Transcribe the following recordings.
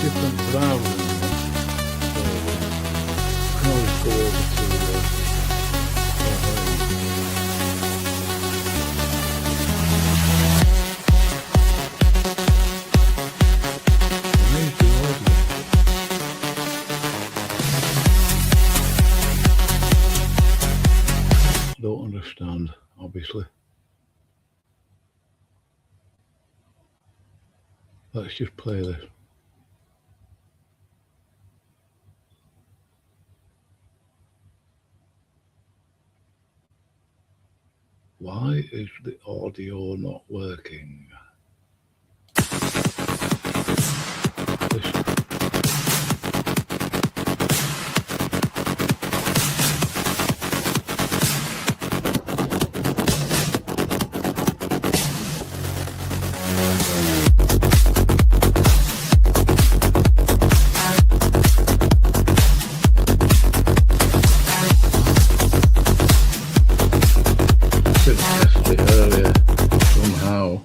different browser. So I can always go over to don't understand, obviously. Let's just play this. Why is the audio not working? Earlier somehow.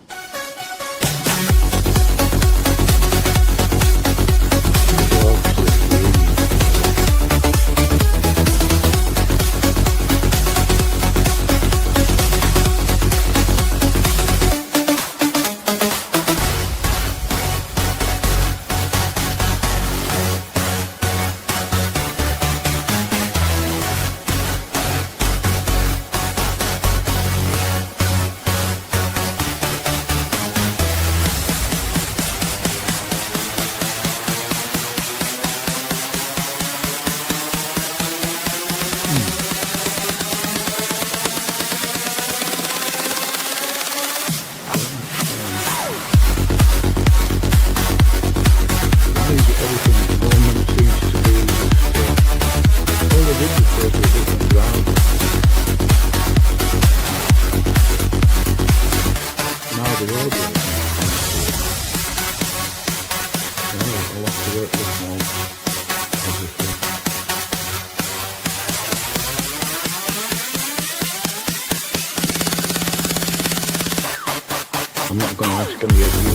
I'm not going to ask any of you.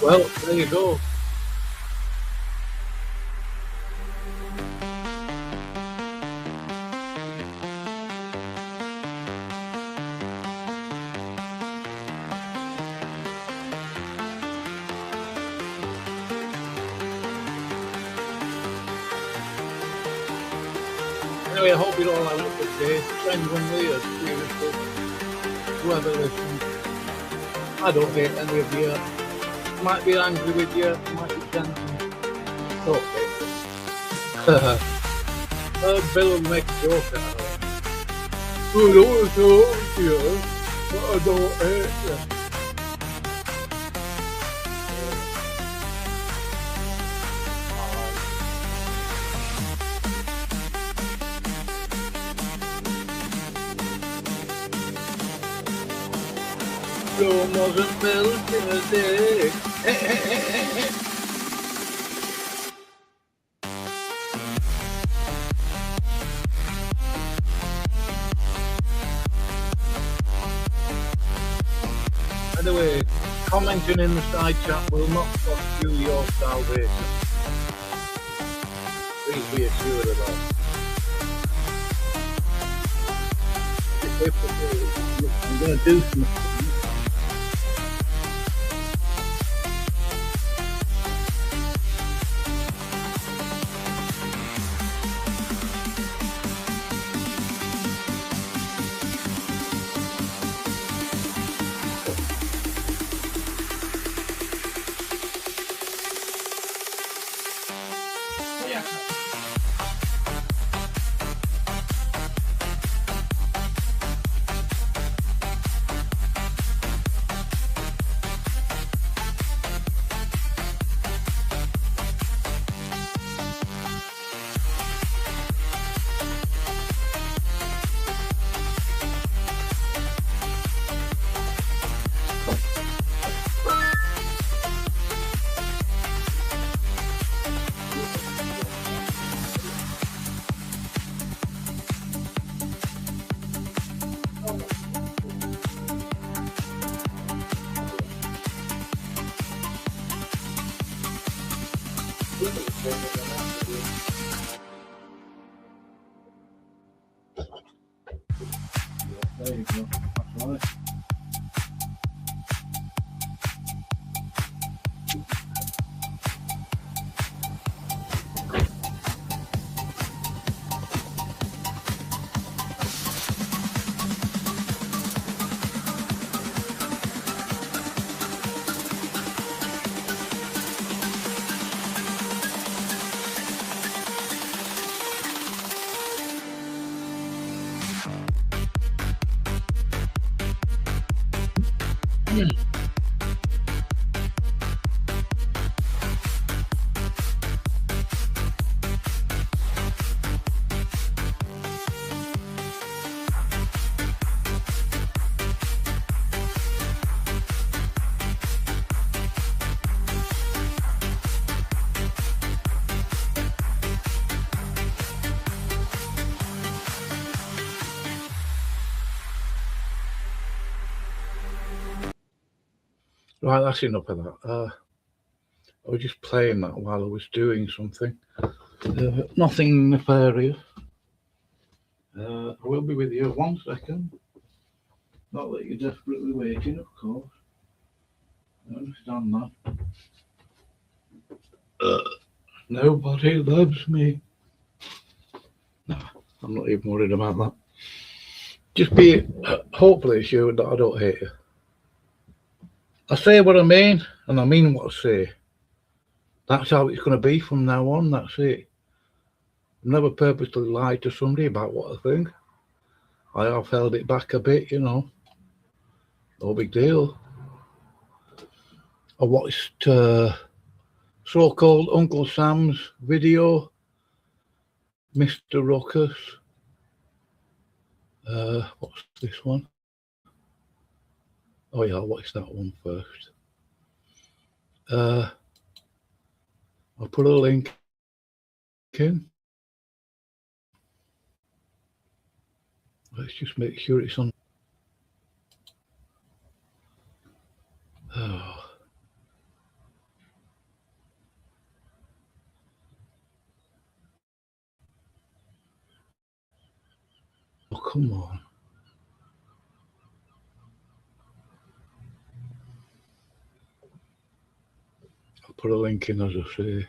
Well, there you go. Anyway, I hope you all have a good day. Friends and leaders, whoever listens. I don't hate any of you. Might be angry with you, might be chanting. Okay. Bill will make a joke out of it. I don't want to hurt you, but I don't hate you. Rome wasn't built in a day. Anyway, commenting in the side chat will not cost you your salvation. Please be assured of that. I'm going to do something. There you go. That's right. Right, that's enough of that. I was just playing that while I was doing something. Nothing nefarious. I will be with you 1 second. Not that you're desperately waiting, of course. I understand that. Nobody loves me. No, I'm not even worried about that. Just be hopefully assured that I don't hate you. I say what I mean, and I mean what I say. That's how it's going to be from now on. That's it. I've never purposely lied to somebody about what I think. I have held it back a bit, you know. No big deal. I watched so-called Uncle Sam's video, Mr. Ruckus. What's this one? Oh yeah, I'll watch that one first. I'll put a link in. Let's just make sure it's on. Oh. Oh, come on. I'll put a link in, as I say.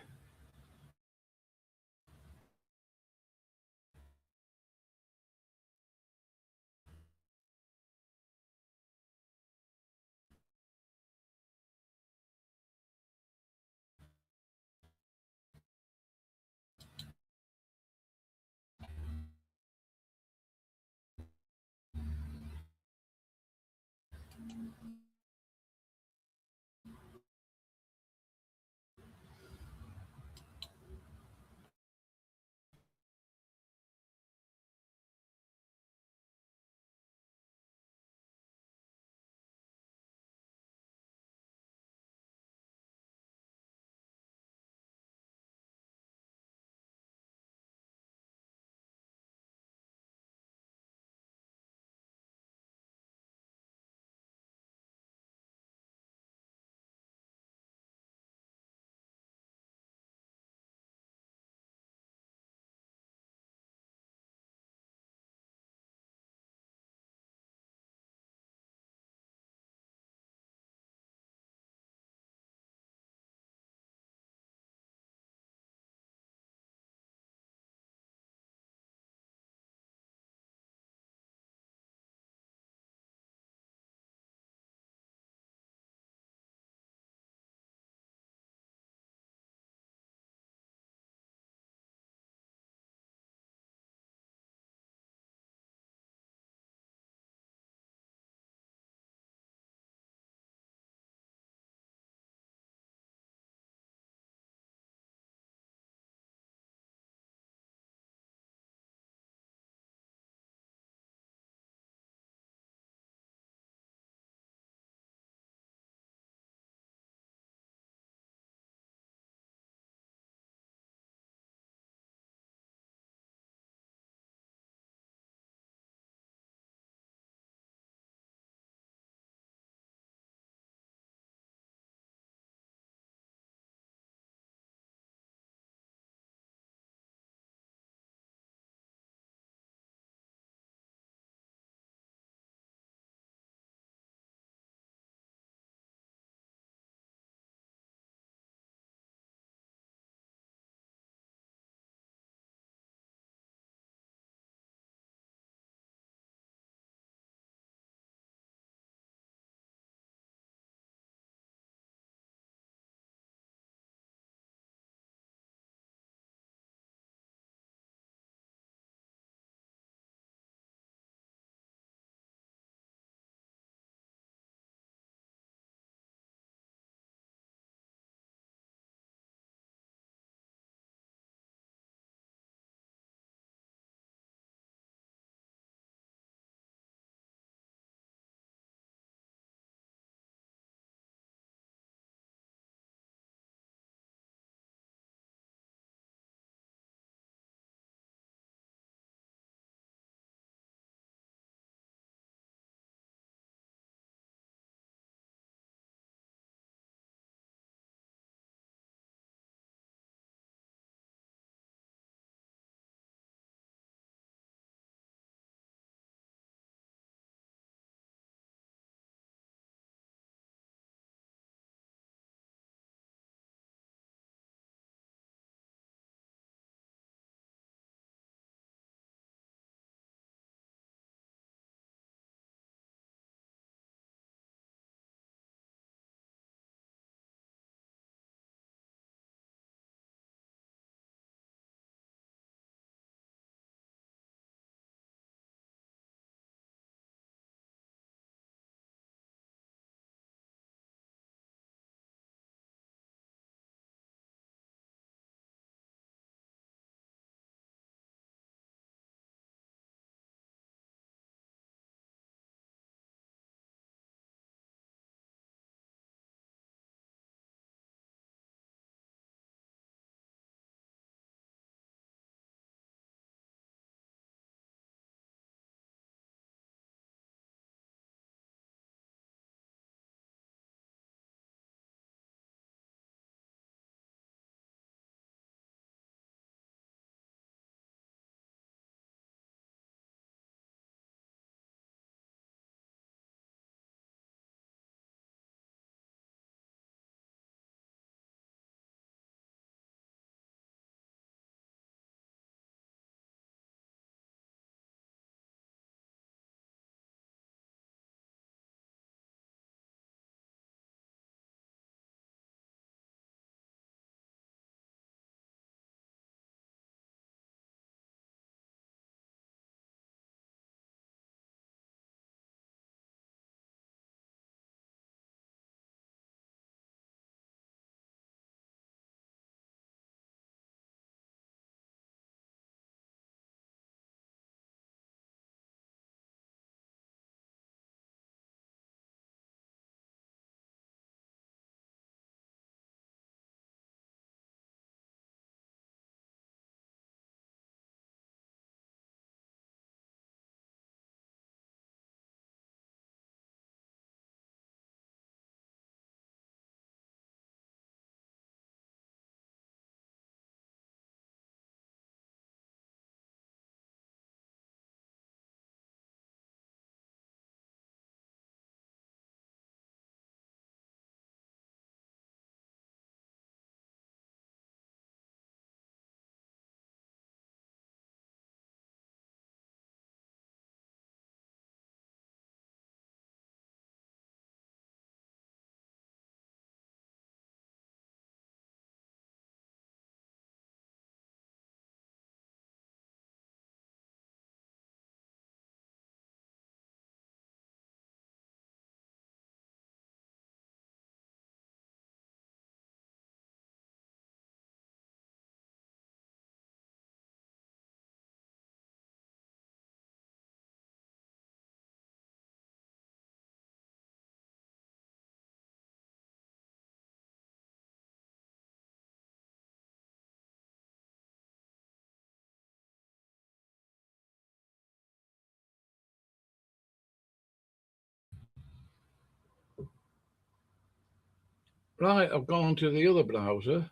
Right, I've gone onto the other browser.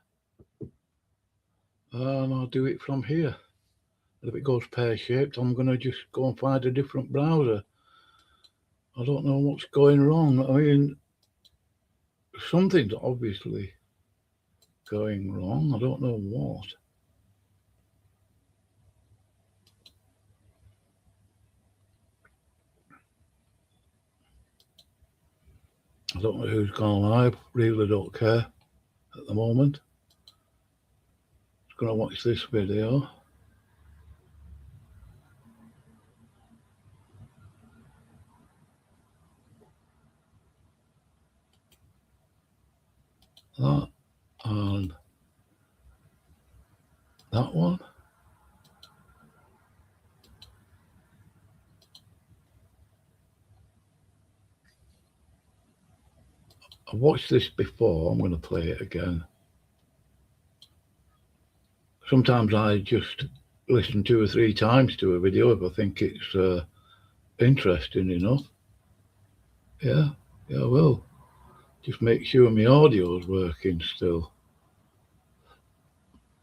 And I'll do it from here. And if it goes pear-shaped, I'm going to just go and find a different browser. I don't know what's going wrong. I mean, something's obviously going wrong. I don't know what. I don't know who's gone live. Really don't care at the moment. Just going to watch this video. That and that one. I've watched this before. I'm going to play it again. Sometimes I just listen 2 or 3 times to a video if I think it's interesting enough. Yeah, I will. Just make sure my audio's working still.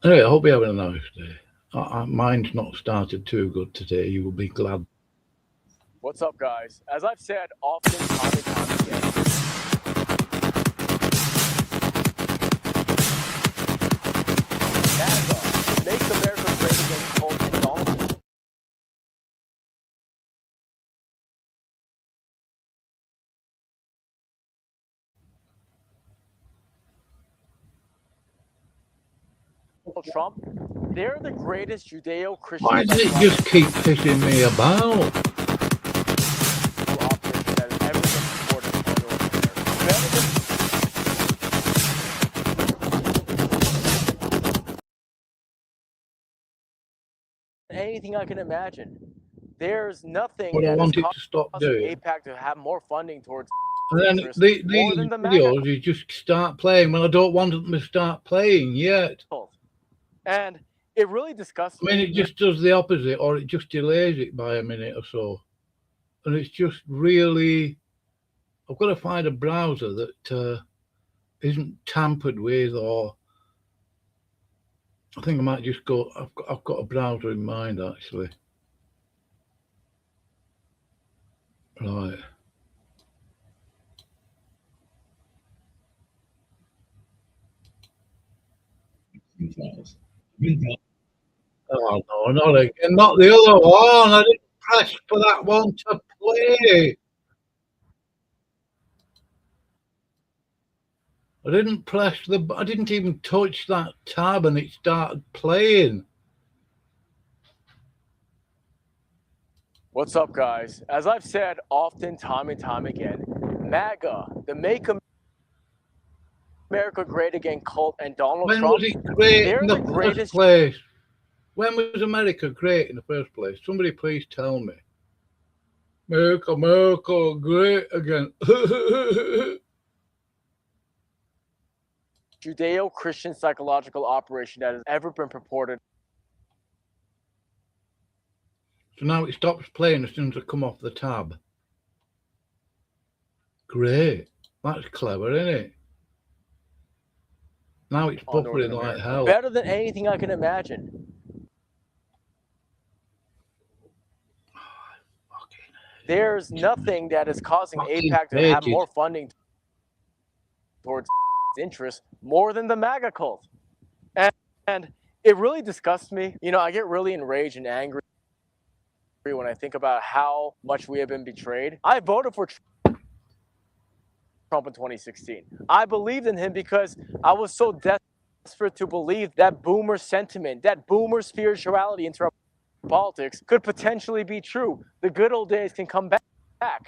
Anyway, I hope you're having a nice day. Mine's not started too good today. You will be glad. What's up, guys? As I've said often, time and time again, NASA makes America great again called and Donald. Trump, they're the greatest Judeo-Christian. Why does it just keep pissing me about? Anything I can imagine. There's nothing What I that wanted is to stop doing. AIPAC to have more funding towards. And then these videos, you just start playing when I don't want them to start playing yet. And it really disgusts me. I mean, it just does the opposite, or it just delays it by a minute or so. And it's just really, I've got to find a browser that isn't tampered with, or I think I might just go, I've got a browser in mind, actually. Right. Oh, no, not again. Not the other one. I didn't press for that one to play. I didn't even touch that tab and it started playing. What's up, guys? As I've said often, time and time again, MAGA, the Make America Great Again cult, and Donald When Trump, was it great in the first place? When was America great in the first place? Somebody please tell me. Make America great again. Judeo-Christian psychological operation that has ever been purported. So now it stops playing as soon as I come off the tab. Great. That's clever, isn't it? Now it's buffering like hell. Better than anything I can imagine. There's nothing that is causing AIPAC to have more funding towards interests more than the MAGA cult. And it really disgusts me. You know, I get really enraged and angry when I think about how much we have been betrayed. I voted for Trump in 2016. I believed in him because I was so desperate to believe that boomer sentiment, that boomer spirituality into our politics could potentially be true. The good old days can come back.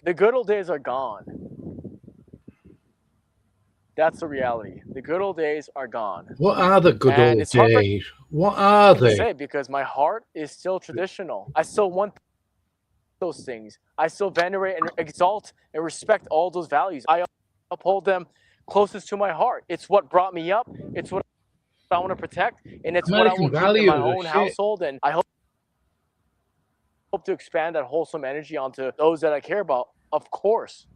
The good old days are gone. That's the reality. The good old days are gone. What are the good old days? What are they? Say, because my heart is still traditional. I still want those things. I still venerate and exalt and respect all those values. I uphold them closest to my heart. It's what brought me up. It's what I want to protect, and it's what I will keep in my own household. And I hope to expand that wholesome energy onto those that I care about, of course.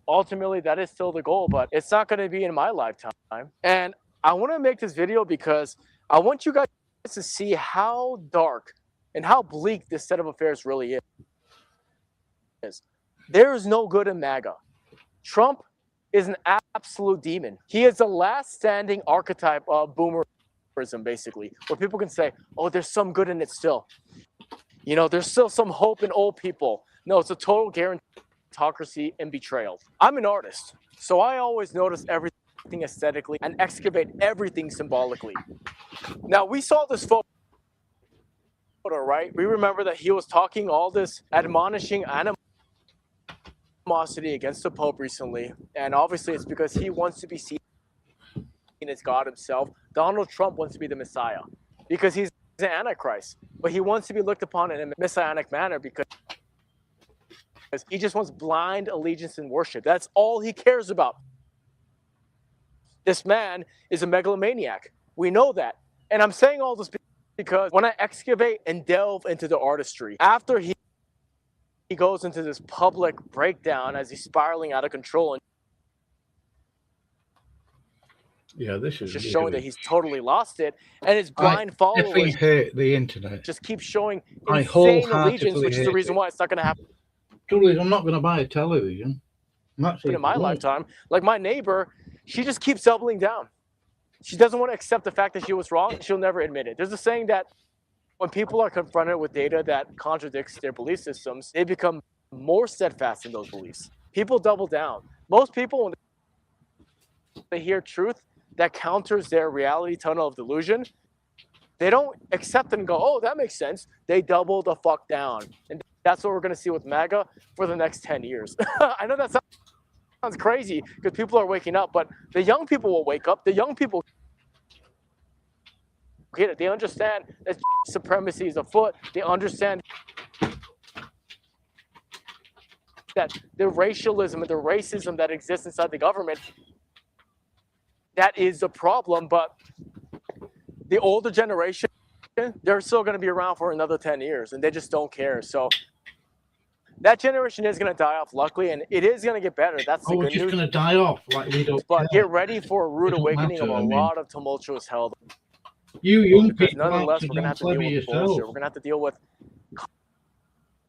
ultimately that is still the goal, but it's not going to be in my lifetime. And I want to make this video because I want you guys to see how dark and how bleak this set of affairs really is. There is no good in MAGA. Trump is an absolute demon. He is the last standing archetype of boomerism, basically, where people can say, oh, there's some good in it still. You know, there's still some hope in old people. No, it's a total gerontocracy and betrayal. I'm an artist, so I always notice everything aesthetically and excavate everything symbolically. Now, we saw this photo, right? We remember that he was talking all this admonishing animosity against the Pope recently, and obviously it's because he wants to be seen as God himself. Donald Trump wants to be the Messiah because he's an Antichrist, but he wants to be looked upon in a messianic manner because he just wants blind allegiance and worship. That's all he cares about. This man is a megalomaniac. We know that. And I'm saying all this because when I excavate and delve into the artistry, after he goes into this public breakdown as he's spiraling out of control, and yeah, this is just showing that he's totally lost it, and his blind followers hate the internet. Just keep showing insane allegiance, which is the reason why it's not going to happen. Truly, I'm not going to buy a television. In my lifetime, like my neighbor, she just keeps doubling down. She doesn't want to accept the fact that she was wrong. She'll never admit it. There's a saying that when people are confronted with data that contradicts their belief systems, they become more steadfast in those beliefs. People double down. Most people, when they hear truth that counters their reality tunnel of delusion, they don't accept it and go, oh, that makes sense. They double the fuck down. And that's what we're going to see with MAGA for the next 10 years. I know that sounds crazy because people are waking up, but the young people will wake up. The young people get it. They understand that supremacy is afoot. They understand that the racialism and the racism that exists inside the government, that is the problem. But the older generation, they're still going to be around for another 10 years, and they just don't care. So that generation is going to die off, luckily, and it is going to get better. That's the good news. It's just going to die off. Like we don't but get ready for a rude awakening of a lot of tumultuous hell. You young people, nonetheless, we're going to have to deal with bullshit. We're going to have to deal with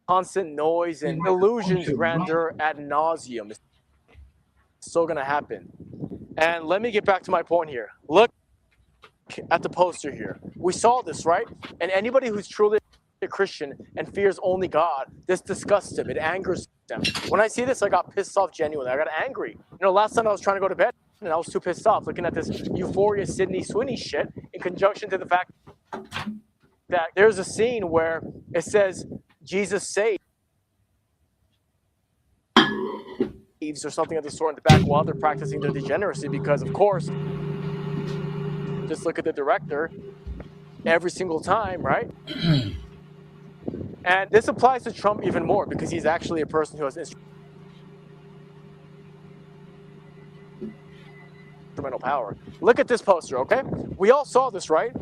constant noise and illusions render ad nauseum. It's still going to happen. And let me get back to my point here. Look at the poster here. We saw this, right? And anybody who's truly a Christian and fears only God, this disgusts them. It angers them. When I see this, I got pissed off genuinely. I got angry. You know, last time I was trying to go to bed and I was too pissed off looking at this Euphoria Sydney Sweeney shit in conjunction to the fact that there's a scene where it says Jesus saves or something of the sort in the back while they're practicing their degeneracy because, of course, just look at the director every single time, right? And this applies to Trump even more because he's actually a person who has instrumental power. Look at this poster, okay? We all saw this, right?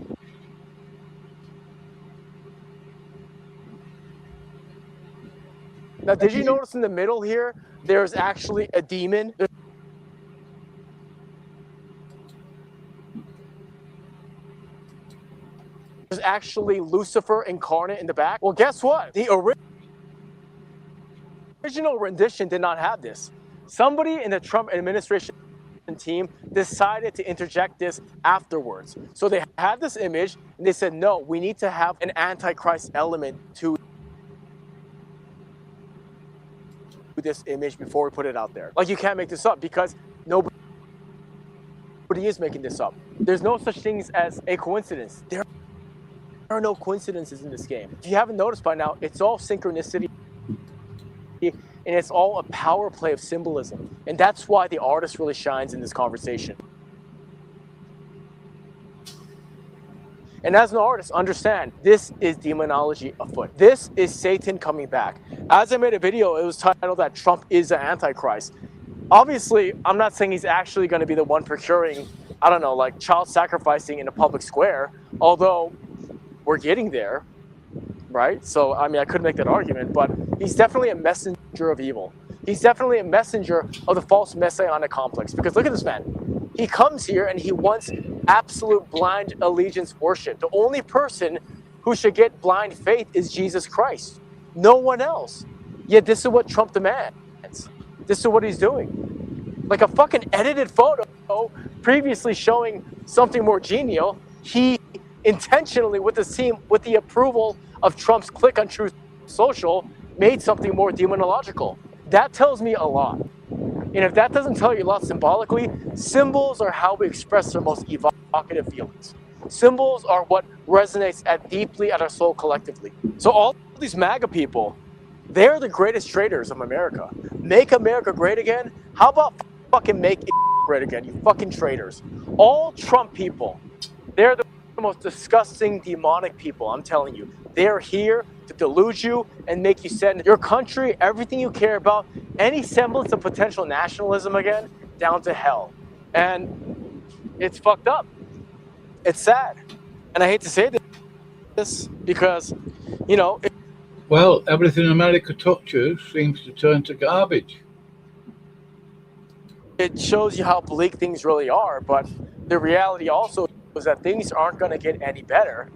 Now, did you notice in the middle here, there's actually a demon? There's actually Lucifer incarnate in the back. Well, guess what? The original rendition did not have this. Somebody in the Trump administration team decided to interject this afterwards. So they had this image and they said, no, we need to have an Antichrist element to this image before we put it out there. Like, you can't make this up because nobody is making this up. There's no such things as a coincidence. There are no coincidences in this game. If you haven't noticed by now, it's all synchronicity and it's all a power play of symbolism. And that's why the artist really shines in this conversation. And as an artist, understand, this is demonology afoot. This is Satan coming back. As I made a video, it was titled that Trump is the Antichrist. Obviously, I'm not saying he's actually going to be the one procuring, I don't know, like child sacrificing in a public square, although we're getting there, right? So, I mean, I could make that argument, but he's definitely a messenger of evil. He's definitely a messenger of the false messianic complex. Because look at this man. He comes here and he wants absolute blind allegiance worship. The only person who should get blind faith is Jesus Christ. No one else. Yet this is what Trump demands. This is what he's doing. Like a fucking edited photo previously showing something more genial, he intentionally, with the approval of Trump's click on Truth Social, made something more demonological. That tells me a lot. And if that doesn't tell you a lot symbolically, symbols are how we express our most evocative feelings. Symbols are what resonates deeply at our soul collectively. So all these MAGA people, they're the greatest traitors of America. Make America great again? How about fucking make it great again, you fucking traitors? All Trump people, they're the most disgusting, demonic people, I'm telling you. They're here to delude you and make you send your country, everything you care about, any semblance of potential nationalism again, down to hell. And it's fucked up. It's sad. And I hate to say this because, you know... Well, everything America touches seems to turn to garbage. It shows you how bleak things really are, but the reality also is that things aren't going to get any better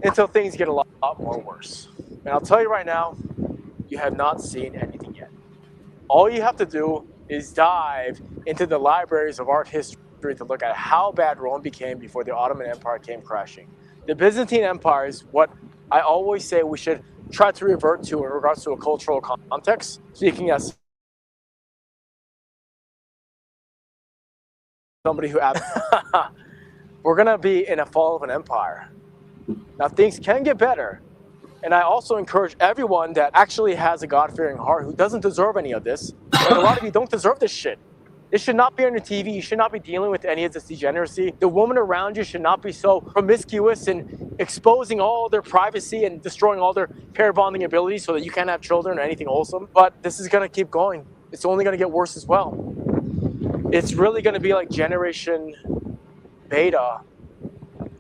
until things get a lot more worse. And I'll tell you right now, you have not seen anything yet. All you have to do is dive into the libraries of art history to look at how bad Rome became before the Ottoman Empire came crashing. The Byzantine Empire is what I always say we should try to revert to in regards to a cultural context, speaking as somebody who we're going to be in a fall of an empire. Now, things can get better. And I also encourage everyone that actually has a God-fearing heart who doesn't deserve any of this. Like a lot of you don't deserve this shit. This should not be on your TV. You should not be dealing with any of this degeneracy. The woman around you should not be so promiscuous and exposing all their privacy and destroying all their pair bonding abilities so that you can't have children or anything wholesome. But this is going to keep going. It's only going to get worse as well. It's really going to be like Generation Beta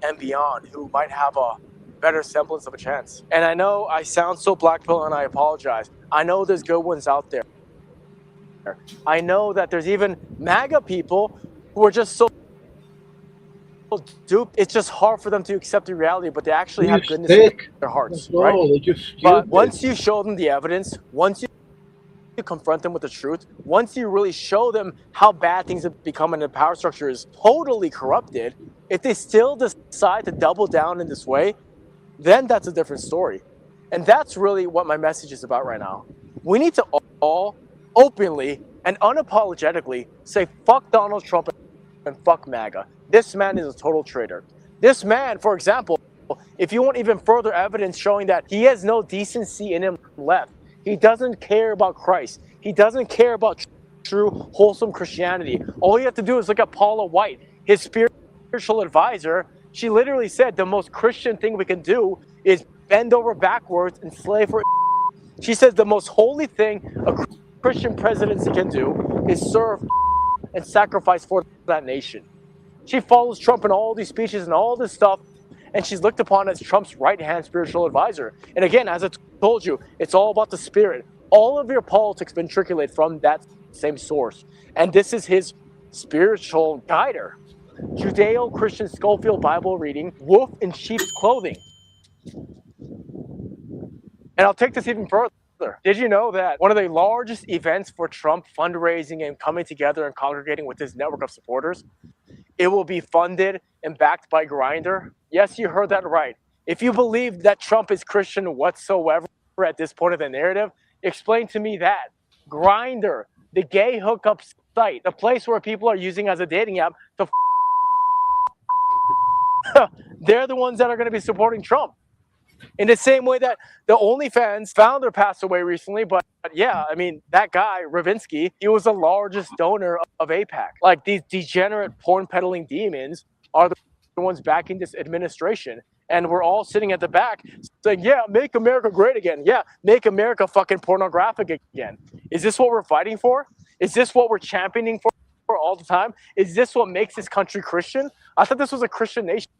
and beyond, who might have a better semblance of a chance. And I know I sound so black pill, and I apologize. I know there's good ones out there. I know that there's even MAGA people who are just so duped. It's just hard for them to accept the reality, but they actually have goodness in their hearts, right? But once you show them the evidence, once you confront them with the truth, once you really show them how bad things have become and the power structure is totally corrupted, if they still decide to double down in this way, then that's a different story. And that's really what my message is about right now. We need to all openly and unapologetically say fuck Donald Trump and fuck MAGA. This man is a total traitor. This man, for example, if you want even further evidence showing that he has no decency in him left, he doesn't care about Christ. He doesn't care about true, wholesome Christianity. All you have to do is look at Paula White, his spiritual advisor. She literally said the most Christian thing we can do is bend over backwards and slave for. She says the most holy thing a Christian presidency can do is serve and sacrifice for that nation. She follows Trump in all these speeches and all this stuff, and she's looked upon as Trump's right-hand spiritual advisor. And again, as I told you, it's all about the spirit. All of your politics ventriculate from that same source. And this is his spiritual guider. Judeo-Christian Schofield Bible reading, wolf in sheep's clothing. And I'll take this even further. Did you know that one of the largest events for Trump fundraising and coming together and congregating with his network of supporters, it will be funded and backed by Grindr? Yes, you heard that right. If you believe that Trump is Christian whatsoever at this point of the narrative, explain to me that. Grindr, the gay hookup site, the place where people are using as a dating app to they're the ones that are going to be supporting Trump. In the same way that the OnlyFans founder passed away recently, but yeah, I mean, that guy, Ravinsky, he was the largest donor of AIPAC. Like, these degenerate porn peddling demons are the ones backing this administration. And we're all sitting at the back saying, yeah, make America great again. Yeah, make America fucking pornographic again. Is this what we're fighting for? Is this what we're championing for all the time? Is this what makes this country Christian? I thought this was a Christian nation.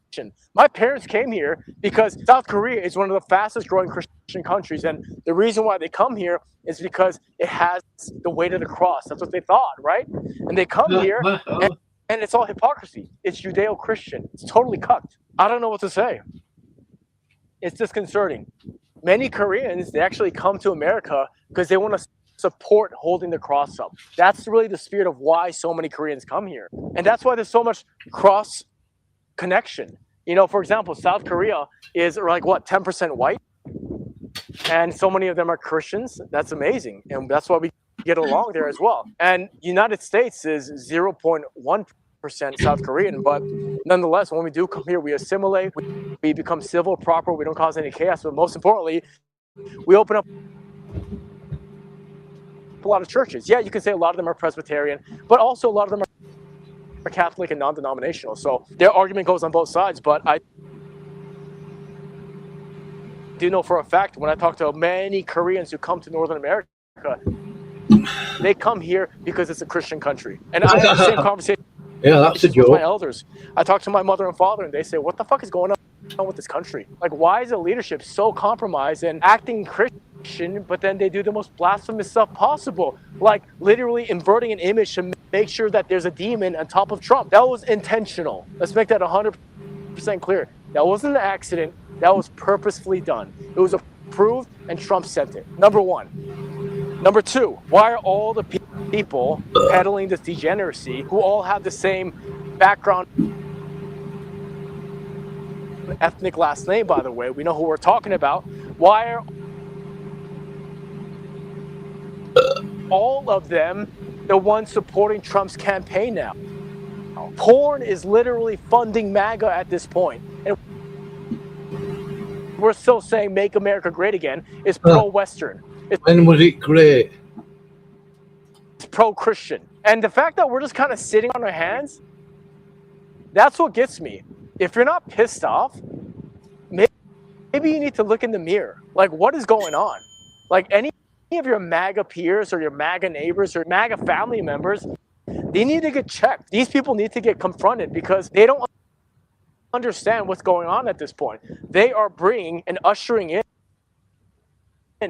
My parents came here because South Korea is one of the fastest growing Christian countries. And the reason why they come here is because it has the weight of the cross. That's what they thought, right? And they come here and it's all hypocrisy. It's Judeo-Christian. It's totally cucked. I don't know what to say. It's disconcerting. Many Koreans, they actually come to America because they want to support holding the cross up. That's really the spirit of why so many Koreans come here. And that's why there's so much cross connection. You know, for example, South Korea is like, what, 10% white? And so many of them are Christians. That's amazing. And that's why we get along there as well. And United States is 0.1% South Korean, but nonetheless, when we do come here, we assimilate, we become civil, proper, we don't cause any chaos, but most importantly, we open up a lot of churches. Yeah, you can say a lot of them are Presbyterian, but also a lot of them are Catholic and non-denominational. So their argument goes on both sides, but I do know for a fact when I talk to many Koreans who come to Northern America, they come here because it's a Christian country. And I have the same conversation that's a joke. With my elders. I talk to my mother and father and they say, what the fuck is going on with this country? Like, why is the leadership so compromised and acting Christian, but then they do the most blasphemous stuff possible? Like literally inverting an image to make sure that there's a demon on top of Trump. That was intentional. Let's make that 100% clear. That wasn't an accident. That was purposefully done. It was approved and Trump sent it. Number one. Number two, why are all the people peddling this degeneracy who all have the same background, ethnic last name, by the way, we know who we're talking about, why are all of them the ones supporting Trump's campaign now? Porn is literally funding MAGA at this point. And we're still saying make America great again. It's pro-Western. When was it great? It's pro-Christian. And the fact that we're just kind of sitting on our hands, that's what gets me. If you're not pissed off, maybe you need to look in the mirror. Like, what is going on? Like, any of your MAGA peers or your MAGA neighbors or MAGA family members, they need to get checked. These people need to get confronted because they don't understand what's going on at this point. They are bringing and ushering in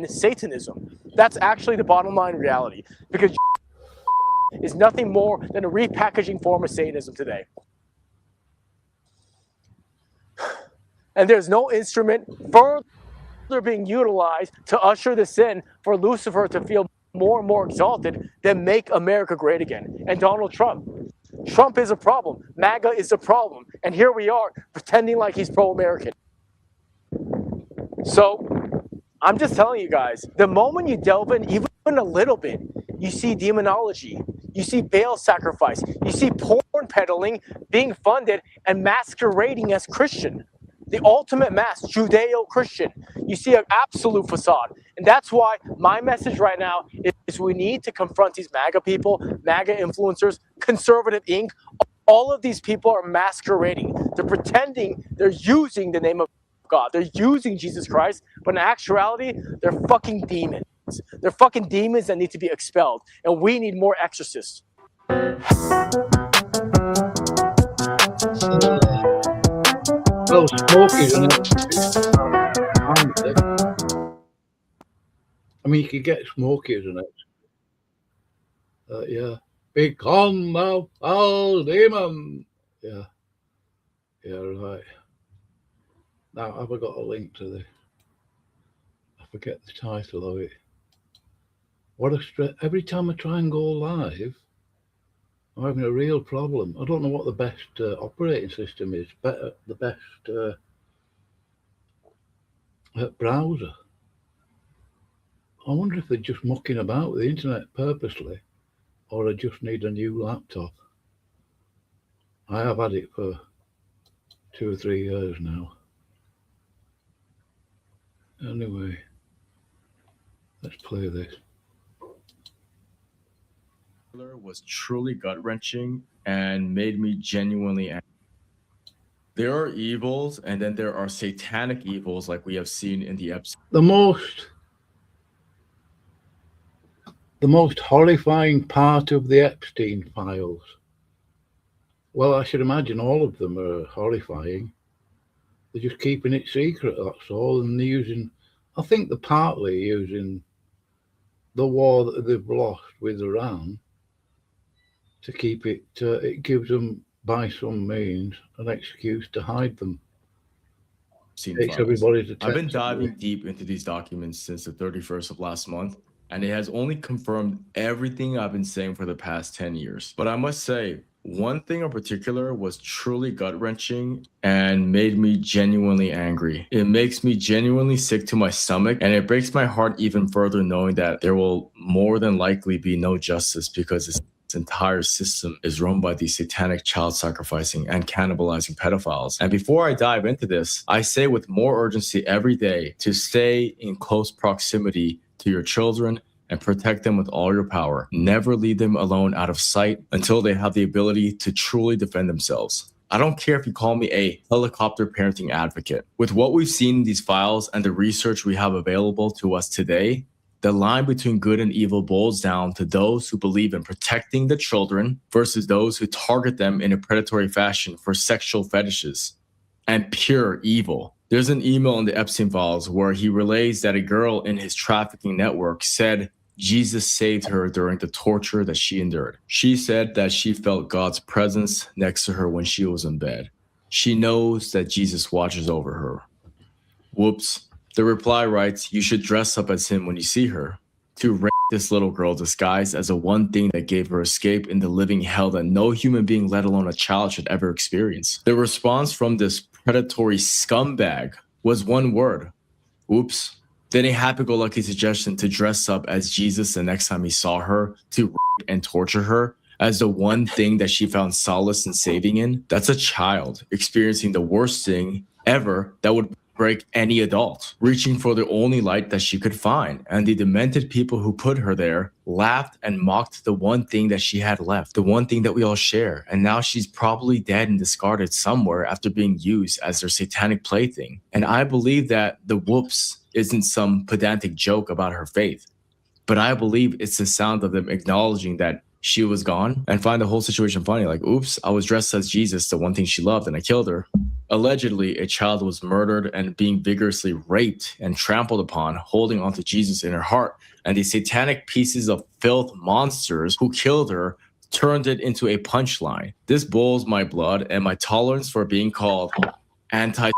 Satanism. That's actually the bottom line reality, because is nothing more than a repackaging form of Satanism today. And there's no instrument further being utilized to usher this in for Lucifer to feel more and more exalted than make America great again. And Donald Trump. Trump is a problem. MAGA is a problem. And here we are pretending like he's pro-American. So I'm just telling you guys, the moment you delve in even a little bit, you see demonology, you see Baal sacrifice, you see porn peddling being funded and masquerading as Christian. The ultimate mask, Judeo-Christian. You see an absolute facade. And that's why my message right now is we need to confront these MAGA people, MAGA influencers, Conservative Inc. All of these people are masquerading. They're pretending they're using the name of God. They're using Jesus Christ, but in actuality, they're fucking demons. They're fucking demons that need to be expelled. And we need more exorcists. Well, smoky, isn't it? I mean, you could get smoky, isn't it? Yeah. Become thou foul demon. Yeah. Yeah, right. Now, have I got a link to the... I forget the title of it. What a stress. Every time I try and go live, I'm having a real problem. I don't know what the best operating system is. The best browser. I wonder if they're just mucking about with the internet purposely, or I just need a new laptop. I have had it for 2 or 3 years now. Anyway, let's play this. Was truly gut-wrenching and made me genuinely angry. There are evils, and then there are satanic evils, like we have seen in the episode. The most horrifying part of the Epstein files. Well, I should imagine all of them are horrifying. They're just keeping it secret, that's all. And they're using, I think they're partly using the war that they've lost with Iran to keep it, it gives them, by some means, an excuse to hide them. Takes everybody's attention. I've been diving deep into these documents since the 31st of last month, and it has only confirmed everything I've been saying for the past 10 years. But I must say, one thing in particular was truly gut-wrenching and made me genuinely angry. It makes me genuinely sick to my stomach, and it breaks my heart even further knowing that there will more than likely be no justice because this entire system is run by these satanic child sacrificing and cannibalizing pedophiles. And before I dive into this, I say with more urgency every day to stay in close proximity to your children and protect them with all your power. Never leave them alone out of sight until they have the ability to truly defend themselves. I don't care if you call me a helicopter parenting advocate. With what we've seen in these files and the research we have available to us today, the line between good and evil boils down to those who believe in protecting the children versus those who target them in a predatory fashion for sexual fetishes and pure evil. There's an email in the Epstein files where he relays that a girl in his trafficking network said Jesus saved her during the torture that she endured. She said that she felt God's presence next to her when she was in bed. She knows that Jesus watches over her. Whoops. The reply writes, you should dress up as him when you see her. To rape this little girl disguised as the one thing that gave her escape in the living hell that no human being, let alone a child, should ever experience. The response from this predatory scumbag was one word. Oops. Then a happy-go-lucky suggestion to dress up as Jesus the next time he saw her, to rape and torture her as the one thing that she found solace in saving in. That's a child experiencing the worst thing ever that would break any adult, reaching for the only light that she could find. And the demented people who put her there laughed and mocked the one thing that she had left, the one thing that we all share. And now she's probably dead and discarded somewhere after being used as their satanic plaything. And I believe that the whoops isn't some pedantic joke about her faith, but I believe it's the sound of them acknowledging that she was gone and find the whole situation funny. Like, oops, I was dressed as Jesus, the one thing she loved, and I killed her. Allegedly, a child was murdered and being vigorously raped and trampled upon, holding onto Jesus in her heart. And these satanic pieces of filth monsters who killed her turned it into a punchline. This boils my blood, and my tolerance for being called anti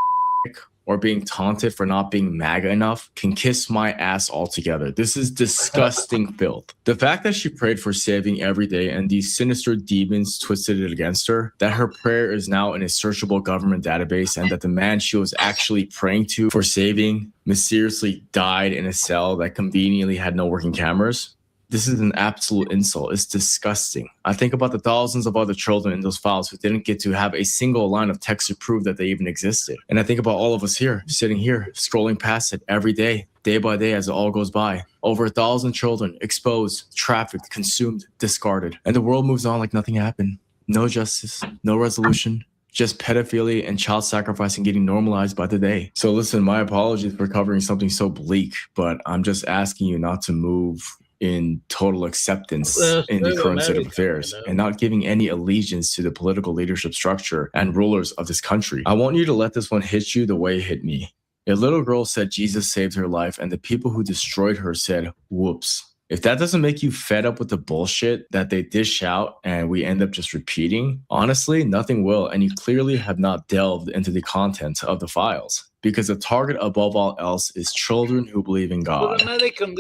or being taunted for not being MAGA enough can kiss my ass altogether. This is disgusting filth. The fact that she prayed for saving every day and these sinister demons twisted it against her, that her prayer is now in a searchable government database, and that the man she was actually praying to for saving mysteriously died in a cell that conveniently had no working cameras. This is an absolute insult. It's disgusting. I think about the thousands of other children in those files who didn't get to have a single line of text to prove that they even existed. And I think about all of us here, sitting here, scrolling past it every day by day as it all goes by. Over 1,000 children exposed, trafficked, consumed, discarded. And the world moves on like nothing happened. No justice, no resolution. Just pedophilia and child sacrificing getting normalized by the day. So listen, my apologies for covering something so bleak, but I'm just asking you not to move in total acceptance in the current state of affairs and not giving any allegiance to the political leadership structure and rulers of this country. I want you to let this one hit you the way it hit me. A little girl said Jesus saved her life, and the people who destroyed her said, whoops. If that doesn't make you fed up with the bullshit that they dish out and we end up just repeating, honestly, nothing will. And you clearly have not delved into the content of the files. Because the target above all else is children who believe in God,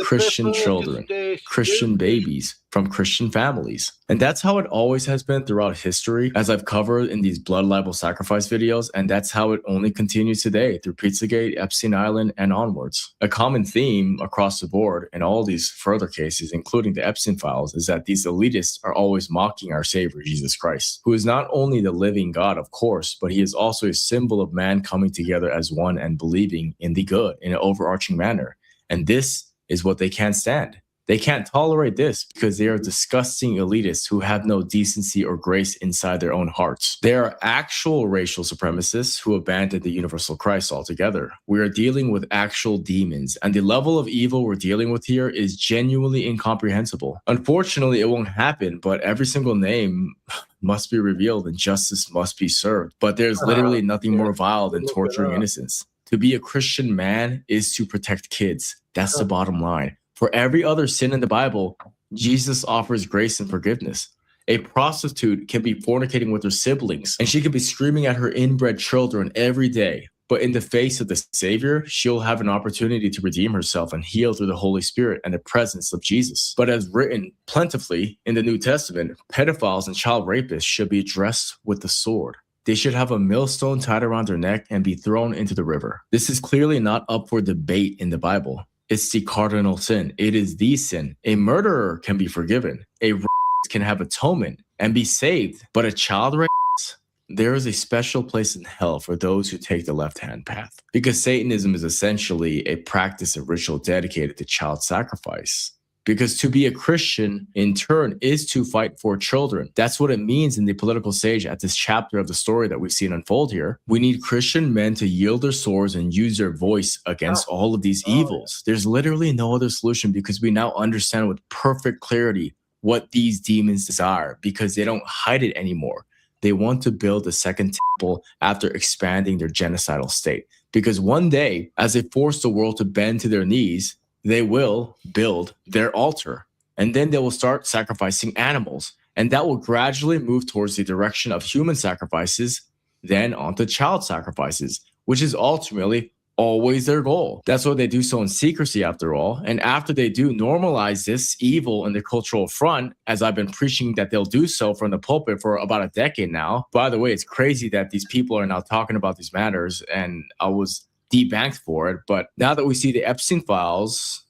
Christian children, Christian babies from Christian families. And that's how it always has been throughout history, as I've covered in these blood libel sacrifice videos. And that's how it only continues today through Pizzagate, Epstein Island, and onwards. A common theme across the board in all these further cases, including the Epstein files, is that these elitists are always mocking our Savior, Jesus Christ, who is not only the living God, of course, but he is also a symbol of man coming together as one and believing in the good in an overarching manner. And this is what they can't stand. They can't tolerate this because they are disgusting elitists who have no decency or grace inside their own hearts. They are actual racial supremacists who abandoned the universal Christ altogether. We are dealing with actual demons, and the level of evil we're dealing with here is genuinely incomprehensible. Unfortunately, it won't happen, but every single name must be revealed and justice must be served. But there's literally nothing more vile than torturing innocents. To be a Christian man is to protect kids. That's the bottom line. For every other sin in the Bible, Jesus offers grace and forgiveness. A prostitute can be fornicating with her siblings, and she can be screaming at her inbred children every day. But in the face of the Savior, she'll have an opportunity to redeem herself and heal through the Holy Spirit and the presence of Jesus. But as written plentifully in the New Testament, pedophiles and child rapists should be addressed with the sword. They should have a millstone tied around their neck and be thrown into the river. This is clearly not up for debate in the Bible. It's the cardinal sin. It is the sin. A murderer can be forgiven. A rapist can have atonement and be saved. But a child rapist, there is a special place in hell for those who take the left-hand path. Because Satanism is essentially a practice and ritual dedicated to child sacrifice. Because to be a Christian, in turn, is to fight for children. That's what it means in the political stage at this chapter of the story that we've seen unfold here. We need Christian men to yield their swords and use their voice against all of these evils. There's literally no other solution because we now understand with perfect clarity what these demons desire because they don't hide it anymore. They want to build a second temple after expanding their genocidal state. Because one day, as they force the world to bend to their knees, they will build their altar, and then they will start sacrificing animals, and that will gradually move towards the direction of human sacrifices, then onto child sacrifices, which is ultimately always their goal. That's why they do so in secrecy after all, and after they do normalize this evil in the cultural front, as I've been preaching that they'll do so from the pulpit for about a decade now. By the way, it's crazy that these people are now talking about these matters, and I was debanked for it. But now that we see the Epstein files,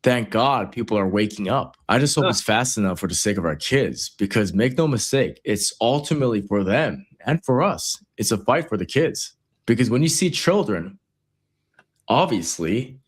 thank God people are waking up. I just hope it's fast enough for the sake of our kids, because make no mistake, it's ultimately for them and for us. It's a fight for the kids, because when you see children, obviously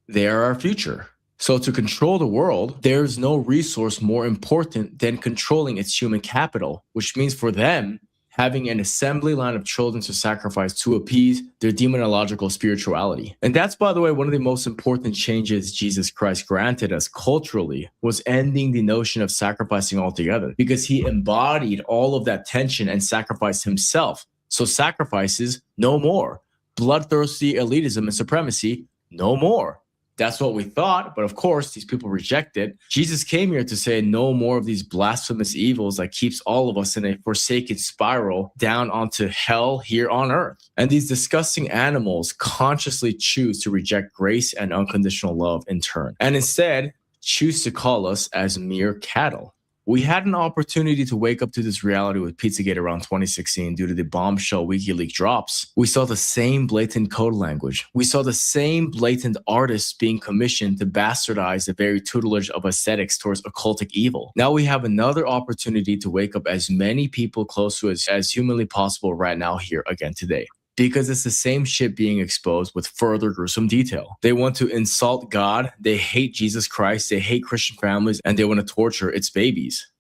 they are our future. So to control the world, there's no resource more important than controlling its human capital, which means for them, having an assembly line of children to sacrifice to appease their demonological spirituality. And that's, by the way, one of the most important changes Jesus Christ granted us culturally was ending the notion of sacrificing altogether, because he embodied all of that tension and sacrificed himself. So sacrifices, no more. Bloodthirsty elitism and supremacy, no more. That's what we thought, but of course, these people reject it. Jesus came here to say no more of these blasphemous evils that keeps all of us in a forsaken spiral down onto hell here on earth. And these disgusting animals consciously choose to reject grace and unconditional love in turn, and instead choose to call us as mere cattle. We had an opportunity to wake up to this reality with Pizzagate around 2016 due to the bombshell WikiLeaks drops. We saw the same blatant code language. We saw the same blatant artists being commissioned to bastardize the very tutelage of aesthetics towards occultic evil. Now we have another opportunity to wake up as many people close to us as humanly possible right now here again today. Because it's the same shit being exposed with further gruesome detail. They want to insult God, they hate Jesus Christ, they hate Christian families, and they want to torture its babies.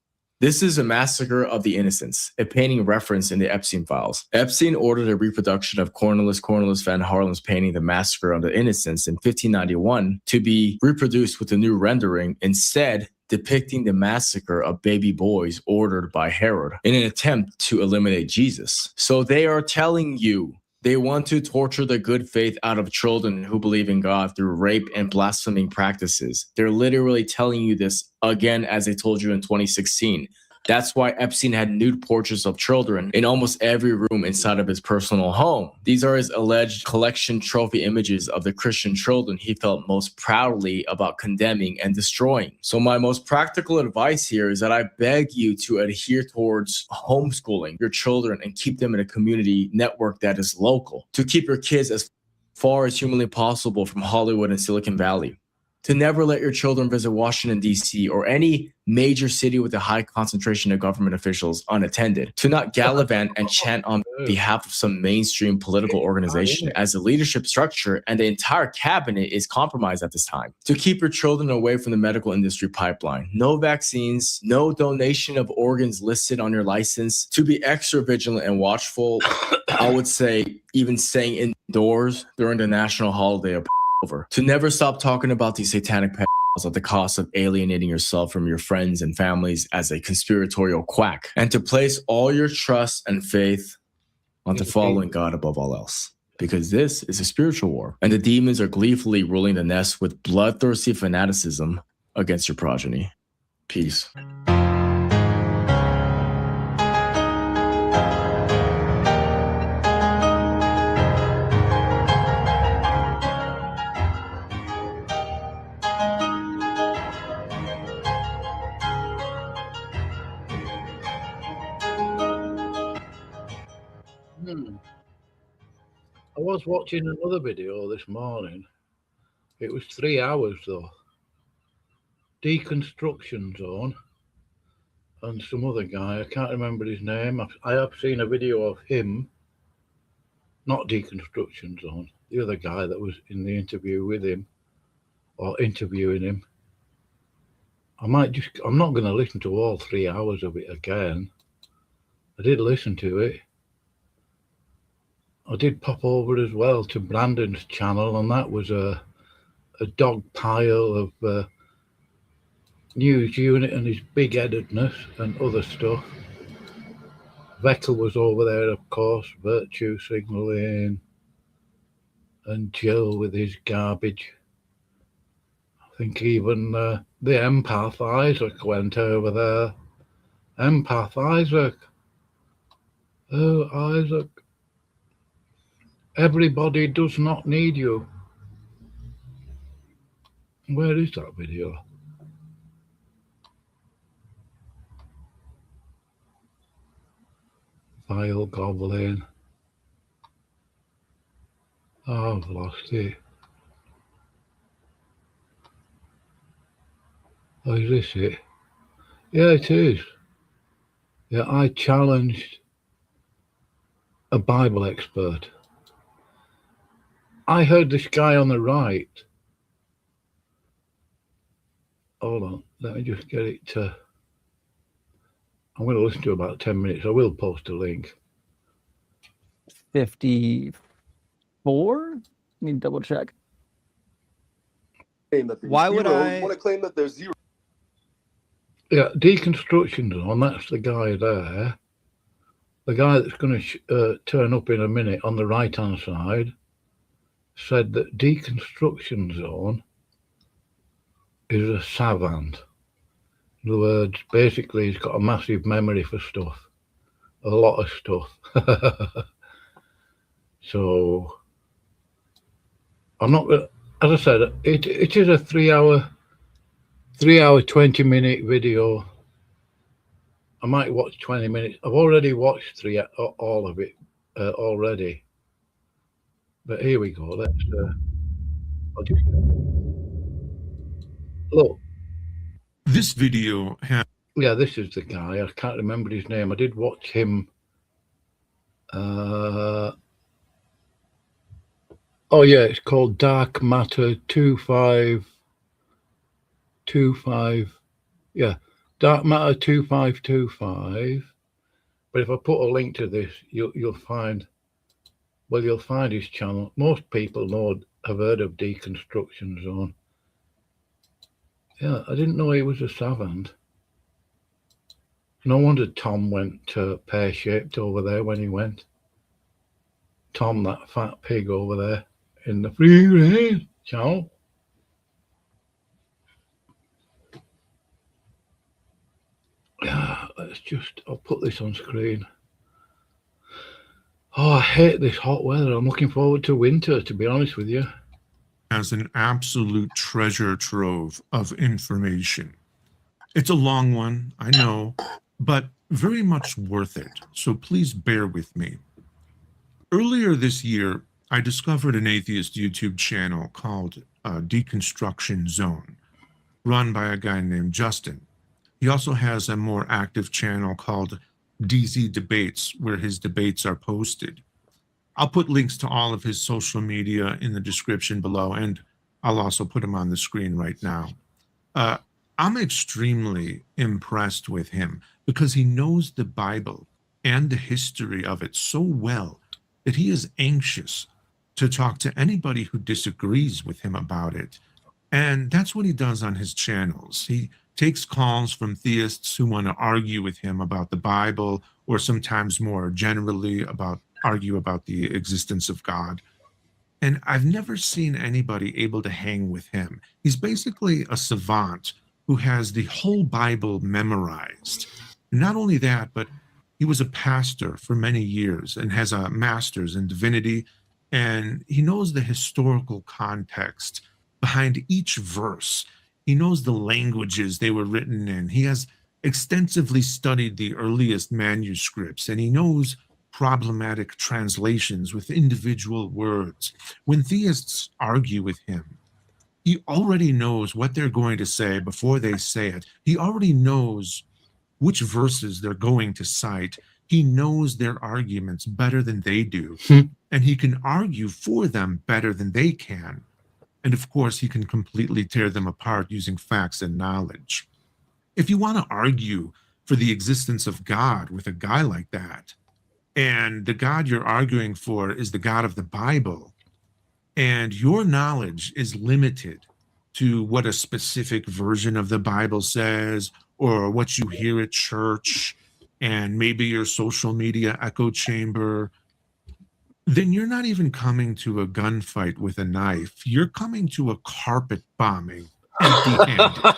This is a massacre of the innocents, a painting reference in the Epstein files. Epstein ordered a reproduction of Cornelis van Haarlem's painting The Massacre of the Innocents in 1591 to be reproduced with a new rendering, instead depicting the massacre of baby boys ordered by Herod in an attempt to eliminate Jesus. So they are telling you they want to torture the good faith out of children who believe in God through rape and blaspheming practices. They're literally telling you this again, as they told you in 2016. That's why Epstein had nude portraits of children in almost every room inside of his personal home. These are his alleged collection trophy images of the Christian children he felt most proudly about condemning and destroying. So my most practical advice here is that I beg you to adhere towards homeschooling your children and keep them in a community network that is local, to keep your kids as far as humanly possible from Hollywood and Silicon Valley, to never let your children visit Washington, D.C. or any major city with a high concentration of government officials unattended, to not gallivant and chant on behalf of some mainstream political organization as the leadership structure and the entire cabinet is compromised at this time, to keep your children away from the medical industry pipeline, no vaccines, no donation of organs listed on your license, to be extra vigilant and watchful, I would say even staying indoors during the national holiday of over, to never stop talking about these satanic at the cost of alienating yourself from your friends and families as a conspiratorial quack, and to place all your trust and faith onto following God above all else. Because this is a spiritual war, and the demons are gleefully ruling the nest with bloodthirsty fanaticism against your progeny. Peace. I was watching another video this morning. It was 3 hours though. Deconstruction Zone and some other guy, I can't remember his name. I have seen a video of him, not Deconstruction Zone, the other guy that was in the interview with him or interviewing him. I'm not going to listen to all 3 hours of it again. I did listen to it. I did pop over as well to Brandon's channel, and that was a dog pile of news unit and his big-headedness and other stuff. Vettel was over there, of course, virtue signalling, and Jill with his garbage. I think even the empath Isaac went over there. Empath Isaac. Oh, Isaac. Everybody does not need you. Where is that video? File goblin. Oh, I've lost it. Oh, is this it? Yeah, it is. Yeah, I challenged a Bible expert. I heard this guy on the right. Hold on, let me just get it to. I'm going to listen to about 10 minutes. I will post a link. 54? Let me double check. Why would I want to claim that there's zero? Yeah, Deconstruction Zone, that's the guy there. The guy that's going to turn up in a minute on the right-hand side said that Deconstruction Zone is a savant. In other words, basically he's got a massive memory for stuff, a lot of stuff. So I'm not gonna, as I said, it is a 3 hour 20-minute video. I might watch 20 minutes. I've already watched all of it already. But here we go. Let's I'll just look. This video has. Yeah, this is the guy. I can't remember his name. I did watch him. Oh yeah, it's called Dark Matter 2525. Yeah, Dark Matter 2525. But if I put a link to this, you'll find. Well, you'll find his channel. Most people have heard of Deconstruction Zone. Yeah, I didn't know he was a savant. No wonder Tom went pear-shaped over there when he went. Tom, that fat pig over there in the free range channel. Yeah, I'll put this on screen. Oh, I hate this hot weather. I'm looking forward to winter, to be honest with you. As an absolute treasure trove of information. It's a long one, I know, but very much worth it. So please bear with me. Earlier this year, I discovered an atheist YouTube channel called deconstruction zone run by a guy named Justin. He also has a more active channel called DZ Debates, where his debates are posted. I'll put links to all of his social media in the description below, and I'll also put them on the screen right now. I'm extremely impressed with him because he knows the Bible and the history of it so well that he is anxious to talk to anybody who disagrees with him about it. And that's what he does on his channels. He takes calls from theists who want to argue with him about the Bible, or sometimes more generally argue about the existence of God. And I've never seen anybody able to hang with him. He's basically a savant who has the whole Bible memorized. And not only that, but he was a pastor for many years and has a master's in divinity, and he knows the historical context behind each verse. He knows the languages they were written in. He has extensively studied the earliest manuscripts, and he knows problematic translations with individual words. When theists argue with him, he already knows what they're going to say before they say it. He already knows which verses they're going to cite. He knows their arguments better than they do, and he can argue for them better than they can. And of course, he can completely tear them apart using facts and knowledge. If you want to argue for the existence of God with a guy like that, and the God you're arguing for is the God of the Bible, and your knowledge is limited to what a specific version of the Bible says, or what you hear at church, and maybe your social media echo chamber, then you're not even coming to a gunfight with a knife. You're coming to a carpet bombing empty-handed.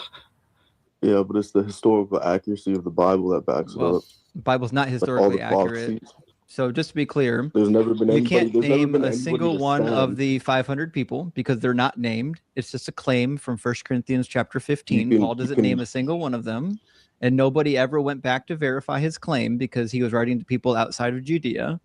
Yeah, but it's the historical accuracy of the Bible that backs it up. The Bible's not Like all historically the accurate. prophecies. So just to be clear, There's never been you anybody, can't there's never name been a anybody single to one of stand. the 500 people because they're not named. It's just a claim from 1 Corinthians chapter 15. You Paul can- doesn't name a single one of them, and nobody ever went back to verify his claim because he was writing to people outside of Judea.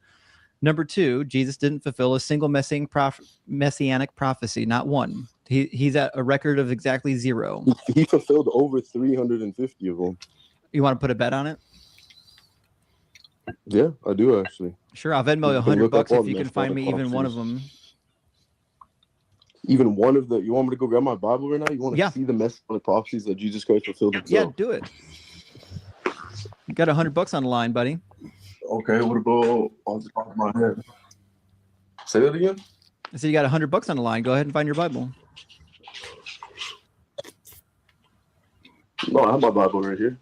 Number two, Jesus didn't fulfill a single messianic prophecy, not one. He's at a record of exactly 0. He fulfilled over 350 of them. You want to put a bet on it? Yeah, I do actually. Sure, I'll Venmo you You can look up $100 if all you can find me messianic even one of them. Even one of the, you want me to go grab my Bible right now? You want to Yeah. see the messianic prophecies that Jesus Christ fulfilled Yeah, himself? do it. You got $100 on the line, buddy. Okay, what about off the top of my head? Say that again? I said you got $100 on the line. Go ahead and find your Bible. No, I have my Bible right here.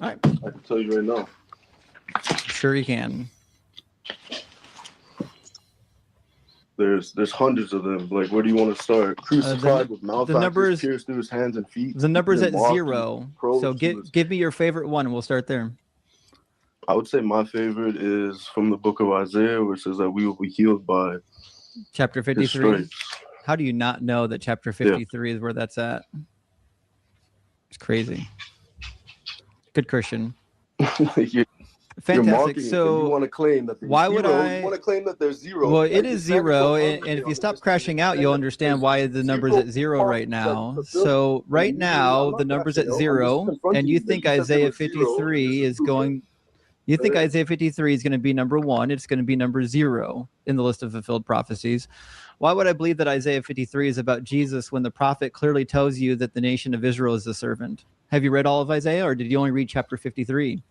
All right. I can tell you right now. Sure you can. There's hundreds of them. Like, where do you want to start? Crucified with malefactors, pierced through his hands and feet. The number's and at mocked 0. and probed So to his- give me your favorite one and we'll start there. I would say my favorite is from the book of Isaiah, where it says that we will be healed by Chapter his 53. stripes. How do you not know that chapter 53 is where that's at? It's crazy. Good Christian. You're Fantastic. mocking it, and you So want to claim that there's why would zero. I- You want to claim that there's 0. well, Like, it is you said 0, before, and if you stop there's- crashing out, you'll understand why the number's at 0 right now. So right now, the number's at 0, and you think Isaiah 53 is going... You think Isaiah 53 is going to be number 1. It's going to be number 0 in the list of fulfilled prophecies. Why would I believe that Isaiah 53 is about Jesus when the prophet clearly tells you that the nation of Israel is the servant? Have you read all of Isaiah, or did you only read chapter 53?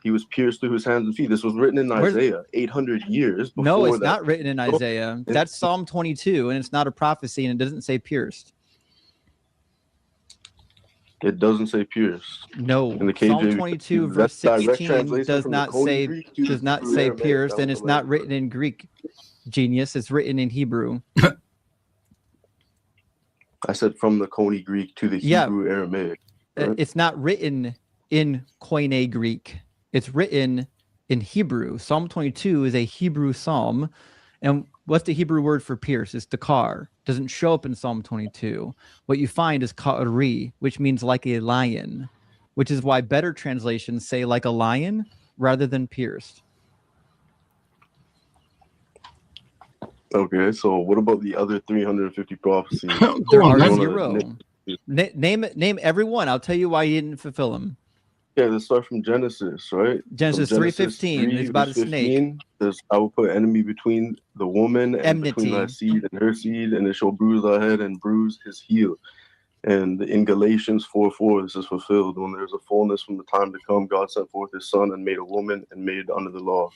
He was pierced through his hands and feet. This was written in Isaiah 800 years before No, it's that. not written in Isaiah. That's Psalm 22, and it's not a prophecy, and it doesn't say pierced. It doesn't say pierced. No, In the Psalm KJV, 22 verse that's direct 16 translation does from the not Coney say Greek to does the not Hebrew say Aramaic. pierced, That and was it's the not language. written in Greek. Genius, it's written in Hebrew. I said from the Coney Greek to the Yeah. Hebrew Aramaic. Right? It's not written in Koine Greek. It's written in Hebrew. Psalm 22 is a Hebrew psalm, and what's the Hebrew word for pierce? It's dakar. Doesn't show up in Psalm 22. What you find is ka'ari, which means like a lion, which is why better translations say like a lion rather than pierced. Okay, so what about the other 350 prophecies? There are You wanna 0. Name every one. I'll tell you why you didn't fulfill them. Yeah, let's start from Genesis, right? Genesis 3:15 is about a snake. Says, I will put enemy between the woman and between thy Enmity. seed and her seed, and it shall bruise thy head and bruise his heel. And in Galatians 4:4, this is fulfilled. When there's a fullness from the time to come, God sent forth his son and made a woman and made under the law.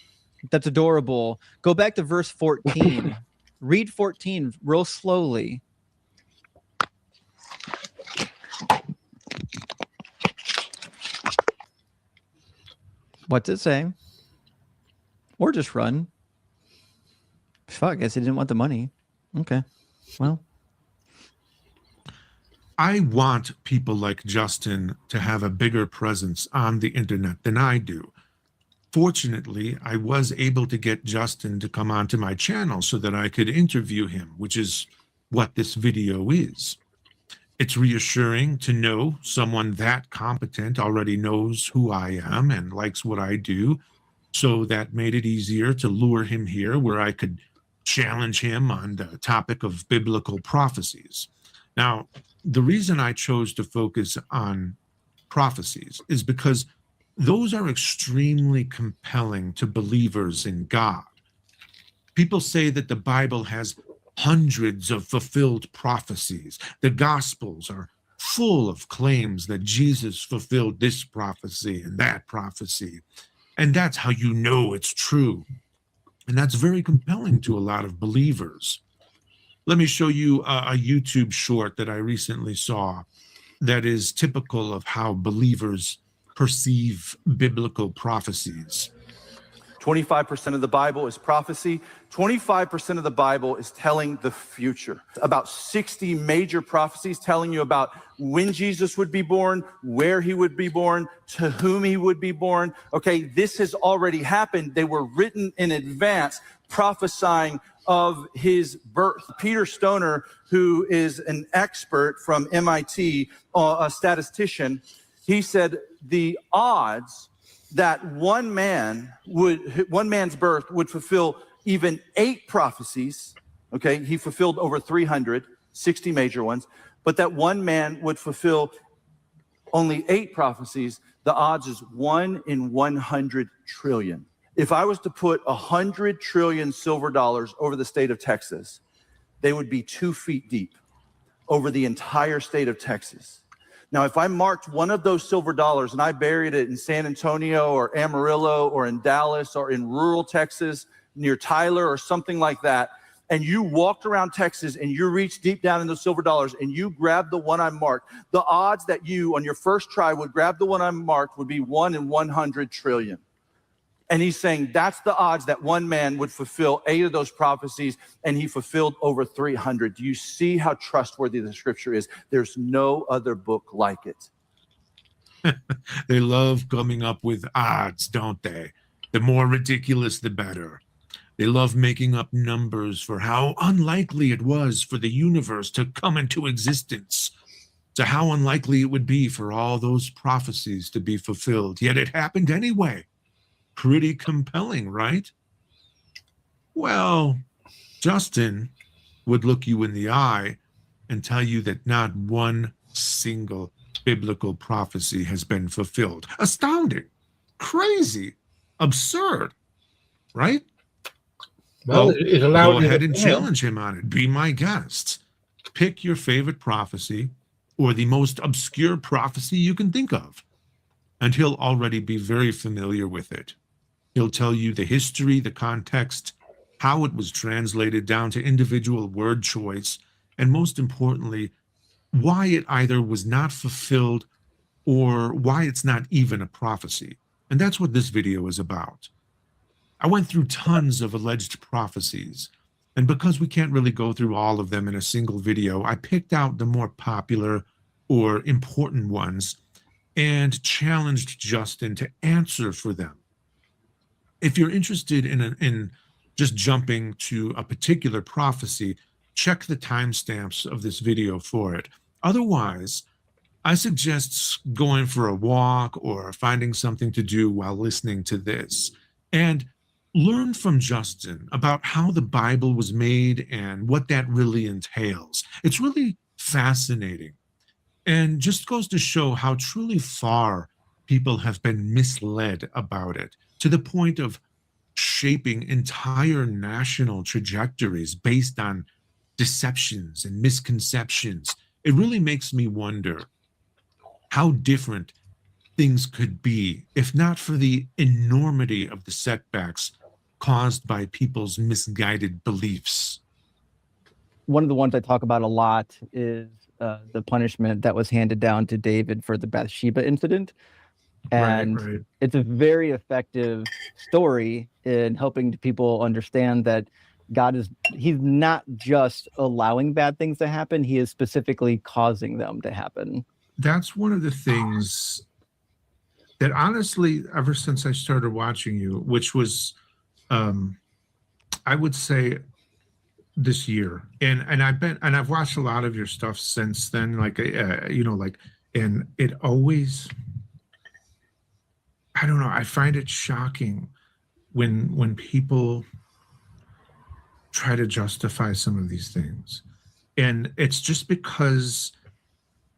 That's adorable. Go back to verse 14. Read 14 real slowly. What's it saying? Or just run. Fuck, I guess he didn't want the money. Okay. Well. I want people like Justin to have a bigger presence on the internet than I do. Fortunately, I was able to get Justin to come onto my channel so that I could interview him, which is what this video is. It's reassuring to know someone that competent already knows who I am and likes what I do. So that made it easier to lure him here where I could challenge him on the topic of biblical prophecies. Now, the reason I chose to focus on prophecies is because those are extremely compelling to believers in God. People say that the Bible has hundreds of fulfilled prophecies. The Gospels are full of claims that Jesus fulfilled this prophecy and that prophecy. And that's how you know it's true. And that's very compelling to a lot of believers. Let me show you a YouTube short that I recently saw that is typical of how believers perceive biblical prophecies. 25% of the Bible is prophecy. 25% of the Bible is telling the future. About 60 major prophecies telling you about when Jesus would be born, where he would be born, to whom he would be born. Okay, this has already happened. They were written in advance, prophesying of his birth. Peter Stoner, who is an expert from MIT, a statistician, he said the odds that one man's birth would fulfill even 8 prophecies. Okay, he fulfilled over 300, 60 major ones, but that one man would fulfill only 8 prophecies. The odds is 1 in 100 trillion. If I was to put 100 trillion silver dollars over the state of Texas, they would be 2 feet deep over the entire state of Texas. Now, if I marked one of those silver dollars and I buried it in San Antonio or Amarillo or in Dallas or in rural Texas near Tyler or something like that, and you walked around Texas and you reached deep down in those silver dollars and you grabbed the one I marked, the odds that you on your first try would grab the one I marked would be 1 in 100 trillion. And he's saying that's the odds that one man would fulfill 8 of those prophecies, and he fulfilled over 300. Do you see how trustworthy the scripture is? There's no other book like it. They love coming up with odds, don't they? The more ridiculous, the better. They love making up numbers for how unlikely it was for the universe to come into existence, to how unlikely it would be for all those prophecies to be fulfilled. Yet it happened anyway. Pretty compelling, right? Well, Justin would look you in the eye and tell you that not one single biblical prophecy has been fulfilled. Astounding, crazy, absurd, right? Well, it's allowed. Go ahead and challenge him on it. Be my guest. Pick your favorite prophecy or the most obscure prophecy you can think of, and he'll already be very familiar with it. He'll tell you the history, the context, how it was translated down to individual word choice, and most importantly, why it either was not fulfilled or why it's not even a prophecy. And that's what this video is about. I went through tons of alleged prophecies, and because we can't really go through all of them in a single video, I picked out the more popular or important ones and challenged Justin to answer for them. If you're interested in just jumping to a particular prophecy, check the timestamps of this video for it. Otherwise, I suggest going for a walk or finding something to do while listening to this. And learn from Justin about how the Bible was made and what that really entails. It's really fascinating, and just goes to show how truly far people have been misled about it, to the point of shaping entire national trajectories based on deceptions and misconceptions. It really makes me wonder how different things could be if not for the enormity of the setbacks caused by people's misguided beliefs. One of the ones I talk about a lot is the punishment that was handed down to David for the Bathsheba incident. And right. It's a very effective story in helping people understand that he's not just allowing bad things to happen, he is specifically causing them to happen. That's one of the things that, honestly, ever since I started watching you, which was, I would say, this year, and I've watched a lot of your stuff since then, and it always, I don't know, I find it shocking when people try to justify some of these things, and it's just because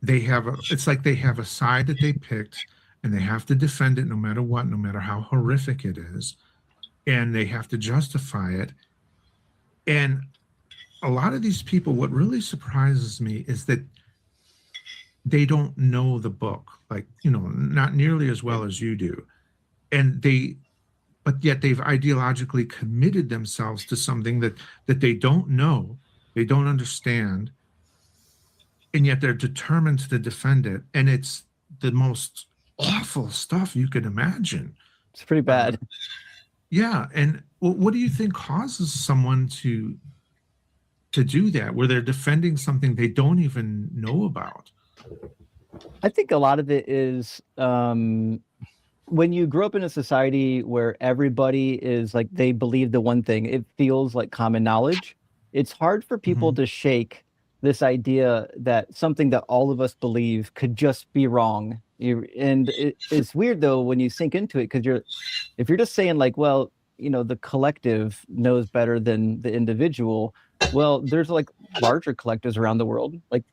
it's like they have a side that they picked, and they have to defend it no matter what, no matter how horrific it is, and they have to justify it. And a lot of these people, what really surprises me is that they don't know the book, not nearly as well as you do. But yet they've ideologically committed themselves to something that they don't know, they don't understand, and yet they're determined to defend it. And it's the most awful stuff you can imagine. It's pretty bad. Yeah. And what do you think causes someone to do that, where they're defending something they don't even know about? I think a lot of it is when you grow up in a society where everybody is like, they believe the one thing, it feels like common knowledge. It's hard for people to shake this idea that something that all of us believe could just be wrong. It's weird though when you sink into it, because if you're just saying like, well, the collective knows better than the individual. Well, there's like larger collectives around the world, like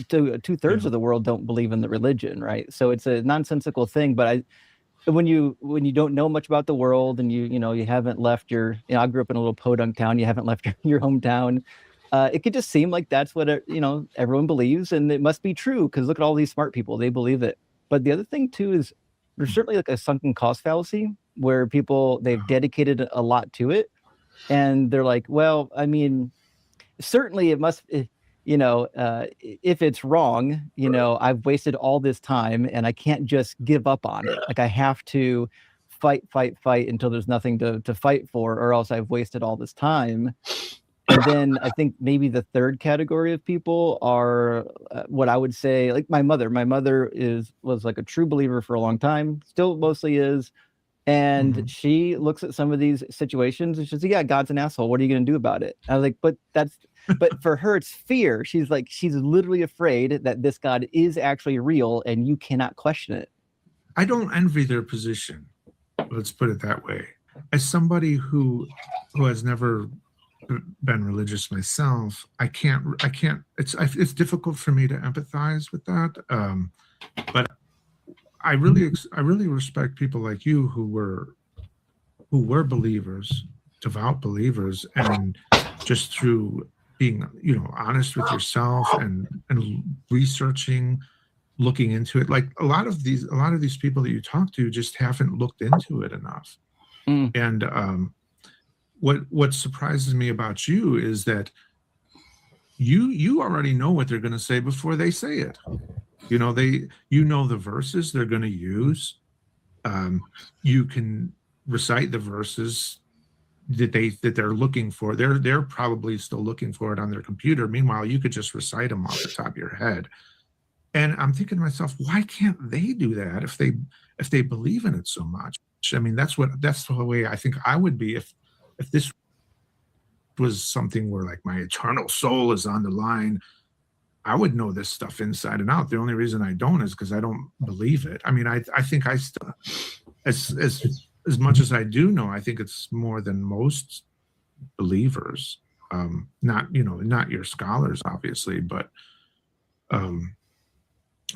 two-thirds of the world don't believe in the religion, right? So it's a nonsensical thing. But when you don't know much about the world, and you haven't left I grew up in a little podunk town, you haven't left your hometown, it could just seem like that's what everyone believes, and it must be true because look at all these smart people, they believe it. But the other thing too is there's certainly like a sunken cost fallacy where they've dedicated a lot to it, and they're like, well, I mean, certainly it must, if it's wrong, I've wasted all this time and I can't just give up on it. Like I have to fight until there's nothing to fight for, or else I've wasted all this time. And then I think maybe the third category of people are what I would say, like my mother. My mother was like a true believer for a long time, still mostly is. And she looks at some of these situations and she says, yeah, God's an asshole. What are you going to do about it? I was like, but for her, it's fear. She's like, she's literally afraid that this God is actually real and you cannot question it. I don't envy their position. Let's put it that way. As somebody who has never been religious myself, I can't, it's difficult for me to empathize with that. But I really respect people like you who were believers, devout believers, and just through being, honest with yourself and researching, looking into it. Like a lot of these people that you talk to just haven't looked into it enough. And what surprises me about you is that you already know what they're going to say before they say it. You know the verses they're going to use. You can recite the verses that they're looking for. They're probably still looking for it on their computer. Meanwhile, you could just recite them off the top of your head. And I'm thinking to myself, why can't they do that if they believe in it so much? I mean, that's the way I think I would be if this was something where like my eternal soul is on the line. I would know this stuff inside and out. The only reason I don't is because I don't believe it. I mean, I think I still, as as much as I do know, I think it's more than most believers. Not your scholars, obviously, but and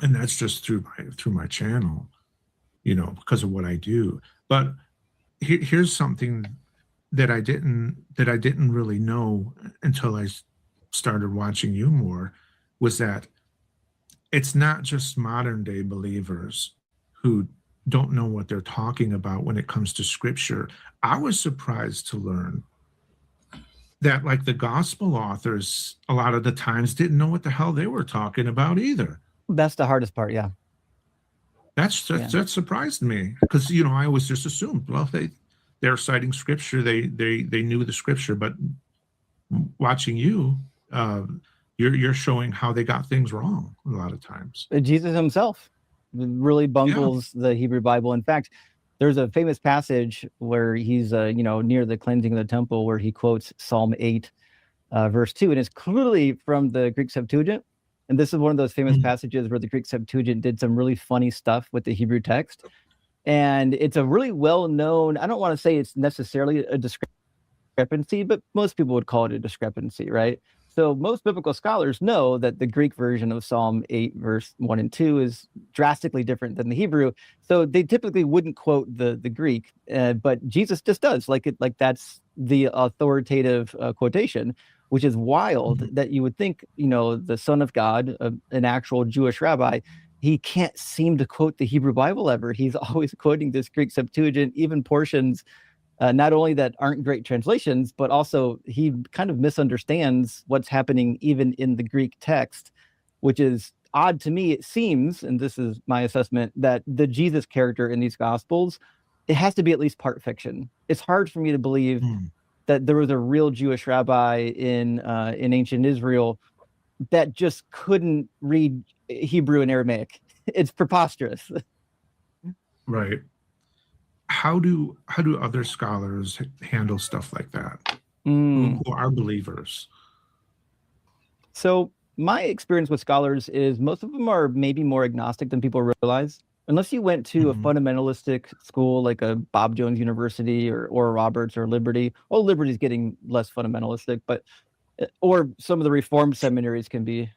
that's just through my channel, because of what I do. But here's something that I didn't really know until I started watching you more, was that it's not just modern day believers who don't know what they're talking about when it comes to scripture. I was surprised to learn that, like, the gospel authors a lot of the times didn't know what the hell they were talking about either. That's the hardest part. Yeah. That surprised me, because I always just assumed, well, they're citing scripture, they knew the scripture, but watching you, you're showing how they got things wrong a lot of times. Jesus himself really bungles the Hebrew Bible. In fact, there's a famous passage where he's near the cleansing of the temple, where he quotes Psalm 8 verse 2, and it's clearly from the Greek Septuagint. And this is one of those famous passages where the Greek Septuagint did some really funny stuff with the Hebrew text. And it's a really well-known, I don't want to say it's necessarily a discrepancy, but most people would call it a discrepancy, right? So most biblical scholars know that the Greek version of Psalm 8 verse 1 and 2 is drastically different than the Hebrew. So they typically wouldn't quote the Greek, but Jesus just does. Like that's the authoritative quotation, which is wild that you would think, the Son of God, an actual Jewish rabbi, he can't seem to quote the Hebrew Bible ever. He's always quoting this Greek Septuagint, even portions not only that aren't great translations, but also he kind of misunderstands what's happening even in the Greek text, which is odd to me. It seems, and this is my assessment, that the Jesus character in these Gospels, it has to be at least part fiction. It's hard for me to believe that there was a real Jewish rabbi in ancient Israel that just couldn't read Hebrew and Aramaic. It's preposterous. Right. How do other scholars handle stuff like that, who are believers? So my experience with scholars is most of them are maybe more agnostic than people realize. Unless you went to a fundamentalistic school like a Bob Jones University or Roberts or Liberty. Well, Liberty's getting less fundamentalistic, but or some of the Reformed seminaries can be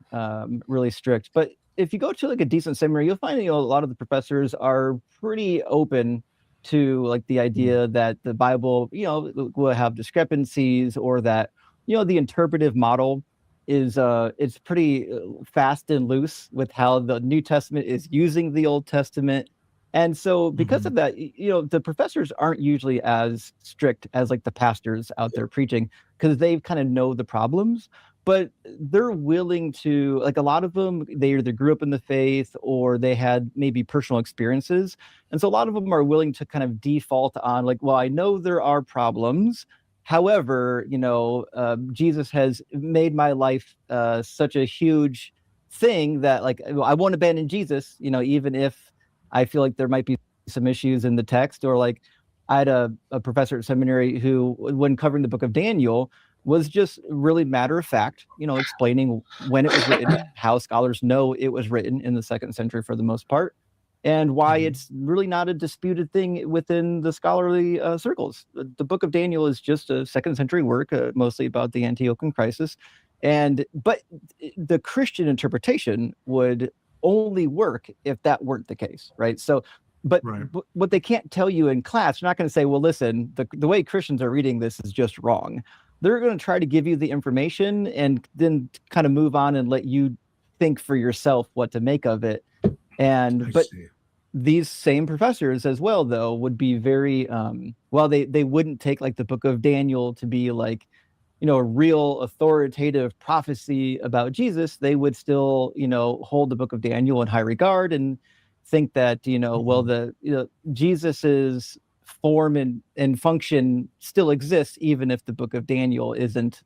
really strict. But if you go to like a decent seminary, you'll find a lot of the professors are pretty open to like the idea that the Bible, will have discrepancies, or that, the interpretive model is it's pretty fast and loose with how the New Testament is using the Old Testament. And so because of that, the professors aren't usually as strict as like the pastors out there preaching, because they kind of know the problems. But they're willing to, like, a lot of them, they either grew up in the faith or they had maybe personal experiences. And so a lot of them are willing to kind of default on like, well, I know there are problems. However, Jesus has made my life such a huge thing that, like, I won't abandon Jesus, even if I feel like there might be some issues in the text. Or like I had a professor at seminary who, when covering the book of Daniel, was just really matter of fact, explaining when it was written, how scholars know it was written in the 2nd century for the most part, and why it's really not a disputed thing within the scholarly circles. The book of Daniel is just a 2nd century work, mostly about the Antiochian crisis. But the Christian interpretation would only work if that weren't the case, right? So, but what they can't tell you in class, you're not going to say, well, listen, the way Christians are reading this is just wrong. They're going to try to give you the information and then kind of move on and let you think for yourself what to make of it. But these same professors as well, though, would be very, they wouldn't take like the book of Daniel to be like, a real authoritative prophecy about Jesus. They would still, hold the book of Daniel in high regard and think that, Jesus's form and function still exists, even if the book of Daniel isn't,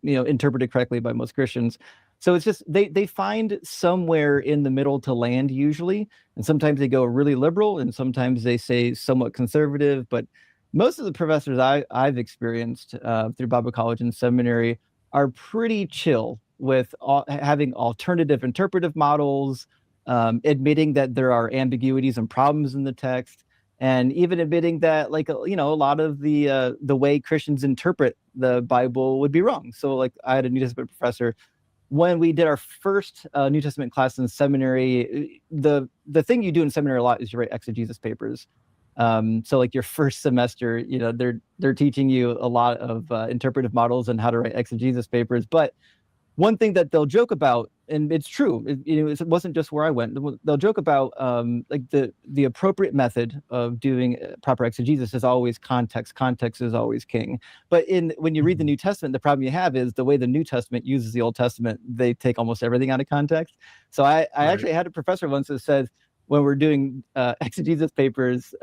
interpreted correctly by most Christians. So it's just, they find somewhere in the middle to land usually. And sometimes they go really liberal and sometimes they say somewhat conservative, but most of the professors I've experienced through Bible college and seminary are pretty chill with having alternative interpretive models, admitting that there are ambiguities and problems in the text, and even admitting that, like, you know, a lot of the way Christians interpret the Bible would be wrong. So, like, I had a New Testament professor when we did our first New Testament class in seminary. The thing you do in seminary a lot is you write exegesis papers. So, like, your first semester, you know, they're teaching you a lot of interpretive models and how to write exegesis papers. But one thing that they'll joke about, and it's true, it wasn't just where I went. They'll joke about like the appropriate method of doing proper exegesis is always context. Context is always king. But when you read the New Testament, the problem you have is the way the New Testament uses the Old Testament, they take almost everything out of context. So I actually had a professor once that said, when we're doing exegesis papers,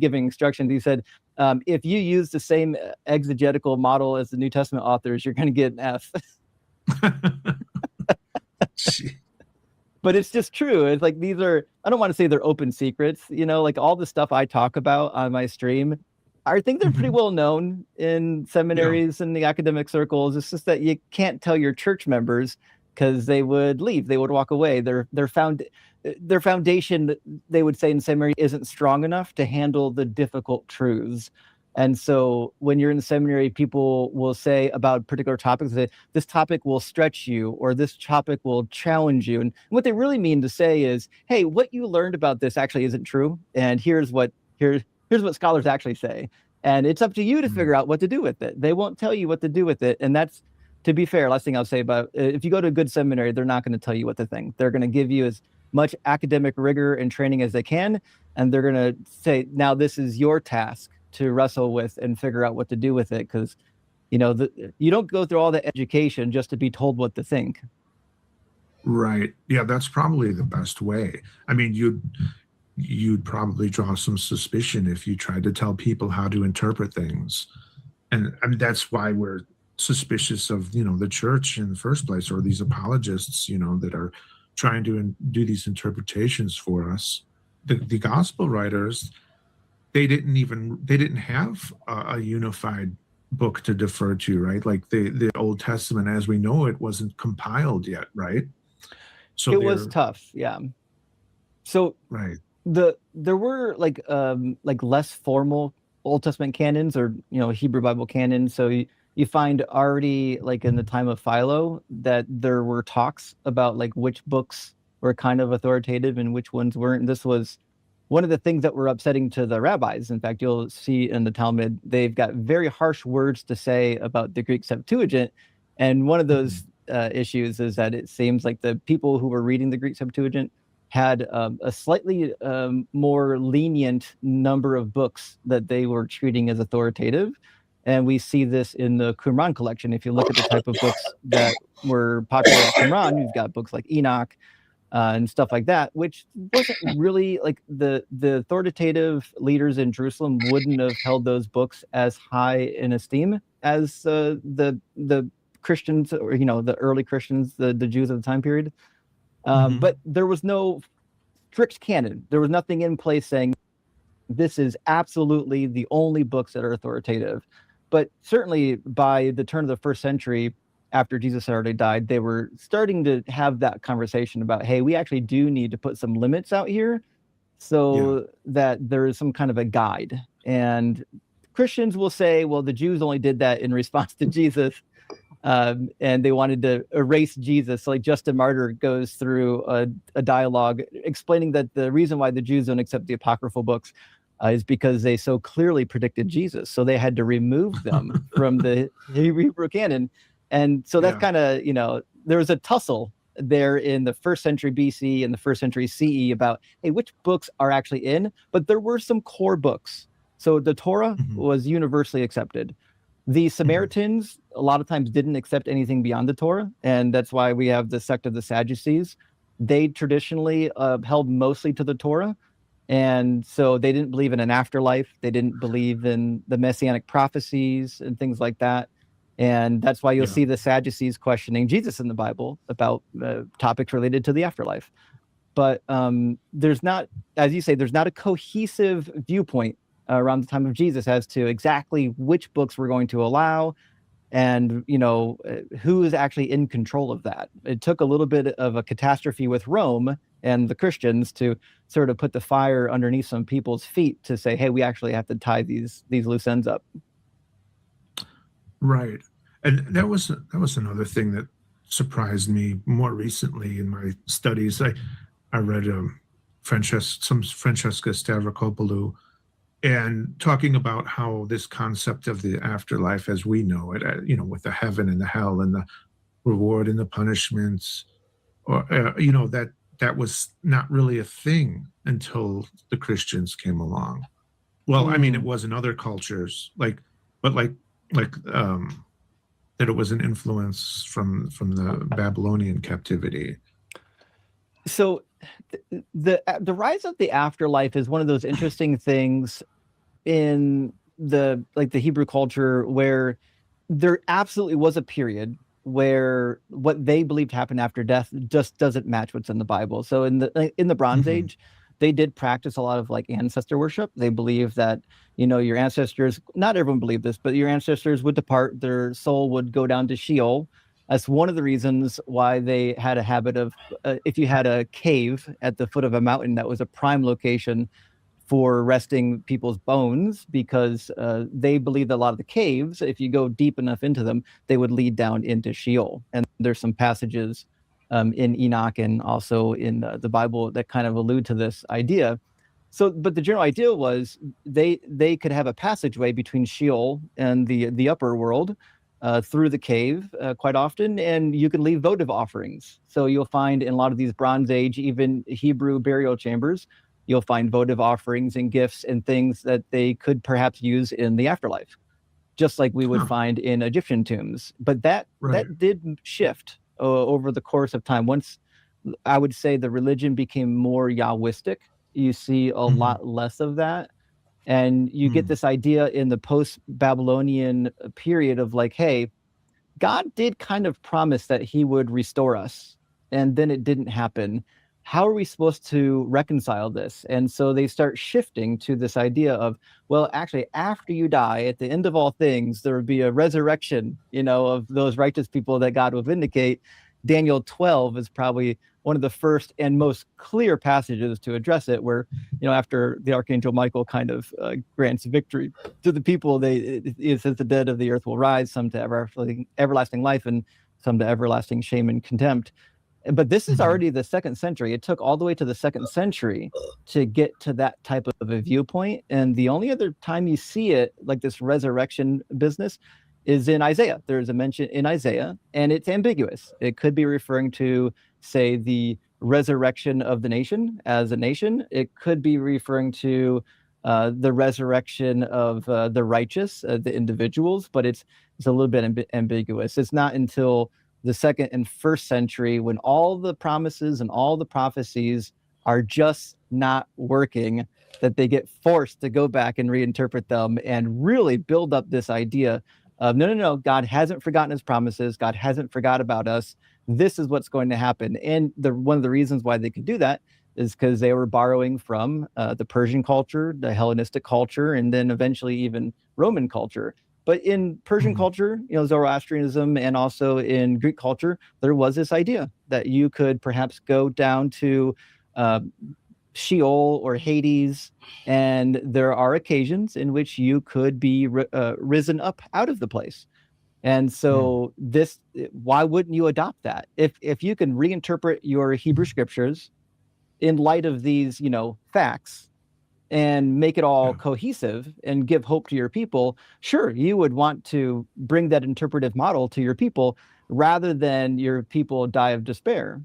giving instructions, he said, if you use the same exegetical model as the New Testament authors, you're going to get an F. But it's just true. It's like, these are, I don't want to say they're open secrets, you know, like all the stuff I talk about on my stream, I think they're pretty well known in seminaries and the academic circles. It's just that you can't tell your church members because they would leave, they would walk away. Their foundation, they would say in seminary, isn't strong enough to handle the difficult truths. And so when you're in the seminary, people will say about particular topics that this topic will stretch you, or this topic will challenge you. And what they really mean to say is, hey, what you learned about this actually isn't true. And here's what scholars actually say. And it's up to you to figure out what to do with it. They won't tell you what to do with it. And that's, to be fair, last thing I'll say about, if you go to a good seminary, they're not going to tell you what to think. They're going to give you as much academic rigor and training as they can. And they're going to say, now this is your task to wrestle with and figure out what to do with it. Because, you know, you don't go through all the education just to be told what to think. Right. Yeah, that's probably the best way. I mean, you'd probably draw some suspicion if you tried to tell people how to interpret things. And I mean, that's why we're suspicious of, you know, the church in the first place, or these apologists, you know, that are trying to do these interpretations for us. The gospel writers, they didn't have a unified book to defer to, right? Like the Old Testament as we know it wasn't compiled yet, right? So it was tough, yeah. So right, there were like less formal Old Testament canons, or, you know, Hebrew Bible canon. So you find already, like in the time of Philo, that there were talks about like which books were kind of authoritative and which ones weren't. This was one of the things that were upsetting to the rabbis. In fact, you'll see in the Talmud, they've got very harsh words to say about the Greek Septuagint. And one of those issues is that it seems like the people who were reading the Greek Septuagint had a slightly more lenient number of books that they were treating as authoritative. And we see this in the Qumran collection. If you look at the type of books that were popular at Qumran, you've got books like Enoch, and stuff like that, which wasn't really like the authoritative leaders in Jerusalem wouldn't have held those books as high in esteem as the Christians, or, you know, the early Christians, the Jews of the time period. But there was no strict canon. There was nothing in place saying this is absolutely the only books that are authoritative. But certainly by the turn of the first century, after Jesus had already died, they were starting to have that conversation about, hey, we actually do need to put some limits out here so that there is some kind of a guide. And Christians will say, well, the Jews only did that in response to Jesus, and they wanted to erase Jesus. So, like, Justin Martyr goes through a dialogue explaining that the reason why the Jews don't accept the apocryphal books is because they so clearly predicted Jesus. So they had to remove them from the Hebrew canon. And so that's kind of, you know, there was a tussle there in the first century BC and the first century CE about, hey, which books are actually in? But there were some core books. So the Torah was universally accepted. The Samaritans a lot of times didn't accept anything beyond the Torah. And that's why we have the sect of the Sadducees. They traditionally held mostly to the Torah. And so they didn't believe in an afterlife. They didn't believe in the messianic prophecies and things like that. And that's why you'll see the Sadducees questioning Jesus in the Bible about topics related to the afterlife. But there's not, as you say, there's not a cohesive viewpoint around the time of Jesus as to exactly which books we're going to allow and, you know, who is actually in control of that. It took a little bit of a catastrophe with Rome and the Christians to sort of put the fire underneath some people's feet to say, hey, we actually have to tie these loose ends up. Right. And that was another thing that surprised me more recently in my studies. I read Francesca Stavrakopoulou, and talking about how this concept of the afterlife as we know it, with the heaven and the hell and the reward and the punishments, or that was not really a thing until the Christians came along. Well, I mean, it was in other cultures, but that it was an influence from the Babylonian captivity. So the rise of the afterlife is one of those interesting things in the Hebrew culture, where there absolutely was a period where what they believed happened after death just doesn't match what's in the Bible. So in the Bronze Age, they did practice a lot of ancestor worship. They believed that, your ancestors, not everyone believed this, but your ancestors would depart, their soul would go down to Sheol. That's one of the reasons why they had a habit of, if you had a cave at the foot of a mountain, that was a prime location for resting people's bones, because they believed that a lot of the caves, if you go deep enough into them, they would lead down into Sheol. And there's some passages in Enoch and also in the Bible that kind of allude to this idea. So, but the general idea was they could have a passageway between Sheol and the upper world through the cave quite often, and you can leave votive offerings. So you'll find in a lot of these Bronze Age, even Hebrew burial chambers, you'll find votive offerings and gifts and things that they could perhaps use in the afterlife, just like we would find in Egyptian tombs. But that did shift over the course of time. Once, I would say, the religion became more Yahwistic, you see a lot less of that. And you get this idea in the post-Babylonian period of hey, God did kind of promise that he would restore us, and then it didn't happen. How are we supposed to reconcile this? And so they start shifting to this idea of, well, actually, after you die, at the end of all things, there would be a resurrection, of those righteous people that God will vindicate. Daniel 12 is probably one of the first and most clear passages to address it, where, after the Archangel Michael kind of grants victory to the people, it says the dead of the earth will rise, some to everlasting life and some to everlasting shame and contempt. But this is already the 2nd century. It took all the way to the 2nd century to get to that type of a viewpoint. And the only other time you see it, this resurrection business, is in Isaiah. There's a mention in Isaiah, and it's ambiguous. It could be referring to, say, the resurrection of the nation as a nation. It could be referring to the resurrection of the righteous, the individuals, but it's a little bit ambiguous. It's not until the 2nd and 1st century, when all the promises and all the prophecies are just not working, that they get forced to go back and reinterpret them and really build up this idea of, no, God hasn't forgotten his promises. God hasn't forgot about us. This is what's going to happen. And one of the reasons why they could do that is because they were borrowing from the Persian culture, the Hellenistic culture, and then eventually even Roman culture. But in Persian culture, Zoroastrianism, and also in Greek culture, there was this idea that you could perhaps go down to Sheol or Hades, and there are occasions in which you could be risen up out of the place. And so why wouldn't you adopt that? If you can reinterpret your Hebrew scriptures in light of these, facts, and make it all cohesive and give hope to your people, sure, you would want to bring that interpretive model to your people rather than your people die of despair.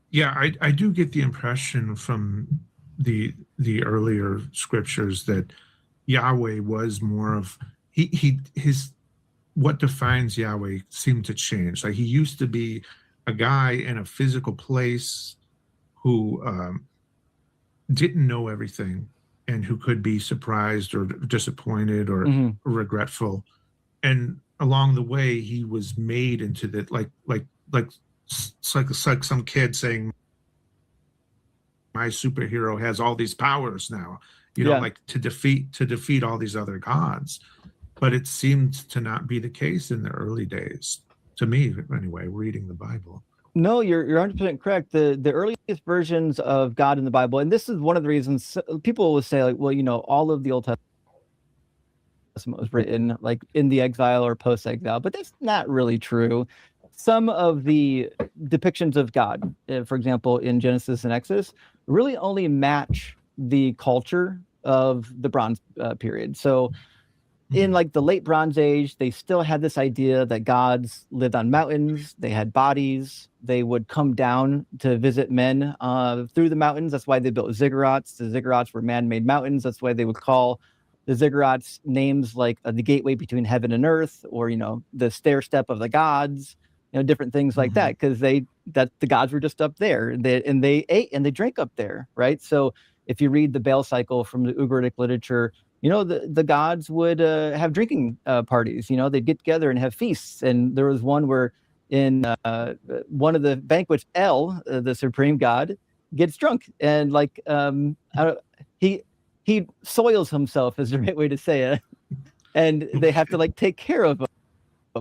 Yeah, I do get the impression from the earlier scriptures that Yahweh was more of his what defines Yahweh seemed to change. He used to be a guy in a physical place who didn't know everything, and who could be surprised or disappointed or regretful. And along the way, he was made into that, it's like some kid saying, my superhero has all these powers now, to defeat all these other gods. But it seemed to not be the case in the early days, to me anyway, reading the Bible. No, you're 100% correct. The earliest versions of God in the Bible, and this is one of the reasons people will say, like, well, you know, all of the Old Testament was written like in the exile or post-exile, but that's not really true. Some of the depictions of God, for example, in Genesis and Exodus, really only match the culture of the Bronze period. So in like the late Bronze Age, they still had this idea that gods lived on mountains, they had bodies, they would come down to visit men through the mountains. That's why they built ziggurats. The ziggurats were man-made mountains. That's why they would call the ziggurats names like the gateway between heaven and earth, or, you know, the stair step of the gods, you know, different things like that, because the gods were just up there, and they ate and they drank up there, right? So if you read the Baal cycle from the Ugaritic literature, you know, the gods would have drinking parties. You know, they'd get together and have feasts. And there was one where in one of the banquets, El, the supreme god, gets drunk, and like he soils himself, is the right way to say it, and they have to like take care of him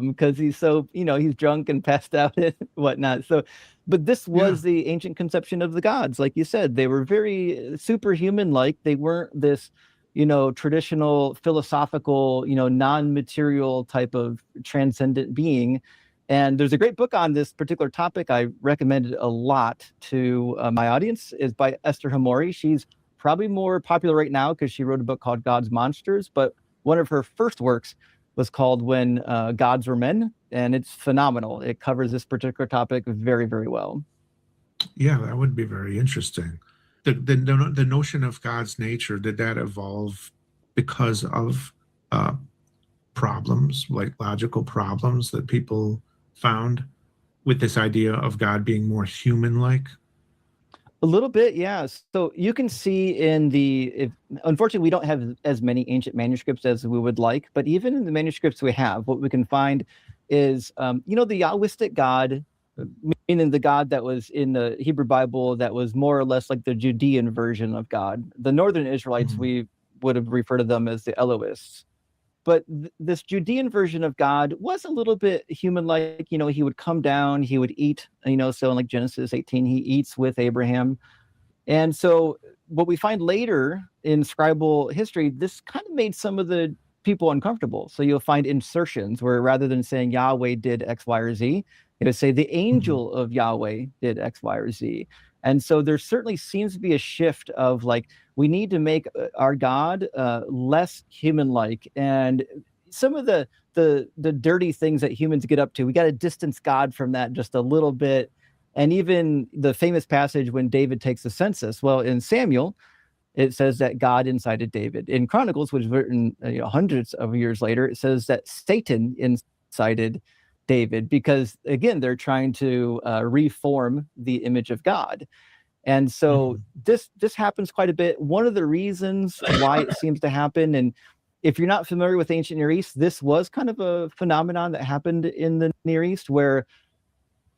because he's so, you know, he's drunk and passed out and whatnot. So, but this was the ancient conception of the gods. Like you said, they were very superhuman-like. They weren't this, you know, traditional philosophical, you know, non-material type of transcendent being. And there's a great book on this particular topic I recommended a lot to my audience. Is by Esther Hamori. She's probably more popular right now because she wrote a book called God's Monsters, but one of her first works was called When Gods Were Men, and it's phenomenal. It covers this particular topic very, very well. Yeah, that would be very interesting. The notion of God's nature, did that evolve because of problems, like logical problems that people found with this idea of God being more human-like? A little bit, yeah. So you can see in unfortunately, we don't have as many ancient manuscripts as we would like, but even in the manuscripts we have, what we can find is, you know, the Yahwistic God, meaning the God that was in the Hebrew Bible that was more or less like the Judean version of God. The Northern Israelites, we would have referred to them as the Elohists. But this Judean version of God was a little bit human-like. You know, he would come down, he would eat, you know, so in like Genesis 18, he eats with Abraham. And so what we find later in scribal history, this kind of made some of the people uncomfortable. So you'll find insertions where rather than saying Yahweh did X, Y, or Z, it would say the angel of Yahweh did X, Y, or Z. And so there certainly seems to be a shift of like, we need to make our God less human-like. And some of the dirty things that humans get up to, we got to distance God from that just a little bit. And even the famous passage when David takes the census, well, in Samuel, it says that God incited David. In Chronicles, which was written hundreds of years later, it says that Satan incited David, because again, they're trying to reform the image of God. And so this happens quite a bit. One of the reasons why it seems to happen, and if you're not familiar with ancient Near East, this was kind of a phenomenon that happened in the Near East, where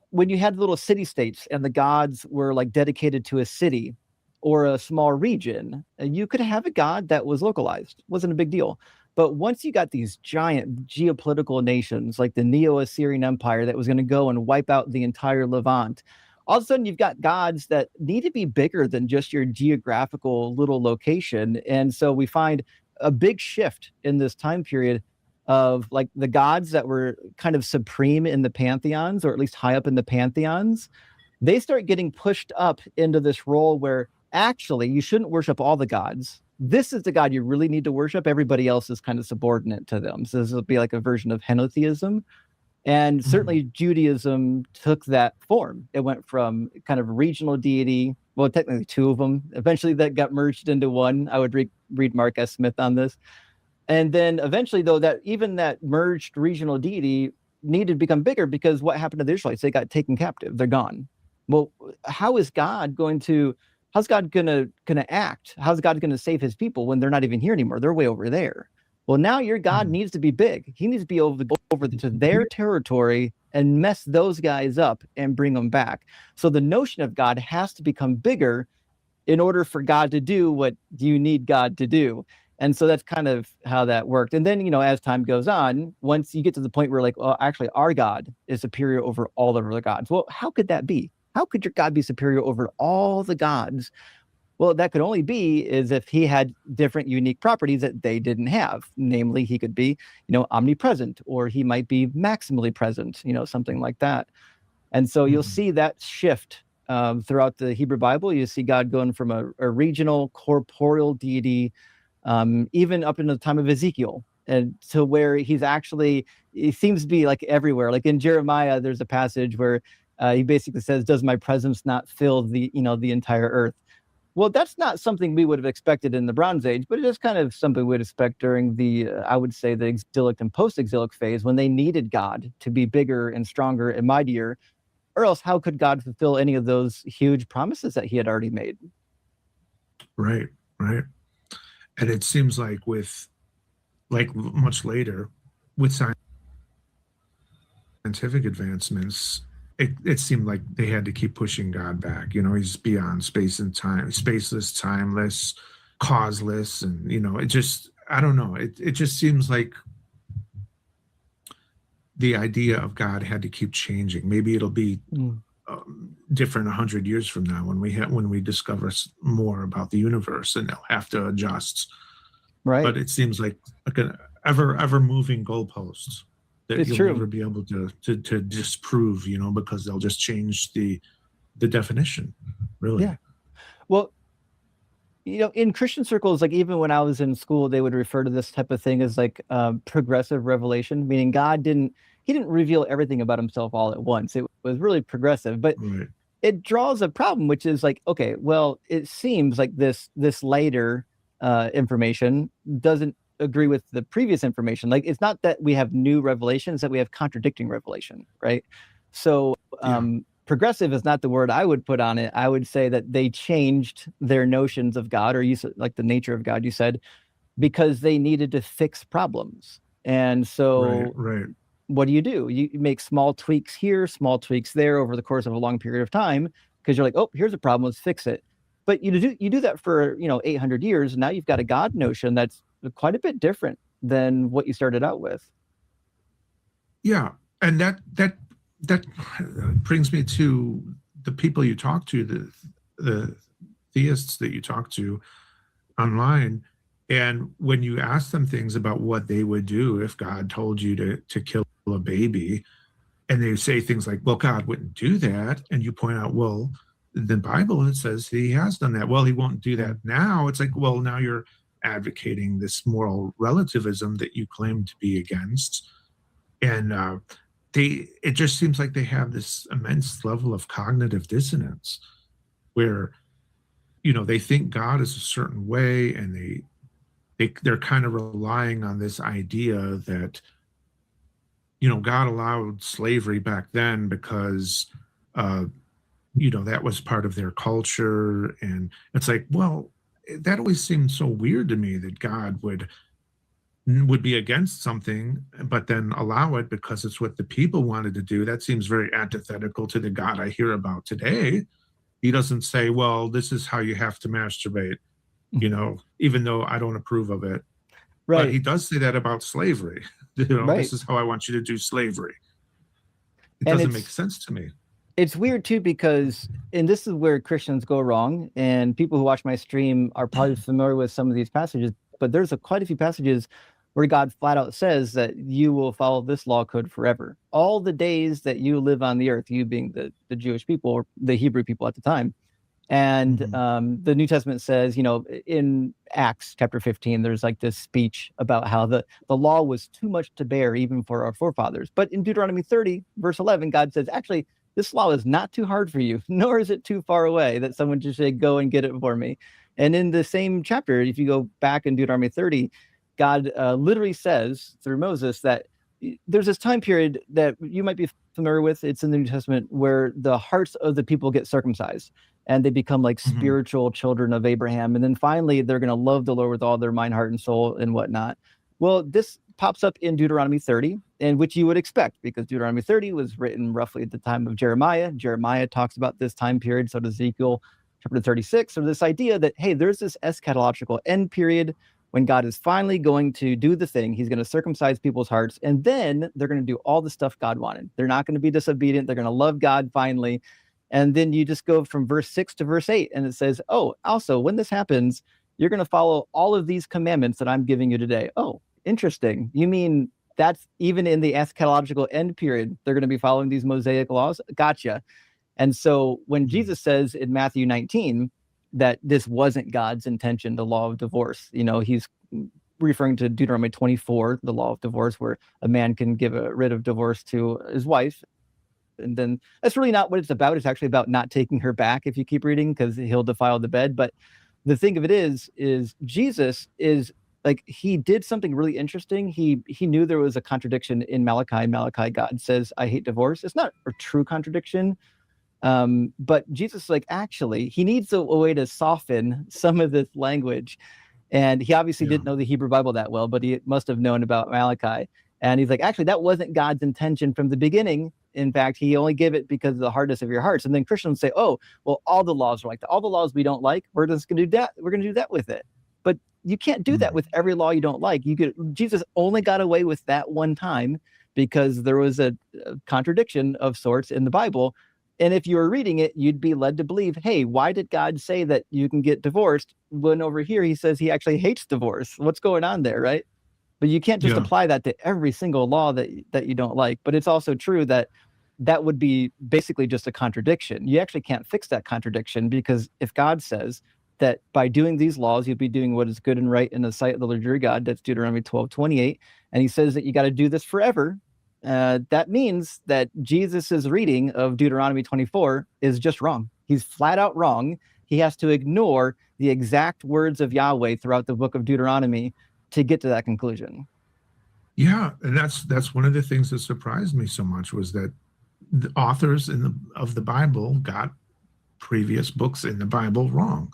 when you had little city-states and the gods were like dedicated to a city or a small region, you could have a god that was localized. Wasn't a big deal. But once you got these giant geopolitical nations like the Neo-Assyrian Empire that was going to go and wipe out the entire Levant, all of a sudden you've got gods that need to be bigger than just your geographical little location. And so we find a big shift in this time period of like the gods that were kind of supreme in the pantheons, or at least high up in the pantheons, they start getting pushed up into this role where actually you shouldn't worship all the gods. This is the God you really need to worship. Everybody else is kind of subordinate to them. So this will be like a version of henotheism. And certainly Judaism took that form. It went from kind of regional deity, well, technically two of them. Eventually that got merged into one. I would read Mark S. Smith on this. And then eventually, though, that even that merged regional deity needed to become bigger, because what happened to the Israelites? They got taken captive. They're gone. Well, how's God gonna act? How's God gonna save his people when they're not even here anymore? They're way over there. Well, now your God needs to be big. He needs to be over to their territory and mess those guys up and bring them back. So the notion of God has to become bigger in order for God to do what you need God to do. And so that's kind of how that worked. And then, as time goes on, once you get to the point where like, well, actually our God is superior over all the other gods. Well, how could that be? How could your God be superior over all the gods? Well, that could only be is if he had different unique properties that they didn't have. Namely, he could be, omnipresent, or he might be maximally present, something like that. And so you'll see that shift throughout the Hebrew Bible. You see God going from a regional corporeal deity, even up into the time of Ezekiel, and to where he seems to be like everywhere. Like in Jeremiah, there's a passage where he basically says, "Does my presence not fill the entire earth?" Well, that's not something we would have expected in the Bronze Age, but it is kind of something we'd expect during the, I would say, the exilic and post-exilic phase, when they needed God to be bigger and stronger and mightier, or else how could God fulfill any of those huge promises that he had already made? Right. And it seems like much later, with scientific advancements, it seemed like they had to keep pushing God back. He's beyond space and time, spaceless, timeless, causeless. And, it just, I don't know. It just seems like the idea of God had to keep changing. Maybe it'll be different 100 years from now when we discover more about the universe, and they'll have to adjust. Right. But it seems like an ever moving goalposts that you'll never be able to disprove, because they'll just change the definition, really. Yeah. Well, in Christian circles, like even when I was in school, they would refer to this type of thing as like progressive revelation, meaning God didn't reveal everything about himself all at once. It was really progressive, but it draws a problem, which is like, okay, well, it seems like this later information doesn't agree with the previous information. Like, it's not that we have new revelations, that we have contradicting revelation, right? So progressive is not the word I would put on it. I would say that they changed their notions of God, or you said like the nature of God, you said, because they needed to fix problems. And so what do? You make small tweaks here, small tweaks there over the course of a long period of time, because you're like, oh, here's a problem, let's fix it. But you do that for 800 years, and now you've got a God notion that's quite a bit different than what you started out with. Yeah, and that brings me to the people you talk to, the theists that you talk to online, and when you ask them things about what they would do if God told you to kill a baby, and they say things like, well, God wouldn't do that, and you point out, well, the Bible, it says he has done that. Well, he won't do that now. It's like, well, now you're advocating this moral relativism that you claim to be against. And it just seems like they have this immense level of cognitive dissonance where, they think God is a certain way, and they're kind of relying on this idea that, God allowed slavery back then because, that was part of their culture. And it's like, well, that always seemed so weird to me, that God would be against something, but then allow it because it's what the people wanted to do. That seems very antithetical to the God I hear about today. He doesn't say, well, this is how you have to masturbate, even though I don't approve of it. Right. But he does say that about slavery. This is how I want you to do slavery. It doesn't make sense to me. It's weird too, because, and this is where Christians go wrong, and people who watch my stream are probably familiar with some of these passages, but there's quite a few passages where God flat out says that you will follow this law code forever. All the days that you live on the earth, you being the Jewish people, or the Hebrew people at the time. And the New Testament says, in Acts chapter 15, there's like this speech about how the law was too much to bear even for our forefathers. But in Deuteronomy 30, verse 11, God says, actually, this law is not too hard for you, nor is it too far away that someone should say, go and get it for me. And in the same chapter, if you go back in Deuteronomy 30, God literally says through Moses that there's this time period that you might be familiar with. It's in the New Testament where the hearts of the people get circumcised and they become like spiritual children of Abraham. And then finally, they're going to love the Lord with all their mind, heart, and soul and whatnot. Well, this pops up in Deuteronomy 30, and which you would expect, because Deuteronomy 30 was written roughly at the time of Jeremiah. Jeremiah talks about this time period. So does Ezekiel chapter 36. So this idea that, hey, there's this eschatological end period when God is finally going to do the thing. He's going to circumcise people's hearts, and then they're going to do all the stuff God wanted. They're not going to be disobedient. They're going to love God finally. And then you just go from verse 6 to verse 8, and it says, oh, also, when this happens, you're going to follow all of these commandments that I'm giving you today. Oh, interesting. You mean that's even in the eschatological end period, they're going to be following these Mosaic laws? Gotcha. And so when Jesus says in Matthew 19 that this wasn't God's intention, the law of divorce, he's referring to Deuteronomy 24, the law of divorce, where a man can give a writ of divorce to his wife. And then that's really not what it's about. It's actually about not taking her back if you keep reading, because he'll defile the bed. But the thing of it is Jesus is like, he did something really interesting. He knew there was a contradiction in Malachi. Malachi, God says, I hate divorce. It's not a true contradiction. But Jesus, like, actually, he needs a way to soften some of this language. And he obviously didn't know the Hebrew Bible that well, but he must have known about Malachi. And he's like, actually, that wasn't God's intention from the beginning. In fact, he only gave it because of the hardness of your hearts. And then Christians say, oh, well, all the laws are like that. All the laws we don't like, we're just going to do that. We're going to do that with it. But you can't do that with every law you don't like. Jesus only got away with that one time because there was a contradiction of sorts in the Bible. And if you were reading it, you'd be led to believe, hey, why did God say that you can get divorced when over here he says he actually hates divorce? What's going on there, right? But you can't just apply that to every single law that you don't like. But it's also true that would be basically just a contradiction. You actually can't fix that contradiction, because if God says that by doing these laws, you'll be doing what is good and right in the sight of the Lord your God, that's Deuteronomy 12:28, and he says that you got to do this forever, that means that Jesus's reading of Deuteronomy 24 is just wrong. He's flat out wrong. He has to ignore the exact words of Yahweh throughout the book of Deuteronomy to get to that conclusion. Yeah, and that's one of the things that surprised me so much, was that the authors of the Bible got previous books in the Bible wrong,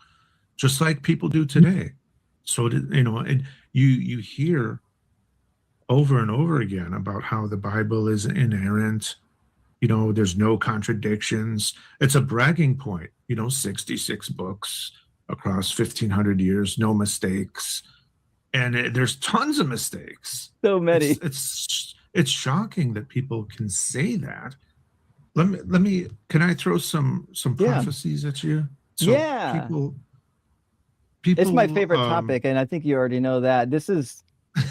just like people do today. So and you hear over and over again about how the Bible is inerrant. There's no contradictions. It's a bragging point. 66 books across 1,500 years, no mistakes. And there's tons of mistakes. So many. It's shocking that people can say that. Can I throw some prophecies at you? So people, it's my favorite topic, and I think you already know that. This is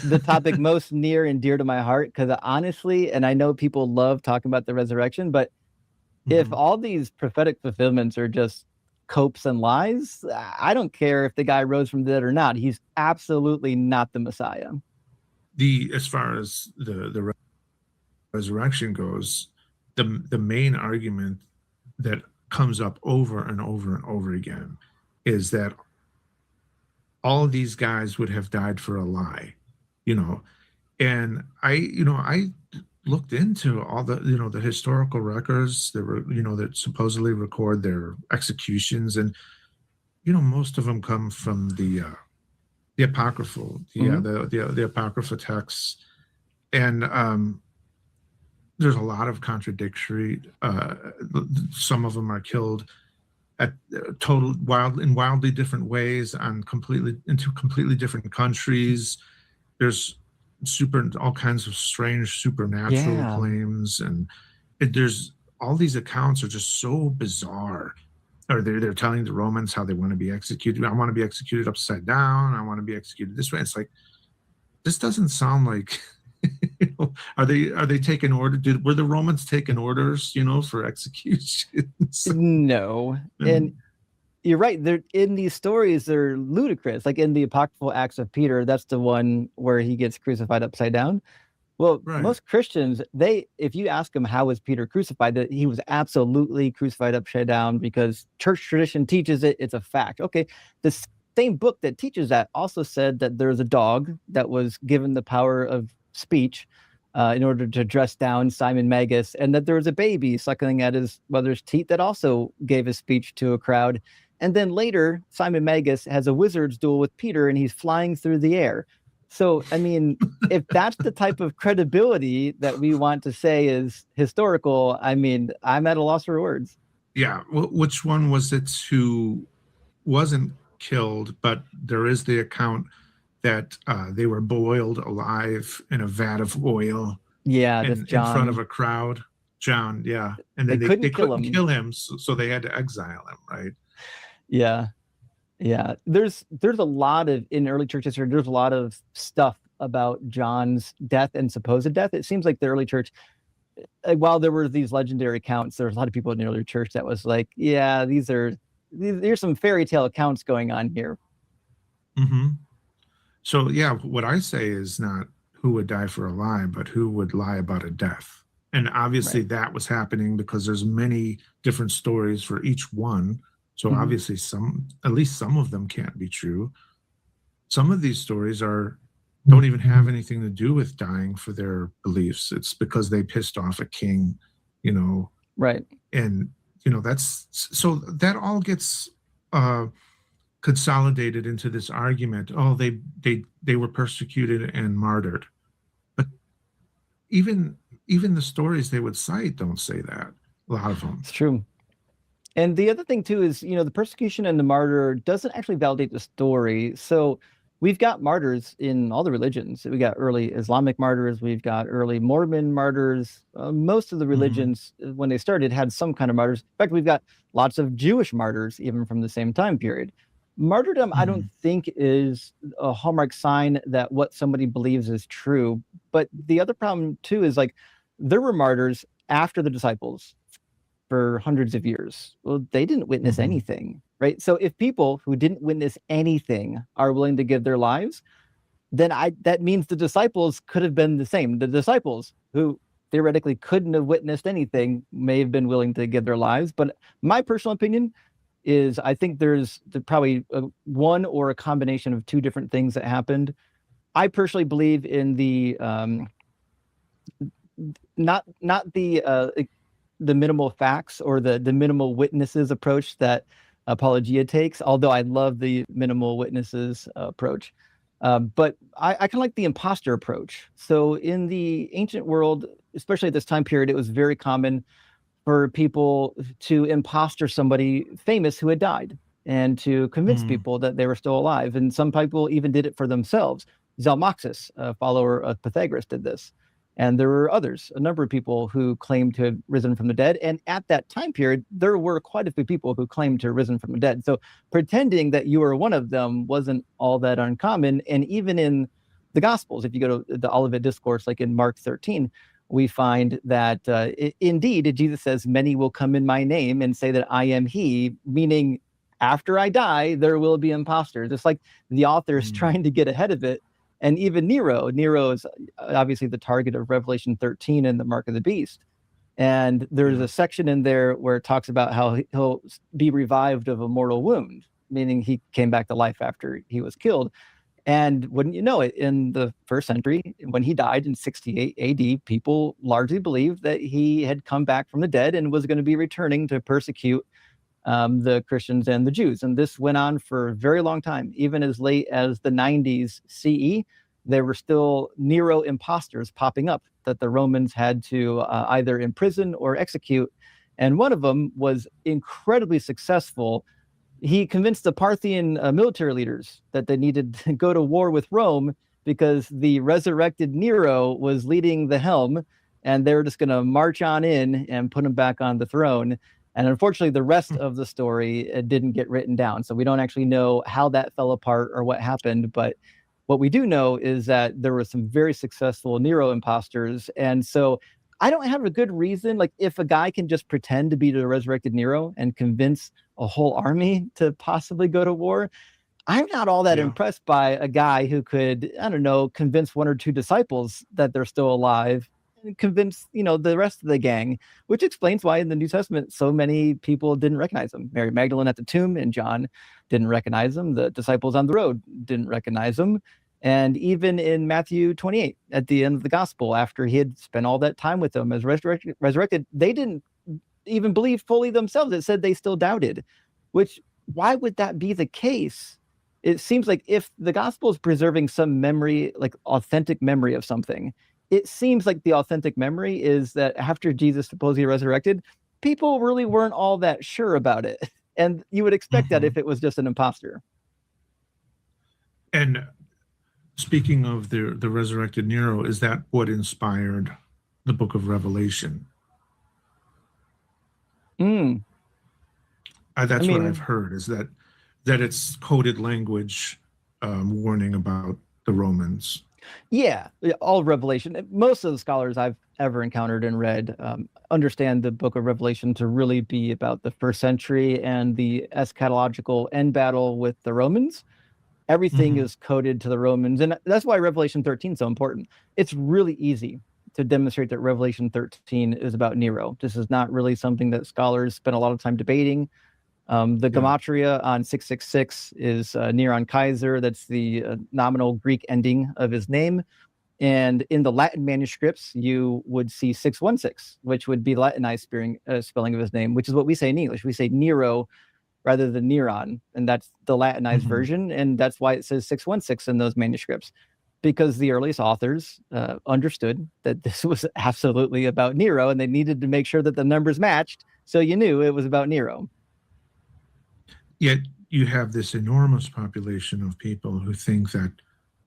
the topic most near and dear to my heart, because honestly, and I know people love talking about the resurrection, but if all these prophetic fulfillments are just copes and lies, I don't care if the guy rose from the dead or not. He's absolutely not the Messiah. As far as the resurrection goes, the main argument that comes up over and over and over again is that all of these guys would have died for a lie, and I looked into all the the historical records that were that supposedly record their executions, and most of them come from the apocryphal, the apocrypha texts, and there's a lot of contradictory. Some of them are killed at in wildly different ways into completely different countries. There's all kinds of strange supernatural claims, and there's all these accounts are just so bizarre. Or they're telling the Romans how they want to be executed. I want to be executed upside down. I want to be executed this way. It's like, this doesn't sound like. Are they taking orders? Were the Romans taking orders, for executions? No, and you're right. They're in these stories. They're ludicrous. Like in the apocryphal Acts of Peter, that's the one where he gets crucified upside down. Well, most Christians, if you ask them how was Peter crucified, that he was absolutely crucified upside down, because church tradition teaches it. It's a fact. Okay, the same book that teaches that also said that there's a dog that was given the power of speech in order to dress down Simon Magus, and that there was a baby suckling at his mother's teat that also gave a speech to a crowd. And then later, Simon Magus has a wizard's duel with Peter, and he's flying through the air. So, I mean, if that's the type of credibility that we want to say is historical, I mean, I'm at a loss for words. Yeah. Which one was it who wasn't killed, but there is the account that they were boiled alive in a vat of oil. Yeah, in front of a crowd. John, yeah. And then they couldn't kill him, so they had to exile him, right? Yeah. Yeah. There's a lot of, in early church history, there's a lot of stuff about John's death and supposed death. It seems like the early church, while there were these legendary accounts, there was a lot of people in the early church that was like, yeah, there's some fairy tale accounts going on here. Mm-hmm. So yeah, what I say is not who would die for a lie, but who would lie about a death. And obviously that was happening because there's many different stories for each one. So obviously at least some of them can't be true. Some of these stories don't even have anything to do with dying for their beliefs. It's because they pissed off a king, you know. Right. And, you know, so that all gets consolidated into this argument. Oh, they were persecuted and martyred. But even the stories they would cite don't say that. A lot of them. It's true. And the other thing too is, you know, the persecution and the martyr doesn't actually validate the story. So we've got martyrs in all the religions. We got early Islamic martyrs. We've got early Mormon martyrs. Most of the religions, when they started, had some kind of martyrs. In fact, we've got lots of Jewish martyrs, even from the same time period. Martyrdom, I don't think, is a hallmark sign that what somebody believes is true. But the other problem too is, like, there were martyrs after the disciples for hundreds of years. Well, they didn't witness anything, right? So if people who didn't witness anything are willing to give their lives, then that means the disciples could have been the same. The disciples who theoretically couldn't have witnessed anything may have been willing to give their lives. But my personal opinion is, I think there's probably one or a combination of two different things that happened. I personally believe in the not the minimal facts or the minimal witnesses approach that apologia takes, although I love the minimal witnesses approach. But I kind of like the imposter approach. So in the ancient world, especially at this time period, it was very common for people to impostor somebody famous who had died and to convince people that they were still alive. And some people even did it for themselves. 𝚂𝚘𝚏𝚎, a follower of Pythagoras, did this. And there were others, a number of people who claimed to have risen from the dead. And at that time period, there were quite a few people who claimed to have risen from the dead. So pretending that you were one of them wasn't all that uncommon. And even in the Gospels, if you go to the Olivet Discourse, like in Mark 13, we find that indeed, Jesus says, many will come in my name and say that I am he, meaning after I die, there will be imposters. It's like the author is trying to get ahead of it. And even Nero is obviously the target of Revelation 13 and the Mark of the Beast. And there's a section in there where it talks about how he'll be revived of a mortal wound, meaning he came back to life after he was killed. And wouldn't you know it, in the first century, when he died in 68 AD, people largely believed that he had come back from the dead and was going to be returning to persecute the Christians and the Jews. And this went on for a very long time. Even as late as the 90s CE, there were still Nero imposters popping up that the Romans had to either imprison or execute. And one of them was incredibly successful. He convinced the Parthian military leaders that they needed to go to war with Rome because the resurrected Nero was leading the helm, and they were just going to march on in and put him back on the throne. And unfortunately, the rest of the story didn't get written down. So we don't actually know how that fell apart or what happened. But what we do know is that there were some very successful Nero imposters. And so I don't have a good reason. Like, if a guy can just pretend to be the resurrected Nero and convince a whole army to possibly go to war, I'm not all that impressed by a guy who could, I don't know, convince one or two disciples that they're still alive, convince, you know, the rest of the gang, which explains why in the New Testament so many people didn't recognize him. Mary Magdalene at the tomb and John didn't recognize him. The disciples on the road didn't recognize him. And even in Matthew 28, at the end of the gospel, after he had spent all that time with them as resurrected, they didn't even believe fully themselves. It said they still doubted, which, why would that be the case? It seems like if the gospel is preserving some memory, like authentic memory of something, it seems like the authentic memory is that after Jesus supposedly resurrected, people really weren't all that sure about it. And you would expect that if it was just an imposter. And speaking of the resurrected Nero, is that what inspired the book of Revelation? That's what I've heard, is that it's coded language warning about the Romans. Yeah, all Revelation. Most of the scholars I've ever encountered and read understand the book of Revelation to really be about the first century and the eschatological end battle with the Romans. Everything is coded to the Romans. And that's why Revelation 13 is so important. It's really easy to demonstrate that Revelation 13 is about Nero. This is not really something that scholars spend a lot of time debating. The gematria on 666 is Neron Kaiser. That's the nominal Greek ending of his name. And in the Latin manuscripts, you would see 616, which would be Latinized spelling of his name, which is what we say in English. We say Nero rather than Neron, and that's the Latinized version. And that's why it says 616 in those manuscripts, because the earliest authors understood that this was absolutely about Nero, and they needed to make sure that the numbers matched, so you knew it was about Nero. Yet you have this enormous population of people who think that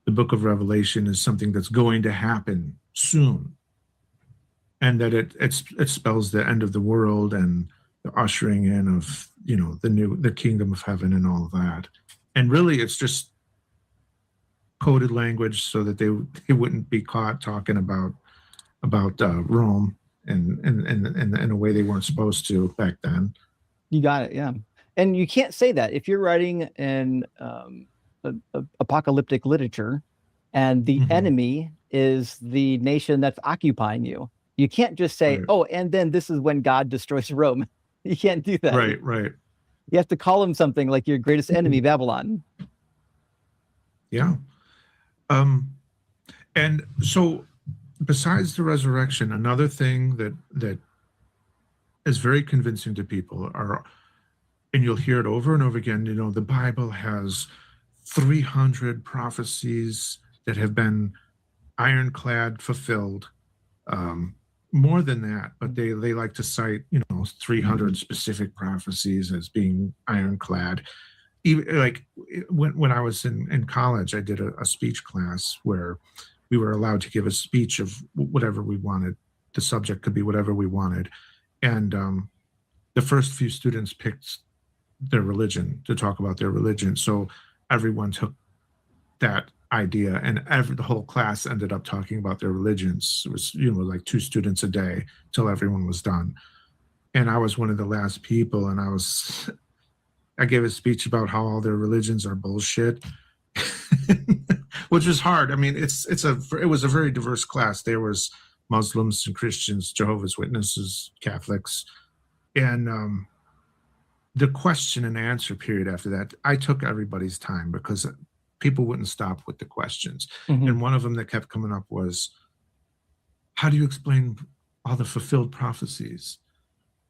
the book of Revelation is something that's going to happen soon, and that it spells the end of the world and the ushering in of, you know, the kingdom of heaven and all of that. And really, it's just coded language so that they wouldn't be caught talking about Rome and in a way they weren't supposed to back then. You got it, yeah. And you can't say that if you're writing an apocalyptic literature and the enemy is the nation that's occupying you. You can't just say, oh, and then this is when God destroys Rome. You can't do that. Right. You have to call him something like your greatest enemy, Babylon. Yeah. And so besides the resurrection, another thing that is very convincing to people are, and you'll hear it over and over again, you know, the Bible has 300 prophecies that have been ironclad fulfilled. More than that, but they like to cite, you know, 300 specific prophecies as being ironclad. Even like when I was in college, I did a speech class where we were allowed to give a speech of whatever we wanted. The subject could be whatever we wanted. And the first few students picked their religion to talk about their religion. So everyone took that idea, and the whole class ended up talking about their religions. It was, you know, like 2 students a day till everyone was done. And I was one of the last people, and I gave a speech about how all their religions are bullshit, which was hard. I mean, it was a very diverse class. There was Muslims and Christians, Jehovah's Witnesses, Catholics, and the question and answer period after that, I took everybody's time because people wouldn't stop with the questions. And one of them that kept coming up was, how do you explain all the fulfilled prophecies?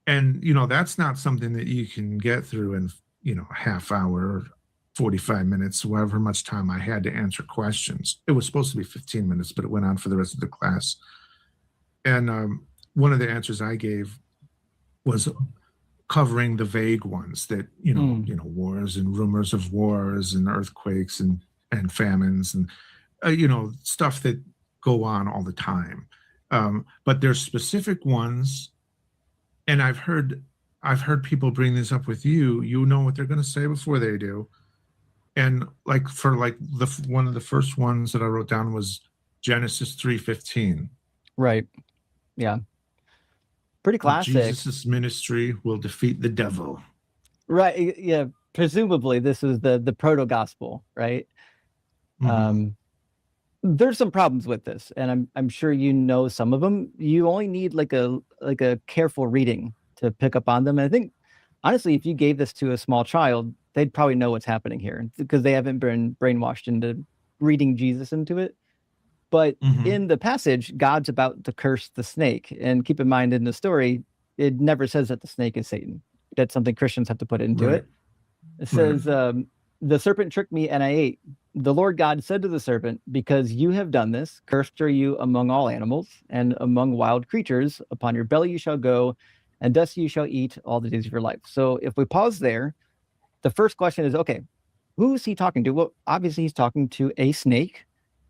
And, you know, that's not something that you can get through in, you know, a half hour, 45 minutes, however much time I had to answer questions. It was supposed to be 15 minutes, but it went on for the rest of the class. And one of the answers I gave was covering the vague ones that, you know, wars and rumors of wars and earthquakes and famines and, you know, stuff that go on all the time. But there's specific ones, and I've heard people bring this up with you. You know what they're going to say before they do. And like one of the first ones that I wrote down was Genesis 3:15. Right. Yeah. Pretty classic. Jesus' ministry will defeat the devil. Right. Yeah. Presumably this is the proto-gospel, right? There's some problems with this, and I'm sure you know some of them. You only need like a careful reading to pick up on them. And I think, honestly, if you gave this to a small child, they'd probably know what's happening here because they haven't been brainwashed into reading Jesus into it. But in the passage, God's about to curse the snake. And keep in mind, in the story, it never says that the snake is Satan. That's something Christians have to put into it. It says, the serpent tricked me and I ate. The Lord God said to the serpent, because you have done this, cursed are you among all animals and among wild creatures. Upon your belly you shall go, and dust you shall eat all the days of your life. So if we pause there, the first question is, okay, who is he talking to? Well, obviously he's talking to a snake.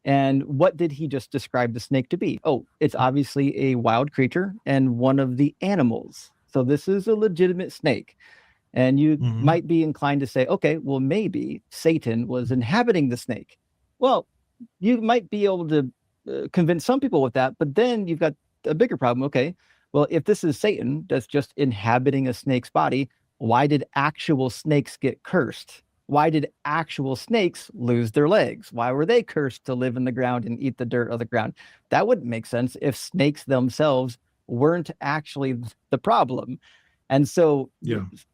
And what did he just describe the snake to be? Oh, it's obviously a wild creature and one of the animals. So this is a legitimate snake. And you might be inclined to say, okay, well, maybe Satan was inhabiting the snake. Well, you might be able to convince some people with that, but then you've got a bigger problem. Okay, well, if this is Satan that's just inhabiting a snake's body, why did actual snakes get cursed? Why did actual snakes lose their legs? Why were they cursed to live in the ground and eat the dirt of the ground? That wouldn't make sense if snakes themselves weren't actually the problem. And so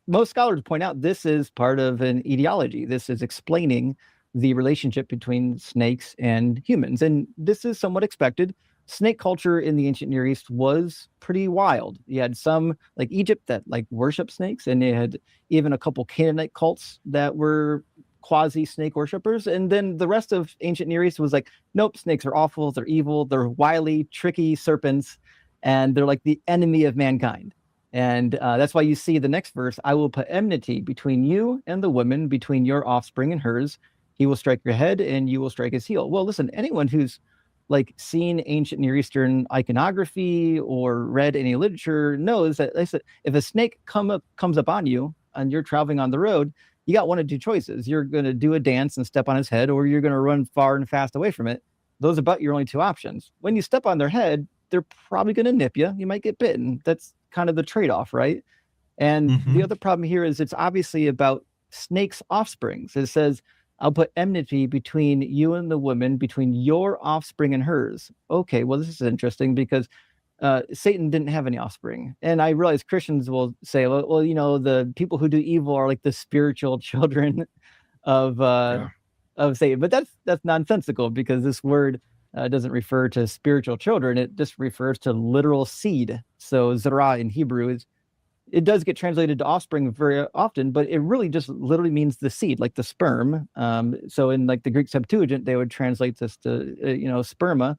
most scholars point out this is part of an etiology. This is explaining the relationship between snakes and humans. And this is somewhat expected. Snake culture in the ancient Near East was pretty wild. You had some like Egypt that like worship snakes, and they had even a couple Canaanite cults that were quasi snake worshippers. And then the rest of ancient Near East was like, nope, snakes are awful, they're evil, they're wily, tricky serpents, and they're like the enemy of mankind. And that's why you see the next verse, I will put enmity between you and the woman, between your offspring and hers. He will strike your head and you will strike his heel. Well, listen, anyone who's like seen ancient Near Eastern iconography or read any literature knows that if a snake comes up on you and you're traveling on the road, you got one of two choices. You're going to do a dance and step on his head, or you're going to run far and fast away from it. Those are about your only two options. When you step on their head, they're probably going to nip you. You might get bitten. That's kind of the trade-off, right? And the other problem here is it's obviously about snakes' offsprings. It says, I'll put enmity between you and the woman, between your offspring and hers. Okay, well, this is interesting because Satan didn't have any offspring. And I realize Christians will say, well, you know, the people who do evil are like the spiritual children of Satan. But that's nonsensical, because this word doesn't refer to spiritual children. It just refers to literal seed. So zerah in Hebrew it does get translated to offspring very often, but it really just literally means the seed, like the sperm. So in like the Greek Septuagint, they would translate this to, sperma.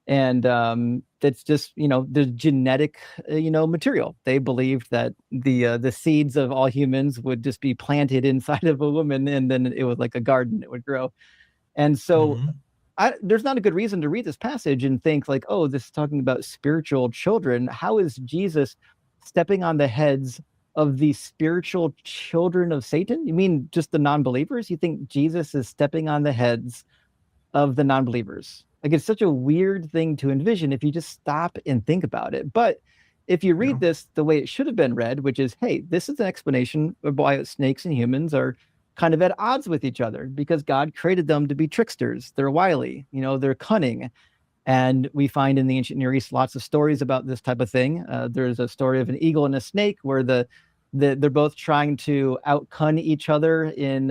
And that's just, the genetic, material. They believed that the seeds of all humans would just be planted inside of a woman, and then it was like a garden, it would grow. And so there's not a good reason to read this passage and think like, oh, this is talking about spiritual children. How is Jesus stepping on the heads of the spiritual children of Satan? You mean just the non-believers? You think Jesus is stepping on the heads of the non-believers? Like, it's such a weird thing to envision if you just stop and think about it. But if you read this the way it should have been read, which is, hey, this is an explanation of why snakes and humans are kind of at odds with each other, because God created them to be tricksters. They're wily, they're cunning. And we find in the ancient Near East lots of stories about this type of thing. There's a story of an eagle and a snake where they're both trying to outcun each other in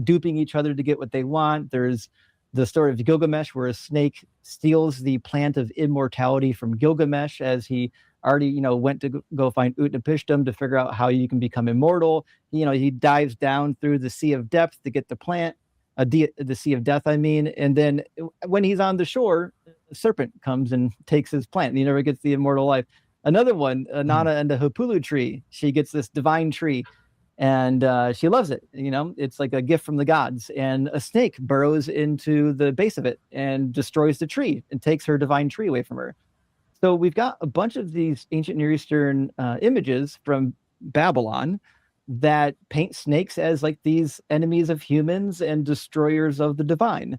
duping each other to get what they want. There's the story of Gilgamesh, where a snake steals the plant of immortality from Gilgamesh as he already, went to go find Utnapishtim to figure out how you can become immortal. He dives down through the sea of depth to get the plant, the sea of death, I mean. And then when he's on the shore, a serpent comes and takes his plant, and he never gets the immortal life. Another one, Nana and the Hapulu tree. She gets this divine tree, and she loves it. It's like a gift from the gods. And a snake burrows into the base of it and destroys the tree and takes her divine tree away from her. So we've got a bunch of these ancient Near Eastern images from Babylon that paint snakes as like these enemies of humans and destroyers of the divine.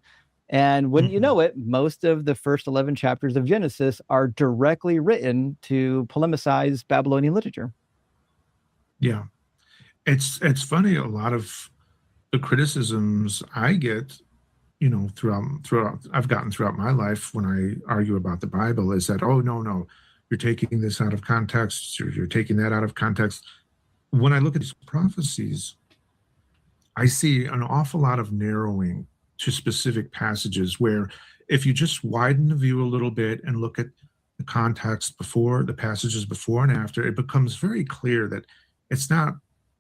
And wouldn't you know it, most of the first 11 chapters of Genesis are directly written to polemicize Babylonian literature. Yeah. It's funny, a lot of the criticisms I get, throughout I've gotten throughout my life when I argue about the Bible is that, oh, no, you're taking this out of context, or you're taking that out of context. When I look at these prophecies, I see an awful lot of narrowing to specific passages, where if you just widen the view a little bit and look at the context before, the passages before and after, it becomes very clear that it's not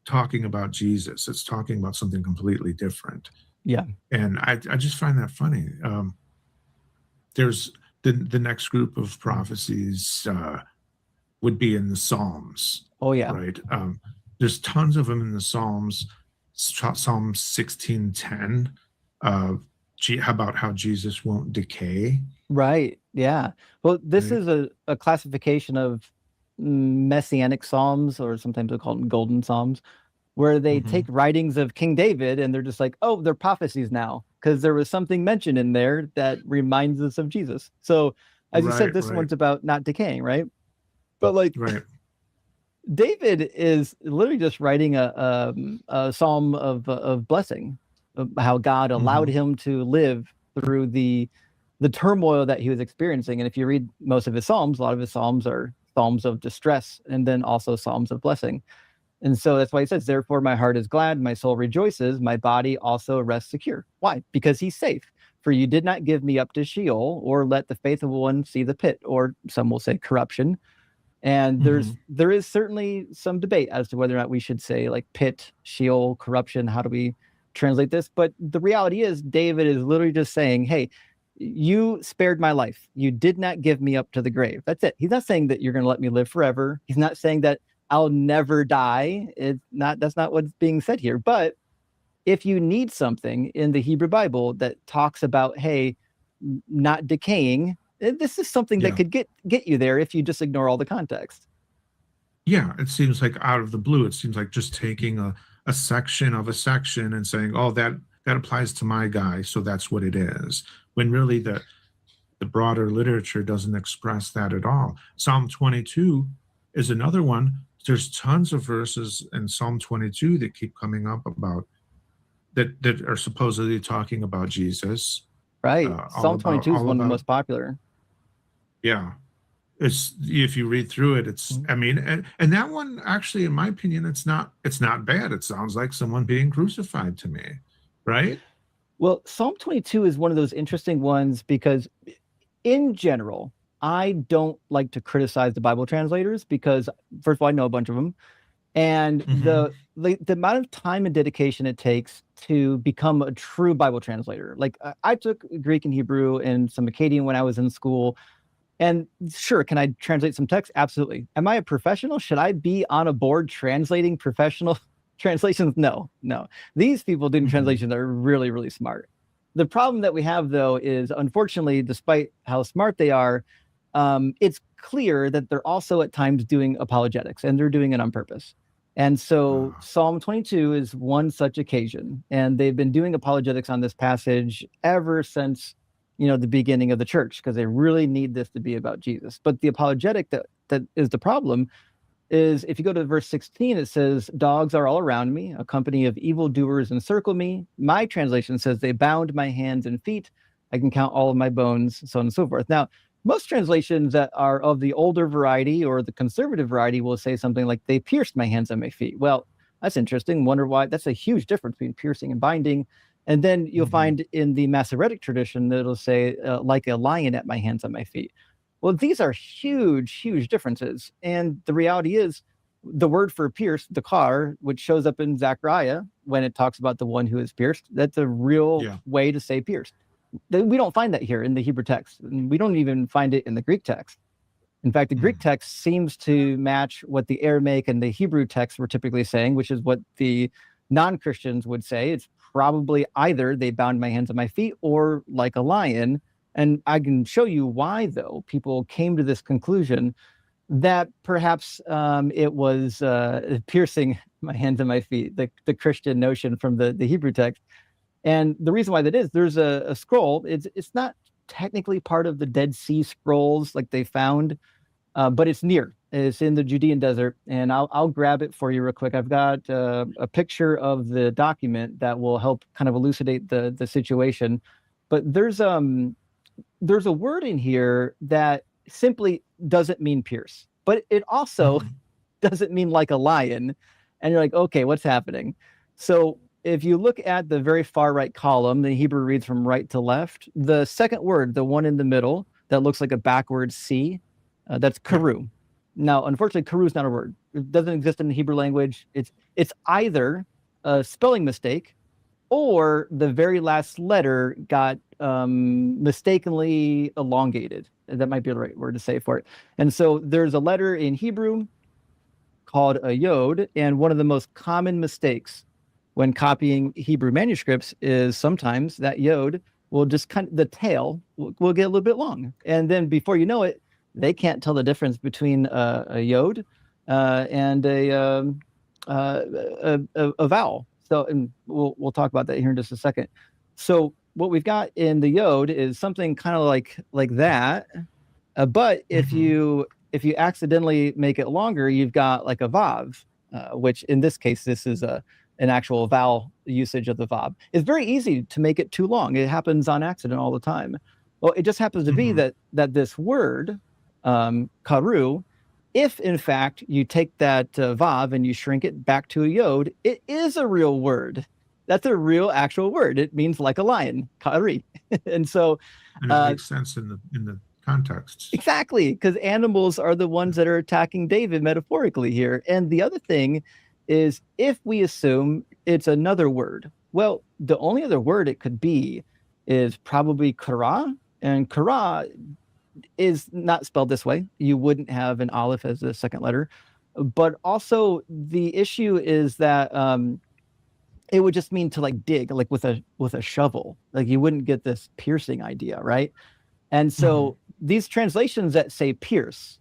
talking about Jesus. It's talking about something completely different. Yeah. And I just find that funny. There's the next group of prophecies would be in the Psalms. Oh, yeah. Right. There's tons of them in the Psalms. Psalm 16:10, how about how Jesus won't decay? Right. Yeah. Well, this is a classification of messianic psalms, or sometimes they call them golden psalms, where they take writings of King David and they're just like, oh, they're prophecies now, because there was something mentioned in there that reminds us of Jesus. So as you said, this one's about not decaying, right? But like David is literally just writing a psalm of blessing, of how God allowed him to live through the turmoil that he was experiencing. And if you read most of his psalms, a lot of his psalms are psalms of distress, and then also psalms of blessing. And so that's why he says, therefore my heart is glad, my soul rejoices, my body also rests secure. Why? Because he's safe. For you did not give me up to Sheol, or let the faithful one see the pit, or some will say corruption. And there is certainly some debate as to whether or not we should say like pit, Sheol, corruption. How do we translate this? But the reality is David is literally just saying, hey, you spared my life. You did not give me up to the grave. That's it. He's not saying that you're going to let me live forever. He's not saying that I'll never die. That's not what's being said here. But if you need something in the Hebrew Bible that talks about, hey, not decaying, this is something that could get you there if you just ignore all the context. Yeah, it seems like out of the blue, it seems like just taking a section of a section and saying, oh, that applies to my guy, so that's what it is. When really the broader literature doesn't express that at all. Psalm 22 is another one. There's tons of verses in Psalm 22 that keep coming up about that are supposedly talking about Jesus. Right. Psalm 22 is one of the most popular. Yeah. It's, if you read through it, it's, I mean, and that one actually, in my opinion, it's not bad. It sounds like someone being crucified to me, right? Well, Psalm 22 is one of those interesting ones because in general, I don't like to criticize the Bible translators because, first of all, I know a bunch of them. And the amount of time and dedication it takes to become a true Bible translator. Like I took Greek and Hebrew and some Akkadian when I was in school. And sure, can I translate some text? Absolutely. Am I a professional? Should I be on a board translating professional translations? No. These people doing translations are really, really smart. The problem that we have, though, is unfortunately, despite how smart they are, it's clear that they're also at times doing apologetics, and they're doing it on purpose. And so Psalm 22 is one such occasion, and they've been doing apologetics on this passage ever since, the beginning of the church, because they really need this to be about Jesus. But the apologetic that is the problem is, if you go to verse 16, it says, dogs are all around me, a company of evildoers encircle me. My translation says, they bound my hands and feet. I can count all of my bones, so on and so forth. Now, most translations that are of the older variety or the conservative variety will say something like, they pierced my hands and my feet. Well, that's interesting. Wonder why. That's a huge difference between piercing and binding. And then you'll find in the Masoretic tradition that it'll say, like a lion at my hands and my feet. Well, these are huge, huge differences. And the reality is, the word for pierced, the kar, which shows up in Zechariah when it talks about the one who is pierced, that's a real way to say pierced. We don't find that here in the Hebrew text. And we don't even find it in the Greek text. In fact, the Greek text seems to match what the Aramaic and the Hebrew texts were typically saying, which is what the non-Christians would say. It's probably either they bound my hands and my feet or like a lion. And I can show you why, though, people came to this conclusion that perhaps it was piercing my hands and my feet, the Christian notion from the Hebrew text. And the reason why that is, there's a scroll. It's not technically part of the Dead Sea Scrolls like they found, but it's near. It's in the Judean desert, and I'll grab it for you real quick. I've got a picture of the document that will help kind of elucidate the situation. But there's a word in here that simply doesn't mean pierce, but it also doesn't mean like a lion. And you're like, okay, what's happening? So if you look at the very far right column, the Hebrew reads from right to left. The second word, the one in the middle that looks like a backwards C, that's karu. Now, unfortunately, karu is not a word. It doesn't exist in the Hebrew language. It's either a spelling mistake or the very last letter got mistakenly elongated. That might be the right word to say for it. And so there's a letter in Hebrew called a yod, and one of the most common mistakes when copying Hebrew manuscripts is sometimes that yod will just the tail will get a little bit long. And then before you know it, they can't tell the difference between a yod and a vowel. So, and we'll talk about that here in just a second. So what we've got in the yod is something kind of like that. But if you accidentally make it longer, you've got like a vav, which in this case, this is an actual vowel usage of the vav. It's very easy to make it too long. It happens on accident all the time. Well, it just happens to be that this word, karu, if in fact you take that vav and you shrink it back to a yod, it is a real word. That's a real actual word. It means like a lion, kari. And so and it makes sense in the context. Exactly, because animals are the ones that are attacking David metaphorically here. And the other thing is, if we assume it's another word, well, the only other word it could be is probably kara, and kara is not spelled this way. You wouldn't have an aleph as the second letter. But also the issue is that it would just mean to like dig, like with a shovel. Like you wouldn't get this piercing idea, right? And so these translations that say pierce,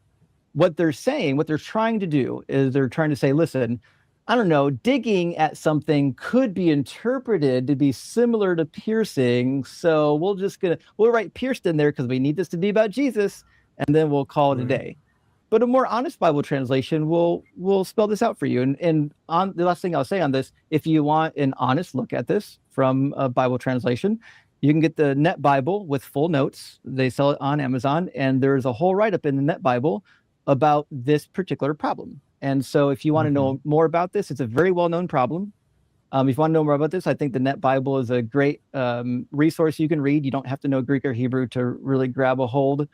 what they're trying to do is they're trying to say, listen, I don't know, digging at something could be interpreted to be similar to piercing. So we'll write pierced in there because we need this to be about Jesus, and then we'll call it a day. But a more honest Bible translation will spell this out for you. And on the last thing I'll say on this, if you want an honest look at this from a Bible translation, you can get the Net Bible with full notes. They sell it on Amazon, and there's a whole write-up in the Net Bible about this particular problem. And so if you want to know more about this, it's a very well-known problem. If you want to know more about this, I think the Net Bible is a great resource you can read. You don't have to know Greek or Hebrew to really grab a hold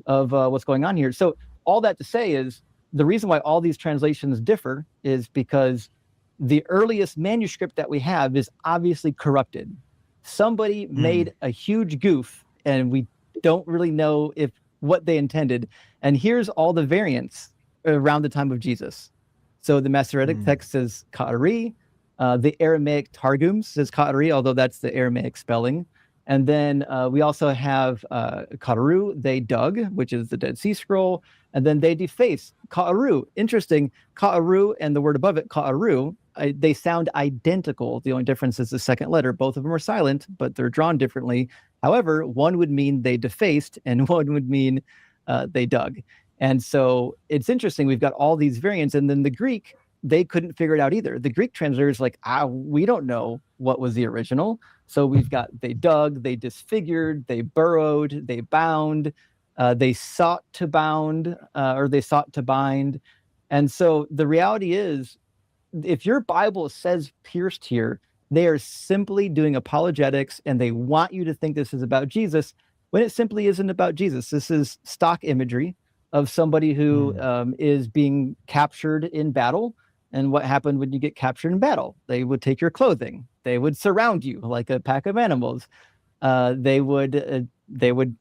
of what's going on here. So all that to say is the reason why all these translations differ is because the earliest manuscript that we have is obviously corrupted. Somebody made a huge goof, and we don't really know what they intended. And here's all the variants around the time of Jesus. So the Masoretic text says Ka'ari. The Aramaic Targum says Ka'ari, although that's the Aramaic spelling. And then we also have Ka'aru, they dug, which is the Dead Sea Scroll. And then they defaced. Ka'aru, interesting. Ka'aru and the word above it, Ka'aru, they sound identical. The only difference is the second letter. Both of them are silent, but they're drawn differently. However, one would mean they defaced, and one would mean they dug. And so it's interesting. We've got all these variants. And then the Greek, they couldn't figure it out either. The Greek translators like, we don't know what was the original. So we've got they dug, they disfigured, they burrowed, they bound, they sought to bound, or they sought to bind. And so the reality is, if your Bible says pierced here, they are simply doing apologetics, and they want you to think this is about Jesus when it simply isn't about Jesus. This is stock imagery of somebody who is being captured in battle. And what happened when you get captured in battle? They would take your clothing. They would surround you like a pack of animals. They would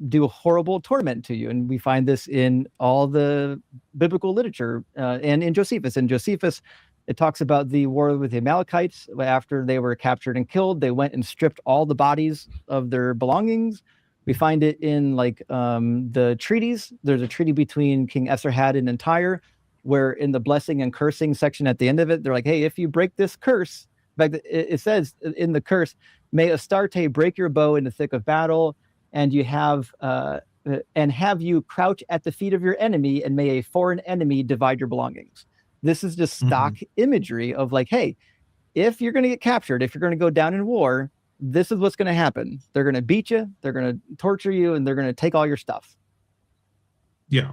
do a horrible torment to you. And we find this in all the biblical literature and in Josephus. In Josephus, it talks about the war with the Amalekites. After they were captured and killed, they went and stripped all the bodies of their belongings. We find it in like the treaties. There's a treaty between King Esarhaddon and Tyre, where in the blessing and cursing section at the end of it, they're like, hey, if you break this curse, in fact, it says in the curse, may Astarte break your bow in the thick of battle, and have you crouch at the feet of your enemy, and may a foreign enemy divide your belongings. This is just stock imagery of like, hey, if you're going to get captured, if you're going to go down in war, this is what's going to happen. They're going to beat you, they're going to torture you, and they're going to take all your stuff. Yeah.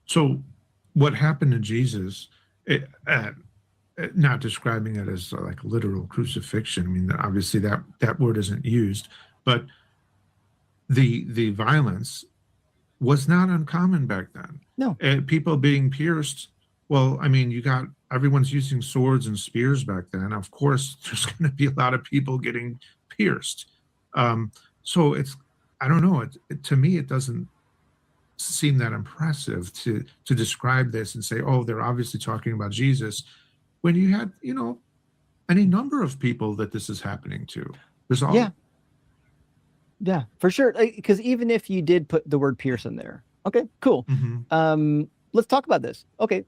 So what happened to Jesus, not describing it as like literal crucifixion. I mean, obviously that word isn't used, but the violence was not uncommon back then. No. People being pierced. Well, I mean, everyone's using swords and spears back then. Of course, there's going to be a lot of people getting pierced. So I don't know. To me, it doesn't seem that impressive to describe this and say, oh, they're obviously talking about Jesus, when you had, any number of people that this is happening to. There's all. Yeah, for sure. Because even if you did put the word pierce in there, okay, cool. Let's talk about this. Okay,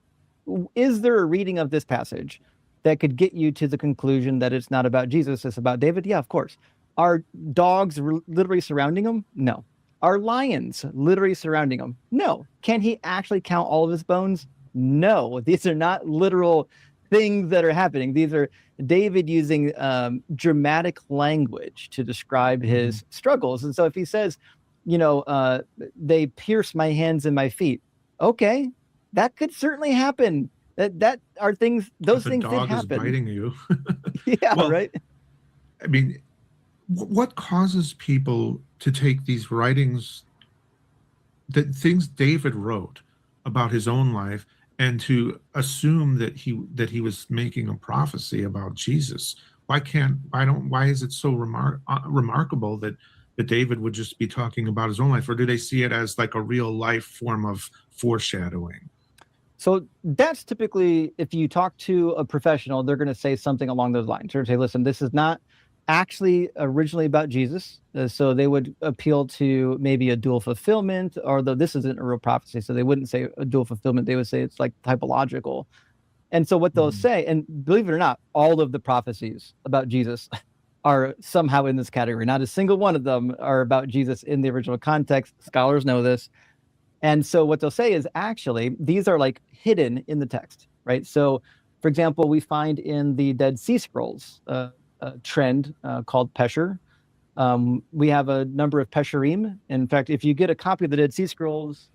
is there a reading of this passage that could get you to the conclusion that it's not about Jesus, it's about David? Yeah, of course. Are dogs literally surrounding him? No. Are lions literally surrounding him? No. Can he actually count all of his bones? No. These are not literal things that are happening. These are David using dramatic language to describe his struggles. And so if he says, they pierce my hands and my feet, okay, that could certainly happen. That are things, those things did happen. If a dog is biting you. Yeah, well, right? I mean, what causes people to take these writings, the things David wrote about his own life, and to assume that he was making a prophecy about Jesus? Why is it so remarkable that David would just be talking about his own life, or do they see it as like a real life form of foreshadowing? So that's typically, if you talk to a professional, they're going to say something along those lines. They're going to say, listen, this is not actually originally about Jesus. So they would appeal to maybe a dual fulfillment, although this isn't a real prophecy. So they wouldn't say a dual fulfillment. They would say it's like typological. And so what they'll say, and believe it or not, all of the prophecies about Jesus are somehow in this category. Not a single one of them are about Jesus in the original context. Scholars know this. And so what they'll say is actually, these are like hidden in the text, right? So for example, we find in the Dead Sea Scrolls a trend called Pesher. We have a number of Pesherim. In fact, if you get a copy of the Dead Sea Scrolls,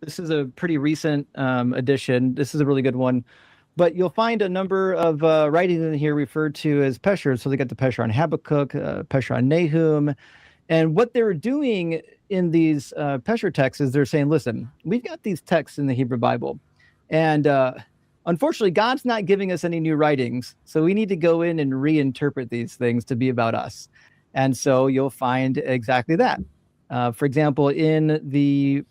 this is a pretty recent edition. This is a really good one. But you'll find a number of writings in here referred to as Pesher. So they got the Pesher on Habakkuk, Pesher on Nahum. And what they're doing in these Pesher texts is they're saying, listen, we've got these texts in the Hebrew Bible. And unfortunately, God's not giving us any new writings. So we need to go in and reinterpret these things to be about us. And so you'll find exactly that. For example, in the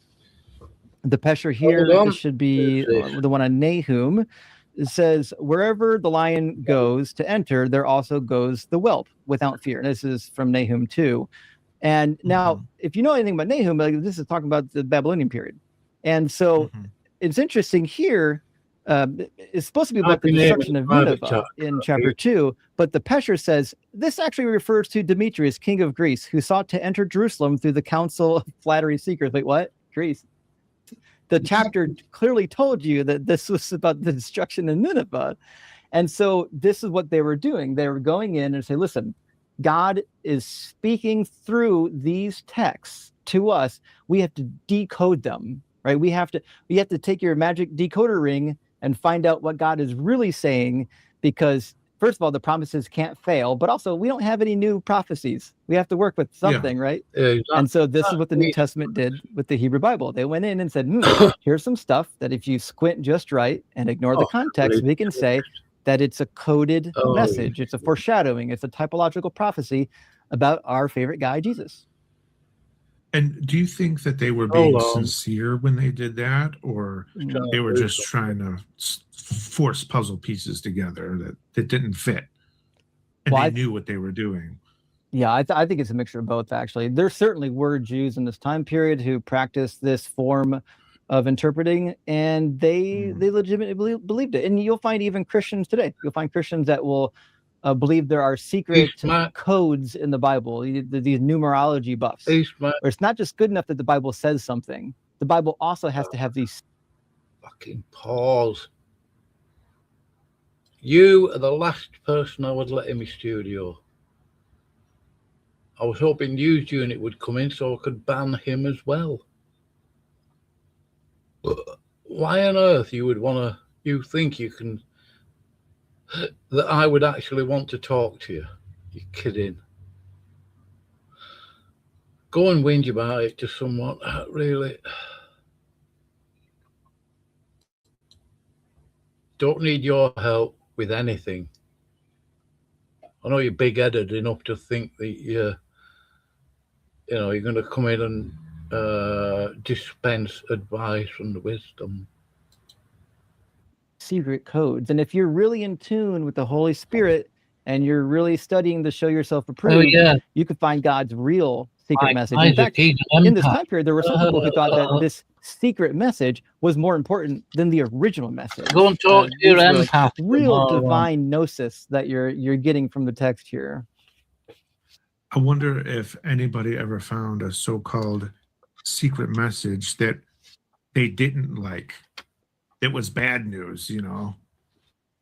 Pesher here, this should be the one on Nahum. It says, wherever the lion goes to enter, there also goes the whelp without fear. And this is from Nahum 2. And now, if you know anything about Nahum, this is talking about the Babylonian period. And so it's interesting here. It's supposed to be about the destruction of Nineveh in chapter 2. But the Pesher says, this actually refers to Demetrius, king of Greece, who sought to enter Jerusalem through the council of flattery seekers. Wait, what? Greece? The chapter clearly told you that this was about the destruction of Nineveh. And so this is what they were doing. They were going in and say, listen, God is speaking through these texts to us. We have to decode them, right? We have to take your magic decoder ring and find out what God is really saying, because first of all, the promises can't fail, but also we don't have any new prophecies. We have to work with something, right? And so this is what the New Testament did with the Hebrew Bible. They went in and said, here's some stuff that if you squint just right and ignore the context, we can say that it's a coded message. It's a foreshadowing. It's a typological prophecy about our favorite guy, Jesus. And do you think that they were being sincere when they did that, or they were just trying to force puzzle pieces together that didn't fit, and they knew what they were doing? Yeah, I think it's a mixture of both, actually. There certainly were Jews in this time period who practiced this form of interpreting, and they legitimately believed it. And you'll find even Christians today. You'll find Christians that will believe there are secret codes in the Bible, these numerology buffs. Where it's not just good enough that the Bible says something. The Bible also has to have these. Fucking pause. You are the last person I would let in my studio. I was hoping News Unit would come in so I could ban him as well. Why on earth you think you can, that I would actually want to talk to you? You're kidding. Go and whinge about it to someone, really. Don't need your help with anything. I know you're big-headed enough to think that you're going to come in and dispense advice and wisdom. Secret codes. And if you're really in tune with the Holy Spirit, and you're really studying to show yourself approved, you could find God's real secret message. In fact, in this time period, there were some people who thought that this secret message was more important than the original message. Go and talk to your empath. Real divine gnosis that you're getting from the text here. I wonder if anybody ever found a so-called secret message that they didn't like. It was bad news, you know?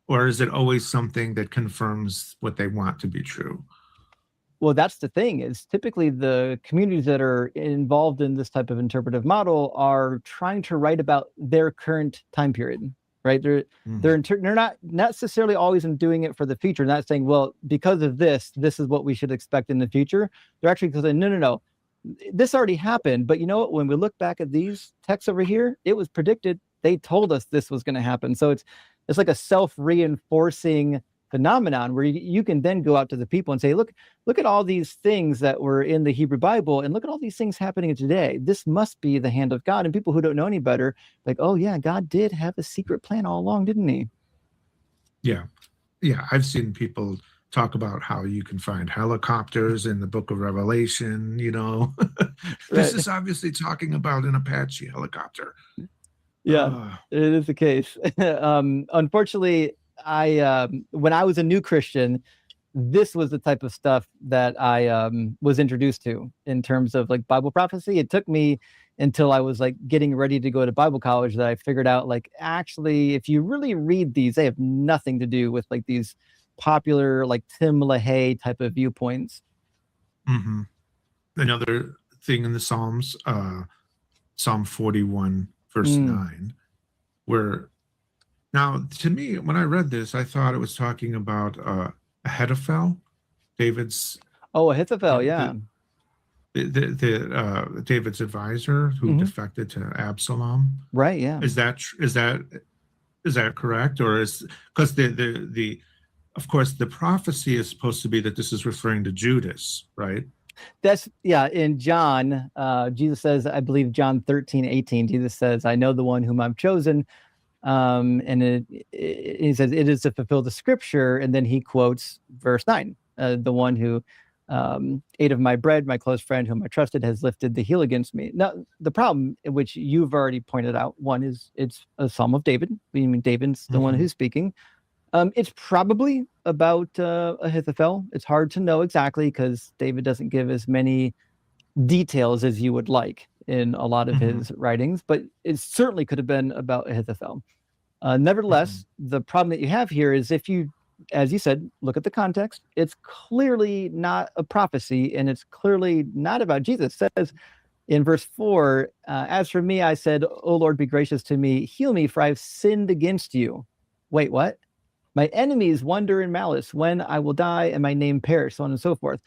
Or is it always something that confirms what they want to be true? Well, that's the thing, is typically the communities that are involved in this type of interpretive model are trying to write about their current time period, right? They're not necessarily always doing it for the future, not saying, well, because of this is what we should expect in the future. They're actually saying, no, this already happened, but you know what? When we look back at these texts over here, it was predicted. They told us this was going to happen. So it's like a self-reinforcing phenomenon where you can then go out to the people and say, look at all these things that were in the Hebrew Bible, and look at all these things happening today. This must be the hand of God. And people who don't know any better, like, oh yeah, God did have a secret plan all along, didn't he? Yeah. I've seen people talk about how you can find helicopters in the book of Revelation, you know. This is obviously talking about an Apache helicopter. Yeah, it is the case. Unfortunately, when I was a new Christian, this was the type of stuff that I was introduced to in terms of like Bible prophecy. It took me until I was like getting ready to go to Bible college that I figured out, like, actually, if you really read these, they have nothing to do with like these popular like Tim LaHaye type of viewpoints. Another thing in the Psalms, Psalm 41 verse 9, where now to me, when I read this, I thought it was talking about Ahithophel, David's Ahithophel, David's advisor who defected to Absalom, right? Yeah, is that correct? Or is, because the of course the prophecy is supposed to be that this is referring to Judas, right? That's in John, Jesus says, I believe John 13:18, Jesus says, I know the one whom I've chosen. And he says it is to fulfill the scripture. And then he quotes verse 9, the one who ate of my bread, my close friend whom I trusted, has lifted the heel against me. Now, the problem, which you've already pointed out, one is it's a Psalm of David. I mean, David's the one who's speaking. It's probably about Ahithophel. It's hard to know exactly because David doesn't give as many details as you would like in a lot of his writings, but it certainly could have been about Ahithophel. Nevertheless, the problem that you have here is if you, as you said, look at the context, it's clearly not a prophecy, and it's clearly not about Jesus. It says in verse 4, as for me, I said, O Lord, be gracious to me, heal me, for I've sinned against you. Wait, what? My enemies wonder in malice when I will die and my name perish, so on and so forth.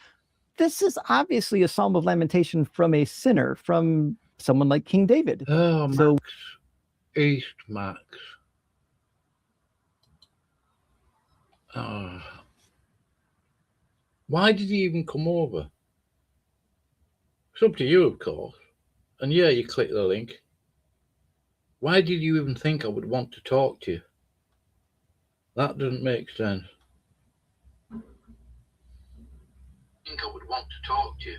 This is obviously a psalm of lamentation from a sinner, from someone like King David. Oh, Max. So, East Max. Oh. Why did he even come over? It's up to you, of course. And yeah, you click the link. Why did you even think I would want to talk to you? That doesn't make sense. I think I would want to talk to you.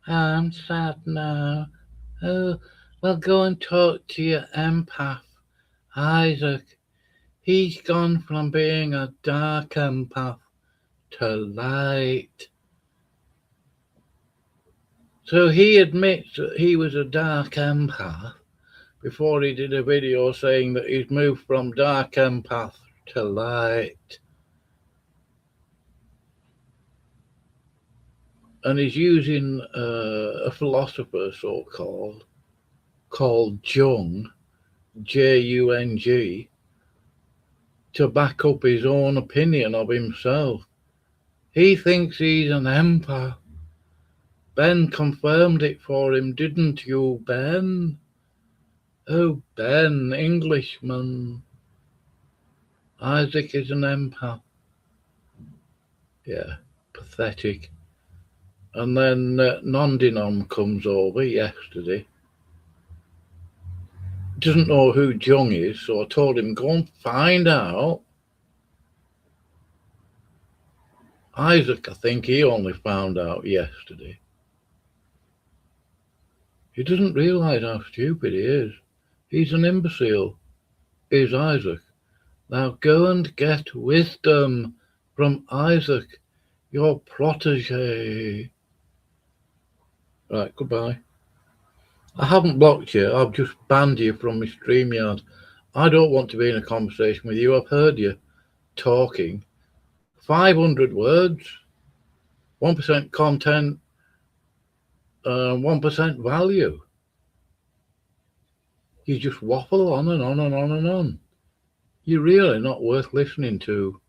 I'm sad now. Oh, well, go and talk to your empath, Isaac. He's gone from being a dark empath to light. So he admits that he was a dark empath before he did a video saying that he's moved from dark empath to light. And he's using a philosopher, so-called, called Jung, Jung, to back up his own opinion of himself. He thinks he's an empath. Ben confirmed it for him, didn't you, Ben? Oh, Ben, Englishman. Isaac is an empath. Yeah, pathetic. And then non-denom comes over yesterday doesn't know who Jung is, so I told him, go and find out. Isaac, I think he only found out yesterday. He doesn't realise how stupid he is. He's an imbecile. Is Isaac. Now go and get wisdom from Isaac, your protege. Right, goodbye. I haven't blocked you, I've just banned you from my StreamYard. I don't want to be in a conversation with you. I've heard you talking. 500 words, 1% content, 1% value. You just waffle on and on and on and on. You're really not worth listening to,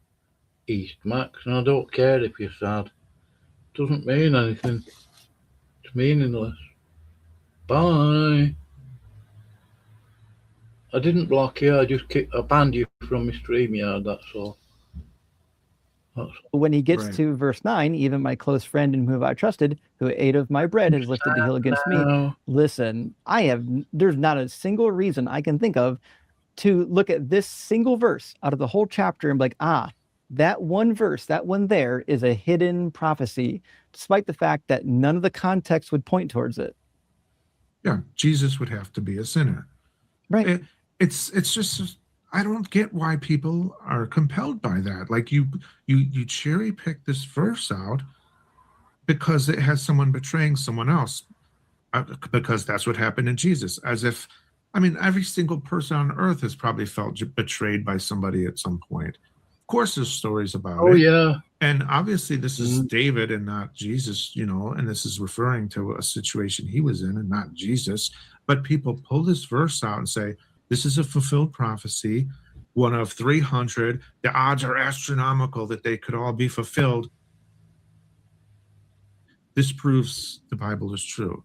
East Max, and I don't care if you're sad. Doesn't mean anything. It's meaningless. Bye. I didn't block you, I banned you from my StreamYard, that's all. When he gets Right. to verse 9, even my close friend in whom I trusted, who ate of my bread, has lifted the heel against me. Listen, there's not a single reason I can think of to look at this single verse out of the whole chapter and be like, that one verse, that one there is a hidden prophecy, despite the fact that none of the context would point towards it. Yeah, Jesus would have to be a sinner. Right. It's just, I don't get why people are compelled by that. Like you cherry pick this verse out because it has someone betraying someone else, because that's what happened in Jesus. As if, I mean, every single person on earth has probably felt betrayed by somebody at some point. Of course, there's stories about it. Oh yeah. And obviously this is David and not Jesus, and this is referring to a situation he was in and not Jesus. But people pull this verse out and say, this is a fulfilled prophecy, one of 300. The odds are astronomical that they could all be fulfilled. This proves the Bible is true.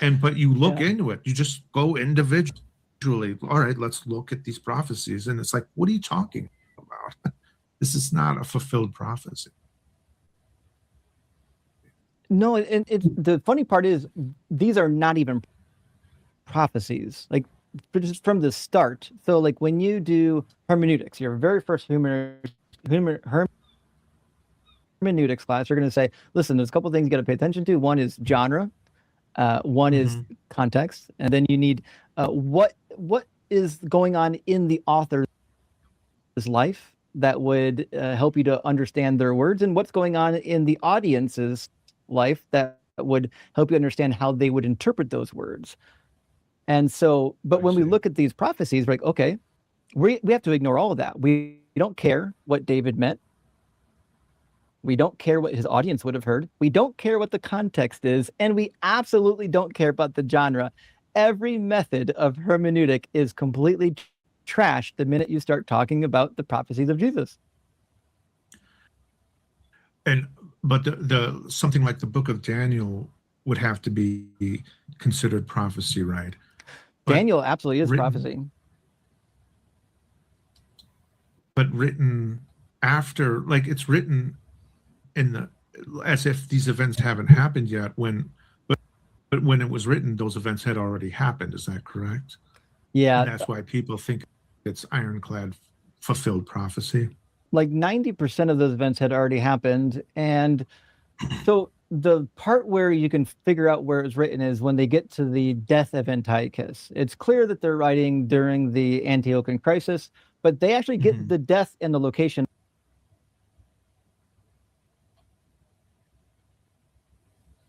But you look into it, you just go individually. All right, let's look at these prophecies. And it's like, what are you talking about? This is not a fulfilled prophecy. No, and the funny part is these are not even prophecies. Like, just from the start. So like when you do hermeneutics, your very first hermeneutics class, you're going to say, listen, there's a couple of things you got to pay attention to. One is genre, one is context, and then you need what is going on in the author's life that would help you to understand their words, and what's going on in the audience's life that would help you understand how they would interpret those words. And so, but when we look at these prophecies, we're like, okay, we have to ignore all of that. We don't care what David meant. We don't care what his audience would have heard. We don't care what the context is. And we absolutely don't care about the genre. Every method of hermeneutic is completely trashed the minute you start talking about the prophecies of Jesus. But the something like the book of Daniel would have to be considered prophecy, right? But Daniel absolutely is prophecy. But written after, like it's written as if these events haven't happened yet. But when it was written, those events had already happened. Is that correct? Yeah. And that's why people think it's ironclad fulfilled prophecy. Like 90% of those events had already happened. And so the part where you can figure out where it's written is when they get to the death of Antiochus. It's clear that they're writing during the Antiochian crisis, but they actually get the death and the location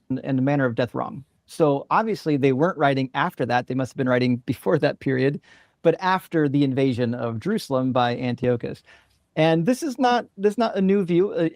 and the manner of death wrong. So obviously they weren't writing after that. They must have been writing before that period, but after the invasion of Jerusalem by Antiochus. And this is not a new view.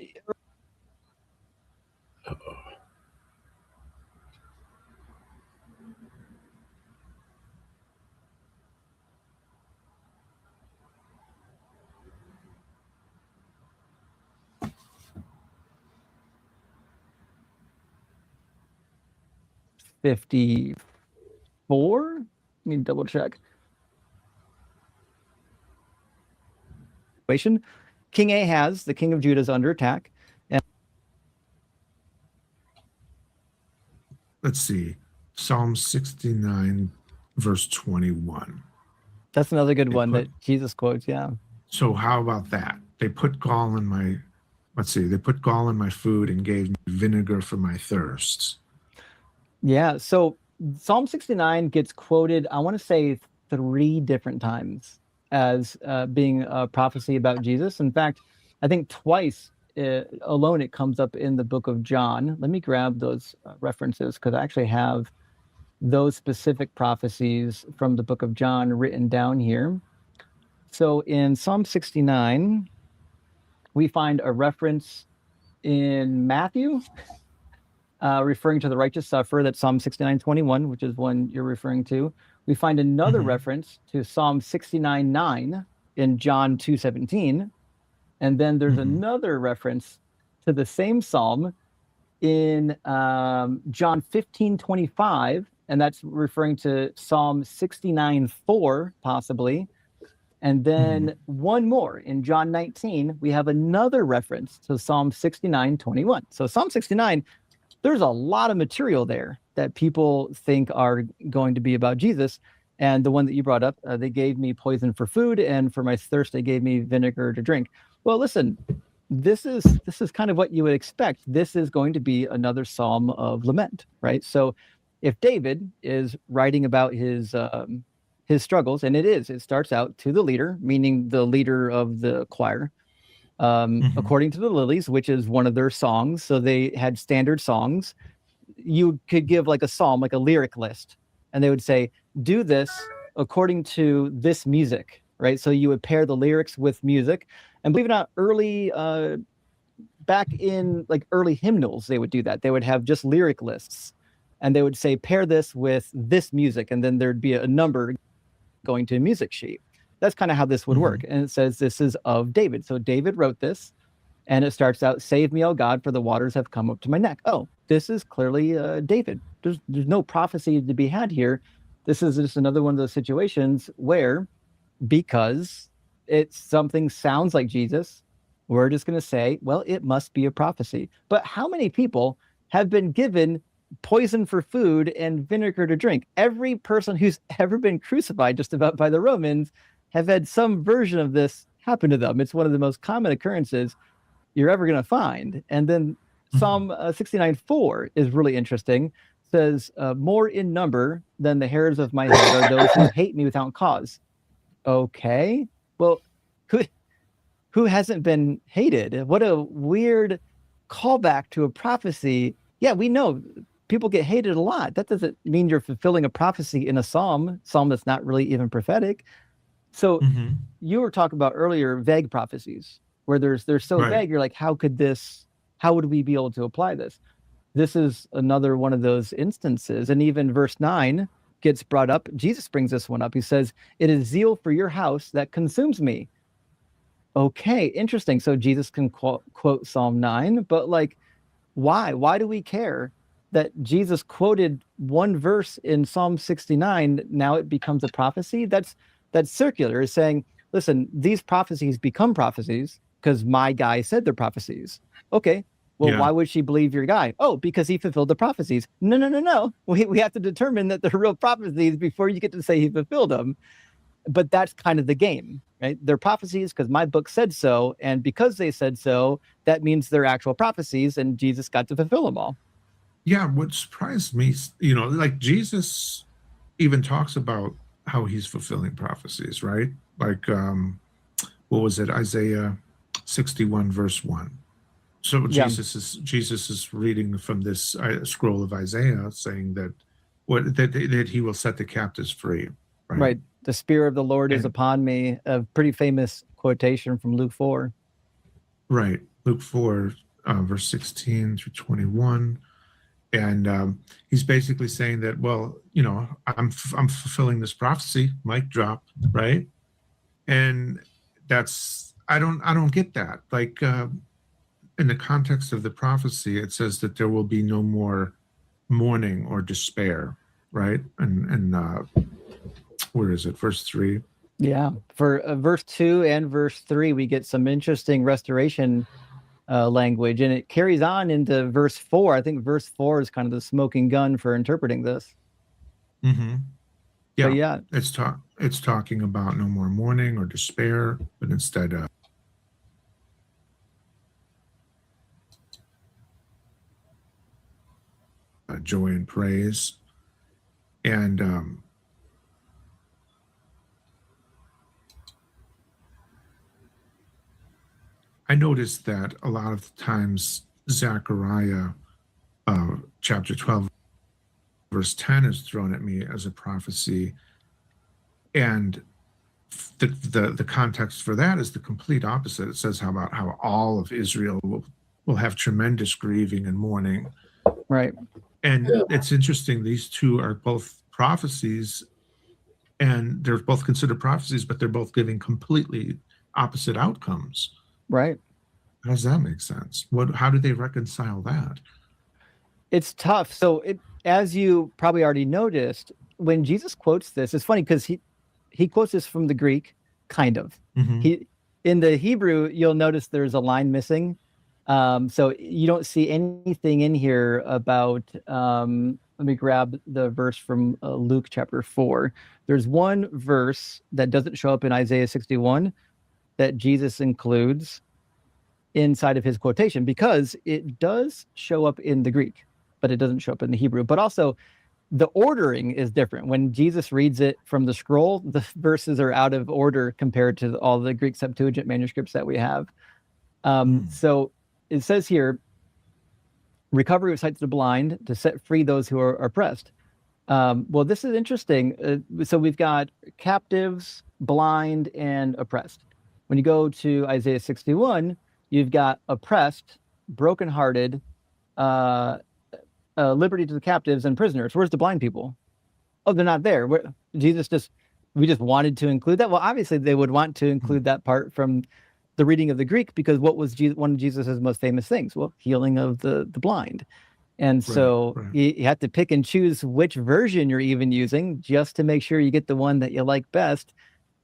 $54. Let me double check. King Ahaz, the king of Judah, is under attack. And let's see, Psalm 69, verse 21. That's another good They one put- that Jesus quotes. Yeah. So how about that? They put gall in my, let's see, they put gall in my food and gave me vinegar for my thirsts. Yeah. So Psalm 69 gets quoted, I want to say 3 different times as being a prophecy about Jesus. In fact, I think twice alone it comes up in the book of John. Let me grab those references because I actually have those specific prophecies from the book of John written down here. So in Psalm 69, we find a reference in Matthew referring to the righteous sufferer. That's Psalm 69:21, which is one you're referring to. We find another reference to Psalm 69:9 in John 2:17. And then there's another reference to the same psalm in John 15:25, and that's referring to Psalm 69:4, possibly. And then one more in John 19, we have another reference to Psalm 69:21. So Psalm 69, there's a lot of material there that people think are going to be about Jesus. And the one that you brought up, they gave me poison for food, and for my thirst, they gave me vinegar to drink. Well, listen, this is kind of what you would expect. This is going to be another psalm of lament, right? So if David is writing about his struggles, and it starts out to the leader, meaning the leader of the choir, according to the lilies, which is one of their songs. So they had standard songs. You could give like a psalm, like a lyric list, and they would say, do this according to this music, right? So you would pair the lyrics with music. And believe it or not, early, back in like early hymnals, they would do that. They would have just lyric lists, and they would say, pair this with this music, and then there'd be a number going to a music sheet. That's kind of how this would work. And it says this is of David. So David wrote this, and it starts out, save me, O God, for the waters have come up to my neck. Oh, this is clearly David. There's no prophecy to be had here. This is just another one of those situations where, because something sounds like Jesus, we're just going to say, well, it must be a prophecy. But how many people have been given poison for food and vinegar to drink? Every person who's ever been crucified just about by the Romans have had some version of this happen to them. It's one of the most common occurrences you're ever going to find. And then Psalm 69:4 is really interesting. It says, more in number than the hairs of my head are those who hate me without cause. Okay, well, who hasn't been hated? What a weird callback to a prophecy. Yeah, we know people get hated a lot. That doesn't mean you're fulfilling a prophecy in a psalm that's not really even prophetic. So you were talking about earlier vague prophecies where they're so vague. You're like, how would we be able to apply this? This is another one of those instances. And even verse 9 gets brought up. Jesus brings this one up. He says, it is zeal for your house that consumes me. Okay, interesting. So Jesus can quote Psalm 9, but like, why? Why do we care that Jesus quoted one verse in Psalm 69? Now it becomes a prophecy. That's circular. Is saying, listen, these prophecies become prophecies because my guy said they're prophecies. Okay, well, why would she believe your guy? Oh, because he fulfilled the prophecies. No. We have to determine that they're real prophecies before you get to say he fulfilled them. But that's kind of the game, right? They're prophecies because my book said so. And because they said so, that means they're actual prophecies, and Jesus got to fulfill them all. Yeah, what surprised me, like Jesus even talks about how he's fulfilling prophecies, right? Like, what was it? Isaiah 61 verse 1. So Jesus is reading from this scroll of Isaiah, saying that that he will set the captives free. Right. The Spirit of the Lord is upon me. A pretty famous quotation from Luke 4. Right. Luke 4, verse 16 through 21. And he's basically saying that, well, I'm fulfilling this prophecy, mic drop, right? And I don't get that. Like, in the context of the prophecy, it says that there will be no more mourning or despair, right? And where is it? Verse 3. Yeah, for verse 2 and verse 3, we get some interesting restoration language, and it carries on into verse 4. I think verse 4 is kind of the smoking gun for interpreting this. But yeah, it's talking about no more mourning or despair, but instead joy and praise. And I noticed that a lot of times Zechariah chapter 12 verse 10 is thrown at me as a prophecy, and the context for that is the complete opposite. It says how all of Israel will have tremendous grieving and mourning. right. And it's interesting, these two are both prophecies, and they're both considered prophecies, but they're both giving completely opposite outcomes. Right. How does that make sense? How do they reconcile that? It's tough. So as you probably already noticed, when Jesus quotes this, it's funny because he quotes this from the Greek, kind of. Mm-hmm. In the Hebrew, you'll notice there's a line missing. So you don't see anything in here about, let me grab the verse from Luke chapter 4. There's one verse that doesn't show up in Isaiah 61 that Jesus includes inside of his quotation, because it does show up in the Greek, but it doesn't show up in the Hebrew. But also the ordering is different. When Jesus reads it from the scroll, the verses are out of order compared to all the Greek Septuagint manuscripts that we have. So it says here, recovery of sight to the blind, to set free those who are oppressed. Well, this is interesting. So we've got captives, blind, and oppressed. When you go to Isaiah 61, you've got oppressed, brokenhearted, liberty to the captives and prisoners. Where's the blind people? Oh, they're not there. We just wanted to include that. Well, obviously they would want to include that part from the reading of the Greek, because what was one of Jesus's most famous things? Well, healing of the blind. And so you have to pick and choose which version you're even using, just to make sure you get the one that you like best.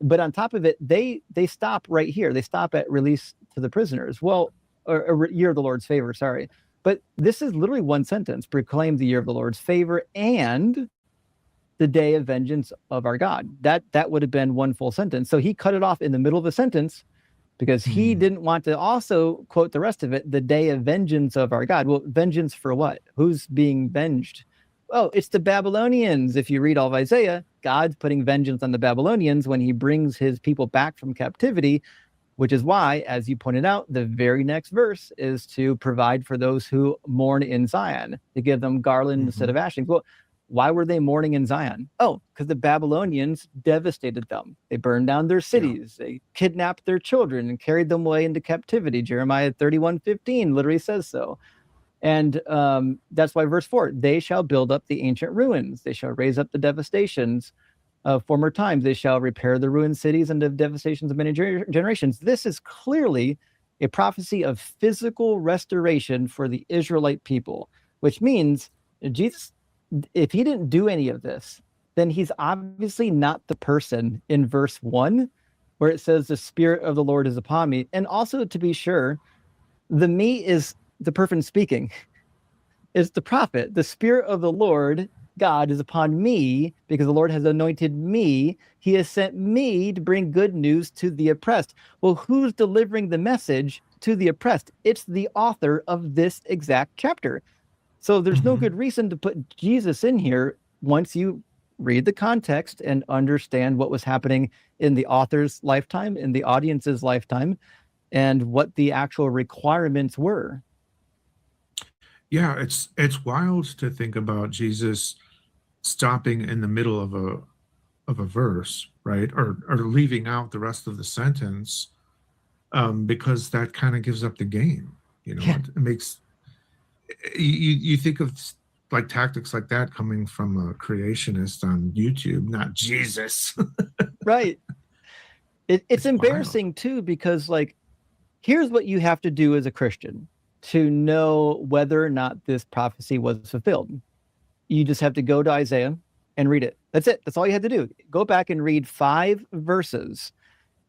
But on top of it, they stop right here. They stop at release to the prisoners. Well, or year of the Lord's favor, sorry. But this is literally one sentence: proclaim the year of the Lord's favor and the day of vengeance of our God. That would have been one full sentence. So he cut it off in the middle of a sentence because he didn't want to also quote the rest of it, the day of vengeance of our God. Well, vengeance for what? Who's being venged? Oh, it's the Babylonians. If you read all of Isaiah, God's putting vengeance on the Babylonians when he brings his people back from captivity, which is why, as you pointed out, the very next verse is to provide for those who mourn in Zion, to give them garland instead of ashes. Well, why were they mourning in Zion? Oh, because the Babylonians devastated them. They burned down their cities. They kidnapped their children and carried them away into captivity. Jeremiah 31:15 literally says so. And that's why verse 4, they shall build up the ancient ruins. They shall raise up the devastations of former times. They shall repair the ruined cities and the devastations of many generations. This is clearly a prophecy of physical restoration for the Israelite people, which means Jesus, if he didn't do any of this, then he's obviously not the person in verse 1 where it says the Spirit of the Lord is upon me. And also, to be sure, the me is the person speaking. It's the prophet. The Spirit of the Lord God is upon me because the Lord has anointed me. He has sent me to bring good news to the oppressed. Well, who's delivering the message to the oppressed? It's the author of this exact chapter. So there's no good reason to put Jesus in here once you read the context and understand what was happening in the author's lifetime, in the audience's lifetime, and what the actual requirements were. Yeah, it's wild to think about Jesus stopping in the middle of a verse, right? Or leaving out the rest of the sentence, because that kind of gives up the game. You know, it makes you think of like tactics like that coming from a creationist on YouTube, not Jesus. Right. It's embarrassing too, because like, here's what you have to do as a Christian to know whether or not this prophecy was fulfilled. You just have to go to Isaiah and read it. That's it. That's all you had to do. Go back and read 5 verses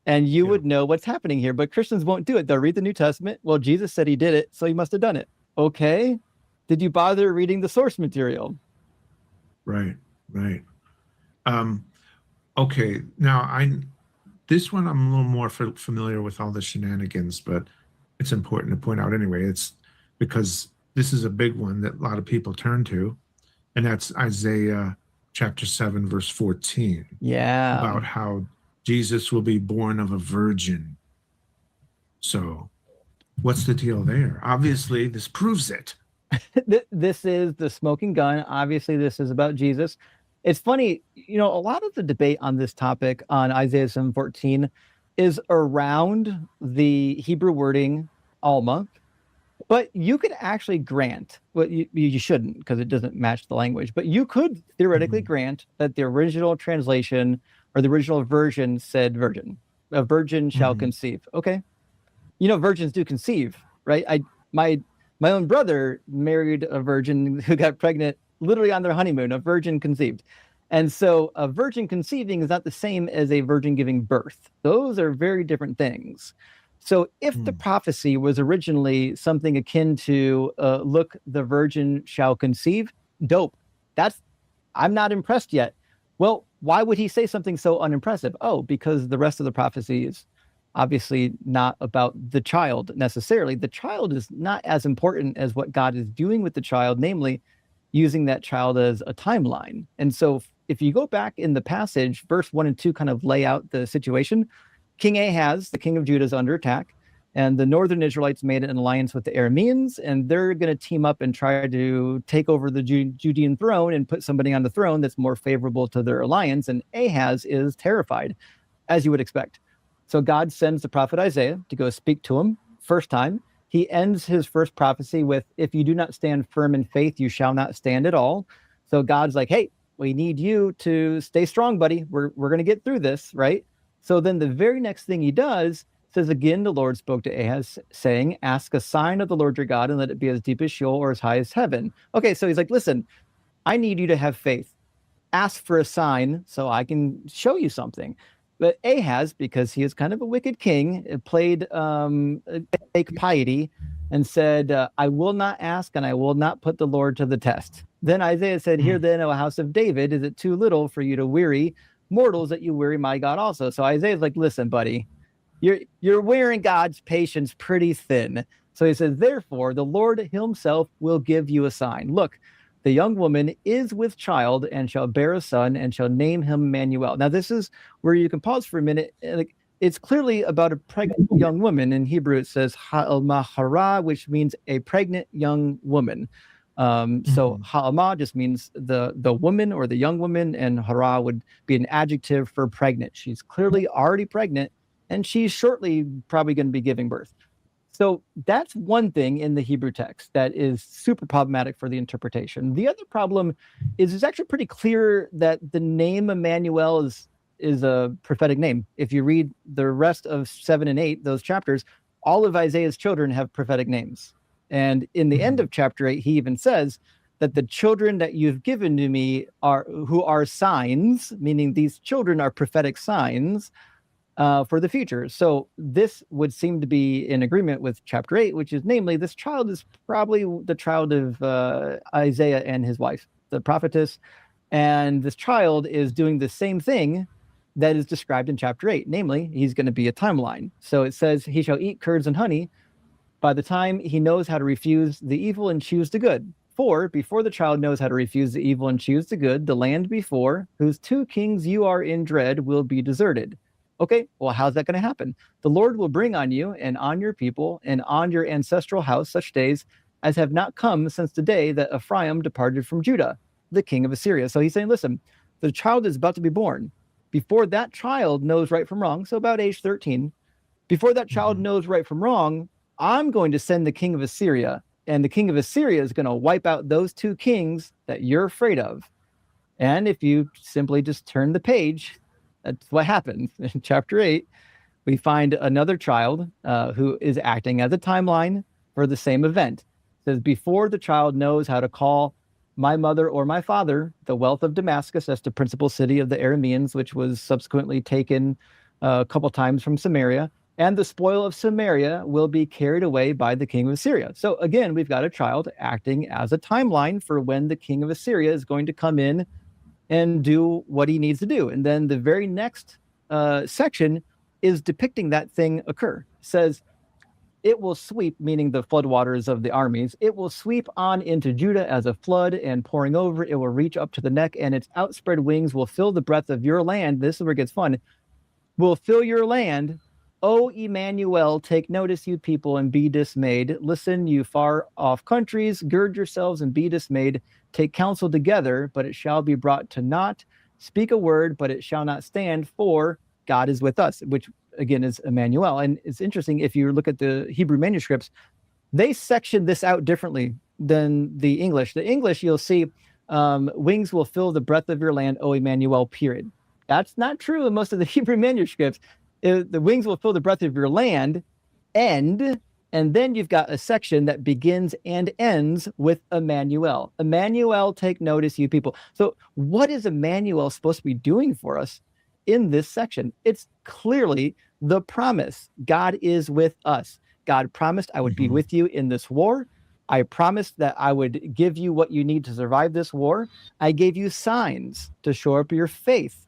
and you would know what's happening here. But Christians won't do it. They'll read the New Testament. Well, Jesus said he did it, so he must have done it. Okay. Did you bother reading the source material? Right. Okay, now this one I'm a little more familiar with all the shenanigans, but it's important to point out anyway. It's because this is a big one that a lot of people turn to, and that's Isaiah chapter 7, verse 14. Yeah. About how Jesus will be born of a virgin. So what's the deal there? Obviously, this proves it. This is the smoking gun. Obviously, this is about Jesus. It's funny, a lot of the debate on this topic on Isaiah 7:14 is around the Hebrew wording Alma, but you could actually grant, well, you shouldn't because it doesn't match the language, but you could theoretically grant that the original translation or the original version said virgin. A virgin shall conceive. Okay. Virgins do conceive, right? My own brother married a virgin who got pregnant literally on their honeymoon. A virgin conceived. And so a virgin conceiving is not the same as a virgin giving birth. Those are very different things. So if the prophecy was originally something akin to, look, the virgin shall conceive, dope. I'm not impressed yet. Well, why would he say something so unimpressive? Oh, because the rest of the prophecy is obviously not about the child necessarily. The child is not as important as what God is doing with the child, namely using that child as a timeline. And so if you go back in the passage, verse 1 and 2 kind of lay out the situation. King Ahaz, the king of Judah, is under attack, and the northern Israelites made an alliance with the Arameans, and they're going to team up and try to take over the Judean throne and put somebody on the throne that's more favorable to their alliance. And Ahaz is terrified, as you would expect. So God sends the prophet Isaiah to go speak to him. First time, he ends his first prophecy with, if you do not stand firm in faith, you shall not stand at all. So God's like, hey, we need you to stay strong, buddy. We're going to get through this, right? So then the very next thing he does says, again, the Lord spoke to Ahaz, saying, ask a sign of the Lord your God, and let it be as deep as Sheol or as high as heaven. Okay, so he's like, listen, I need you to have faith. Ask for a sign so I can show you something. But Ahaz, because he is kind of a wicked king, played fake piety and said, I will not ask and I will not put the Lord to the test. Then Isaiah said, Hear then, O house of David, is it too little for you to weary mortals that you weary my God also? So Isaiah's like, listen, buddy, you're wearing God's patience pretty thin. So he says, therefore, the Lord himself will give you a sign. Look, the young woman is with child and shall bear a son and shall name him Emmanuel. Now, this is where you can pause for a minute. Like, it's clearly about a pregnant young woman. In Hebrew, it says ha'alma hara, which means a pregnant young woman. So ha'alma just means the woman or the young woman, and hara would be an adjective for pregnant. She's clearly already pregnant, and she's shortly probably going to be giving birth. So that's one thing in the Hebrew text that is super problematic for the interpretation. The other problem is it's actually pretty clear that the name Emmanuel is a prophetic name. If you read the rest of 7 and 8, those chapters, all of Isaiah's children have prophetic names. And in the end of chapter 8, he even says that the children that you've given to me who are signs, meaning these children are prophetic signs, for the future. So this would seem to be in agreement with chapter 8, which is namely, this child is probably the child of Isaiah and his wife, the prophetess. And this child is doing the same thing that is described in chapter 8. Namely, he's going to be a timeline. So it says, he shall eat curds and honey by the time he knows how to refuse the evil and choose the good. For before the child knows how to refuse the evil and choose the good, the land before whose 2 kings you are in dread will be deserted. Okay, well, how's that going to happen? The Lord will bring on you and on your people and on your ancestral house such days as have not come since the day that Ephraim departed from Judah, the king of Assyria. So he's saying, listen, the child is about to be born. Before that child knows right from wrong, so about age 13, before that child knows right from wrong, I'm going to send the king of Assyria, and the king of Assyria is going to wipe out those 2 kings that you're afraid of. And if you simply just turn the page, that's what happens. In chapter 8, we find another child who is acting as a timeline for the same event. It says, before the child knows how to call my mother or my father, the wealth of Damascus, that's the principal city of the Arameans, which was subsequently taken a couple times from Samaria, and the spoil of Samaria will be carried away by the king of Assyria. So again, we've got a child acting as a timeline for when the king of Assyria is going to come in and do what he needs to do. And then the very next section is depicting that thing occur. It says, it will sweep, meaning the floodwaters of the armies. It will sweep on into Judah as a flood, and pouring over, it will reach up to the neck, and its outspread wings will fill the breadth of your land. This is where it gets fun. Will fill your land. O Emmanuel, take notice, you people, and be dismayed. Listen, you far off countries, gird yourselves and be dismayed. Take counsel together, but it shall be brought to naught. Speak a word, but it shall not stand, for God is with us, which again is Emmanuel. And it's interesting, if you look at the Hebrew manuscripts, they section this out differently than the English. The English, you'll see, wings will fill the breadth of your land, O Emmanuel, period. That's not true in most of the Hebrew manuscripts. The wings will fill the breadth of your land, and then you've got a section that begins and ends with Emmanuel. Emmanuel, take notice, you people. So what is Emmanuel supposed to be doing for us in this section? It's clearly the promise. God is with us. God promised, I would be with you in this war. I promised that I would give you what you need to survive this war. I gave you signs to shore up your faith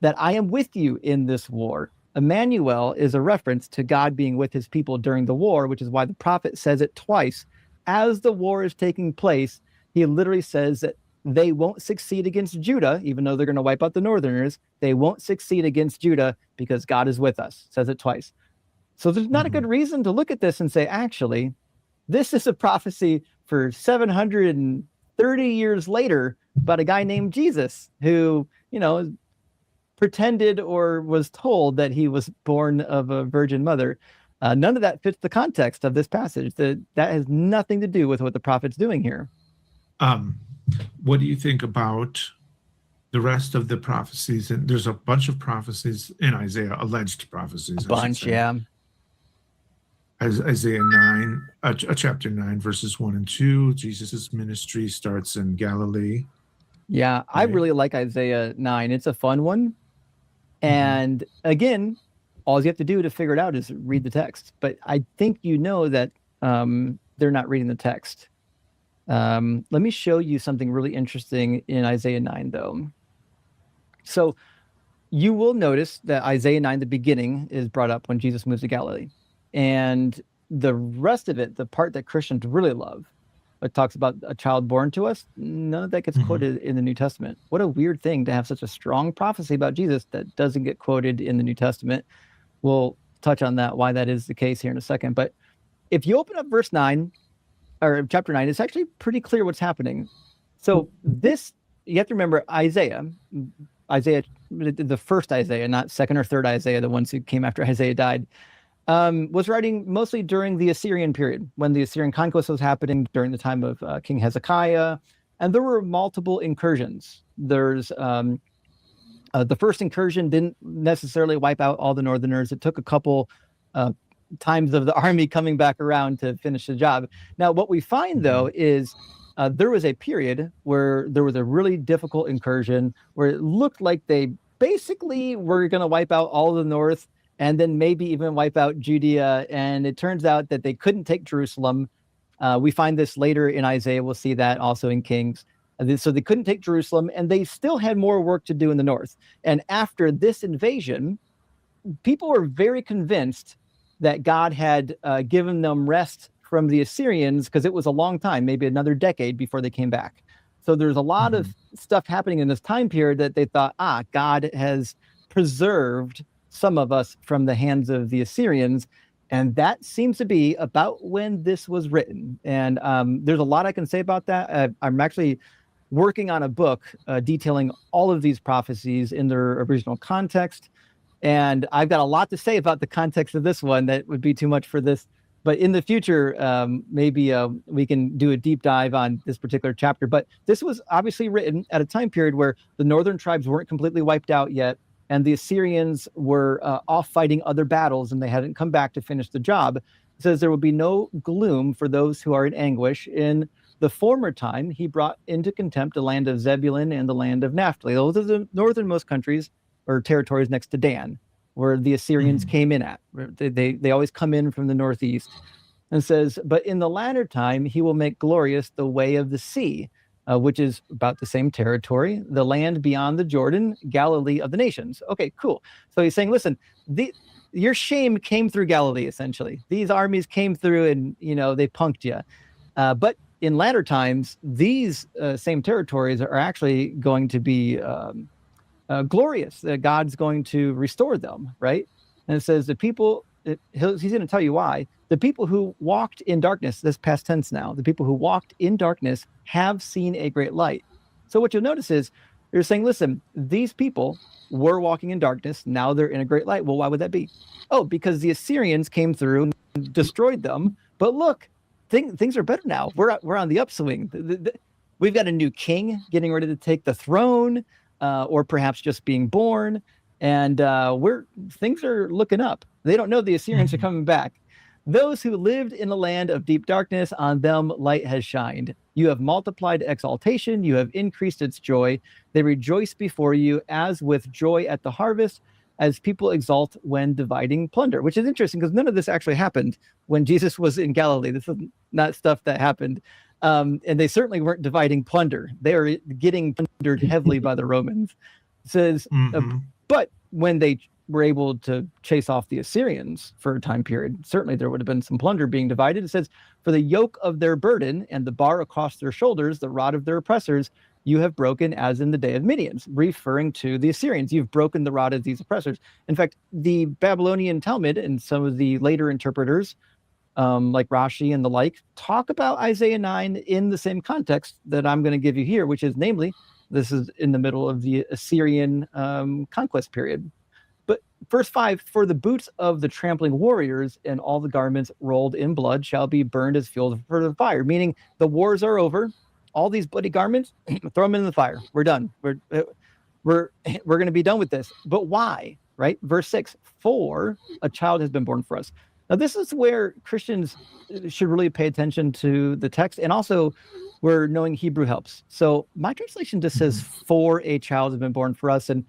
that I am with you in this war. Emmanuel is a reference to God being with his people during the war, which is why the prophet says it twice. As the war is taking place, he literally says that they won't succeed against Judah, even though they're going to wipe out the northerners. They won't succeed against Judah because God is with us. Says it twice. So there's not a good reason to look at this and say, actually, this is a prophecy for 730 years later about a guy named Jesus who, pretended or was told that he was born of a virgin mother. None of that fits the context of this passage. That has nothing to do with what the prophet's doing here. What do you think about the rest of the prophecies? And there's a bunch of prophecies in Isaiah, alleged prophecies. A bunch, yeah. As Isaiah 9, chapter 9, verses 1 and 2, Jesus' ministry starts in Galilee. Yeah, right? I really like Isaiah 9. It's a fun one. And again, all you have to do to figure it out is read the text. But I think that they're not reading the text. Let me show you something really interesting in Isaiah 9, though. So you will notice that Isaiah 9, the beginning, is brought up when Jesus moves to Galilee. And the rest of it, the part that Christians really love, it talks about a child born to us. None of that gets quoted in the New Testament. What a weird thing to have such a strong prophecy about Jesus that doesn't get quoted in the New Testament. We'll touch on that, why that is the case here in a second. But if you open up verse 9, or chapter 9, it's actually pretty clear what's happening. So this, you have to remember Isaiah, the first Isaiah, not second or third Isaiah, the ones who came after Isaiah died, was writing mostly during the Assyrian period, when the Assyrian conquest was happening during the time of King Hezekiah. And there were multiple incursions. There's the first incursion didn't necessarily wipe out all the northerners. It took a couple times of the army coming back around to finish the job. Now, what we find, though, is there was a period where there was a really difficult incursion where it looked like they basically were going to wipe out all of the north and then maybe even wipe out Judea. And it turns out that they couldn't take Jerusalem. We find this later in Isaiah. We'll see that also in Kings. So they couldn't take Jerusalem, and they still had more work to do in the north. And after this invasion, people were very convinced that God had given them rest from the Assyrians, because it was a long time, maybe another decade before they came back. So there's a lot of stuff happening in this time period that they thought, God has preserved some of us from the hands of the Assyrians. And that seems to be about when this was written. And there's a lot I can say about that. I'm actually working on a book detailing all of these prophecies in their original context. And I've got a lot to say about the context of this one that would be too much for this. But in the future, maybe we can do a deep dive on this particular chapter. But this was obviously written at a time period where the northern tribes weren't completely wiped out yet, and the Assyrians were off fighting other battles, and they hadn't come back to finish the job. It says there will be no gloom for those who are in anguish. In the former time, he brought into contempt the land of Zebulun and the land of Naphtali. Those are the northernmost countries or territories next to Dan, where the Assyrians came in at. They always come in from the northeast. And says, but in the latter time, he will make glorious the way of the sea. which is about the same territory, the land beyond the Jordan, Galilee of the nations. Okay, cool. So he's saying, listen, your shame came through Galilee, essentially. These armies came through and, they punked you. But in latter times, these same territories are actually going to be glorious. God's going to restore them, right? And it says the people, he's going to tell you why. The people who walked in darkness, this past tense now, the people who walked in darkness have seen a great light. So what you'll notice is you're saying, listen, these people were walking in darkness. Now they're in a great light. Well, why would that be? Oh, because the Assyrians came through and destroyed them. But look, things are better now. We're on the upswing. We've got a new king getting ready to take the throne, or perhaps just being born. And things are looking up. They don't know the Assyrians are coming back. Those who lived in the land of deep darkness, on them light has shined. You have multiplied exaltation. You have increased its joy. They rejoice before you as with joy at the harvest, as people exult when dividing plunder, which is interesting because none of this actually happened when Jesus was in Galilee. This is not stuff that happened. And they certainly weren't dividing plunder. They were getting plundered heavily by the Romans. It says, but when they were able to chase off the Assyrians for a time period, certainly there would have been some plunder being divided. It says, for the yoke of their burden and the bar across their shoulders, the rod of their oppressors, you have broken as in the day of Midian, referring to the Assyrians. You've broken the rod of these oppressors. In fact, the Babylonian Talmud and some of the later interpreters, like Rashi and the like, talk about Isaiah 9 in the same context that I'm going to give you here, which is namely, this is in the middle of the Assyrian conquest period. But verse 5, for the boots of the trampling warriors and all the garments rolled in blood shall be burned as fuel for the fire, meaning the wars are over. All these bloody garments, throw them in the fire. We're done. We're going to be done with this. But why? Right? Verse 6, for a child has been born for us. Now, this is where Christians should really pay attention to the text, and also where knowing Hebrew helps. So my translation just says, for a child has been born for us. And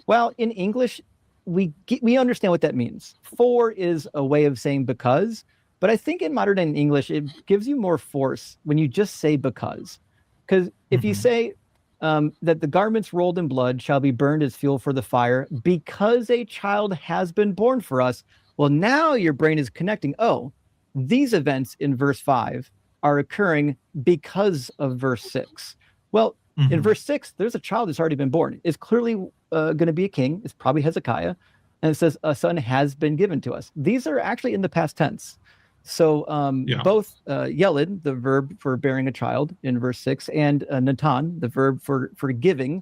well, in English, we understand what that means. For is a way of saying because, but I think in modern day English, it gives you more force when you just say because. Because if you say that the garments rolled in blood shall be burned as fuel for the fire because a child has been born for us, well, now your brain is connecting. Oh, these events in verse 5 are occurring because of verse 6. Well, in verse 6, there's a child that's already been born. It's clearly going to be a king. It's probably Hezekiah. And it says a son has been given to us. These are actually in the past tense. So both Yelid, the verb for bearing a child in verse 6, and Natan, the verb for giving,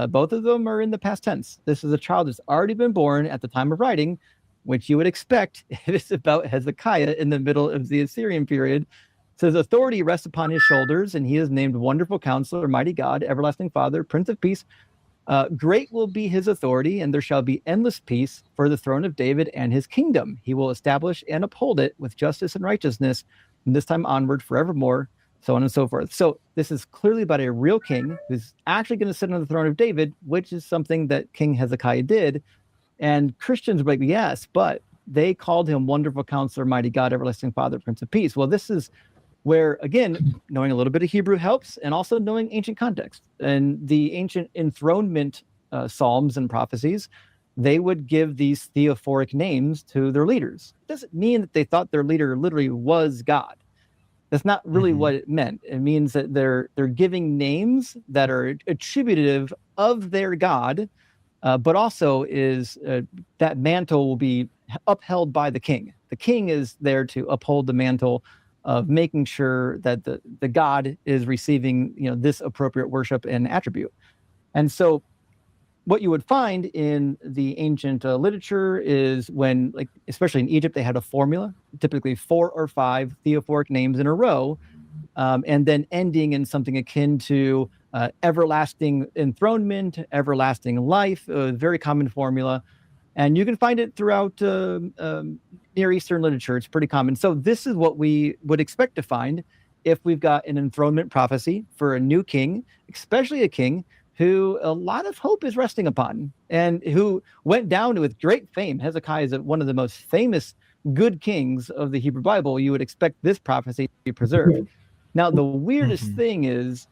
both of them are in the past tense. This is a child that's already been born at the time of writing, which you would expect if it's about Hezekiah in the middle of the Assyrian period. It says authority rests upon his shoulders, and he is named Wonderful Counselor, Mighty God, Everlasting Father, Prince of Peace. Great will be his authority, and there shall be endless peace for the throne of David and his kingdom. He will establish and uphold it with justice and righteousness from this time onward forevermore, so on and so forth. So this is clearly about a real king who's actually going to sit on the throne of David, which is something that King Hezekiah did. And Christians were like, yes, but they called him Wonderful Counselor, Mighty God, Everlasting Father, Prince of Peace. Well, this is where, again, knowing a little bit of Hebrew helps, and also knowing ancient context. And the ancient enthronement psalms and prophecies, they would give these theophoric names to their leaders. It doesn't mean that they thought their leader literally was God. That's not really what it meant. It means that they're giving names that are attributive of their God, but also is that mantle will be upheld by the king. The king is there to uphold the mantle of making sure that the God is receiving, this appropriate worship and attribute. And so what you would find in the ancient literature is when, like, especially in Egypt, they had a formula, typically 4 or 5 theophoric names in a row, and then ending in something akin to everlasting enthronement, everlasting life, a very common formula. And you can find it throughout Near Eastern literature. It's pretty common. So this is what we would expect to find if we've got an enthronement prophecy for a new king, especially a king who a lot of hope is resting upon and who went down with great fame. Hezekiah is one of the most famous good kings of the Hebrew Bible. You would expect this prophecy to be preserved. Now, the weirdest thing is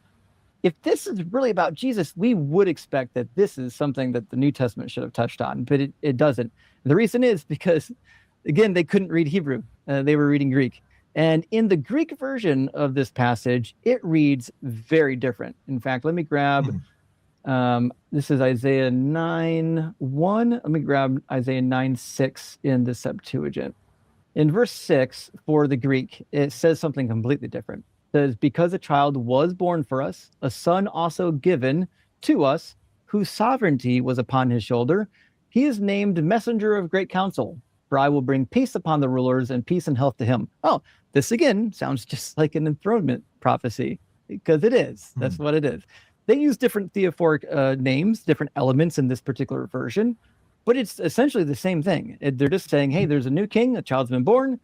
if this is really about Jesus, we would expect that this is something that the New Testament should have touched on, but it doesn't. The reason is because, again, they couldn't read Hebrew. They were reading Greek. And in the Greek version of this passage, it reads very different. In fact, let me grab, this is Isaiah 9:1. Let me grab Isaiah 9:6 in the Septuagint. In verse 6 for the Greek, it says something completely different. It says, because a child was born for us, a son also given to us, whose sovereignty was upon his shoulder. He is named messenger of great counsel, for I will bring peace upon the rulers and peace and health to him. Oh, this again sounds just like an enthronement prophecy, because it is. That's what it is. They use different theophoric names, different elements in this particular version, but it's essentially the same thing. They're just saying, hey, there's a new king, a child's been born,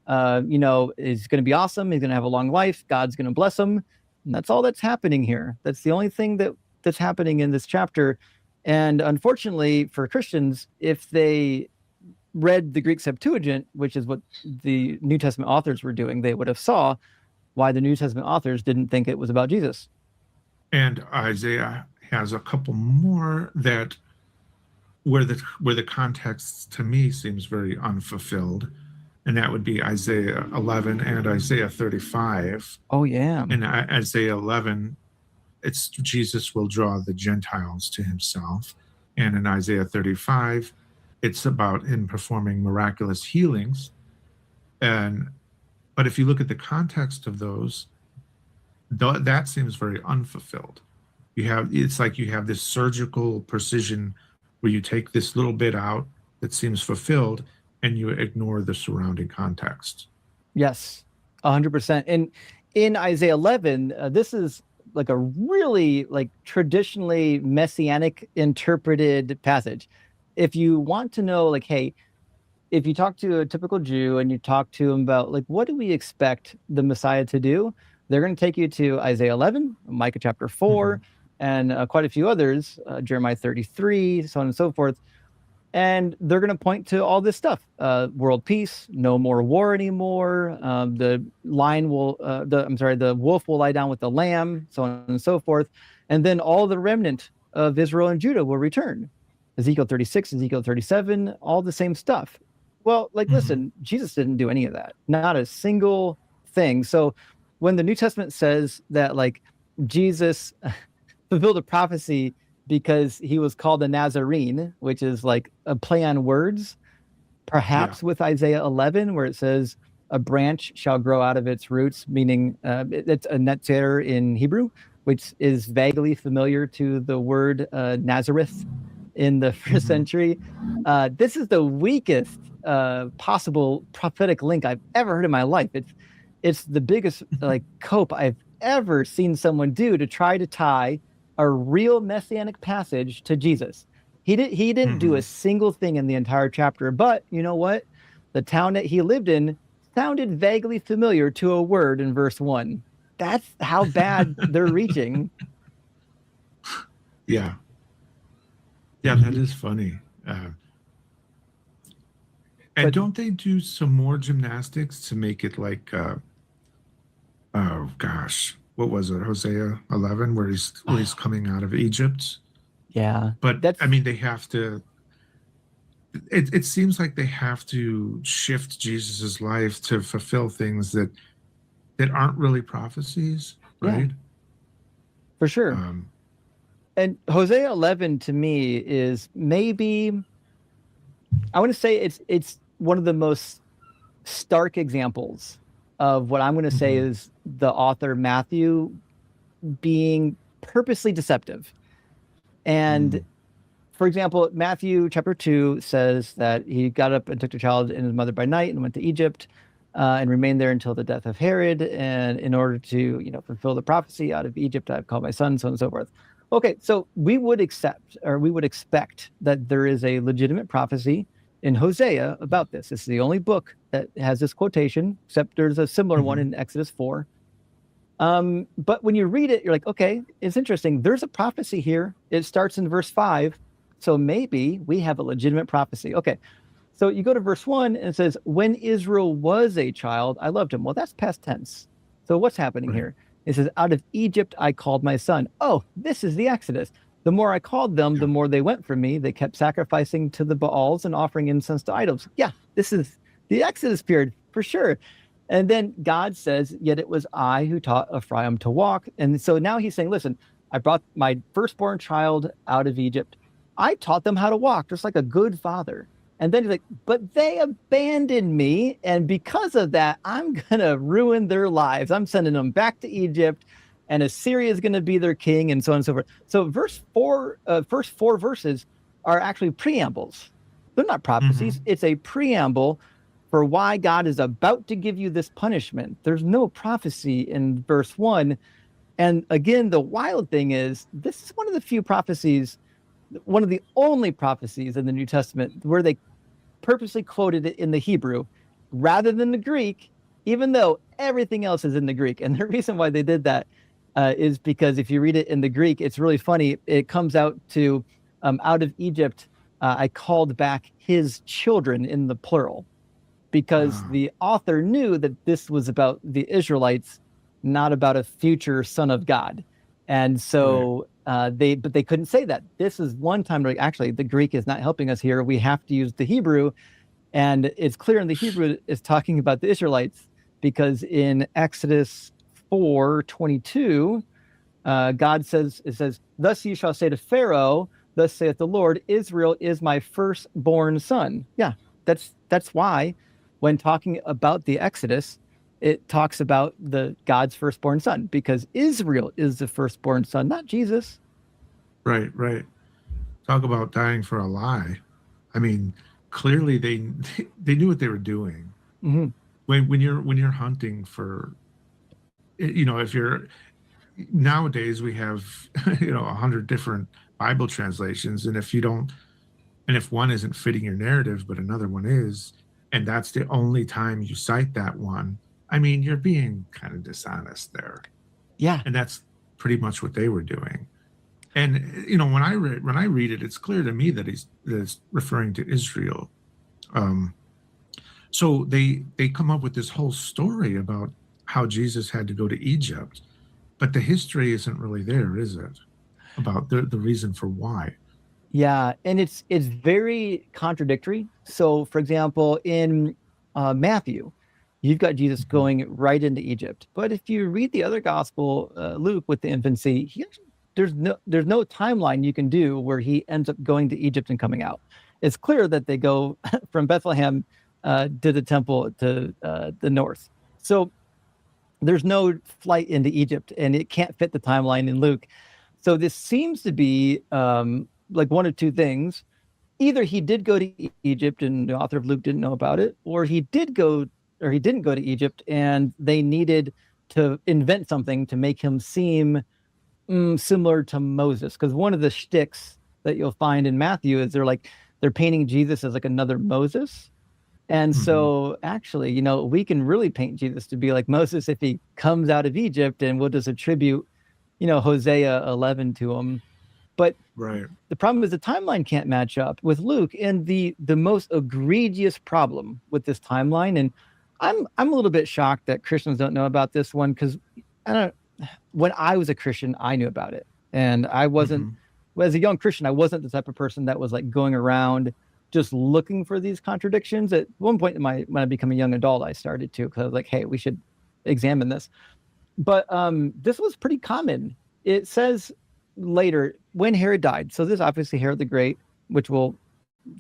is going to be awesome. He's going to have a long life. God's going to bless him. And that's all that's happening here. That's the only thing that's happening in this chapter. And unfortunately for Christians, if they read the Greek Septuagint, which is what the New Testament authors were doing, they would have saw why the New Testament authors didn't think it was about Jesus. And Isaiah has a couple more that where the context to me seems very unfulfilled, and that would be Isaiah 11 and Isaiah 35. Oh yeah. In Isaiah 11, it's Jesus will draw the Gentiles to himself, and in Isaiah 35, it's about him performing miraculous healings. But if you look at the context of those, that seems very unfulfilled. It's like you have this surgical precision where you take this little bit out that seems fulfilled and you ignore the surrounding context. Yes, 100%. And in Isaiah 11, this is like a really traditionally messianic interpreted passage. If you want to know, hey, if you talk to a typical Jew and you talk to him about what do we expect the Messiah to do, they're going to take you to Isaiah 11, Micah chapter 4, and quite a few others, Jeremiah 33, so on and so forth. And they're going to point to all this stuff: world peace, no more war anymore. The wolf will lie down with the lamb, so on and so forth. And then all the remnant of Israel and Judah will return. Ezekiel 36, Ezekiel 37, all the same stuff. Well, listen, Jesus didn't do any of that. Not a single thing. So when the New Testament says that Jesus fulfilled a prophecy because he was called a Nazarene, which is a play on words, perhaps with Isaiah 11, where it says a branch shall grow out of its roots, meaning it's a netzer in Hebrew, which is vaguely familiar to the word Nazareth in the first century. This is the weakest possible prophetic link I've ever heard in my life. It's the biggest cope I've ever seen someone do to try to tie a real messianic passage to Jesus. He didn't do a single thing in the entire chapter, but you know what? The town that he lived in sounded vaguely familiar to a word in verse 1. That's how bad they're reaching. Yeah, that is funny. And don't they do some more gymnastics to make it oh gosh, what was it? Hosea 11, where he's coming out of Egypt. Yeah, but they have to. It seems like they have to shift Jesus's life to fulfill things that aren't really prophecies, right? Yeah, for sure. And Hosea 11 to me is maybe, I want to say it's one of the most stark examples of what I'm going to say is the author Matthew being purposely deceptive. And for example, Matthew chapter 2 says that he got up and took the child and his mother by night and went to Egypt and remained there until the death of Herod. And in order to, fulfill the prophecy, out of Egypt I've called my son, so on and so forth. Okay, so we would expect that there is a legitimate prophecy in Hosea about this. This is the only book that has this quotation, except there's a similar one in Exodus 4. But when you read it, you're like, okay, it's interesting. There's a prophecy here. It starts in verse 5. So maybe we have a legitimate prophecy. Okay, so you go to verse 1 and it says, when Israel was a child, I loved him. Well, that's past tense. So what's happening here? It says, out of Egypt I called my son. Oh, this is the Exodus. The more I called them, the more they went from me. They kept sacrificing to the Baals and offering incense to idols. Yeah, this is the Exodus period for sure. And then God says, yet it was I who taught Ephraim to walk. And so now he's saying, listen, I brought my firstborn child out of Egypt. I taught them how to walk, just like a good father. And then he's like, but they abandoned me. And because of that, I'm going to ruin their lives. I'm sending them back to Egypt, and Assyria is going to be their king, and so on and so forth. So first 4 verses are actually preambles. They're not prophecies. It's a preamble for why God is about to give you this punishment. There's no prophecy in verse 1. And again, the wild thing is, this is one of the few prophecies, one of the only prophecies in the New Testament where they purposely quoted it in the Hebrew rather than the Greek, even though everything else is in the Greek. And the reason why they did that is because if you read it in the Greek, it's really funny. It comes out to out of Egypt, I called back his children in the plural, because the author knew that this was about the Israelites, not about a future son of God. And so they couldn't say that. This is one time like, actually, the Greek is not helping us here. We have to use the Hebrew. And it's clear in the Hebrew is talking about the Israelites, because in Exodus 4:22, God says, it says, thus you shall say to Pharaoh, thus saith the Lord, Israel is my firstborn son. Yeah, that's why when talking about the Exodus, it talks about the God's firstborn son, because Israel is the firstborn son, not Jesus. Right. Talk about dying for a lie. I mean, clearly they knew what they were doing. When you're hunting for, if you're, nowadays we have 100 different Bible translations, and if one isn't fitting your narrative but another one is, and that's the only time you cite that one, I mean, you're being kind of dishonest there. Yeah. And that's pretty much what they were doing. And when I read it, it's clear to me that he's referring to Israel. So they come up with this whole story about how Jesus had to go to Egypt, but the history isn't really there, is it? About the reason for why. Yeah, and it's very contradictory. So, for example, in Matthew, you've got Jesus going right into Egypt. But if you read the other gospel, Luke with the infancy, there's no timeline you can do where he ends up going to Egypt and coming out. It's clear that they go from Bethlehem to the temple to the north. So there's no flight into Egypt, and it can't fit the timeline in Luke. So this seems to be like one of two things. Either he did go to Egypt and the author of Luke didn't know about it, or he didn't go to Egypt and they needed to invent something to make him seem similar to Moses. Because one of the shticks that you'll find in Matthew is they're painting Jesus as like another Moses. And so actually, we can really paint Jesus to be like Moses if he comes out of Egypt, and we'll just attribute, Hosea 11 to him. But the problem is the timeline can't match up with Luke. And the most egregious problem with this timeline, and I'm a little bit shocked that Christians don't know about this one, because when I was a Christian, I knew about it. And I wasn't, as a young Christian, I wasn't the type of person that was like going around just looking for these contradictions. At one point when I became a young adult, I started to, because I was like, hey, we should examine this. But this was pretty common. It says later, when Herod died, so this is obviously Herod the Great, which we'll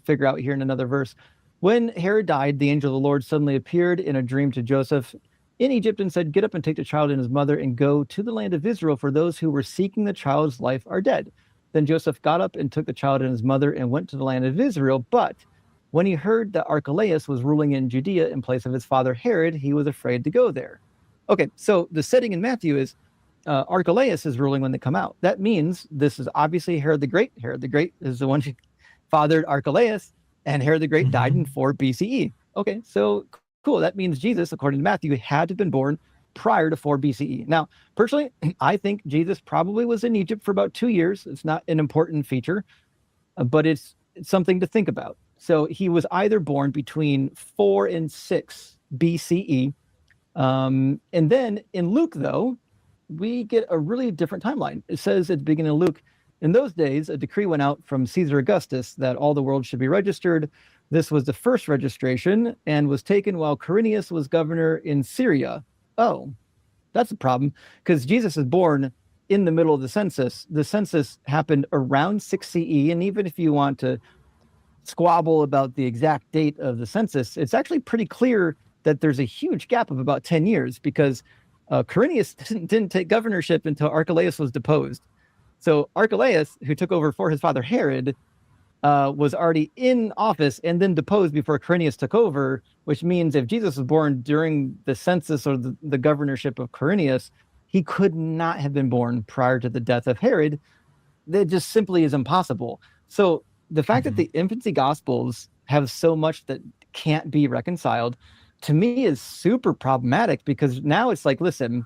figure out here in another verse. When Herod died, the angel of the Lord suddenly appeared in a dream to Joseph in Egypt and said, get up and take the child and his mother and go to the land of Israel, for those who were seeking the child's life are dead. Then Joseph got up and took the child and his mother and went to the land of Israel. But when he heard that Archelaus was ruling in Judea in place of his father Herod, he was afraid to go there. Okay, so the setting in Matthew is Archelaus is ruling when they come out. That means this is obviously Herod the Great. Herod the Great is the one who fathered Archelaus, and Herod the Great died in 4 BCE. Okay, so cool. That means Jesus, according to Matthew, had to have been born prior to 4 BCE. Now, personally, I think Jesus probably was in Egypt for about 2 years. It's not an important feature, but it's something to think about. So he was either born between 4 and 6 BCE. And then in Luke, though, we get a really different timeline. It says at the beginning of Luke, in those days, a decree went out from Caesar Augustus that all the world should be registered. This was the first registration and was taken while Quirinius was governor in Syria. Oh, that's a problem, because Jesus is born in the middle of the census. The census happened around 6 CE, and even if you want to squabble about the exact date of the census, it's actually pretty clear that there's a huge gap of about 10 years, because Quirinius didn't take governorship until Archelaus was deposed. So Archelaus, who took over for his father Herod, was already in office and then deposed before Quirinius took over, which means if Jesus was born during the census or the governorship of Quirinius, he could not have been born prior to the death of Herod. That just simply is impossible. So the fact that the infancy gospels have so much that can't be reconciled, to me, is super problematic, because now it's like, listen,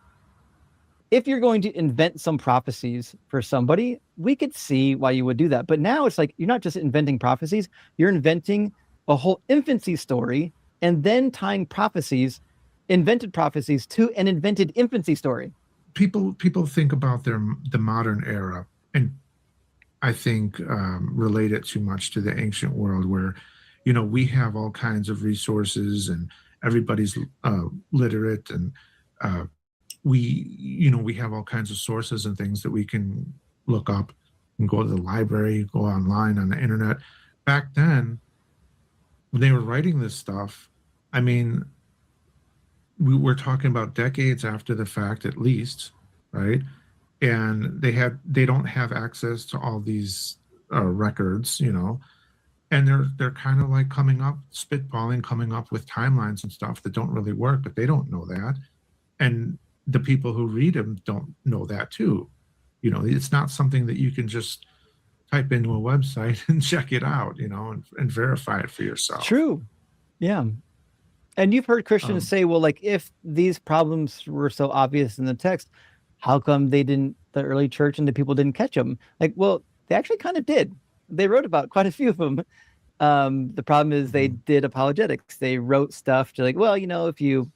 if you're going to invent some prophecies for somebody, we could see why you would do that. But now it's like, you're not just inventing prophecies, you're inventing a whole infancy story and then tying prophecies, invented prophecies, to an invented infancy story. People think about the modern era, and I think relate it too much to the ancient world, where, you know, we have all kinds of resources and everybody's literate, and we have all kinds of sources and things that we can look up and go to the library, go online on the internet. Back then, when they were writing this stuff, I mean, we were talking about decades after the fact, at least, right? And they don't have access to all these records, you know, and they're kind of like coming up with timelines and stuff that don't really work, but they don't know that. And the people who read them don't know that too. You know, it's not something that you can just type into a website and check it out, you know, and verify it for yourself. True. Yeah. And you've heard Christians say, well, like, if these problems were so obvious in the text, how come the early church and the people didn't catch them? Like, well, they actually kind of did. They wrote about quite a few of them. The problem is they did apologetics. They wrote stuff to, like, well, you know, if you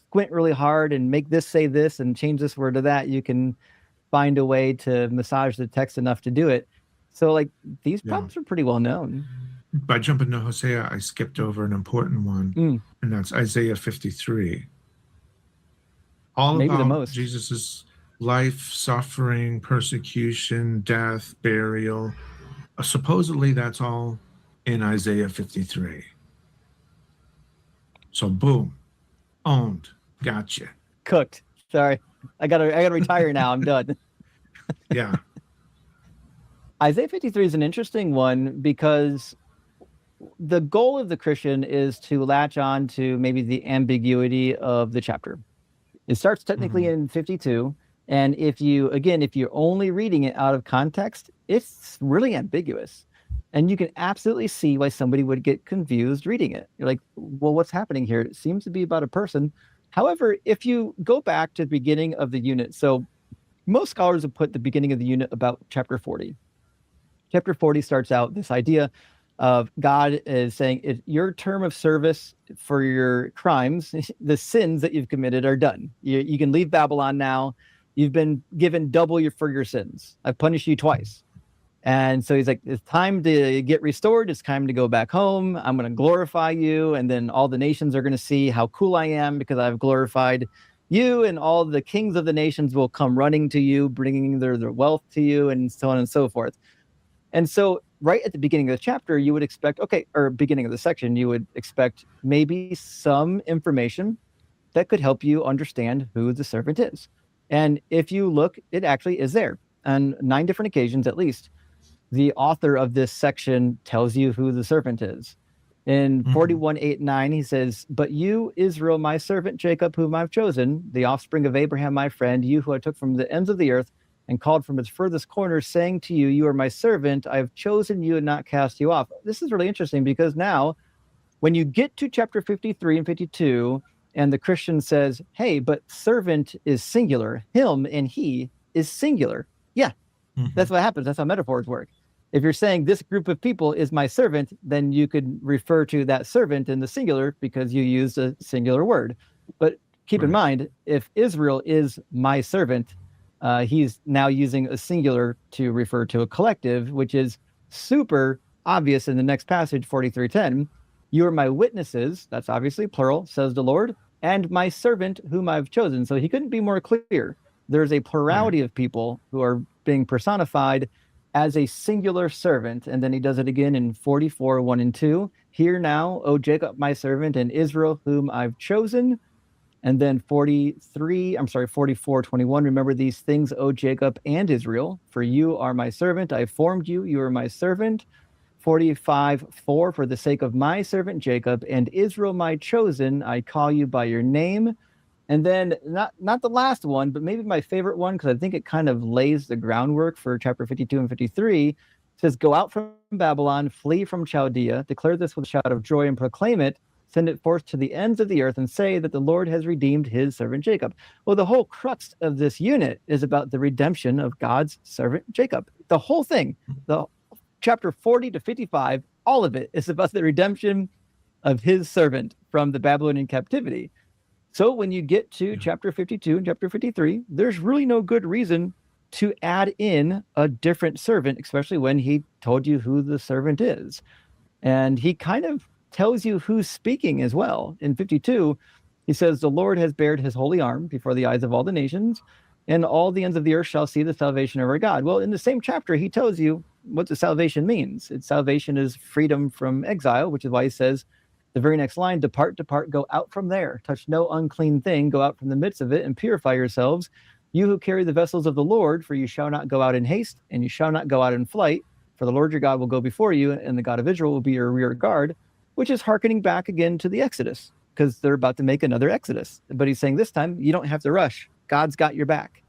squint really hard and make this say this and change this word to that, you can find a way to massage the text enough to do it. So, like, these problems are pretty well known. By jumping to Hosea, I skipped over an important one, and that's Isaiah 53. All Maybe about the most. Jesus's life, suffering, persecution, death, burial. Supposedly that's all in Isaiah 53. So boom, owned, gotcha. Cooked. Sorry, I gotta retire now. I'm done. Yeah. Isaiah 53 is an interesting one, because the goal of the Christian is to latch on to maybe the ambiguity of the chapter. It starts technically in 52. And if you're only reading it out of context, it's really ambiguous. And you can absolutely see why somebody would get confused reading it. You're like, well, what's happening here? It seems to be about a person. However, if you go back to the beginning of the unit, so most scholars have put the beginning of the unit about chapter 40. Chapter 40 starts out this idea of God is saying, your term of service for your crimes, the sins that you've committed, are done. You can leave Babylon now. You've been given double for your sins. I've punished you twice. And so he's like, it's time to get restored. It's time to go back home. I'm going to glorify you. And then all the nations are going to see how cool I am because I've glorified you. And all the kings of the nations will come running to you, bringing their wealth to you, and so on and so forth. And so right at the beginning of the chapter, you would expect, or beginning of the section, you would expect maybe some information that could help you understand who the servant is. And if you look, it actually is there on 9 different occasions, at least. The author of this section tells you who the servant is. In 41:8-9, he says, but you, Israel, my servant Jacob, whom I've chosen, the offspring of Abraham, my friend, you who I took from the ends of the earth and called from its furthest corners, saying to you, you are my servant, I have chosen you and not cast you off. This is really interesting, because now when you get to chapter 53 and 52, and the Christian says, hey, but servant is singular, him and he is singular. Yeah, that's what happens. That's how metaphors work. If you're saying this group of people is my servant, then you could refer to that servant in the singular because you used a singular word. But keep in mind, if Israel is my servant, he's now using a singular to refer to a collective, which is super obvious in the next passage, 43:10. You are my witnesses, that's obviously plural, says the Lord, and my servant whom I've chosen. So he couldn't be more clear. There's a plurality of people who are being personified as a singular servant. And then he does it again in 44:1 and 2. Hear now, O Jacob, my servant, and Israel, whom I've chosen. And then 44:21. Remember these things, O Jacob and Israel, for you are my servant. I formed you. You are my servant. 45:4. For the sake of my servant Jacob and Israel, my chosen, I call you by your name. And then not the last one, but maybe my favorite one, because I think it kind of lays the groundwork for chapter 52 and 53. It says, go out from Babylon, flee from Chaldea, declare this with a shout of joy and proclaim it, send it forth to the ends of the earth and say that the Lord has redeemed his servant Jacob. Well, the whole crux of this unit is about the redemption of God's servant Jacob. The whole thing, the chapter 40 to 55, all of it is about the redemption of his servant from the Babylonian captivity. So when you get to chapter 52 and chapter 53, there's really no good reason to add in a different servant, especially when he told you who the servant is. And he kind of tells you who's speaking as well. In 52, he says, the Lord has bared his holy arm before the eyes of all the nations, and all the ends of the earth shall see the salvation of our God. Well, in the same chapter, he tells you what the salvation means. Salvation is freedom from exile, which is why he says, the very next line, depart, go out from there, touch no unclean thing, go out from the midst of it and purify yourselves, you who carry the vessels of the Lord, for you shall not go out in haste, and you shall not go out in flight, for the Lord your God will go before you, and the God of Israel will be your rear guard, which is hearkening back again to the Exodus, because they're about to make another Exodus. But he's saying this time, you don't have to rush. God's got your back.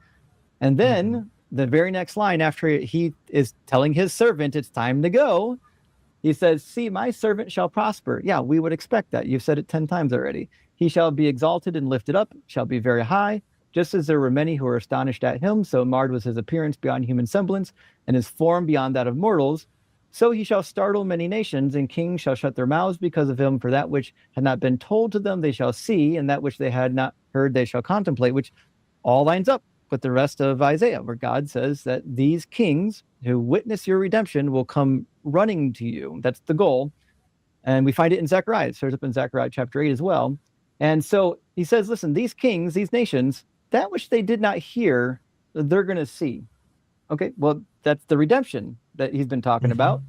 And then the very next line, after he is telling his servant it's time to go, he says, see, my servant shall prosper. Yeah, we would expect that. You've said it 10 times already. He shall be exalted and lifted up, shall be very high. Just as there were many who were astonished at him, so marred was his appearance beyond human semblance, and his form beyond that of mortals. So he shall startle many nations, and kings shall shut their mouths because of him. For that which had not been told to them they shall see, and that which they had not heard they shall contemplate, which all lines up with the rest of Isaiah, where God says that these kings who witness your redemption will come running to you. That's the goal. And we find it in Zechariah. It shows up in Zechariah chapter 8 as well. And so he says, listen, these kings, these nations, that which they did not hear, they're going to see. Okay, well, that's the redemption that he's been talking about.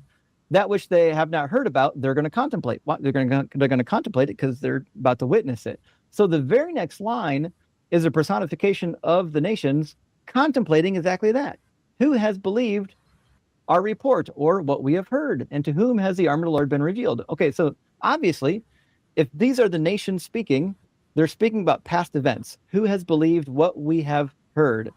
That which they have not heard about, they're going to contemplate. They're going to contemplate it because they're about to witness it. So the very next line is a personification of the nations contemplating exactly that. Who has believed our report or what we have heard, and to whom has the arm of the Lord been revealed? Okay, so obviously, if these are the nations speaking, they're speaking about past events. Who has believed what we have heard?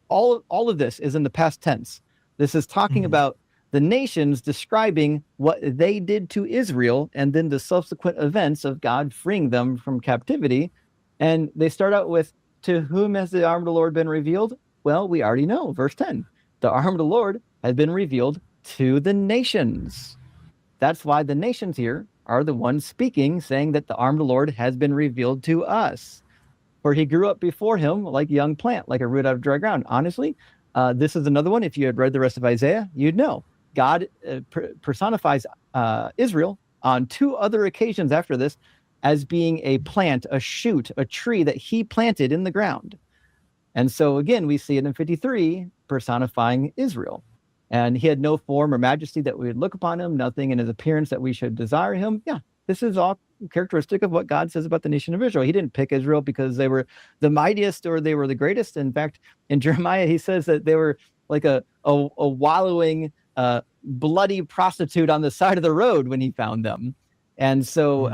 All of this is in the past tense. This is talking about the nations describing what they did to Israel and then the subsequent events of God freeing them from captivity. And they start out with, to whom has the arm of the Lord been revealed? Well, we already know, verse 10. The arm of the Lord has been revealed to the nations. That's why the nations here are the ones speaking, saying that the arm of the Lord has been revealed to us. For he grew up before him like a young plant, like a root out of dry ground. Honestly, this is another one. If you had read the rest of Isaiah, you'd know. God personifies Israel on 2 other occasions after this as being a plant, a shoot, a tree that he planted in the ground. And so again, we see it in 53 personifying Israel. And he had no form or majesty that we would look upon him, nothing in his appearance that we should desire him. Yeah, this is all characteristic of what God says about the nation of Israel. He didn't pick Israel because they were the mightiest or they were the greatest. In fact, in Jeremiah, he says that they were like a wallowing, bloody prostitute on the side of the road when he found them. And so,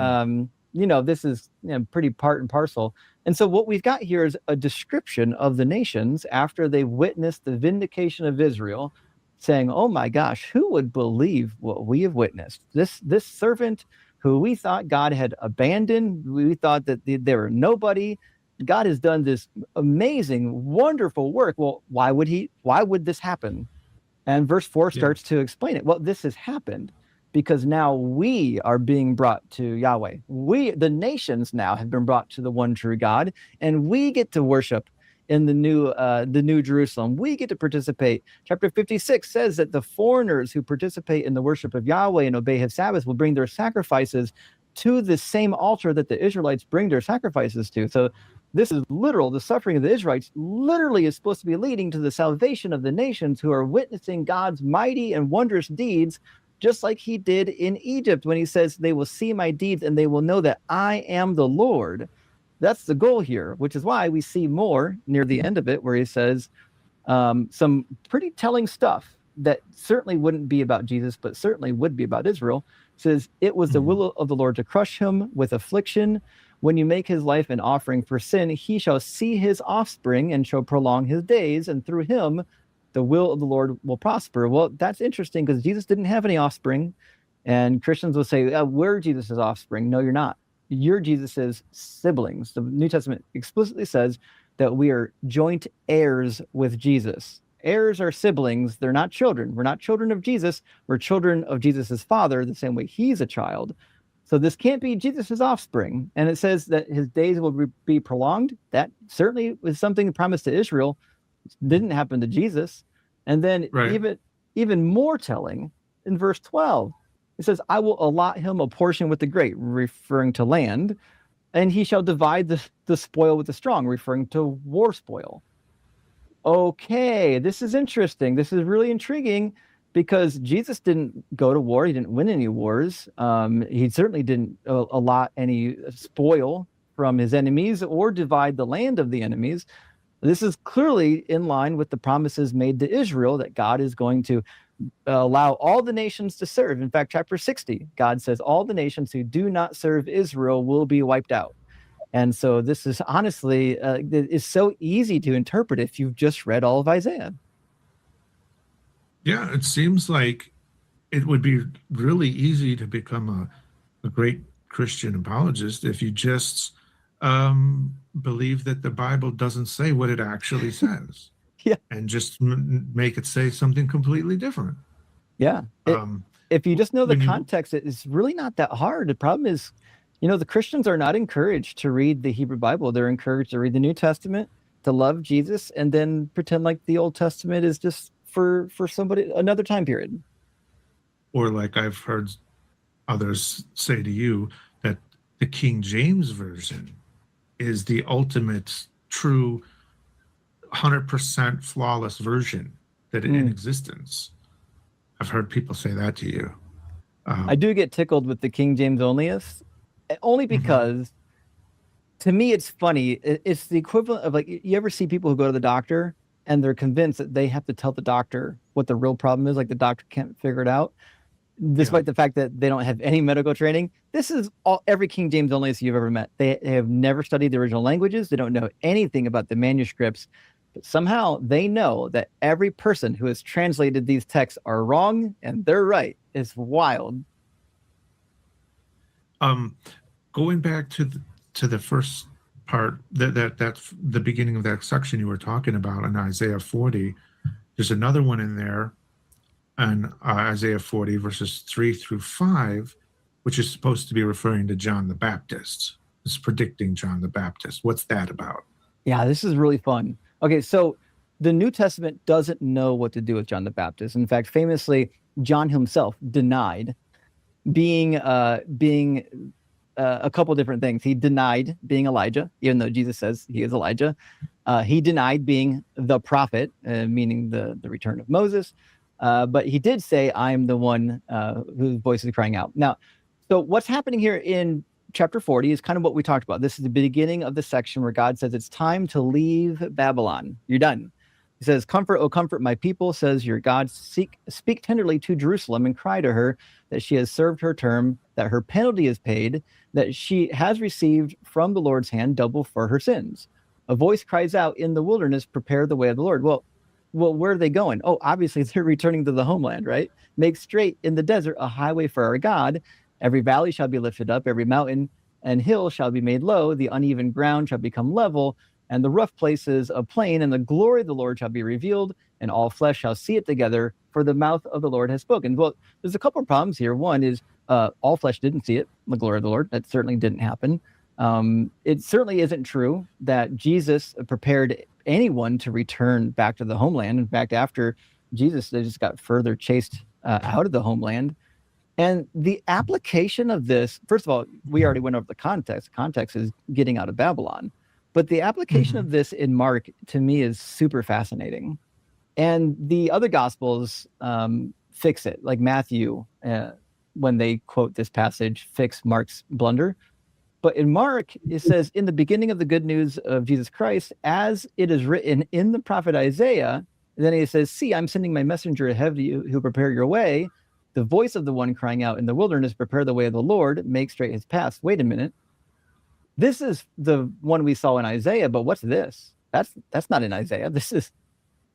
this is pretty part and parcel. And so what we've got here is a description of the nations after they witnessed the vindication of Israel, saying, oh my gosh, who would believe what we have witnessed? This servant who we thought God had abandoned, we thought that they were nobody. God has done this amazing, wonderful work. Well, why would this happen? And verse 4 starts to explain it. Well, this has happened because now we are being brought to Yahweh. The nations now have been brought to the one true God, and we get to worship in the new Jerusalem. We get to participate. Chapter 56 says that the foreigners who participate in the worship of Yahweh and obey his Sabbath will bring their sacrifices to the same altar that the Israelites bring their sacrifices to. So this is literal. The suffering of the Israelites literally is supposed to be leading to the salvation of the nations who are witnessing God's mighty and wondrous deeds, just like he did in Egypt when he says, they will see my deeds and they will know that I am the Lord. That's the goal here, which is why we see more near the end of it where he says some pretty telling stuff that certainly wouldn't be about Jesus, but certainly would be about Israel. It says, it was the will of the Lord to crush him with affliction. When you make his life an offering for sin, he shall see his offspring and shall prolong his days, and through him the will of the Lord will prosper. Well, that's interesting because Jesus didn't have any offspring, and Christians will say, we're Jesus' offspring. No, you're not. You're Jesus's siblings. The New Testament explicitly says that we are joint heirs with Jesus. Heirs are siblings. They're not children. We're not children of Jesus. We're children of Jesus's father, the same way he's a child. So this can't be Jesus's offspring. And it says that his days will be prolonged. That certainly was something promised to Israel. It didn't happen to Jesus. And then even more telling in verse 12, it says, I will allot him a portion with the great, referring to land, and he shall divide the spoil with the strong, referring to war spoil. Okay, this is interesting. This is really intriguing because Jesus didn't go to war. He didn't win any wars. He certainly didn't allot any spoil from his enemies or divide the land of the enemies. This is clearly in line with the promises made to Israel that God is going to allow all the nations to serve. In fact, chapter 60, God says all the nations who do not serve Israel will be wiped out. And so this is honestly, is so easy to interpret if you've just read all of Isaiah. Yeah, it seems like it would be really easy to become a great Christian apologist if you just believe that the Bible doesn't say what it actually says. Yeah. And just make it say something completely different. Yeah. If you just know the context, it's really not that hard. The problem is, the Christians are not encouraged to read the Hebrew Bible. They're encouraged to read the New Testament, to love Jesus, and then pretend like the Old Testament is just for somebody, another time period. Or like I've heard others say to you, that the King James Version is the ultimate true 100% flawless version that in existence. I've heard people say that to you. I do get tickled with the King James only because to me it's funny. It's the equivalent of, like, you ever see people who go to the doctor and they're convinced that they have to tell the doctor what the real problem is, like the doctor can't figure it out, despite the fact that they don't have any medical training. This is every King James onlyist you've ever met. They have never studied the original languages. They don't know anything about the manuscripts. But somehow they know that every person who has translated these texts are wrong and they're right. It's wild. Going back to the first part, that's the beginning of that section you were talking about in Isaiah 40. There's another one in there, and Isaiah 40 verses 3 through 5, which is supposed to be referring to John the Baptist. It's predicting John the Baptist. What's that about? Yeah, this is really fun. Okay, so the New Testament doesn't know what to do with John the Baptist. In fact, famously, John himself denied being a couple different things. He denied being Elijah, even though Jesus says he is Elijah. He denied being the prophet, meaning the return of Moses. But he did say, I am the one whose voice is crying out. Now, so what's happening here in chapter 40 is kind of what we talked about. This is the beginning of the section where God says it's time to leave Babylon. You're done. He says, comfort, O comfort my people, says your God. Speak tenderly to Jerusalem and cry to her that she has served her term, that her penalty is paid, that she has received from the Lord's hand double for her sins. A voice cries out in the wilderness, prepare the way of the Lord. Well, where are they going? Oh, obviously they're returning to the homeland, right? Make straight in the desert a highway for our God. Every valley shall be lifted up, every mountain and hill shall be made low, the uneven ground shall become level, and the rough places a plain, and the glory of the Lord shall be revealed, and all flesh shall see it together, for the mouth of the Lord has spoken. Well, there's a couple of problems here. One is all flesh didn't see it, the glory of the Lord. That certainly didn't happen. It certainly isn't true that Jesus prepared anyone to return back to the homeland. In fact, after Jesus, they just got further chased out of the homeland. And the application of this, first of all, we already went over the context. Context is getting out of Babylon. But the application of this in Mark, to me, is super fascinating. And the other Gospels fix it, like Matthew, when they quote this passage, fix Mark's blunder. But in Mark, it says, in the beginning of the good news of Jesus Christ, as it is written in the prophet Isaiah, then he says, see, I'm sending my messenger ahead of you who prepare your way. The voice of the one crying out in the wilderness, prepare the way of the Lord, make straight his paths. Wait a minute. This is the one we saw in Isaiah, but what's this? That's not in Isaiah. This is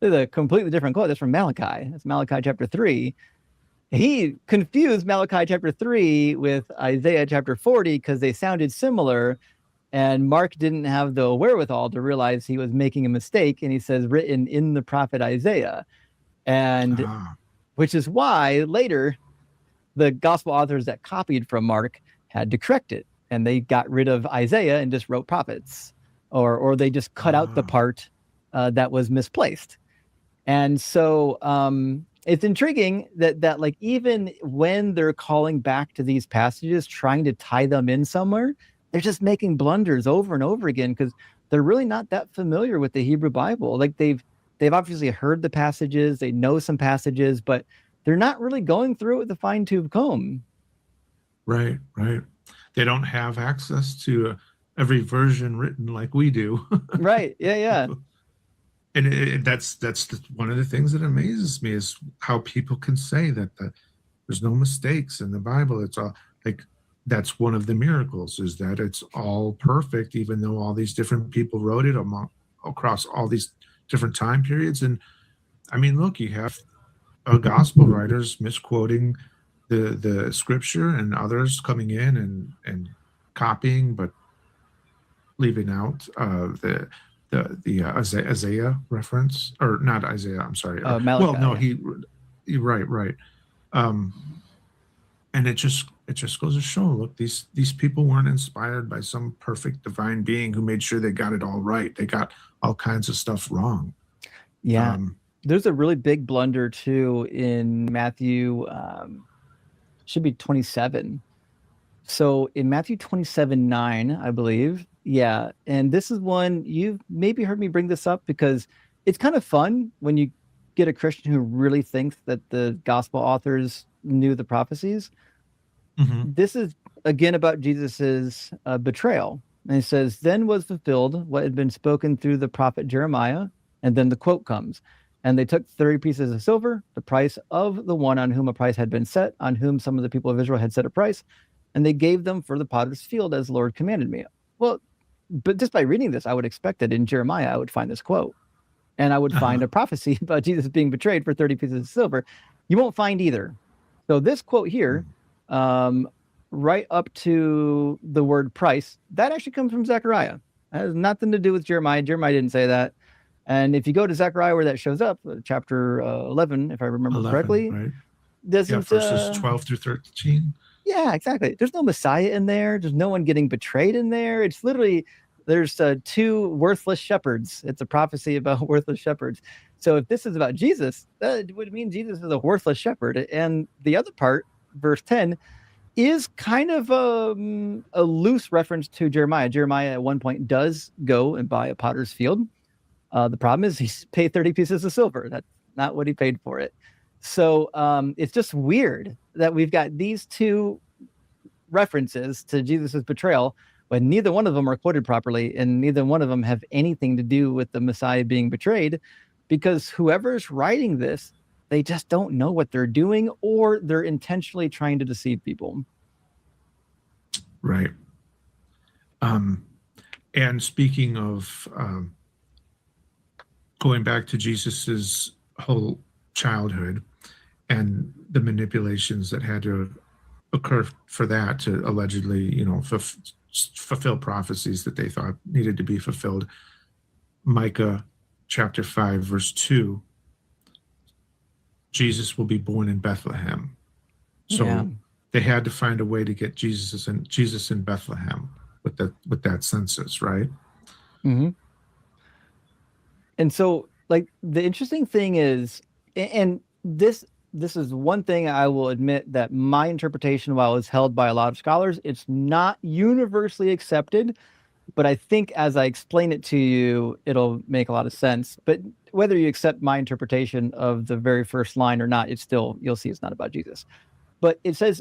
a completely different quote. That's from Malachi. That's Malachi chapter 3. He confused Malachi chapter 3 with Isaiah chapter 40 because they sounded similar, and Mark didn't have the wherewithal to realize he was making a mistake, and he says written in the prophet Isaiah. And which is why later the gospel authors that copied from Mark had to correct it, and they got rid of Isaiah and just wrote prophets, or they just cut out the part that was misplaced. And so it's intriguing that like even when they're calling back to these passages, trying to tie them in somewhere, they're just making blunders over and over again because they're really not that familiar with the Hebrew Bible. Like they've obviously heard the passages, they know some passages, but they're not really going through it with a fine-tooth comb. Right. They don't have access to every version written like we do. Right. Yeah. And that's one of the things that amazes me is how people can say that there's no mistakes in the Bible. It's all like, that's one of the miracles, is that it's all perfect, even though all these different people wrote it across all these different time periods. And I mean, look, you have gospel writers misquoting the scripture, and others coming in and copying, but leaving out the Isaiah reference, or not Isaiah. I'm sorry. Malachi, well, no, you're right. And it just goes to show, look, these people weren't inspired by some perfect divine being who made sure they got it all right. They got all kinds of stuff wrong. Yeah. There's a really big blunder too in Matthew, should be 27. So in Matthew 27:9, I believe. Yeah. And this is one you've maybe heard me bring this up because it's kind of fun when you get a Christian who really thinks that the gospel authors knew the prophecies. This is again about Jesus's betrayal. And he says, then was fulfilled what had been spoken through the prophet Jeremiah. And then the quote comes, and they took 30 pieces of silver, the price of the one on whom a price had been set, on whom some of the people of Israel had set a price, and they gave them for the potter's field as the Lord commanded me. Well, but just by reading this, I would expect that in Jeremiah, I would find this quote, and I would find a prophecy about Jesus being betrayed for 30 pieces of silver. You won't find either. So this quote here, right up to the word price, that actually comes from Zechariah. That has nothing to do with Jeremiah. Jeremiah didn't say that. And if you go to Zechariah where that shows up, chapter 11, if I remember correctly, right? Doesn't verses 12 through 13. Yeah, exactly. There's no Messiah in there. There's no one getting betrayed in there. It's literally, there's two worthless shepherds. It's a prophecy about worthless shepherds. So if this is about Jesus, that would mean Jesus is a worthless shepherd. And the other part, verse 10, is kind of a loose reference to Jeremiah. Jeremiah at one point does go and buy a potter's field. The problem is he's paid 30 pieces of silver. That's not what he paid for it. So it's just weird that we've got these two references to Jesus's betrayal, but neither one of them are quoted properly, and neither one of them have anything to do with the Messiah being betrayed, because whoever's writing this, they just don't know what they're doing, or they're intentionally trying to deceive people. Right. And speaking of going back to Jesus's whole childhood and the manipulations that had to occur for that to allegedly, fulfill prophecies that they thought needed to be fulfilled. Micah chapter 5, verse 2, Jesus will be born in Bethlehem. So they had to find a way to get Jesus in Bethlehem with that census, right? Mm-hmm. And so, like, the interesting thing is, and this is one thing I will admit that my interpretation, while is held by a lot of scholars, it's not universally accepted. But I think as I explain it to you, it'll make a lot of sense. But whether you accept my interpretation of the very first line or not, it's still, you'll see it's not about Jesus. But it says,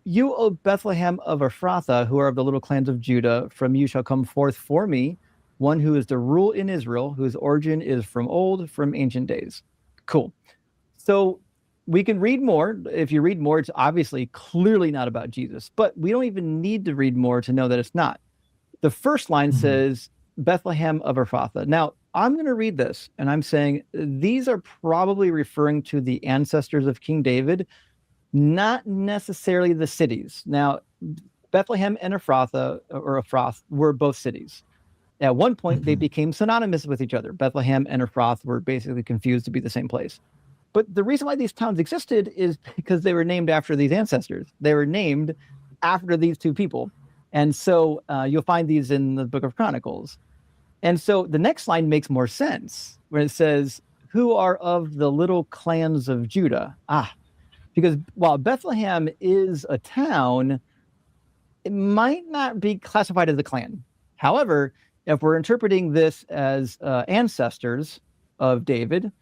"You, O Bethlehem of Ephrathah, who are of the little clans of Judah, from you shall come forth for me one who is to rule in Israel, whose origin is from old, from ancient days." Cool. So we can read more. If you read more, it's obviously clearly not about Jesus. But we don't even need to read more to know that it's not. The first line says, Bethlehem of Ephrathah. Now, I'm going to read this, and I'm saying these are probably referring to the ancestors of King David, not necessarily the cities. Now, Bethlehem and Ephrathah, or Ephrath, were both cities. At one point, they became synonymous with each other. Bethlehem and Ephrath were basically confused to be the same place. But the reason why these towns existed is because they were named after these ancestors. They were named after these two people. And so you'll find these in the Book of Chronicles. And so the next line makes more sense, where it says, "Who are of the little clans of Judah?" Because while Bethlehem is a town, it might not be classified as a clan. However, if we're interpreting this as ancestors of David,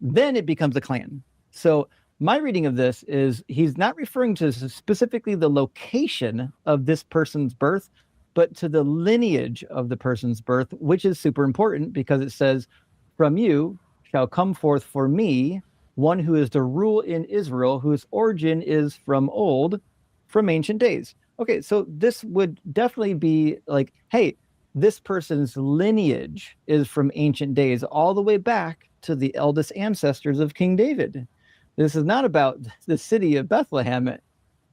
then it becomes a clan. So my reading of this is he's not referring to specifically the location of this person's birth, but to the lineage of the person's birth, which is super important because it says, "From you shall come forth for me one who is to rule in Israel, whose origin is from old, from ancient days." Okay, so this would definitely be like, hey, this person's lineage is from ancient days, all the way back to the eldest ancestors of King David. This is not about the city of Bethlehem.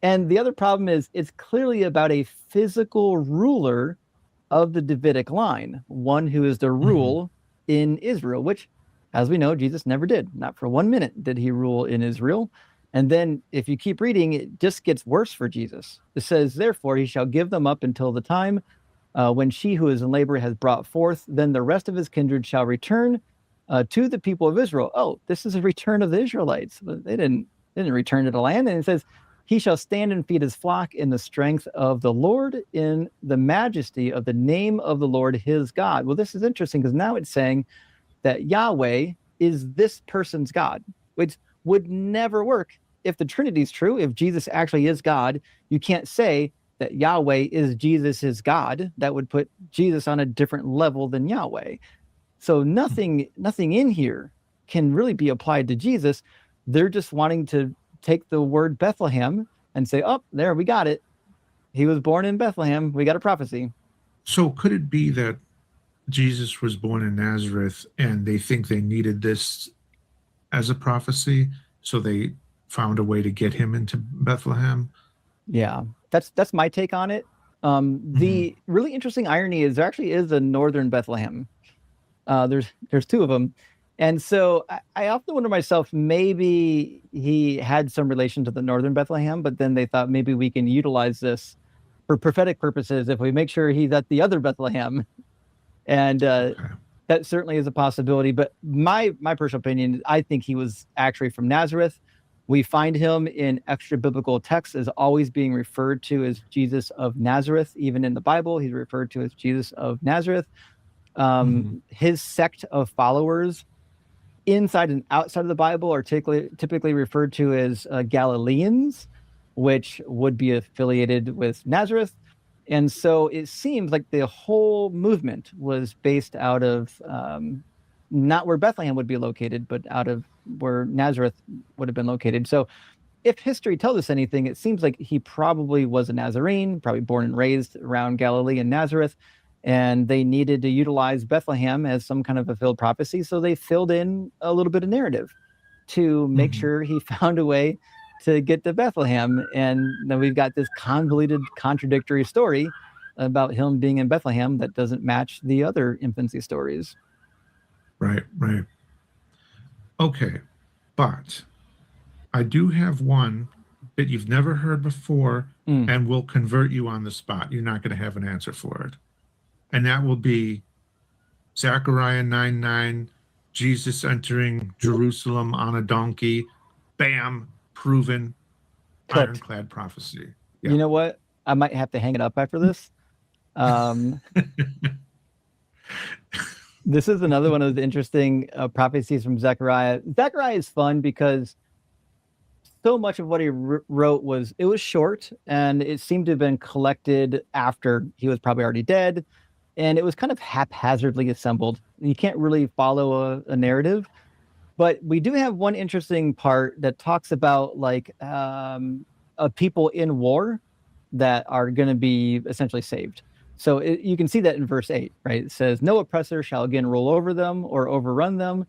And the other problem is it's clearly about a physical ruler of the Davidic line, one who is to rule in Israel, which, as we know, Jesus never did. Not for 1 minute did he rule in Israel. And then if you keep reading, it just gets worse for Jesus. It says, "Therefore he shall give them up until the time when she who is in labor has brought forth. Then the rest of his kindred shall return to the people of Israel." Oh, this is a return of the Israelites. They didn't return to the land. And it says, "He shall stand and feed his flock in the strength of the Lord, in the majesty of the name of the Lord his God." Well, this is interesting because now it's saying that Yahweh is this person's God, which would never work if the Trinity is true. If Jesus actually is God, you can't say that Yahweh is Jesus's God. That would put Jesus on a different level than Yahweh. So nothing in here can really be applied to Jesus. They're just wanting to take the word Bethlehem and say, "Oh, there, we got it. He was born in Bethlehem. We got a prophecy." So could it be that Jesus was born in Nazareth and they think they needed this as a prophecy, so they found a way to get him into Bethlehem? Yeah, that's my take on it. The really interesting irony is there actually is a northern Bethlehem. There's two of them. And so I often wonder myself, maybe he had some relation to the northern Bethlehem, but then they thought maybe we can utilize this for prophetic purposes if we make sure he's at the other Bethlehem. And that certainly is a possibility. But my personal opinion, I think he was actually from Nazareth. We find him in extra biblical texts as always being referred to as Jesus of Nazareth. Even in the Bible, he's referred to as Jesus of Nazareth. His sect of followers inside and outside of the Bible are typically referred to as Galileans, which would be affiliated with Nazareth. And so it seems like the whole movement was based out of not where Bethlehem would be located, but out of where Nazareth would have been located. So if history tells us anything, it seems like he probably was a Nazarene, probably born and raised around Galilee and Nazareth. And they needed to utilize Bethlehem as some kind of fulfilled prophecy. So they filled in a little bit of narrative to make sure he found a way to get to Bethlehem. And then we've got this convoluted, contradictory story about him being in Bethlehem that doesn't match the other infancy stories. Right. Okay. But I do have one that you've never heard before and will convert you on the spot. You're not going to have an answer for it. And that will be Zechariah 9:9, Jesus entering Jerusalem on a donkey. Bam, proven. Cooked. Ironclad prophecy. You know what? I might have to hang it up after this. This is another one of the interesting prophecies from Zechariah. Zechariah is fun because so much of what he wrote was short, and it seemed to have been collected after he was probably already dead, and it was kind of haphazardly assembled. You can't really follow a narrative, but we do have one interesting part that talks about like people in war that are going to be essentially saved. So you can see that in verse 8, right? It says, "No oppressor shall again rule over them or overrun them.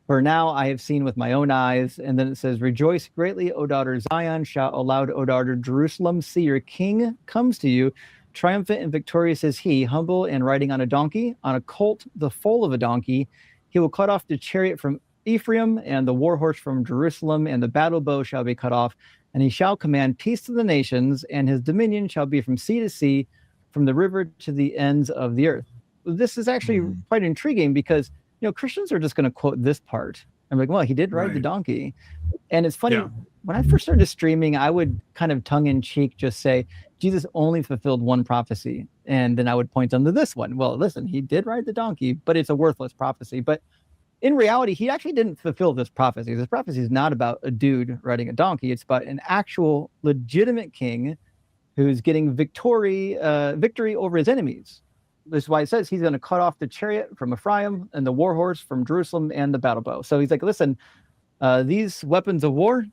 For now I have seen with my own eyes." And then it says, "Rejoice greatly, O daughter Zion. Shout aloud, O daughter Jerusalem. See, your king comes to you. Triumphant and victorious is he, humble and riding on a donkey, on a colt, the foal of a donkey. He will cut off the chariot from Ephraim and the war horse from Jerusalem, and the battle bow shall be cut off. And he shall command peace to the nations, and his dominion shall be from sea to sea, from the river to the ends of the earth." This is actually quite intriguing because, Christians are just going to quote this part. I'm like, well, he did ride the donkey. And it's funny, when I first started streaming, I would kind of tongue in cheek just say, Jesus only fulfilled one prophecy. And then I would point them to this one. Well, listen, he did ride the donkey, but it's a worthless prophecy. But in reality, he actually didn't fulfill this prophecy. This prophecy is not about a dude riding a donkey. It's about an actual legitimate king who's getting victory over his enemies. This is why it says he's going to cut off the chariot from Ephraim and the war horse from Jerusalem and the battle bow. So he's like, listen, these weapons of war,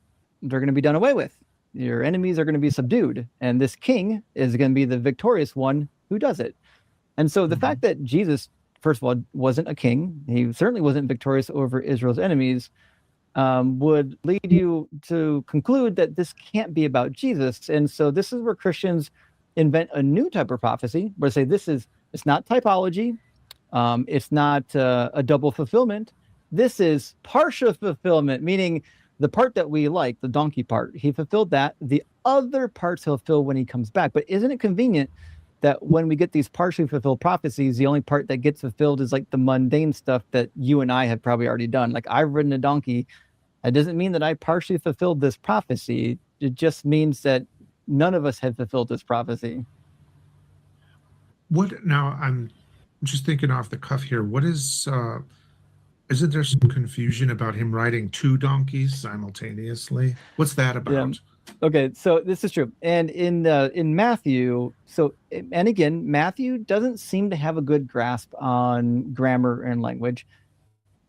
they're going to be done away with. Your enemies are going to be subdued. And this king is going to be the victorious one who does it. And so the fact that Jesus, first of all, wasn't a king, he certainly wasn't victorious over Israel's enemies, would lead you to conclude that this can't be about Jesus. And so this is where Christians invent a new type of prophecy, where they say it's not typology, it's not a double fulfillment. This is partial fulfillment, meaning the part that we like, the donkey part, he fulfilled that. The other parts he'll fill when he comes back. But isn't it convenient that when we get these partially fulfilled prophecies, the only part that gets fulfilled is like the mundane stuff that you and I have probably already done? Like, I've ridden a donkey. It doesn't mean that I partially fulfilled this prophecy. It just means that none of us have fulfilled this prophecy. Now I'm just thinking off the cuff here. What isn't there some confusion about him riding two donkeys simultaneously? What's that about? Yeah. Okay, so this is true. And in Matthew, and again, Matthew doesn't seem to have a good grasp on grammar and language.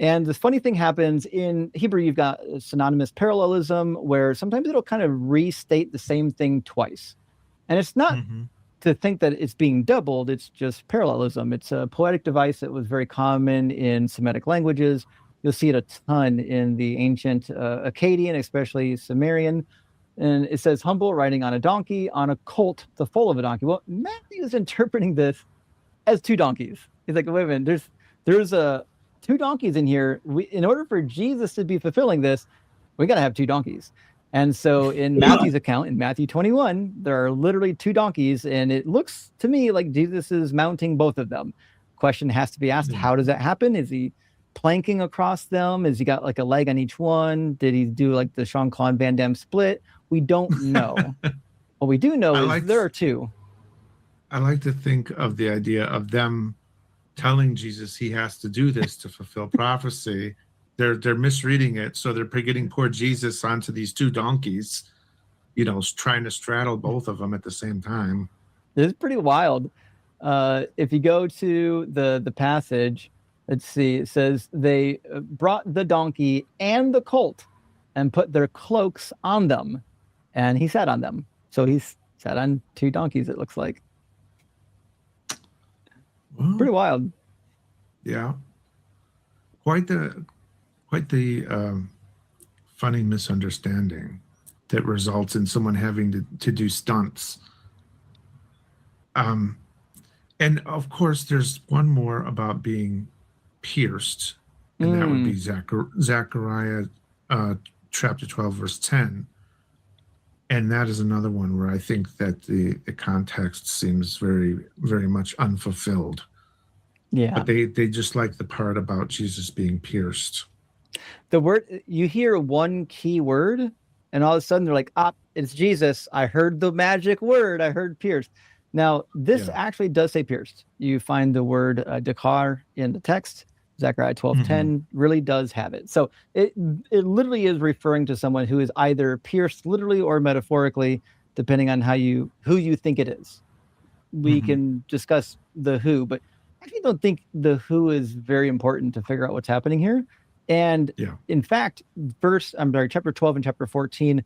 And this funny thing happens in Hebrew. You've got synonymous parallelism, where sometimes it'll kind of restate the same thing twice. And it's not to think that it's being doubled, it's just parallelism. It's a poetic device that was very common in Semitic languages. You'll see it a ton in the ancient Akkadian, especially Sumerian. And it says, humble, riding on a donkey, on a colt, the foal of a donkey. Well, Matthew is interpreting this as two donkeys. He's like, wait a minute, there's two donkeys in here. In order for Jesus to be fulfilling this, we got to have two donkeys. And so in Matthew's account, in Matthew 21, there are literally two donkeys, and it looks to me like Jesus is mounting both of them. Question has to be asked, how does that happen? Is he planking across them? Has he got like a leg on each one? Did he do like the Jean-Claude Van Damme split? We don't know. What we do know is there are two. I like to think of the idea of them telling Jesus he has to do this to fulfill prophecy. They're misreading it, so they're getting poor Jesus onto these two donkeys, trying to straddle both of them at the same time. It's pretty wild. If you go to the passage, let's see, it says they brought the donkey and the colt and put their cloaks on them, and he sat on them. So he's sat on two donkeys, it looks like. Well, pretty wild. Yeah. Quite the funny misunderstanding that results in someone having to do stunts. And of course, there's one more about being pierced, and that would be Zechariah chapter 12, verse 10. And that is another one where I think that the context seems very, very much unfulfilled. Yeah. But they just like the part about Jesus being pierced. The word, you hear one key word, and all of a sudden they're like, it's Jesus. I heard the magic word. I heard pierced. Now, this actually does say pierced. You find the word dekar in the text. Zechariah 12:10 really does have it. So it literally is referring to someone who is either pierced literally or metaphorically, depending on who you think it is. We can discuss the who, but I actually don't think the who is very important to figure out what's happening here. And in fact, chapter 12 and chapter 14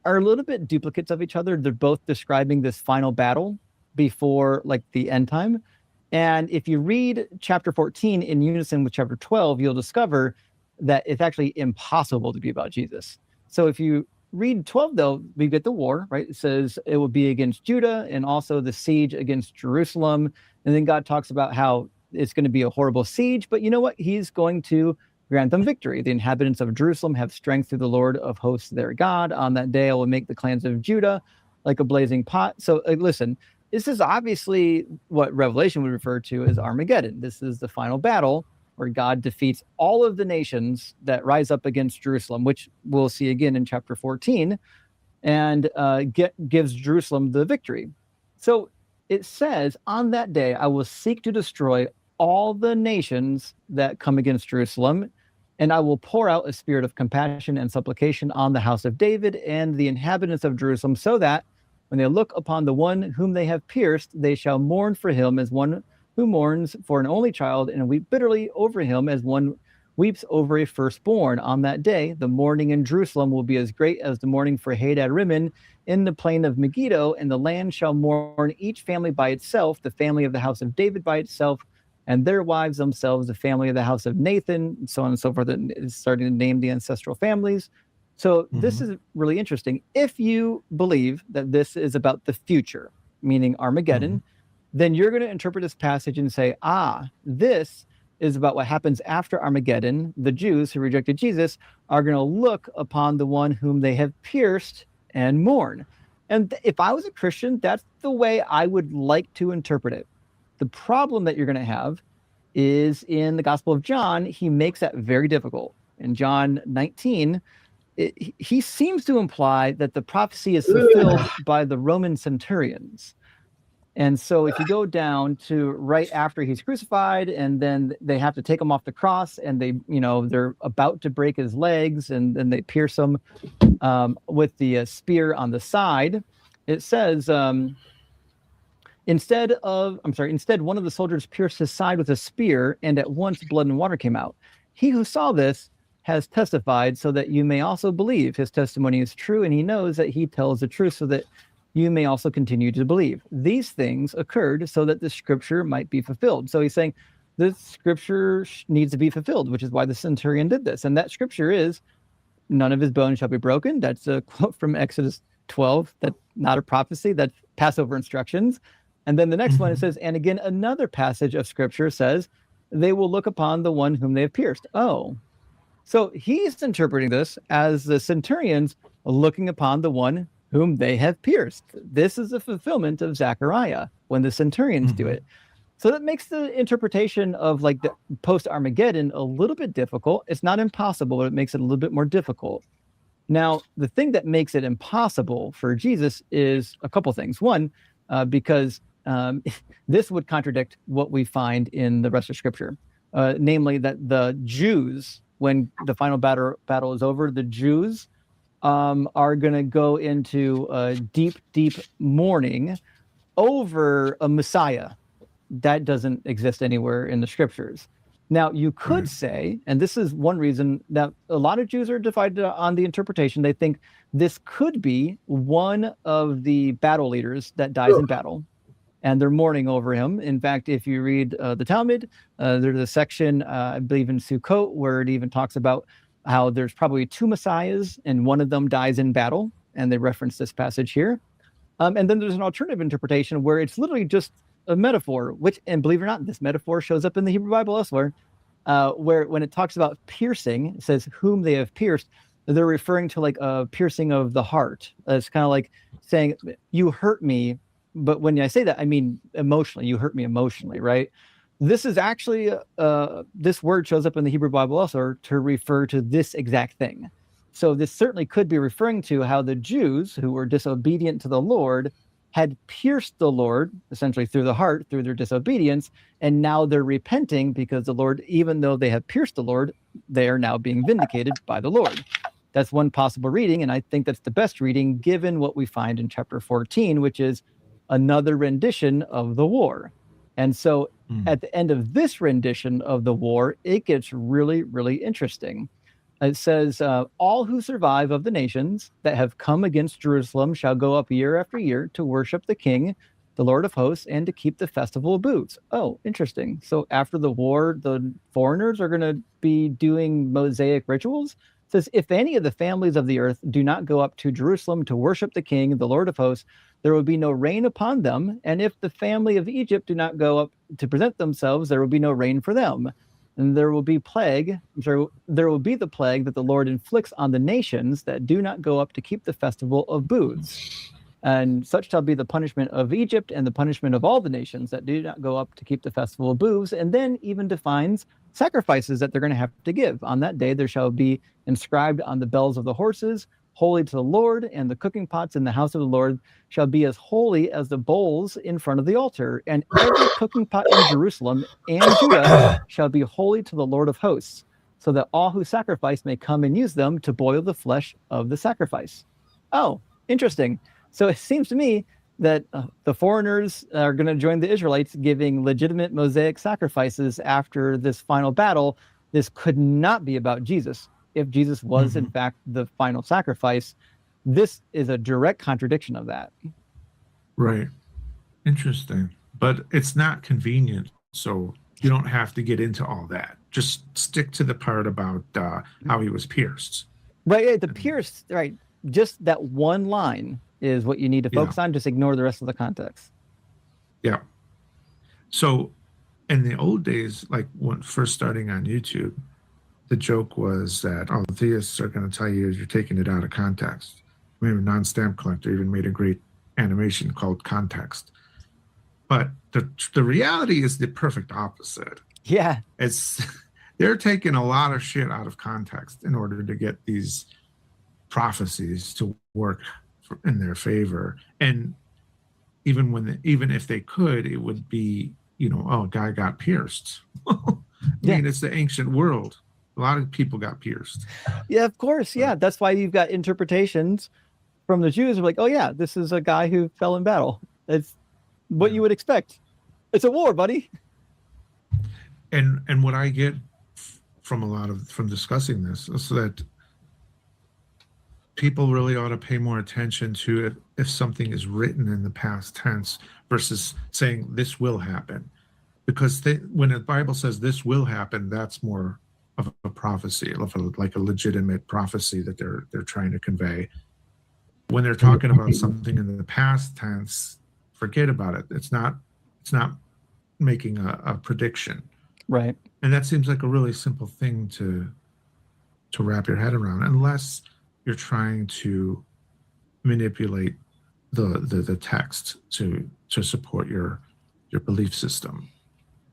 are a little bit duplicates of each other. They're both describing this final battle before like the end time. And if you read chapter 14 in unison with chapter 12, you'll discover that it's actually impossible to be about Jesus. So if you read 12, though, we get the war, right? It says it will be against Judah and also the siege against Jerusalem. And then God talks about how it's going to be a horrible siege, but you know what? He's going to grant them victory. The inhabitants of Jerusalem have strength through the Lord of hosts, their God. On that day, I will make the clans of Judah like a blazing pot. So listen, this is obviously what Revelation would refer to as Armageddon. This is the final battle where God defeats all of the nations that rise up against Jerusalem, which we'll see again in chapter 14, and gives Jerusalem the victory. So it says, on that day, I will seek to destroy all the nations that come against Jerusalem, and I will pour out a spirit of compassion and supplication on the house of David and the inhabitants of Jerusalem, so that when they look upon the one whom they have pierced, they shall mourn for him as one who mourns for an only child, and weep bitterly over him as one weeps over a firstborn. On that day, the mourning in Jerusalem will be as great as the mourning for Hadad Rimmon in the plain of Megiddo, and the land shall mourn each family by itself, the family of the house of David by itself, and their wives themselves, the family of the house of Nathan, and so on and so forth. And it's starting to name the ancestral families. So this is really interesting. If you believe that this is about the future, meaning Armageddon, then you're going to interpret this passage and say, this is about what happens after Armageddon. The Jews who rejected Jesus are going to look upon the one whom they have pierced and mourn. And if I was a Christian, that's the way I would like to interpret it. The problem that you're going to have is in the Gospel of John, he makes that very difficult. In John 19, he seems to imply that the prophecy is fulfilled by the Roman centurions. And so if you go down to right after he's crucified, and then they have to take him off the cross, and they're about to break his legs, and then they pierce him with the spear on the side. It says, instead, one of the soldiers pierced his side with a spear, and at once blood and water came out. He who saw this has testified, so that you may also believe. His testimony is true, and he knows that he tells the truth, so that you may also continue to believe. These things occurred so that the scripture might be fulfilled. So he's saying the scripture needs to be fulfilled, which is why the centurion did this. And that scripture is, none of his bones shall be broken. That's a quote from Exodus 12. That's not a prophecy. That's Passover instructions. And then the next one, it says, and again, another passage of scripture says, they will look upon the one whom they have pierced. So he's interpreting this as the centurions looking upon the one whom they have pierced. This is a fulfillment of Zechariah when the centurions do it. So that makes the interpretation of like the post-Armageddon a little bit difficult. It's not impossible, but it makes it a little bit more difficult. Now, the thing that makes it impossible for Jesus is a couple things. One, because this would contradict what we find in the rest of Scripture, namely that the Jews, when the final battle is over, the Jews are going to go into a deep, deep mourning over a Messiah. That doesn't exist anywhere in the scriptures. Now, you could say, and this is one reason that a lot of Jews are divided on the interpretation. They think this could be one of the battle leaders that dies in battle, and they're mourning over him. In fact, if you read the Talmud, there's a section, I believe in Sukkot, where it even talks about how there's probably two messiahs and one of them dies in battle, and they reference this passage here. And then there's an alternative interpretation where it's literally just a metaphor, and believe it or not, this metaphor shows up in the Hebrew Bible elsewhere, where when it talks about piercing, it says whom they have pierced, they're referring to like a piercing of the heart. It's kind of like saying, you hurt me, but when I say that, I mean emotionally, you hurt me emotionally, right? This is actually this word shows up in the Hebrew Bible also to refer to this exact thing. So this certainly could be referring to how the Jews who were disobedient to the Lord had pierced the Lord essentially through the heart through their disobedience, and now they're repenting because the Lord, even though they have pierced the Lord, they are now being vindicated by the Lord. That's one possible reading, and I think that's the best reading given what we find in chapter 14, which is another rendition of the war. And so at the end of this rendition of the war, it gets really, really interesting. It says, all who survive of the nations that have come against Jerusalem shall go up year after year to worship the King, the Lord of hosts, and to keep the festival of booths. Oh, interesting. So after the war, the foreigners are going to be doing Mosaic rituals. It says, if any of the families of the earth do not go up to Jerusalem to worship the King, the Lord of hosts, there will be no rain upon them. And if the family of Egypt do not go up to present themselves, there will be no rain for them. And there will be there will be the plague that the Lord inflicts on the nations that do not go up to keep the festival of booths. And such shall be the punishment of Egypt and the punishment of all the nations that do not go up to keep the festival of booths. And then even defines sacrifices that they're going to have to give. On that day, there shall be inscribed on the bells of the horses, holy to the Lord, and the cooking pots in the house of the Lord shall be as holy as the bowls in front of the altar. And every cooking pot in Jerusalem and Judah shall be holy to the Lord of hosts, so that all who sacrifice may come and use them to boil the flesh of the sacrifice. Oh, interesting. So it seems to me that the foreigners are going to join the Israelites giving legitimate Mosaic sacrifices after this final battle. This could not be about Jesus. If Jesus was in fact the final sacrifice, this is a direct contradiction of that. Right. Interesting. But it's not convenient, so you don't have to get into all that. Just stick to the part about how he was pierced. Right, the pierced, right. Just that one line is what you need to focus on. Just ignore the rest of the context. Yeah. So in the old days, like when first starting on YouTube, the joke was that all the theists are going to tell you you're taking it out of context. Maybe Non-Stamp Collector even made a great animation called Context. But the reality is the perfect opposite. Yeah. They're taking a lot of shit out of context in order to get these prophecies to work in their favor. And even if they could, it would be, oh, a guy got pierced. I mean, it's the ancient world. A lot of people got pierced. Yeah, of course. Yeah, that's why you've got interpretations from the Jews. Like, oh yeah, this is a guy who fell in battle. It's what you would expect. It's a war, buddy. And what I get from discussing this is that people really ought to pay more attention to it if something is written in the past tense versus saying this will happen, because when the Bible says this will happen, that's more of a prophecy, like a legitimate prophecy that they're trying to convey. When they're talking about something in the past tense, forget about it. It's not making a prediction. Right. And that seems like a really simple thing to wrap your head around, unless you're trying to manipulate the text to support your belief system.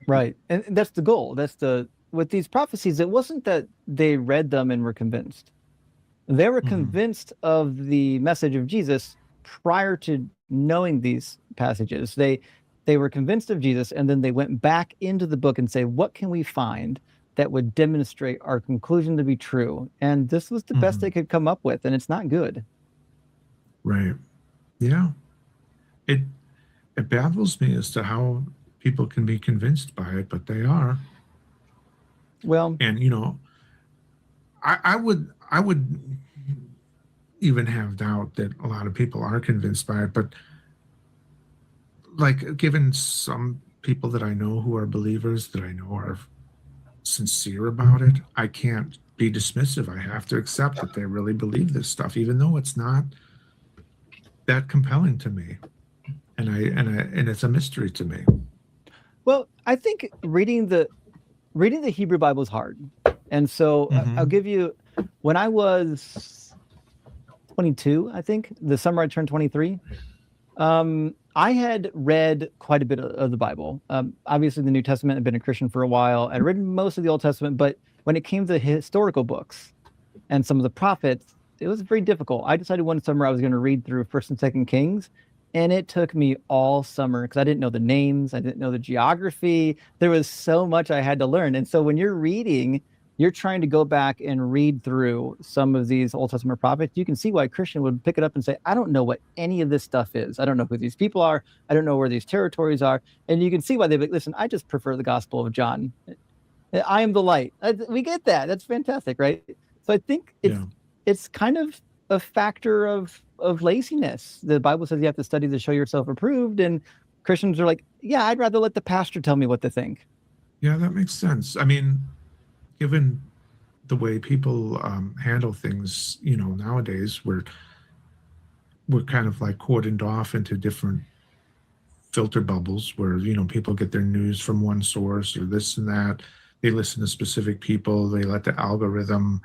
Right. And that's the goal. With these prophecies, it wasn't that they read them and were convinced. They were convinced of the message of Jesus prior to knowing these passages. They were convinced of Jesus, and then they went back into the book and say, what can we find that would demonstrate our conclusion to be true? And this was the best they could come up with, and it's not good. Right. Yeah. It baffles me as to how people can be convinced by it, but they are. Well, and I would even have doubt that a lot of people are convinced by it, but like, given some people that I know who are believers, that I know are sincere about it, I can't be dismissive. I have to accept that they really believe this stuff, even though it's not that compelling to me, and it's a mystery to me. Well, I think reading the Hebrew Bible is hard. And so I'll give you, when I was 22, I think, the summer I turned 23, I had read quite a bit of the Bible. Obviously, the New Testament. I've been a Christian for a while. I'd read most of the Old Testament, but when it came to historical books and some of the prophets, it was very difficult. I decided one summer I was going to read through First and Second Kings, and it took me all summer because I didn't know the names, I didn't know the geography. There was so much I had to learn. And so when you're reading, you're trying to go back and read through some of these Old Testament prophets. You can see why a Christian would pick it up and say, I don't know what any of this stuff is. I don't know who these people are. I don't know where these territories are. And you can see why they'd be like, listen, I just prefer the Gospel of John. I am the light. We get that. That's fantastic, right? So I think it's kind of a factor of laziness. The Bible says you have to study to show yourself approved, and Christians are like, yeah, I'd rather let the pastor tell me what to think. Yeah, that makes sense. I mean, given the way people handle things, nowadays, we're kind of like cordoned off into different filter bubbles where, people get their news from one source or this and that. They listen to specific people. They let the algorithm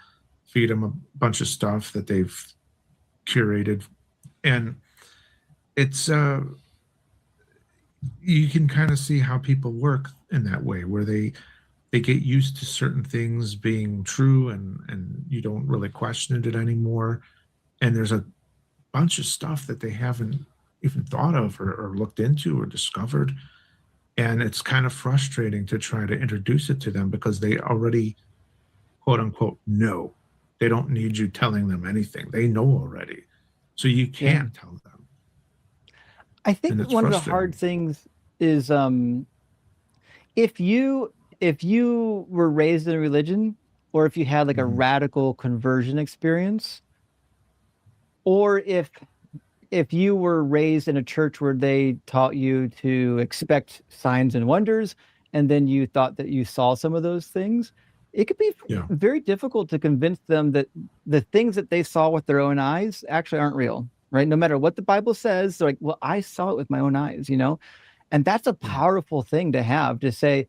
feed them a bunch of stuff that they've curated. And it's, you can kind of see how people work in that way, where they get used to certain things being true and you don't really question it anymore. And there's a bunch of stuff that they haven't even thought of or looked into or discovered. And it's kind of frustrating to try to introduce it to them because they already, quote unquote, know. They don't need you telling them anything. They know already. So you can't tell them. I think one of the hard things is if you were raised in a religion, or if you had like a radical conversion experience, or if you were raised in a church where they taught you to expect signs and wonders, and then you thought that you saw some of those things, it could be very difficult to convince them that the things that they saw with their own eyes actually aren't real, right? No matter what the Bible says, they're like, well, I saw it with my own eyes, And that's a powerful thing to have, to say,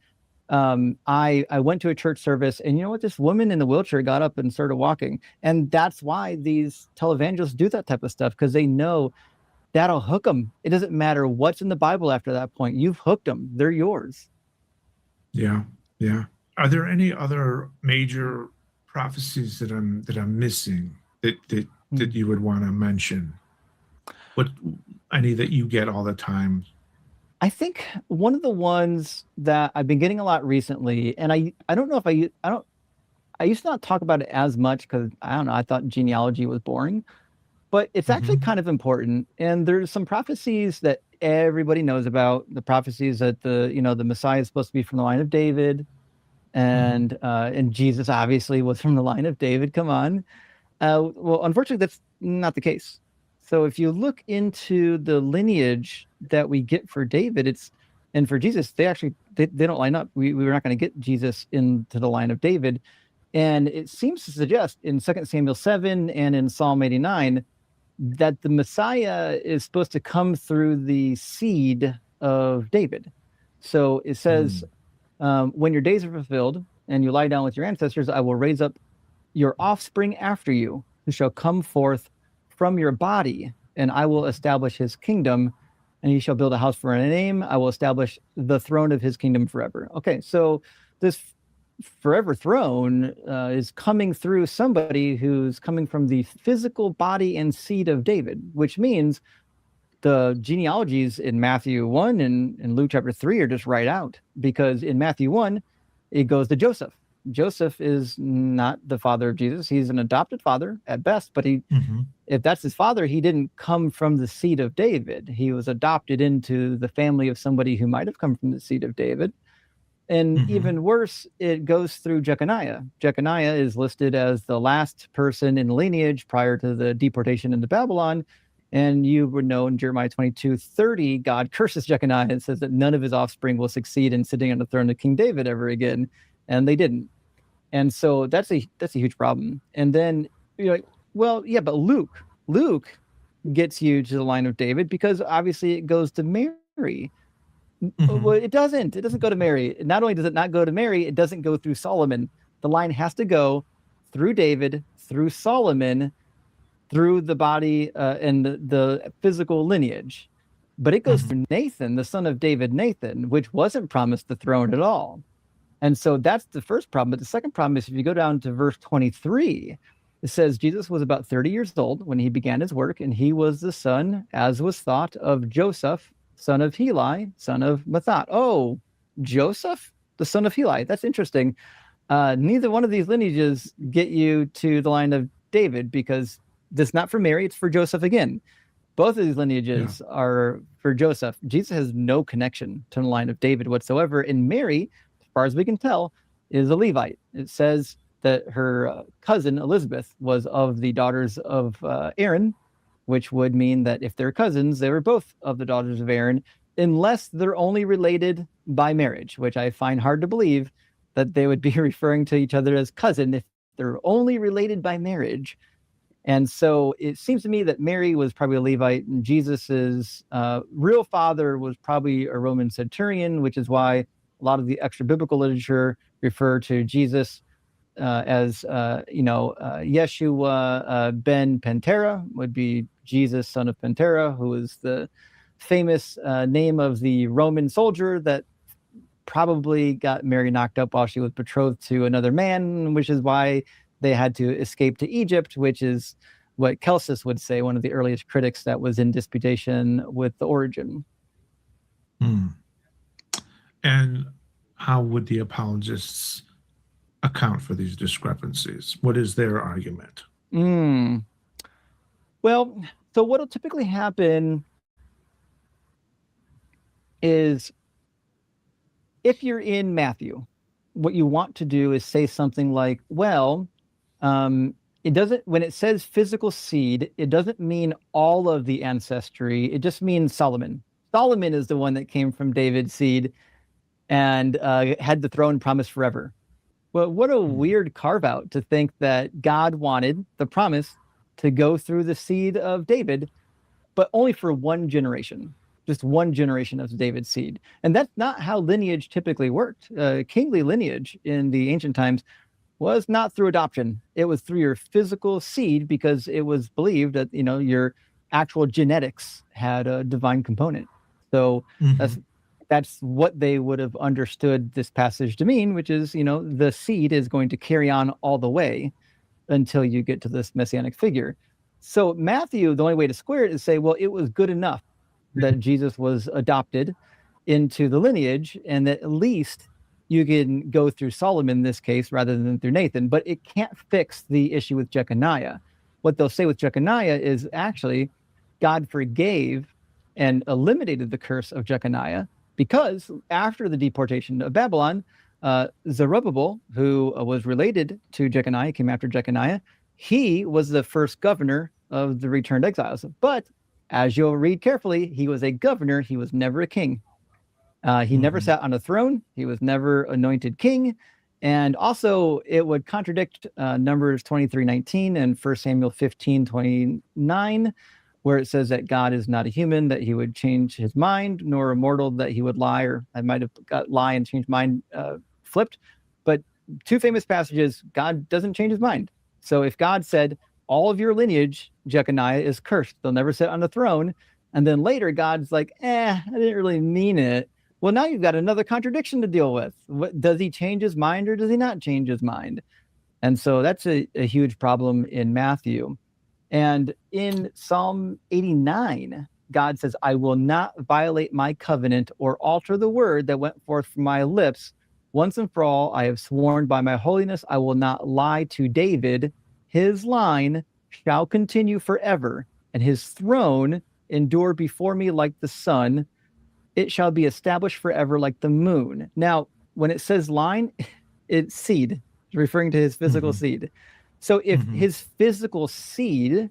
I went to a church service, and you know what? This woman in the wheelchair got up and started walking. And that's why these televangelists do that type of stuff, because they know that'll hook them. It doesn't matter what's in the Bible after that point. You've hooked them. They're yours. Yeah, yeah. Are there any other major prophecies that I'm missing that you would want to mention? What any that you get all the time? I think one of the ones that I've been getting a lot recently, and I don't know if I used to not talk about it as much because I don't know, I thought genealogy was boring, but it's actually kind of important. And there's some prophecies that everybody knows about. The prophecies that the Messiah is supposed to be from the line of David, and Jesus obviously was from the line of David. Come on. Well, unfortunately, that's not the case. So if you look into the lineage that we get for David, and for Jesus, they don't line up. We were not going to get Jesus into the line of David. And it seems to suggest in 2 Samuel 7 and in Psalm 89 that the Messiah is supposed to come through the seed of David. So it says, when your days are fulfilled and you lie down with your ancestors, I will raise up your offspring after you, who shall come forth from your body, and I will establish his kingdom, and he shall build a house for a name. I will establish the throne of his kingdom forever. Okay, so this forever throne is coming through somebody who's coming from the physical body and seed of David, which means the genealogies in Matthew 1 and Luke chapter 3 are just right out, because in Matthew 1, it goes to Joseph. Joseph is not the father of Jesus. He's an adopted father at best, but if that's his father, he didn't come from the seed of David. He was adopted into the family of somebody who might have come from the seed of David. And even worse, it goes through Jeconiah. Jeconiah is listed as the last person in the lineage prior to the deportation into Babylon. And you would know in Jeremiah 22:30, God curses Jeconiah and says that none of his offspring will succeed in sitting on the throne of King David ever again. And they didn't. And so that's a huge problem. And then you're like, well, yeah, but Luke gets you to the line of David because obviously it goes to Mary. Well, it doesn't go to Mary. Not only does it not go to Mary, it doesn't go through Solomon. The line has to go through David, through Solomon, through the body and the physical lineage. but it goes through Nathan, the son of David, Nathan, which wasn't promised the throne at all. And so that's the first problem. But the second problem is if you go down to verse 23, it says Jesus was about 30 years old when he began his work, and he was the son, as was thought, of Joseph, son of Heli, son of Mathat. Oh, Joseph, the son of Heli. That's interesting. Neither one of these lineages get you to the line of David, because it's not for Mary, it's for Joseph again. Both of these lineages are for Joseph. Jesus has no connection to the line of David whatsoever. And Mary, as far as we can tell, is a Levite. It says that her cousin Elizabeth was of the daughters of Aaron, which would mean that if they're cousins, they were both of the daughters of Aaron, unless they're only related by marriage, which I find hard to believe that they would be referring to each other as cousin if they're only related by marriage. And so it seems to me that Mary was probably a Levite, and Jesus's real father was probably a Roman centurion, which is why a lot of the extra biblical literature refer to Jesus as Yeshua ben Pentera, would be Jesus, son of Pentera, who is the famous name of the Roman soldier that probably got Mary knocked up while she was betrothed to another man, which is why they had to escape to Egypt, which is what �y'𝚏𝚎 would say, one of the earliest critics that was in disputation with the origin. And how would the apologists account for these discrepancies? What is their argument? Well, so what will typically happen is, if you're in Matthew, what you want to do is say something like, well, it doesn't, when it says physical seed, it doesn't mean all of the ancestry. It just means Solomon. Solomon is the one that came from David's seed and had the throne promised forever. Well, what a weird carve out to think that God wanted the promise to go through the seed of David, but only for one generation. Just one generation of David's seed. And that's not how lineage typically worked. Kingly lineage in the ancient times was not through adoption. It was through your physical seed, because it was believed that, your actual genetics had a divine component. So that's what they would have understood this passage to mean, which is, the seed is going to carry on all the way until you get to this messianic figure. So Matthew, the only way to square it is say, well, it was good enough that Jesus was adopted into the lineage, and that at least you can go through Solomon in this case rather than through Nathan, but it can't fix the issue with Jeconiah. What they'll say with Jeconiah is actually God forgave and eliminated the curse of Jeconiah, because after the deportation of Babylon, Zerubbabel, who was related to Jeconiah, came after Jeconiah, he was the first governor of the returned exiles. But as you'll read carefully, he was a governor. He was never a king. He never sat on a throne. He was never anointed king. And also, it would contradict Numbers 23:19 and 1 Samuel 15:29, where it says that God is not a human, that he would change his mind, nor a mortal that he would lie, or I might have got lie and change mind flipped. But two famous passages, God doesn't change his mind. So if God said, all of your lineage, Jeconiah, is cursed, they'll never sit on the throne, and then later God's like, I didn't really mean it. Well, now you've got another contradiction to deal with. Does he change his mind, or does he not change his mind? And so that's a huge problem in Matthew. And in Psalm 89, God says, I will not violate my covenant or alter the word that went forth from my lips. Once and for all, I have sworn by my holiness, I will not lie to David. His line shall continue forever, and his throne endure before me like the sun. It shall be established forever like the moon. Now, when it says line, it's seed. It's referring to his physical seed. So if his physical seed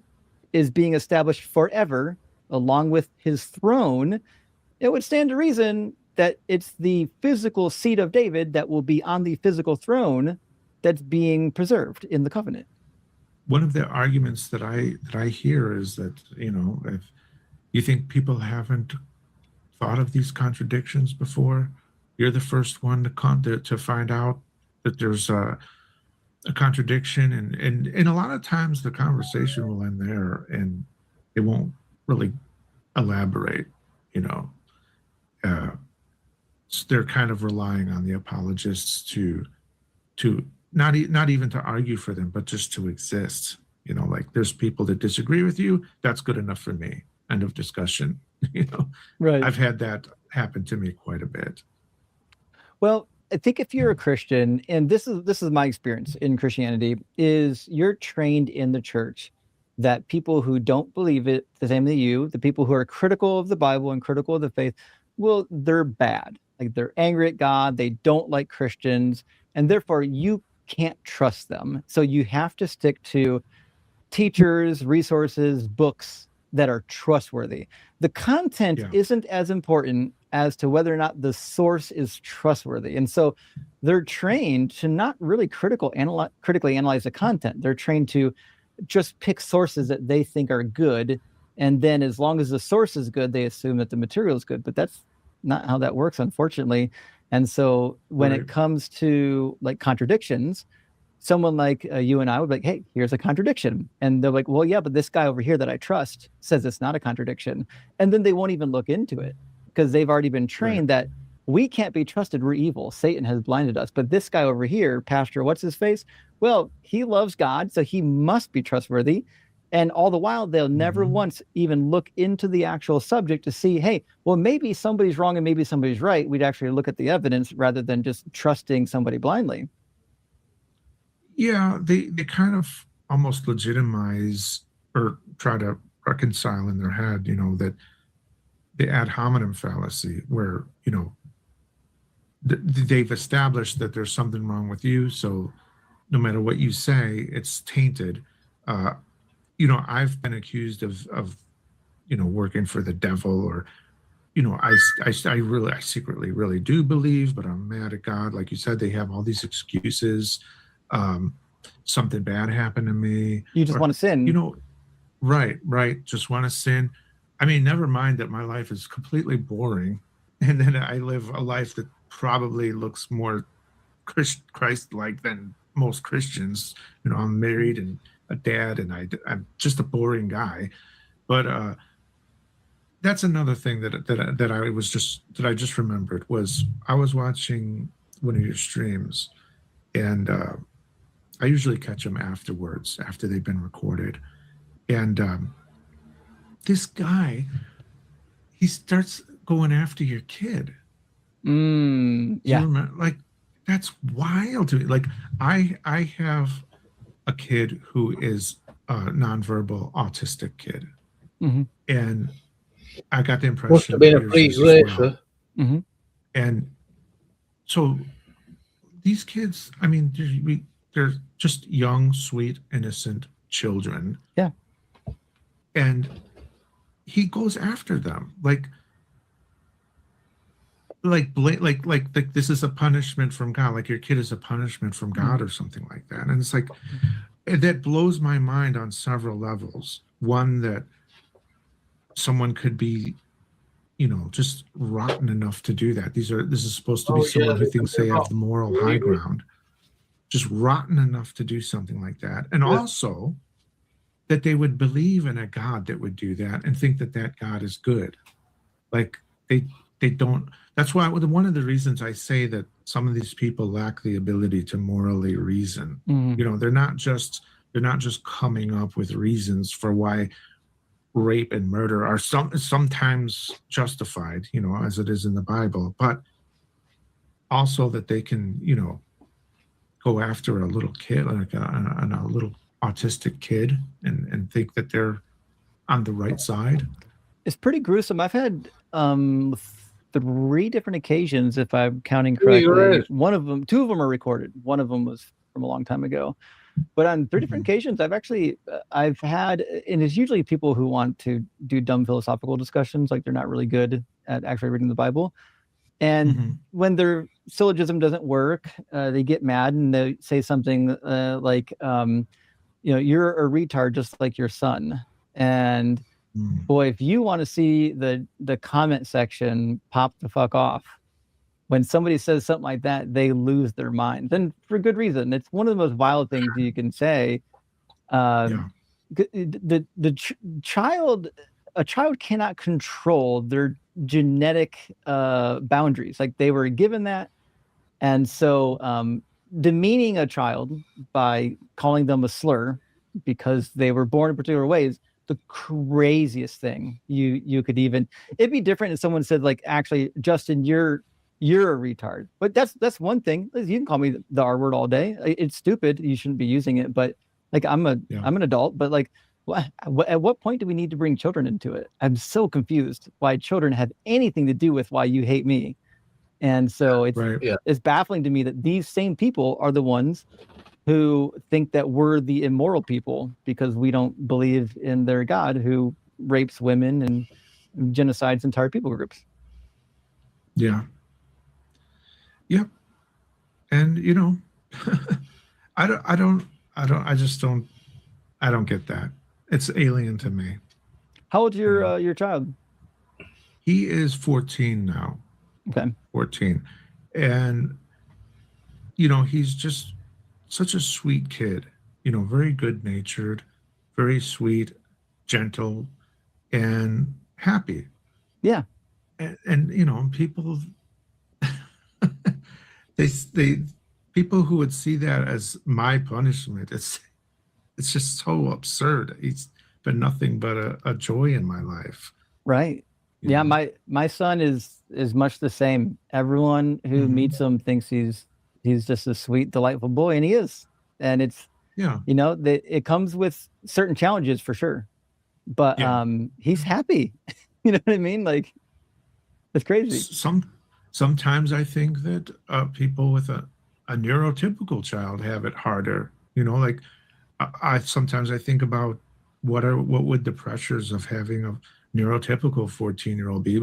is being established forever, along with his throne, it would stand to reason that it's the physical seed of David that will be on the physical throne that's being preserved in the covenant. One of the arguments that I hear is that, if you think people haven't thought of these contradictions before, you're the first one to find out that there's a contradiction, and a lot of times the conversation will end there and it won't really elaborate. you know, they're kind of relying on the apologists to not even to argue for them, but just to exist. You know, like there's people that disagree with you. That's good enough for me. End of discussion. You know, Right. I've had that happen to me quite a bit. Well, I think if you're a Christian, and this is my experience in Christianity, is you're trained in the church that people who don't believe it the same as you, the people who are critical of the Bible and critical of the faith, well, they're bad. Like they're angry at God, they don't like Christians, and therefore you can't trust them. So you have to stick to teachers, resources, books that are trustworthy. The content isn't as important as to whether or not the source is trustworthy. And so they're trained to not really critically analyze the content. They're trained to just pick sources that they think are good. And then as long as the source is good, they assume that the material is good. But that's not how that works, unfortunately. And so when it comes to like contradictions, someone like you and I would be like, hey, here's a contradiction. And they're like, well, yeah, but this guy over here that I trust says it's not a contradiction. And then they won't even look into it because they've already been trained that we can't be trusted. We're evil. Satan has blinded us. But this guy over here, Pastor, what's his face? Well, he loves God, so he must be trustworthy. And all the while, they'll never once even look into the actual subject to see, hey, well, maybe somebody's wrong and maybe somebody's right. We'd actually look at the evidence rather than just trusting somebody blindly. Yeah, they kind of almost legitimize or try to reconcile in their head, you know, that the ad hominem fallacy where, you know, they've established that there's something wrong with you. So no matter what you say, it's tainted. You know, I've been accused of, you know, working for the devil, or, you know, I secretly really do believe, but I'm mad at God. Like you said, they have all these excuses. Something bad happened to me. You just want to sin. You know, right. Just want to sin. I mean, never mind that my life is completely boring. And then I live a life that probably looks more Christ-like than most Christians. You know, I'm married and a dad, and I'm just a boring guy. But that's another thing that I just remembered was I was watching one of your streams, and I usually catch them afterwards, after they've been recorded. And this guy, he starts going after your kid. Yeah. You remember? Like, that's wild to me. Like, I have a kid who is a nonverbal autistic kid. And I got the impression must have been a freak racer. And so these kids, I mean, they're just young, sweet, innocent children. Yeah. And he goes after them like this is a punishment from God, like your kid is a punishment from God or something like that. And it's like, that blows my mind on several levels. One, that someone could be, you know, just rotten enough to do that. This is supposed to be someone who thinks they have the moral high ground, just rotten enough to do something like that. And also that they would believe in a God that would do that and think that that God is good. Like they don't. That's why one of the reasons I say that some of these people lack the ability to morally reason. You know, they're not just coming up with reasons for why rape and murder are sometimes justified, you know, as it is in the Bible, but also that they can, you know, go after a little kid, like a little autistic kid, and think that they're on the right side. It's pretty gruesome. I've had 3 different occasions, if I'm counting correctly. Two of them are recorded. One of them was from a long time ago. But on 3 different occasions, I've had, and it's usually people who want to do dumb philosophical discussions, like they're not really good at actually reading the Bible. And when their syllogism doesn't work, they get mad and they say something like, you know, you're a retard just like your son. And boy, if you want to see the comment section pop the fuck off, when somebody says something like that, they lose their mind. And for good reason. It's one of the most wild things you can say. A child cannot control their genetic boundaries. Like they were given that. And so demeaning a child by calling them a slur because they were born in particular ways, the craziest thing you could even, it'd be different if someone said like, actually, Justin, you're a retard. But that's one thing. You can call me the R word all day. It's stupid. You shouldn't be using it. But like I'm an adult, but like at what point do we need to bring children into it? I'm so confused why children have anything to do with why you hate me. And so it's baffling to me that these same people are the ones who think that we're the immoral people because we don't believe in their God who rapes women and genocides entire people groups. Yeah. Yep. And you know, I don't get that. It's alien to me. How old's your child? He is 14 now. Okay. 14. And you know, he's just such a sweet kid, you know, very good natured, very sweet, gentle, and happy. Yeah. And you know, people they people who would see that as my punishment, it's just so absurd. He's been nothing but a joy in my life. Right. Yeah, my son is much the same. Everyone who meets him thinks he's just a sweet, delightful boy, and he is. And it's you know, it comes with certain challenges for sure. But he's happy. You know what I mean? Like it's crazy. Sometimes I think that people with a neurotypical child have it harder. You know, like sometimes I think about what would the pressures of having a neurotypical 14-year-old be?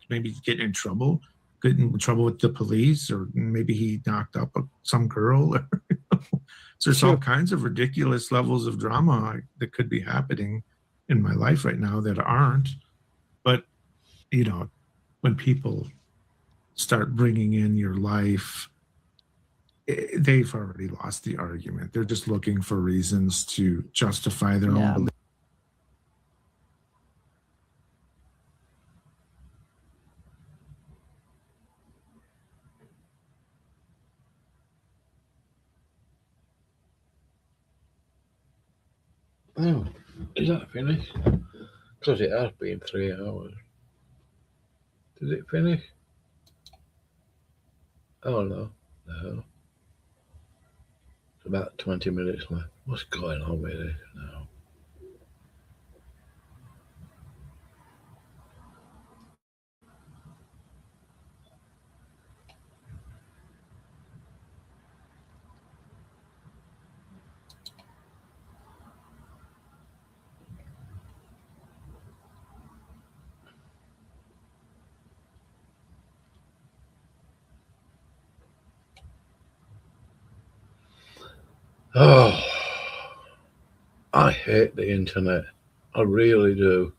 Maybe he's getting in trouble with the police, or maybe he knocked up some girl. Or, you know? So there's all kinds of ridiculous levels of drama that could be happening in my life right now that aren't. But you know, when people start bringing in your life, they've already lost the argument. They're just looking for reasons to justify their own belief. Oh, is that finished? Because it has been 3 hours. Did it finish? Oh no. No. It's about 20 minutes left. What's going on with this now? Oh, I hate the internet. I really do.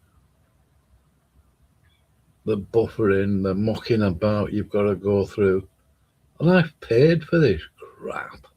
The buffering, the mucking about you've got to go through. And I've paid for this crap.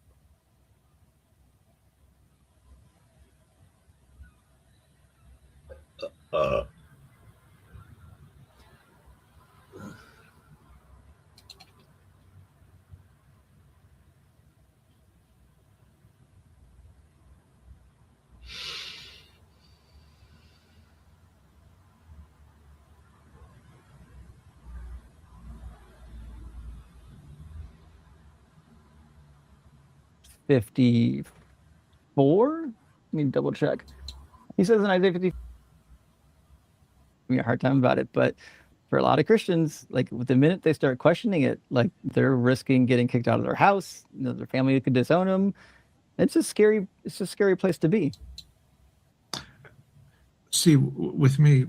$54. Let me double check. He says in Isaiah 50. Give me a hard time about it, but for a lot of Christians, like the minute they start questioning it, like they're risking getting kicked out of their house. You know, their family could disown them. It's a scary place to be. See, with me,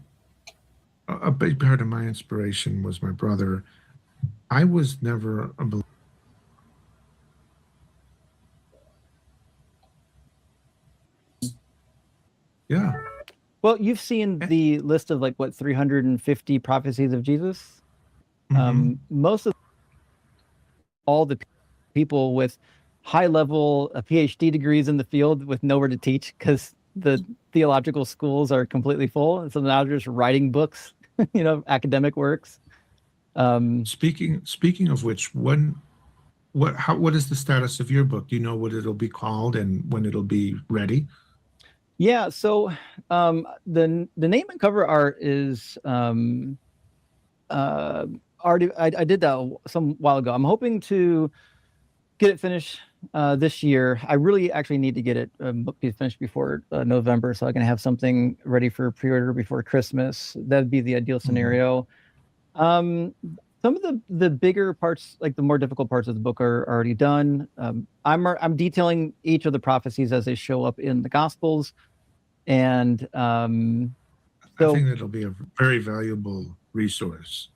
a big part of my inspiration was my brother. I was never a believer. Yeah. Well, you've seen the list of like what 350 prophecies of Jesus. Most of all the people with high level PhD degrees in the field with nowhere to teach because the theological schools are completely full, and so now they're just writing books academic works. Speaking of which, what is the status of your book? Do you know what it'll be called and when it'll be ready? Yeah, so the name and cover art is already, I did that some while ago. I'm hoping to get it finished this year. I really actually need to get it be finished before November, so I can have something ready for pre-order before Christmas. That'd be the ideal scenario. Some of the bigger parts, like the more difficult parts of the book, are already done. I'm detailing each of the prophecies as they show up in the Gospels, and I think that'll be a very valuable resource.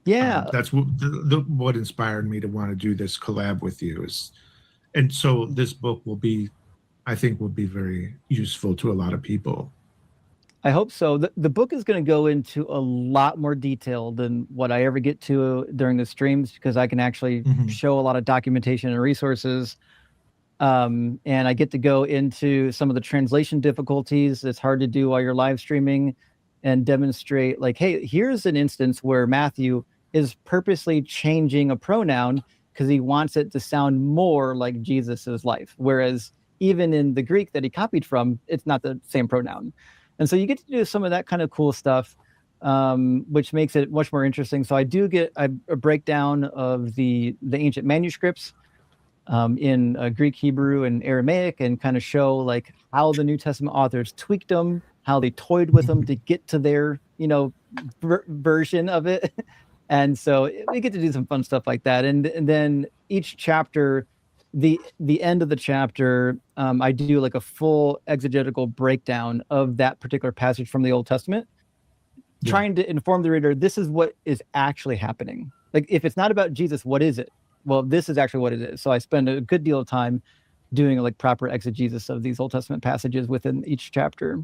Yeah, that's what inspired me to want to do this collab with you. And so this book I think will be very useful to a lot of people. I hope so. The book is going to go into a lot more detail than what I ever get to during the streams, because I can actually show a lot of documentation and resources. And I get to go into some of the translation difficulties. It's hard to do while you're live streaming, and demonstrate, like, hey, here's an instance where Matthew is purposely changing a pronoun because he wants it to sound more like Jesus's life. Whereas even in the Greek that he copied from, it's not the same pronoun. And so you get to do some of that kind of cool stuff, which makes it much more interesting. So I do get a breakdown of the ancient manuscripts in Greek, Hebrew, and Aramaic, and kind of show like how the New Testament authors tweaked them, how they toyed with them to get to their, version of it. And so we get to do some fun stuff like that. And then each chapter, the end of the chapter, I do like a full exegetical breakdown of that particular passage from the Old Testament, trying to inform the reader, this is what is actually happening. Like, if it's not about Jesus, what is it? Well, this is actually what it is. So I spend a good deal of time doing like proper exegesis of these Old Testament passages within each chapter.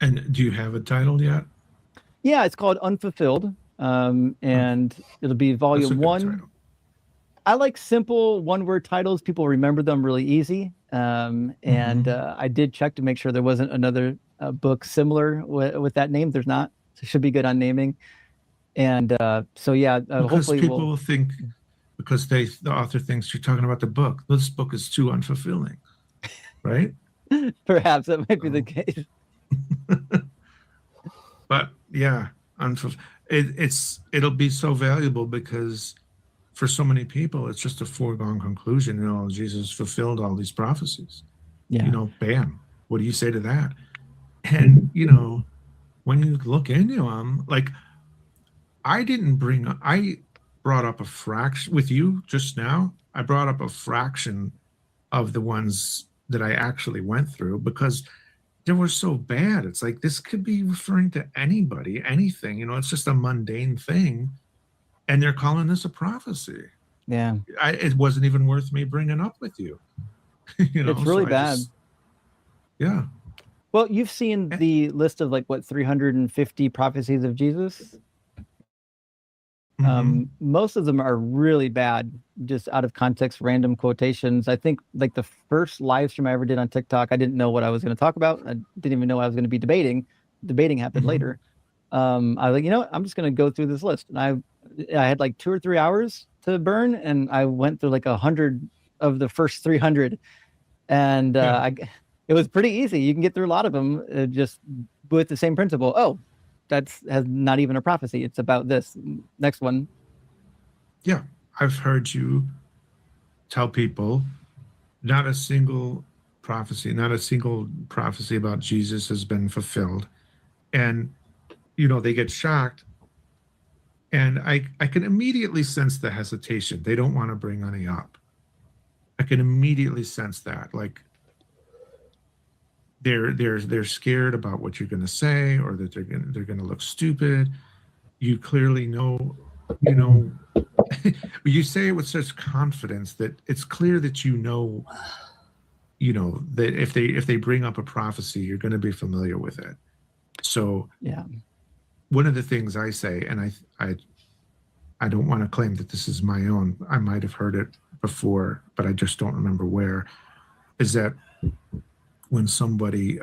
And do you have a title yet? Yeah, it's called Unfulfilled, and it'll be volume 1. I like simple one-word titles. People remember them really easy. And I did check to make sure there wasn't another book similar with that name. There's not. So it should be good on naming. And so yeah, because hopefully people will think, because the author thinks you're talking about the book. This book is too unfulfilling, right? Perhaps that might be the case. But yeah, it'll be so valuable, because for so many people it's just a foregone conclusion. Jesus fulfilled all these prophecies. Bam. What do you say to that? And when you look into them, like, I brought up a fraction with you just now. I brought up a fraction of the ones that I actually went through, because they were so bad. It's like, this could be referring to anybody, anything, it's just a mundane thing. And they're calling this a prophecy. Yeah. It wasn't even worth me bringing up with you. It's really bad. Yeah. Well, you've seen the list of 350 prophecies of Jesus. Most of them are really bad, just out of context, random quotations. I think the first live stream I ever did on TikTok, I didn't know what I was going to talk about. I didn't even know I was going to be debating. Debating happened later. I was like, I'm just going to go through this list. And I had 2 or 3 hours to burn, and I went through 100 of the first 300. And it was pretty easy. You can get through a lot of them just with the same principle. Oh, has not even a prophecy. It's about this. Next one. Yeah. I've heard you tell people not a single prophecy about Jesus has been fulfilled. And, they get shocked. And I can immediately sense the hesitation. They don't want to bring any up. I can immediately sense that. They're scared about what you're going to say, or that they're going to look stupid. You clearly know, you say it with such confidence that it's clear that that if they bring up a prophecy, you're going to be familiar with it. So yeah, one of the things I say, and I don't want to claim that this is my own. I might have heard it before, but I just don't remember where. Is that when somebody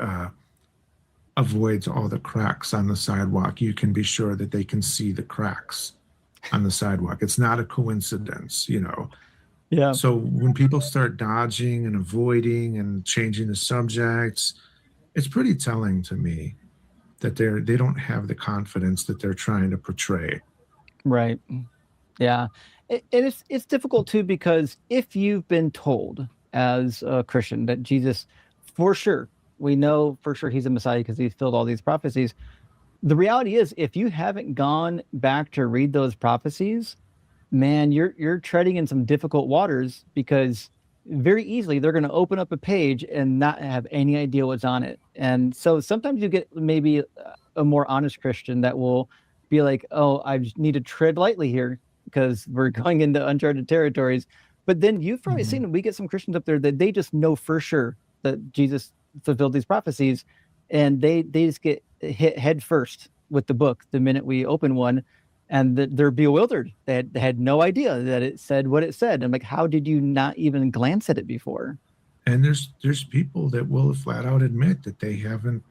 avoids all the cracks on the sidewalk, you can be sure that they can see the cracks on the sidewalk. It's not a coincidence, you know. Yeah. So when people start dodging and avoiding and changing the subjects, it's pretty telling to me that they don't have the confidence that they're trying to portray. Right. Yeah. It's difficult too, because if you've been told as a Christian that Jesus, for sure, we know for sure he's a Messiah because he's filled all these prophecies. The reality is, if you haven't gone back to read those prophecies, man, you're treading in some difficult waters, because very easily they're going to open up a page and not have any idea what's on it. And so sometimes you get maybe a more honest Christian that will be like, oh, I just need to tread lightly here because we're going into uncharted territories. But then you've probably seen, we get some Christians up there that they just know for sure that Jesus fulfilled these prophecies, and they just get hit head first with the book the minute we open one, and they're bewildered. They had no idea that it said what it said. I'm like, how did you not even glance at it before? And there's people that will flat out admit that they haven't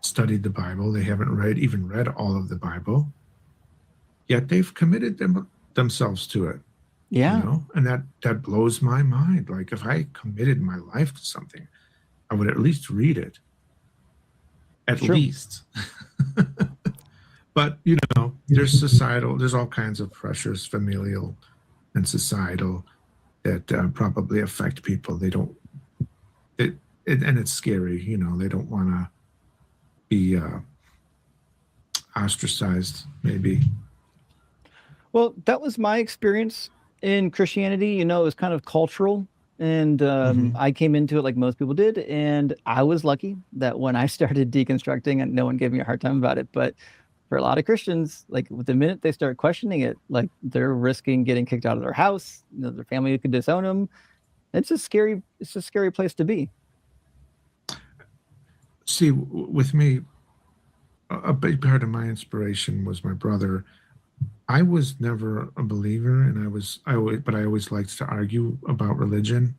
studied the Bible, they haven't even read all of the Bible, yet they've committed themselves to it. Yeah. You know? And that blows my mind. Like, if I committed my life to something, I would at least read it. At least. But, you know, there's all kinds of pressures, familial and societal, that probably affect people. And it's scary, you know, they don't want to be ostracized, maybe. Well, that was my experience in Christianity. You know, it was kind of cultural. And I came into it like most people did. And I was lucky that when I started deconstructing, and no one gave me a hard time about it, but for a lot of Christians, like the minute they start questioning it, like they're risking getting kicked out of their house. You know, their family could disown them. It's a scary place to be. See, with me, a big part of my inspiration was my brother. I was never a believer, and but I always liked to argue about religion.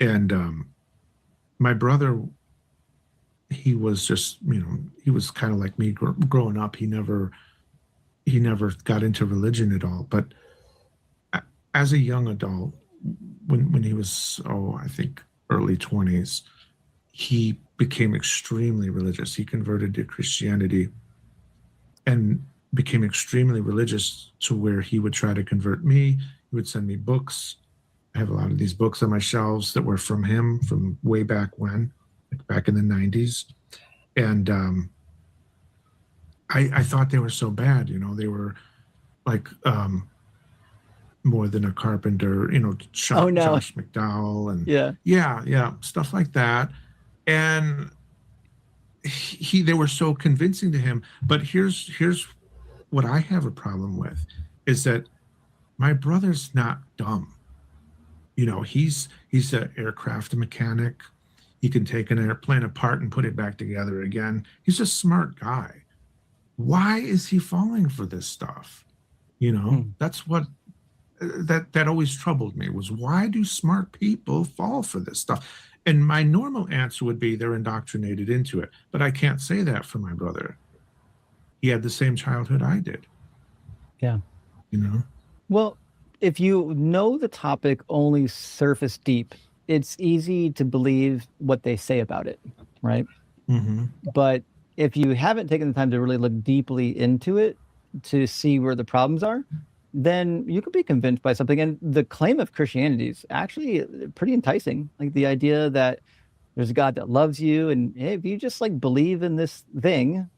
And my brother, he was just, you know, he was kind of like me growing up. He never got into religion at all. But as a young adult, when he was, I think early 20s, he became extremely religious. He converted to Christianity and became extremely religious to where he would try to convert me. He would send me books. I have a lot of these books on my shelves that were from him from way back when, like back in the 90s. And I thought they were so bad, you know, they were like More Than a Carpenter, you know, Josh McDowell, and yeah, stuff like that. And they were so convincing to him. But here's what I have a problem with, is that my brother's not dumb. You know, he's an aircraft mechanic. He can take an airplane apart and put it back together again. He's a smart guy. Why is he falling for this stuff? You know, that's what that always troubled me, was why do smart people fall for this stuff? And my normal answer would be they're indoctrinated into it. But I can't say that for my brother. He had the same childhood I did. Yeah. You know? Well, if you know the topic only surface deep, it's easy to believe what they say about it, right? But if you haven't taken the time to really look deeply into it to see where the problems are, then you could be convinced by something. And the claim of Christianity is actually pretty enticing. Like the idea that there's a God that loves you, and hey, if you just like believe in this thing,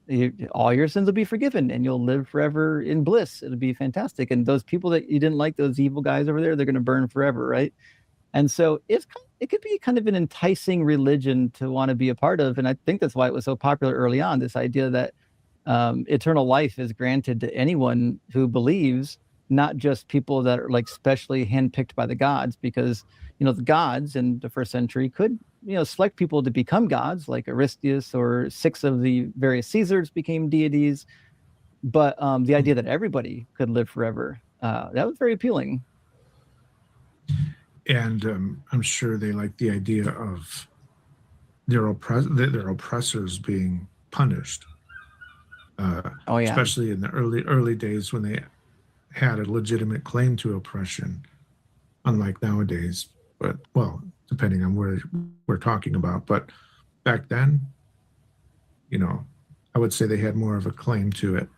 all your sins will be forgiven and you'll live forever in bliss. It'll be fantastic. And those people that you didn't like, those evil guys over there, they're going to burn forever, right? And so it could be kind of an enticing religion to want to be a part of. And I think that's why it was so popular early on, this idea that eternal life is granted to anyone who believes, not just people that are like specially handpicked by the gods, because, you know, the gods in the first century could, you know, select people to become gods, like Aristeus, or 6 of the various Caesars became deities. But the idea that everybody could live forever, that was very appealing. And I'm sure they like the idea of their oppressors being punished. Oh yeah. Especially in the early days when they had a legitimate claim to oppression, unlike nowadays. But well, depending on where we're talking about. But back then, you know, I would say they had more of a claim to it.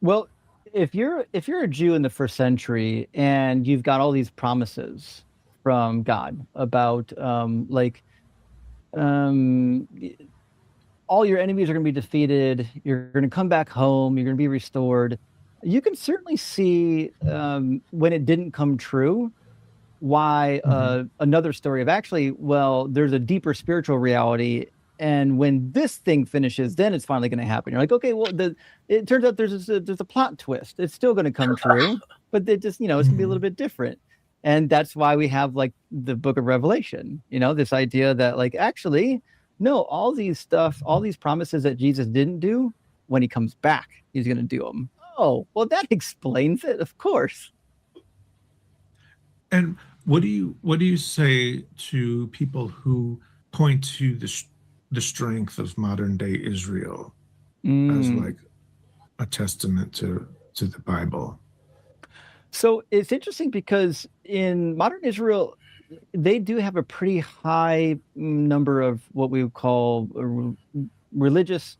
Well, if you're a Jew in the first century and you've got all these promises from God about all your enemies are going to be defeated, you're going to come back home, you're going to be restored, you can certainly see when it didn't come true why another story of actually, well, there's a deeper spiritual reality, and when this thing finishes, then it's finally going to happen. You're like, okay, well, it turns out there's a plot twist. It's still going to come true, but it just, you know, it's going to be a little bit different. And that's why we have like the book of Revelation, you know, this idea that like, actually, no, all these promises that Jesus didn't do, when he comes back, he's going to do them. Oh, well, that explains it, of course. And what do you say to people who point to the strength of modern day Israel as like a testament to the Bible? So it's interesting because in modern Israel, they do have a pretty high number of what we would call religious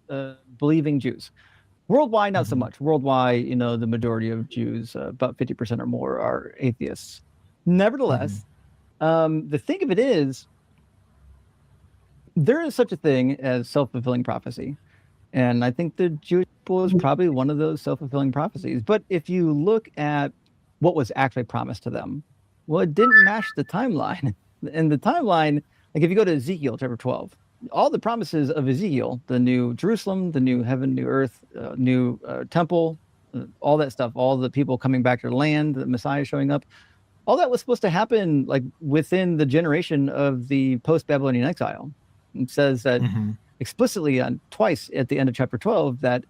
believing Jews. Worldwide, not so much. Worldwide, you know, the majority of Jews, about 50% or more, are atheists. Nevertheless, the thing of it is, there is such a thing as self-fulfilling prophecy. And I think the Jewish people is probably one of those self-fulfilling prophecies. But if you look at what was actually promised to them, well, it didn't match the timeline. And the timeline, like if you go to Ezekiel chapter 12, all the promises of Ezekiel, the new Jerusalem, the new heaven, new earth, new temple, all that stuff, all the people coming back to their land, the Messiah showing up, all that was supposed to happen like within the generation of the post-Babylonian exile. It says that explicitly twice at the end of chapter 12 that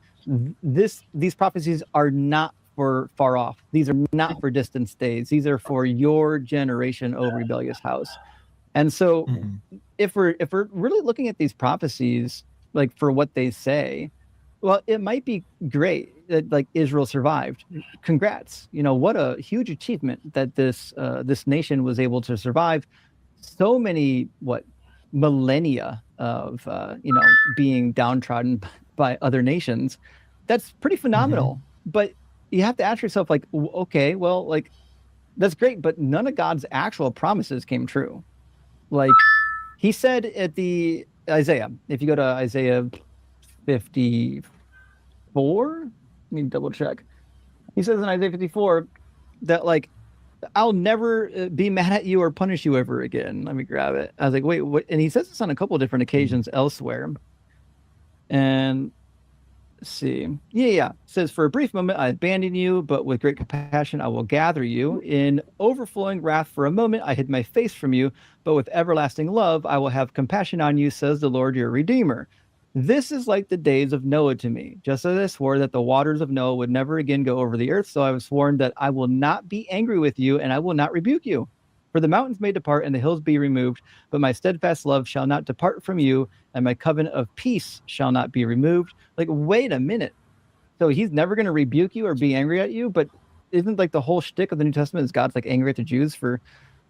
these prophecies are not for far off. These are not for distant days. These are for your generation, O rebellious house. And so if we're really looking at these prophecies like for what they say, well, it might be great that like Israel survived. Congrats. You know, what a huge achievement that this nation was able to survive so many millennia of being downtrodden by other nations. That's pretty phenomenal. But you have to ask yourself, like, okay, well, like, that's great, but none of God's actual promises came true. Like he said at the Isaiah, if you go to Isaiah 54, let me double check. He says in Isaiah 54 that like, I'll never be mad at you or punish you ever again. Let me grab it. I was like, wait, what? And he says this on a couple of different occasions elsewhere. And let's see. Yeah. It says, for a brief moment, I abandoned you, but with great compassion, I will gather you. In overflowing wrath for a moment, I hid my face from you, but with everlasting love, I will have compassion on you, says the Lord, your Redeemer. This is like the days of Noah to me. Just as I swore that the waters of Noah would never again go over the earth, so I have sworn that I will not be angry with you, and I will not rebuke you. For the mountains may depart and the hills be removed, but my steadfast love shall not depart from you, and my covenant of peace shall not be removed. Like, wait a minute. So he's never going to rebuke you or be angry at you, but isn't like the whole shtick of the New Testament is God's like angry at the Jews for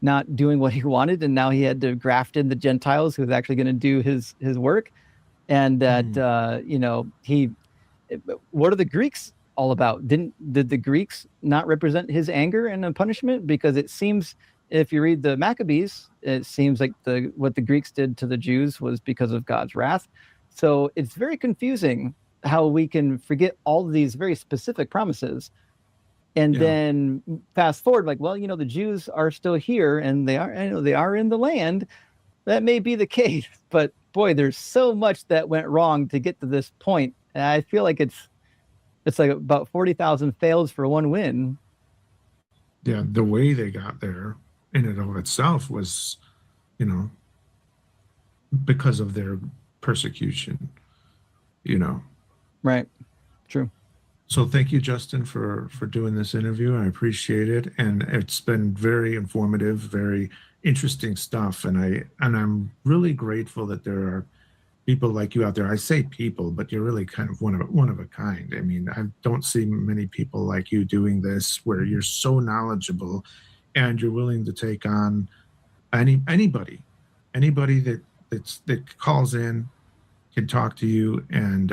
not doing what he wanted, and now he had to graft in the Gentiles who was actually going to do his work? And that, what are the Greeks all about? Did the Greeks not represent his anger and punishment? Because it seems, if you read the Maccabees, it seems like what the Greeks did to the Jews was because of God's wrath. So it's very confusing how we can forget all of these very specific promises and then fast forward, like, well, the Jews are still here and they are in the land. That may be the case, but boy, there's so much that went wrong to get to this point. And I feel like it's like about 40,000 fails for one win. Yeah, the way they got there in and of itself was, because of their persecution, Right. True. So thank you, Justin, for doing this interview. I appreciate it. And it's been very informative, very interesting stuff, and I'm really grateful that there are people like you out there. I say people, but you're really kind of one of a kind. I mean, I don't see many people like you doing this, where you're so knowledgeable and you're willing to take on anybody that calls in, can talk to you. And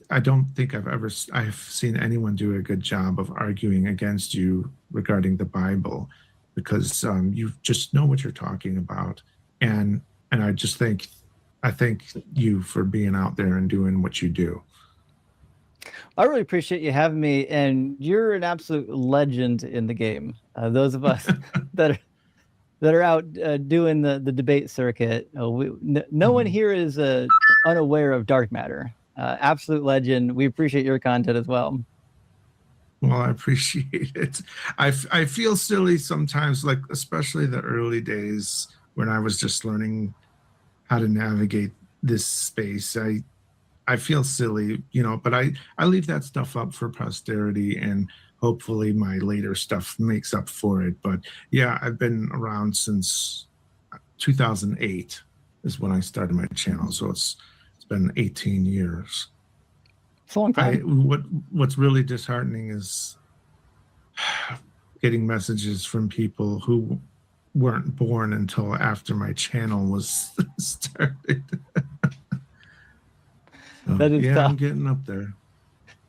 I don't think I've seen anyone do a good job of arguing against you regarding the Bible, because you just know what you're talking about. And I thank you for being out there and doing what you do. I really appreciate you having me, and you're an absolute legend in the game. Those of us that are out doing the debate circuit, no one here is unaware of dark matter. Absolute legend. We appreciate your content as well. Well, I appreciate it. I feel silly sometimes, like especially the early days when I was just learning how to navigate this space. I feel silly, but I leave that stuff up for posterity, and hopefully my later stuff makes up for it. But yeah, I've been around since 2008 is when I started my channel. So it's been 18 years. It's a long time. What's really disheartening is getting messages from people who weren't born until after my channel was started. That is tough. I'm getting up there.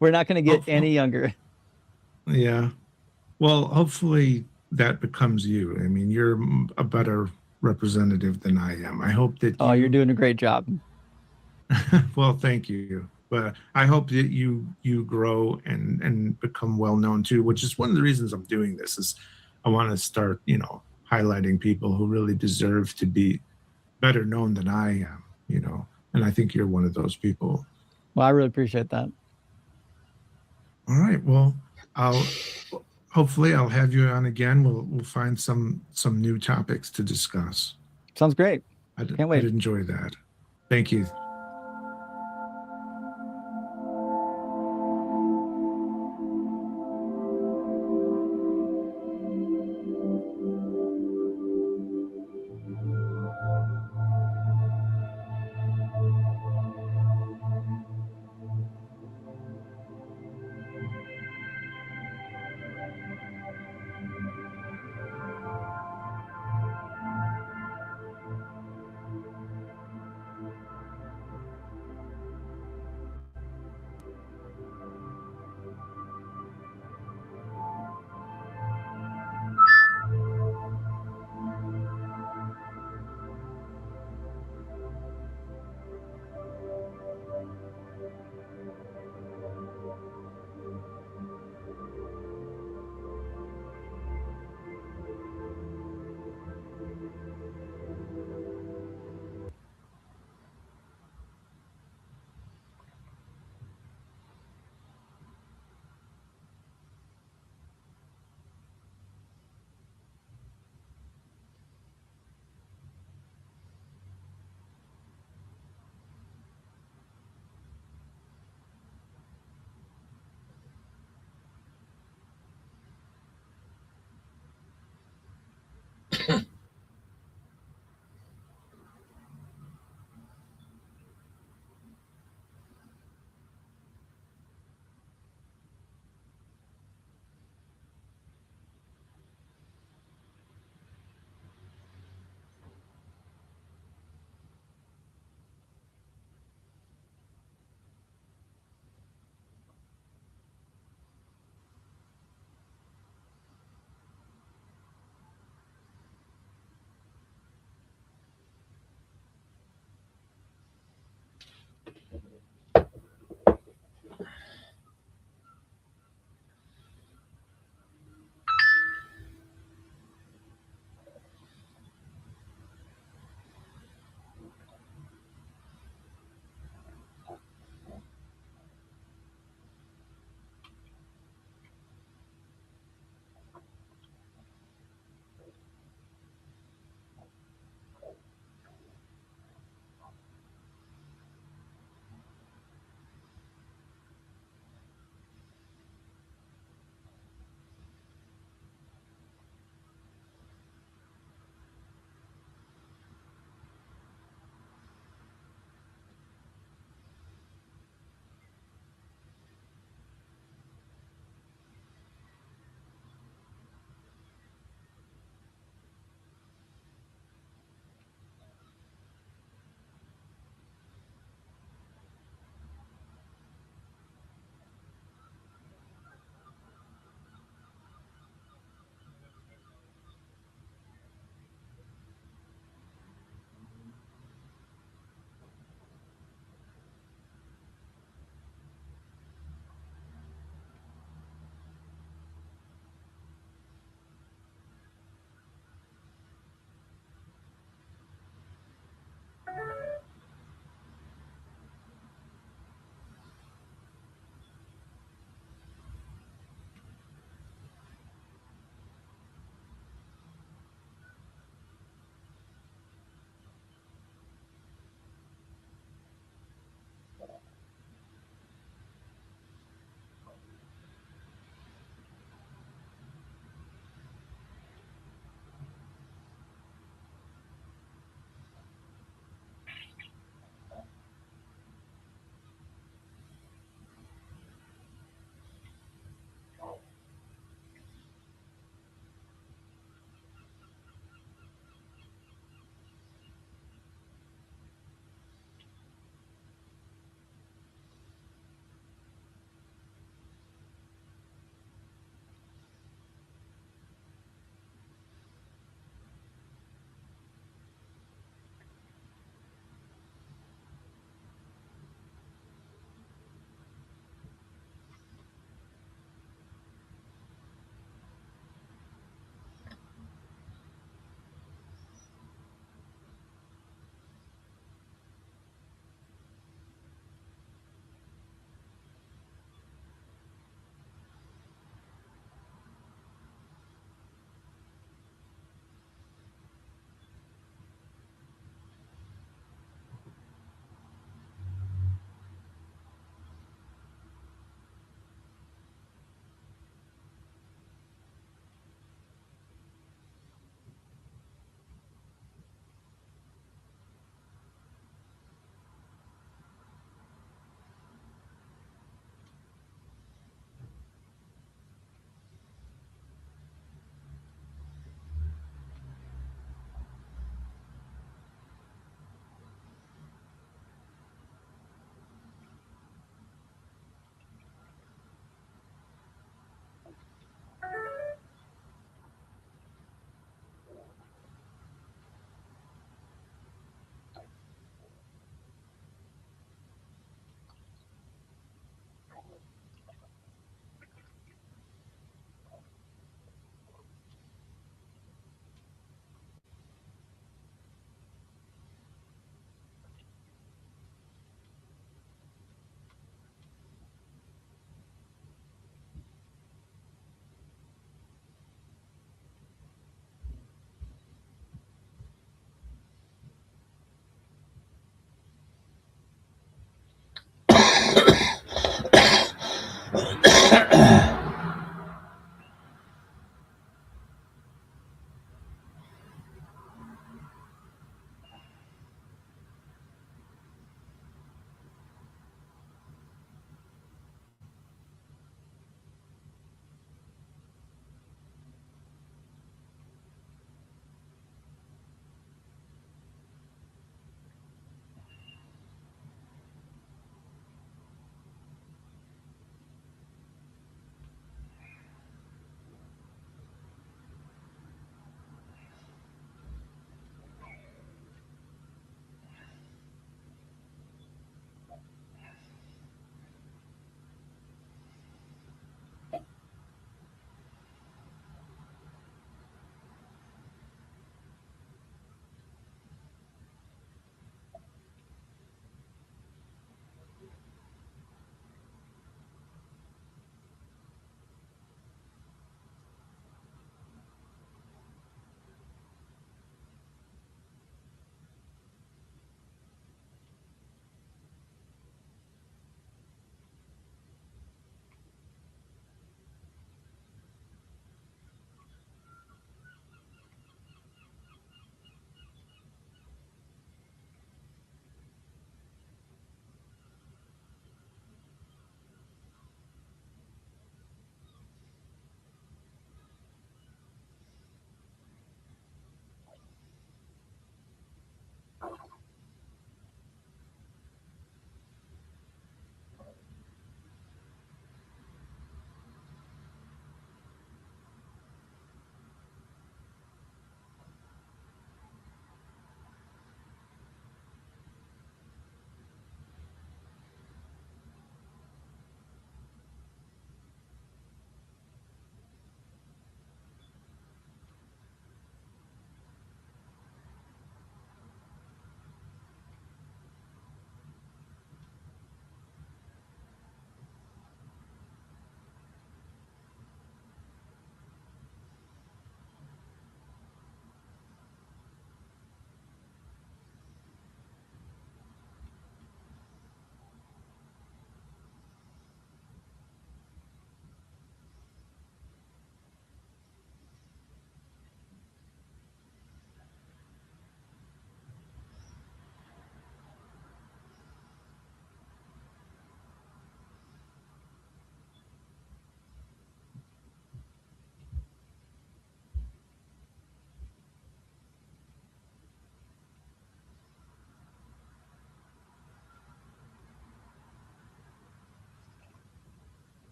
We're not going to get any younger. Yeah. Well, hopefully that becomes you. I mean, you're a better representative than I am. I hope that you're doing a great job. Well, thank you. But I hope that you grow and become well known too, which is one of the reasons I'm doing this. Is I want to start, highlighting people who really deserve to be better known than I am, and I think you're one of those people. Well, I really appreciate that. All right. Well, hopefully I'll have you on again. We'll find some new topics to discuss. Sounds great. Can't wait. I'd enjoy that. Thank you.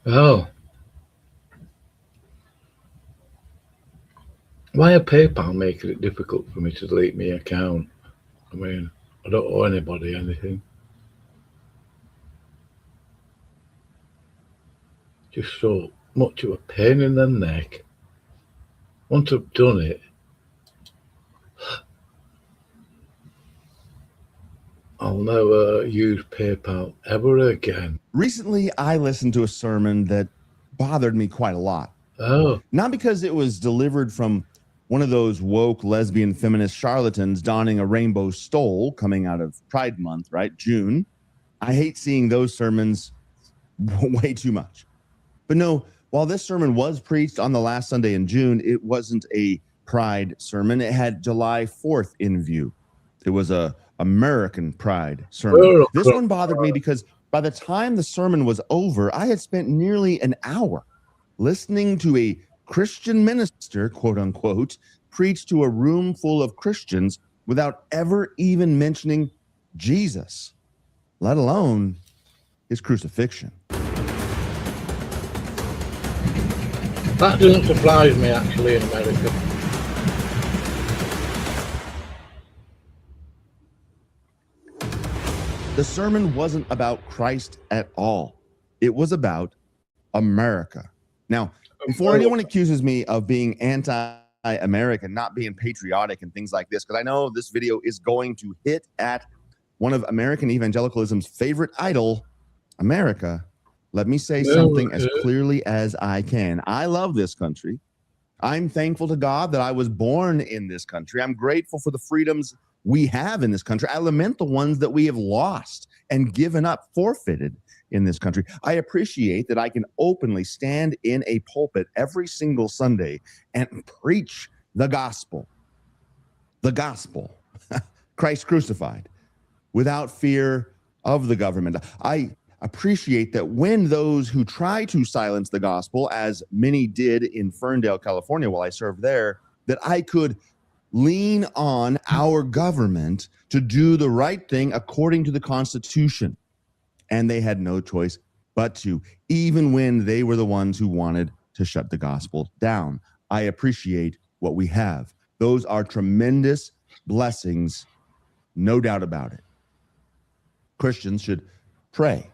Oh. Why are PayPal making it difficult for me to delete my account? I mean, I don't owe anybody anything. Just so much of a pain in the neck. Once I've done it, I'll never use PayPal ever again. Recently, I listened to a sermon that bothered me quite a lot. Oh. Not because it was delivered from one of those woke lesbian feminist charlatans donning a rainbow stole coming out of Pride Month, right? June. I hate seeing those sermons way too much. But no, while this sermon was preached on the last Sunday in June, it wasn't a Pride sermon. It had July 4th in view. It was a American Pride sermon. This one bothered me because by the time the sermon was over, I had spent nearly an hour listening to a Christian minister, quote unquote, preach to a room full of Christians without ever even mentioning Jesus, let alone his crucifixion. That doesn't surprise me, actually, in America. The sermon wasn't about Christ at all. It was about America. Now, before anyone accuses me of being anti-American, not being patriotic and things like this, because I know this video is going to hit at one of American evangelicalism's favorite idol, America, let me say something as clearly as I can. I love this country. I'm thankful to God that I was born in this country. I'm grateful for the freedoms we have in this country. I lament the ones that we have lost and given up, forfeited in this country. I appreciate that I can openly stand in a pulpit every single Sunday and preach the gospel, Christ crucified, without fear of the government. I appreciate that when those who try to silence the gospel, as many did in Ferndale, California, while I served there, that I could lean on our government to do the right thing according to the Constitution. And they had no choice but to, even when they were the ones who wanted to shut the gospel down. I appreciate what we have. Those are tremendous blessings, no doubt about it. Christians should pray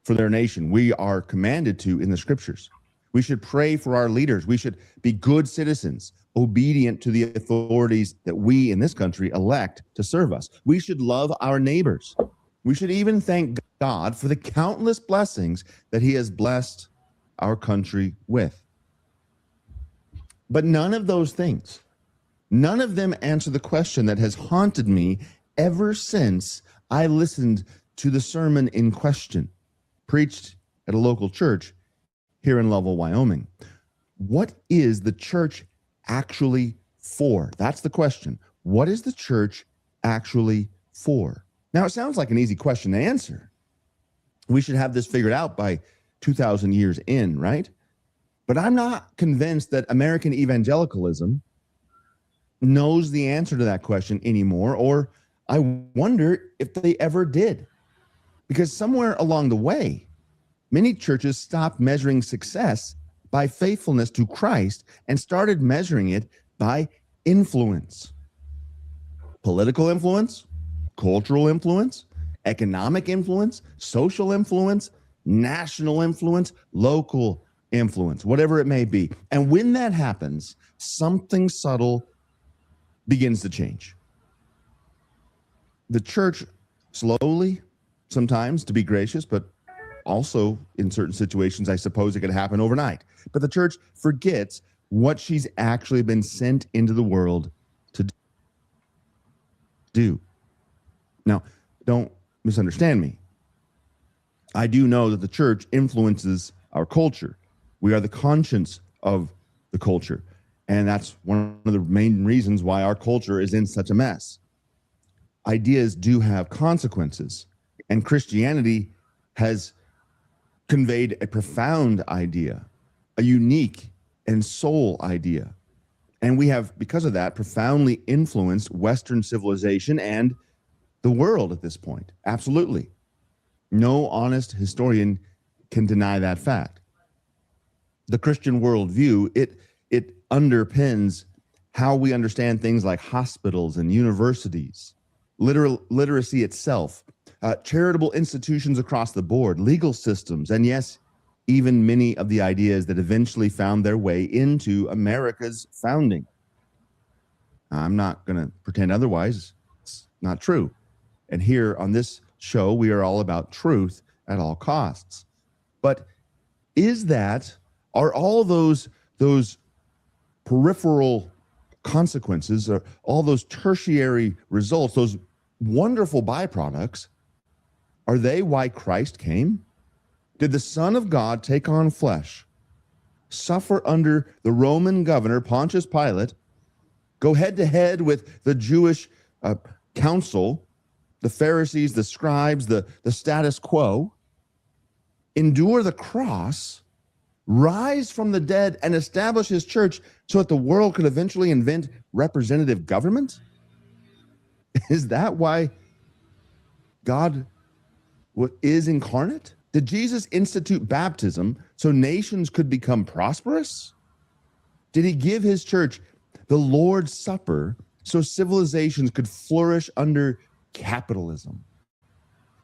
for their nation. We are commanded to in the scriptures. We should pray for our leaders. We should be good citizens, obedient to the authorities that we in this country elect to serve us. We should love our neighbors. We should even thank God for the countless blessings that he has blessed our country with. But none of those things, none of them answer the question that has haunted me ever since I listened to the sermon in question, preached at a local church here in Lovell, Wyoming. What is the church actually for? That's the question. What is the church actually for? Now, it sounds like an easy question to answer. We should have this figured out by 2,000 years in, right? But I'm not convinced that American evangelicalism knows the answer to that question anymore, or I wonder if they ever did. Because somewhere along the way, many churches stopped measuring success by faithfulness to Christ and started measuring it by influence. Political influence, cultural influence, economic influence, social influence, national influence, local influence, whatever it may be. And when that happens, something subtle begins to change. The church slowly, sometimes to be gracious, but also in certain situations, I suppose it could happen overnight. But the church forgets what she's actually been sent into the world to do. Now, don't misunderstand me. I do know that the church influences our culture. We are the conscience of the culture. And that's one of the main reasons why our culture is in such a mess. Ideas do have consequences, and Christianity has conveyed a profound idea, a unique and soul idea. And we have, because of that, profoundly influenced Western civilization and the world at this point. Absolutely. No honest historian can deny that fact. the Christian worldview, it underpins how we understand things like hospitals and universities, literacy itself, charitable institutions across the board, legal systems, and yes, even many of the ideas that eventually found their way into America's founding. I'm not going to pretend otherwise. It's not true. And here on this show, we are all about truth at all costs. But are all those peripheral consequences, or all those tertiary results, those wonderful byproducts, are they why Christ came? Did the Son of God take on flesh, suffer under the Roman governor, Pontius Pilate, go head to head with the Jewish council, the Pharisees, the scribes, the status quo, endure the cross, rise from the dead, and establish his church so that the world could eventually invent representative government? Is that why God is incarnate? Did Jesus institute baptism so nations could become prosperous? Did he give his church the Lord's Supper so civilizations could flourish under capitalism?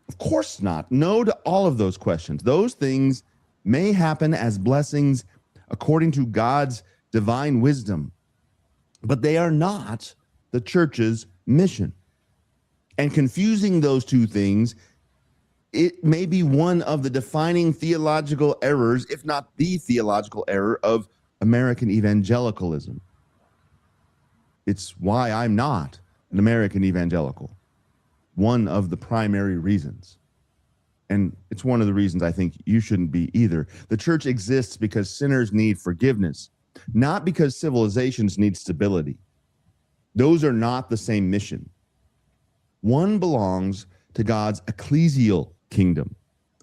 Of course not. No to all of those questions. Those things may happen as blessings according to God's divine wisdom, but they are not the church's mission. And confusing those two things, it may be one of the defining theological errors, if not the theological error, of American evangelicalism. It's why I'm not an American evangelical. One of the primary reasons. And it's one of the reasons I think you shouldn't be either. The church exists because sinners need forgiveness, not because civilizations need stability. Those are not the same mission. One belongs to God's ecclesial kingdom,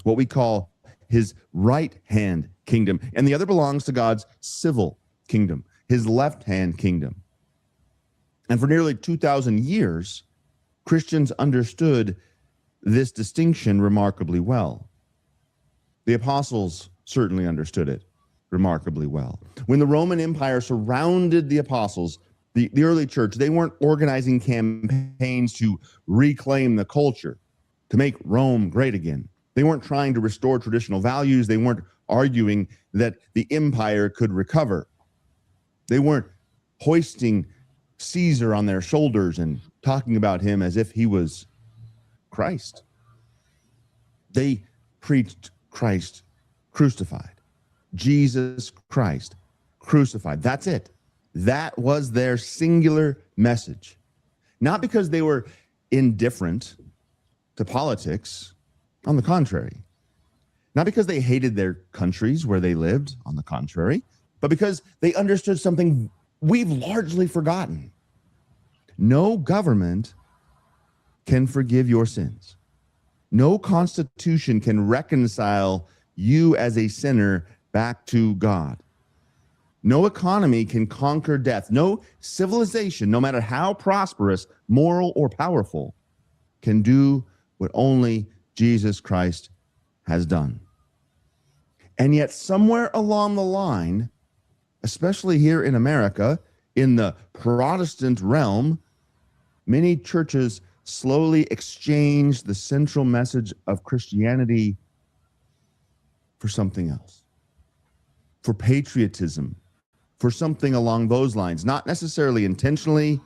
what we call his right-hand kingdom, and the other belongs to God's civil kingdom, his left-hand kingdom. And for nearly 2,000 years, Christians understood this distinction remarkably well. The apostles certainly understood it remarkably well. When the Roman Empire surrounded the apostles, the early church, they weren't organizing campaigns to reclaim the culture, to make Rome great again. They weren't trying to restore traditional values. They weren't arguing that the empire could recover. They weren't hoisting Caesar on their shoulders and talking about him as if he was Christ. They preached Christ crucified. Jesus Christ crucified. That's it. That was their singular message. Not because they were indifferent to politics, on the contrary. Not because they hated their countries where they lived, on the contrary, but because they understood something we've largely forgotten. No government can forgive your sins. No constitution can reconcile you as a sinner back to God. No economy can conquer death. No civilization, no matter how prosperous, moral, or powerful, can do what only Jesus Christ has done. And yet somewhere along the line, especially here in America, in the Protestant realm, many churches slowly exchanged the central message of Christianity for something else, for patriotism, for something along those lines, not necessarily intentionally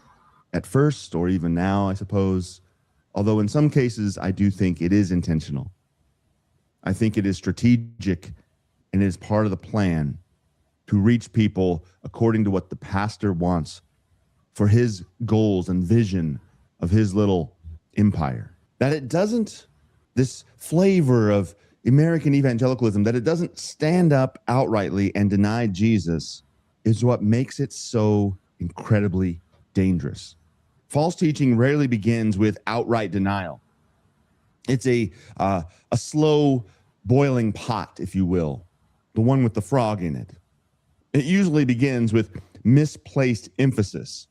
at first or even now, I suppose, although in some cases I do think it is intentional. I think it is strategic and it is part of the plan to reach people according to what the pastor wants for his goals and vision of his little empire. That it doesn't, this flavor of American evangelicalism, that it doesn't stand up outrightly and deny Jesus is what makes it so incredibly dangerous. False teaching rarely begins with outright denial. It's a slow boiling pot, if you will, the one with the frog in it. It usually begins with misplaced emphasis.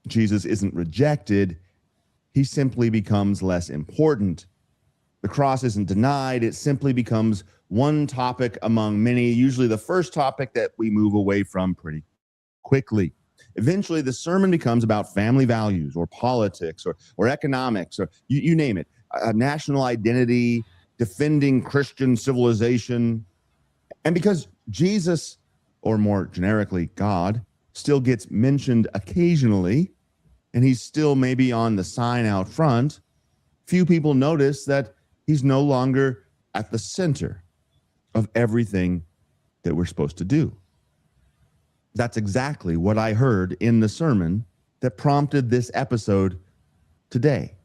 Jesus isn't rejected. He simply becomes less important. The cross isn't denied. It simply becomes one topic among many, usually the first topic that we move away from pretty quickly. Eventually, the sermon becomes about family values or politics or economics or you name it, national identity, defending Christian civilization. And because Jesus, or more generically, God, still gets mentioned occasionally, and he's still maybe on the sign out front, few people notice that he's no longer at the center of everything that we're supposed to do. That's exactly what I heard in the sermon that prompted this episode today.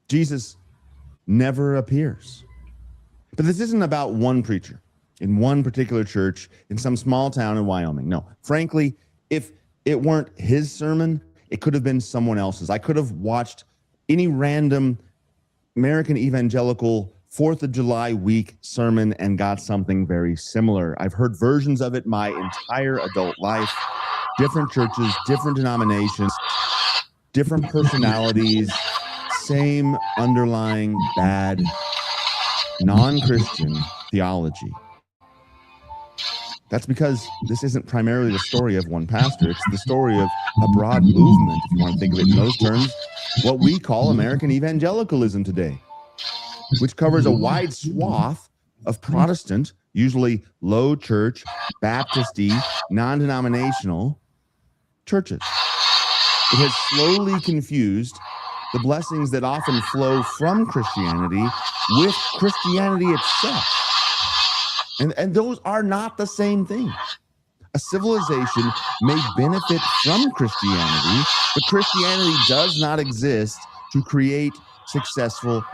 Jesus never appears. But this isn't about one preacher in one particular church in some small town in Wyoming. No, frankly, if it weren't his sermon, it could have been someone else's. I could have watched any random American evangelical 4th of July week sermon and got something very similar. I've heard versions of it my entire adult life, different churches, different denominations, different personalities, same underlying bad, non-Christian theology. That's because this isn't primarily the story of one pastor. It's the story of a broad movement, if you want to think of it in those terms, what we call American evangelicalism today, which covers a wide swath of Protestant, usually low church, Baptist-y, non-denominational churches. It has slowly confused the blessings that often flow from Christianity with Christianity itself. And those are not the same thing. A civilization may benefit from Christianity, but Christianity does not exist to create successful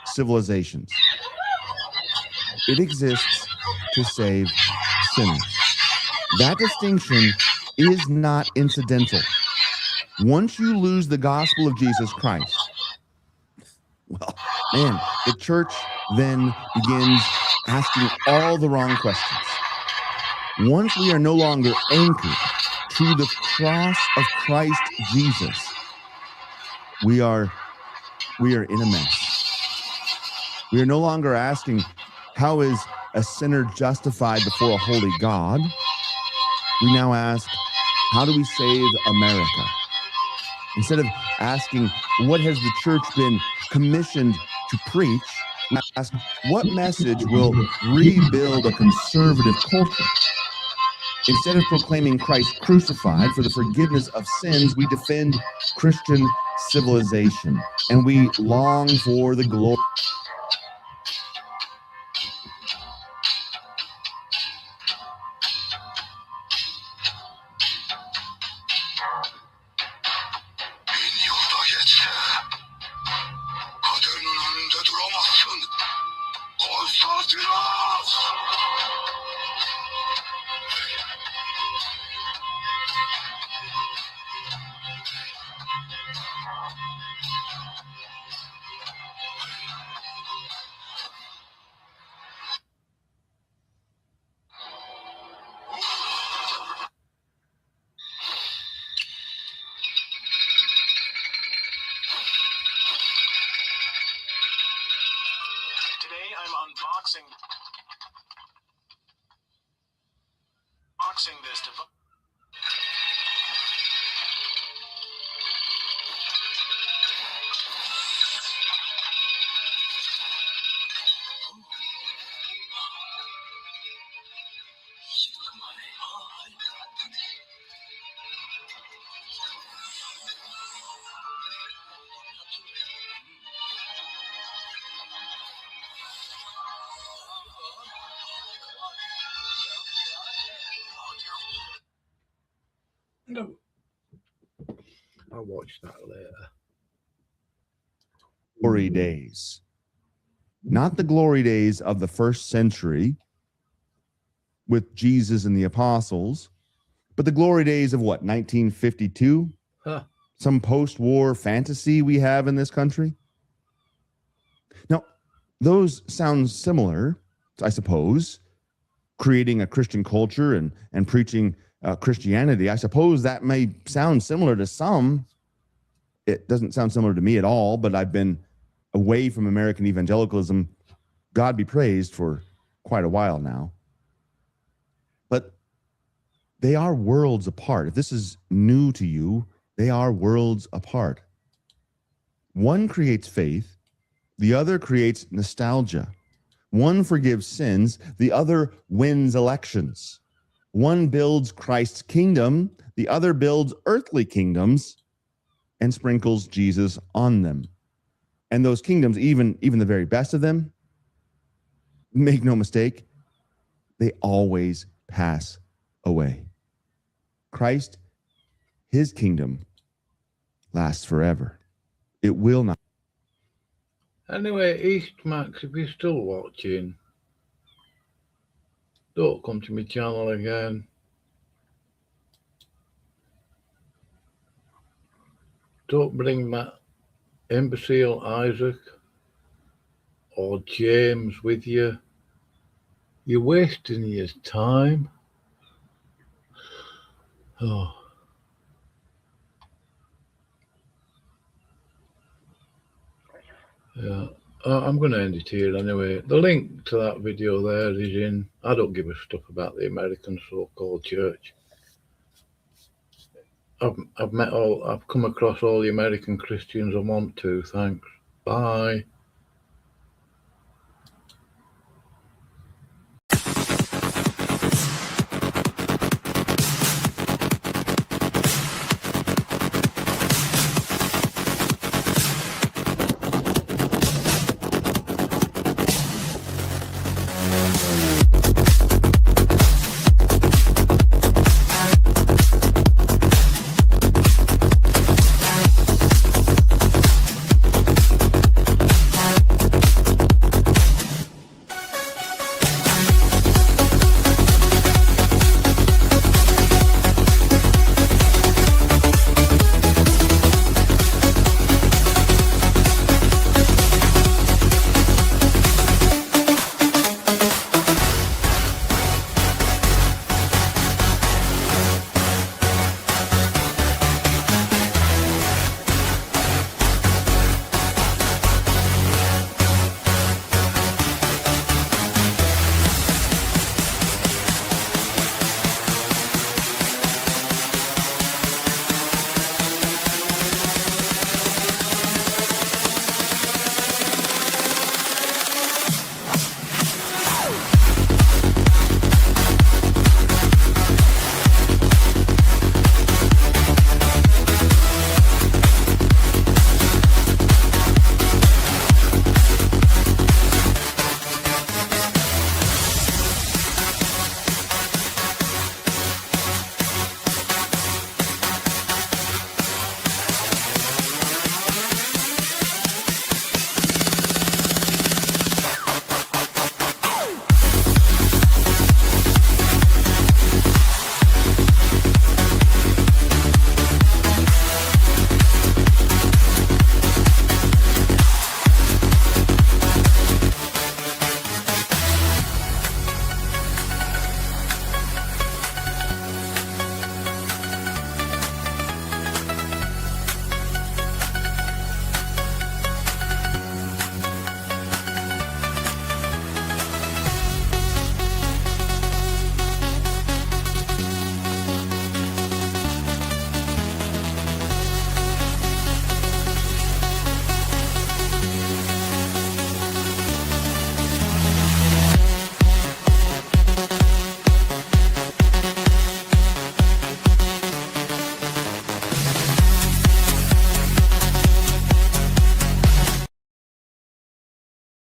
civilizations. It exists to save sinners. That distinction is not incidental. Once you lose the gospel of Jesus Christ, well, man, the church then begins asking all the wrong questions. Once we are no longer anchored to the cross of Christ Jesus, we are in a mess. We are no longer asking, how is a sinner justified before a holy God? We now ask, how do we save America? Instead of asking, what has the church been commissioned to preach? We ask, what message will rebuild a conservative culture? Instead of proclaiming Christ crucified for the forgiveness of sins, we defend Christian civilization, and we long for the glory. Today I'm unboxing this device. No. I'll watch that later. Glory days. Not the glory days of the first century with Jesus and the apostles, but the glory days of what, 1952? Huh. Some post-war fantasy we have in this country? Now, those sound similar, I suppose, creating a Christian culture and preaching Christianity. I suppose that may sound similar to some. It doesn't sound similar to me at all, but I've been away from American evangelicalism, God be praised, for quite a while now. But they are worlds apart. If this is new to you, they are worlds apart. One creates faith, the other creates nostalgia. One forgives sins, the other wins elections. One builds Christ's kingdom, the other builds earthly kingdoms and sprinkles Jesus on them. And those kingdoms, even the very best of them, make no mistake, they always pass away. Christ, his kingdom, lasts forever. It will not. Anyway, East Max, if you're still watching, don't come to my channel again. Don't bring my imbecile Isaac or James with you. You're wasting your time. Oh. Yeah, I'm going to end it here anyway. The link to that video there is in. I don't give a stuff about the American so-called church. I've come across all the American Christians I want to. Thanks. Bye.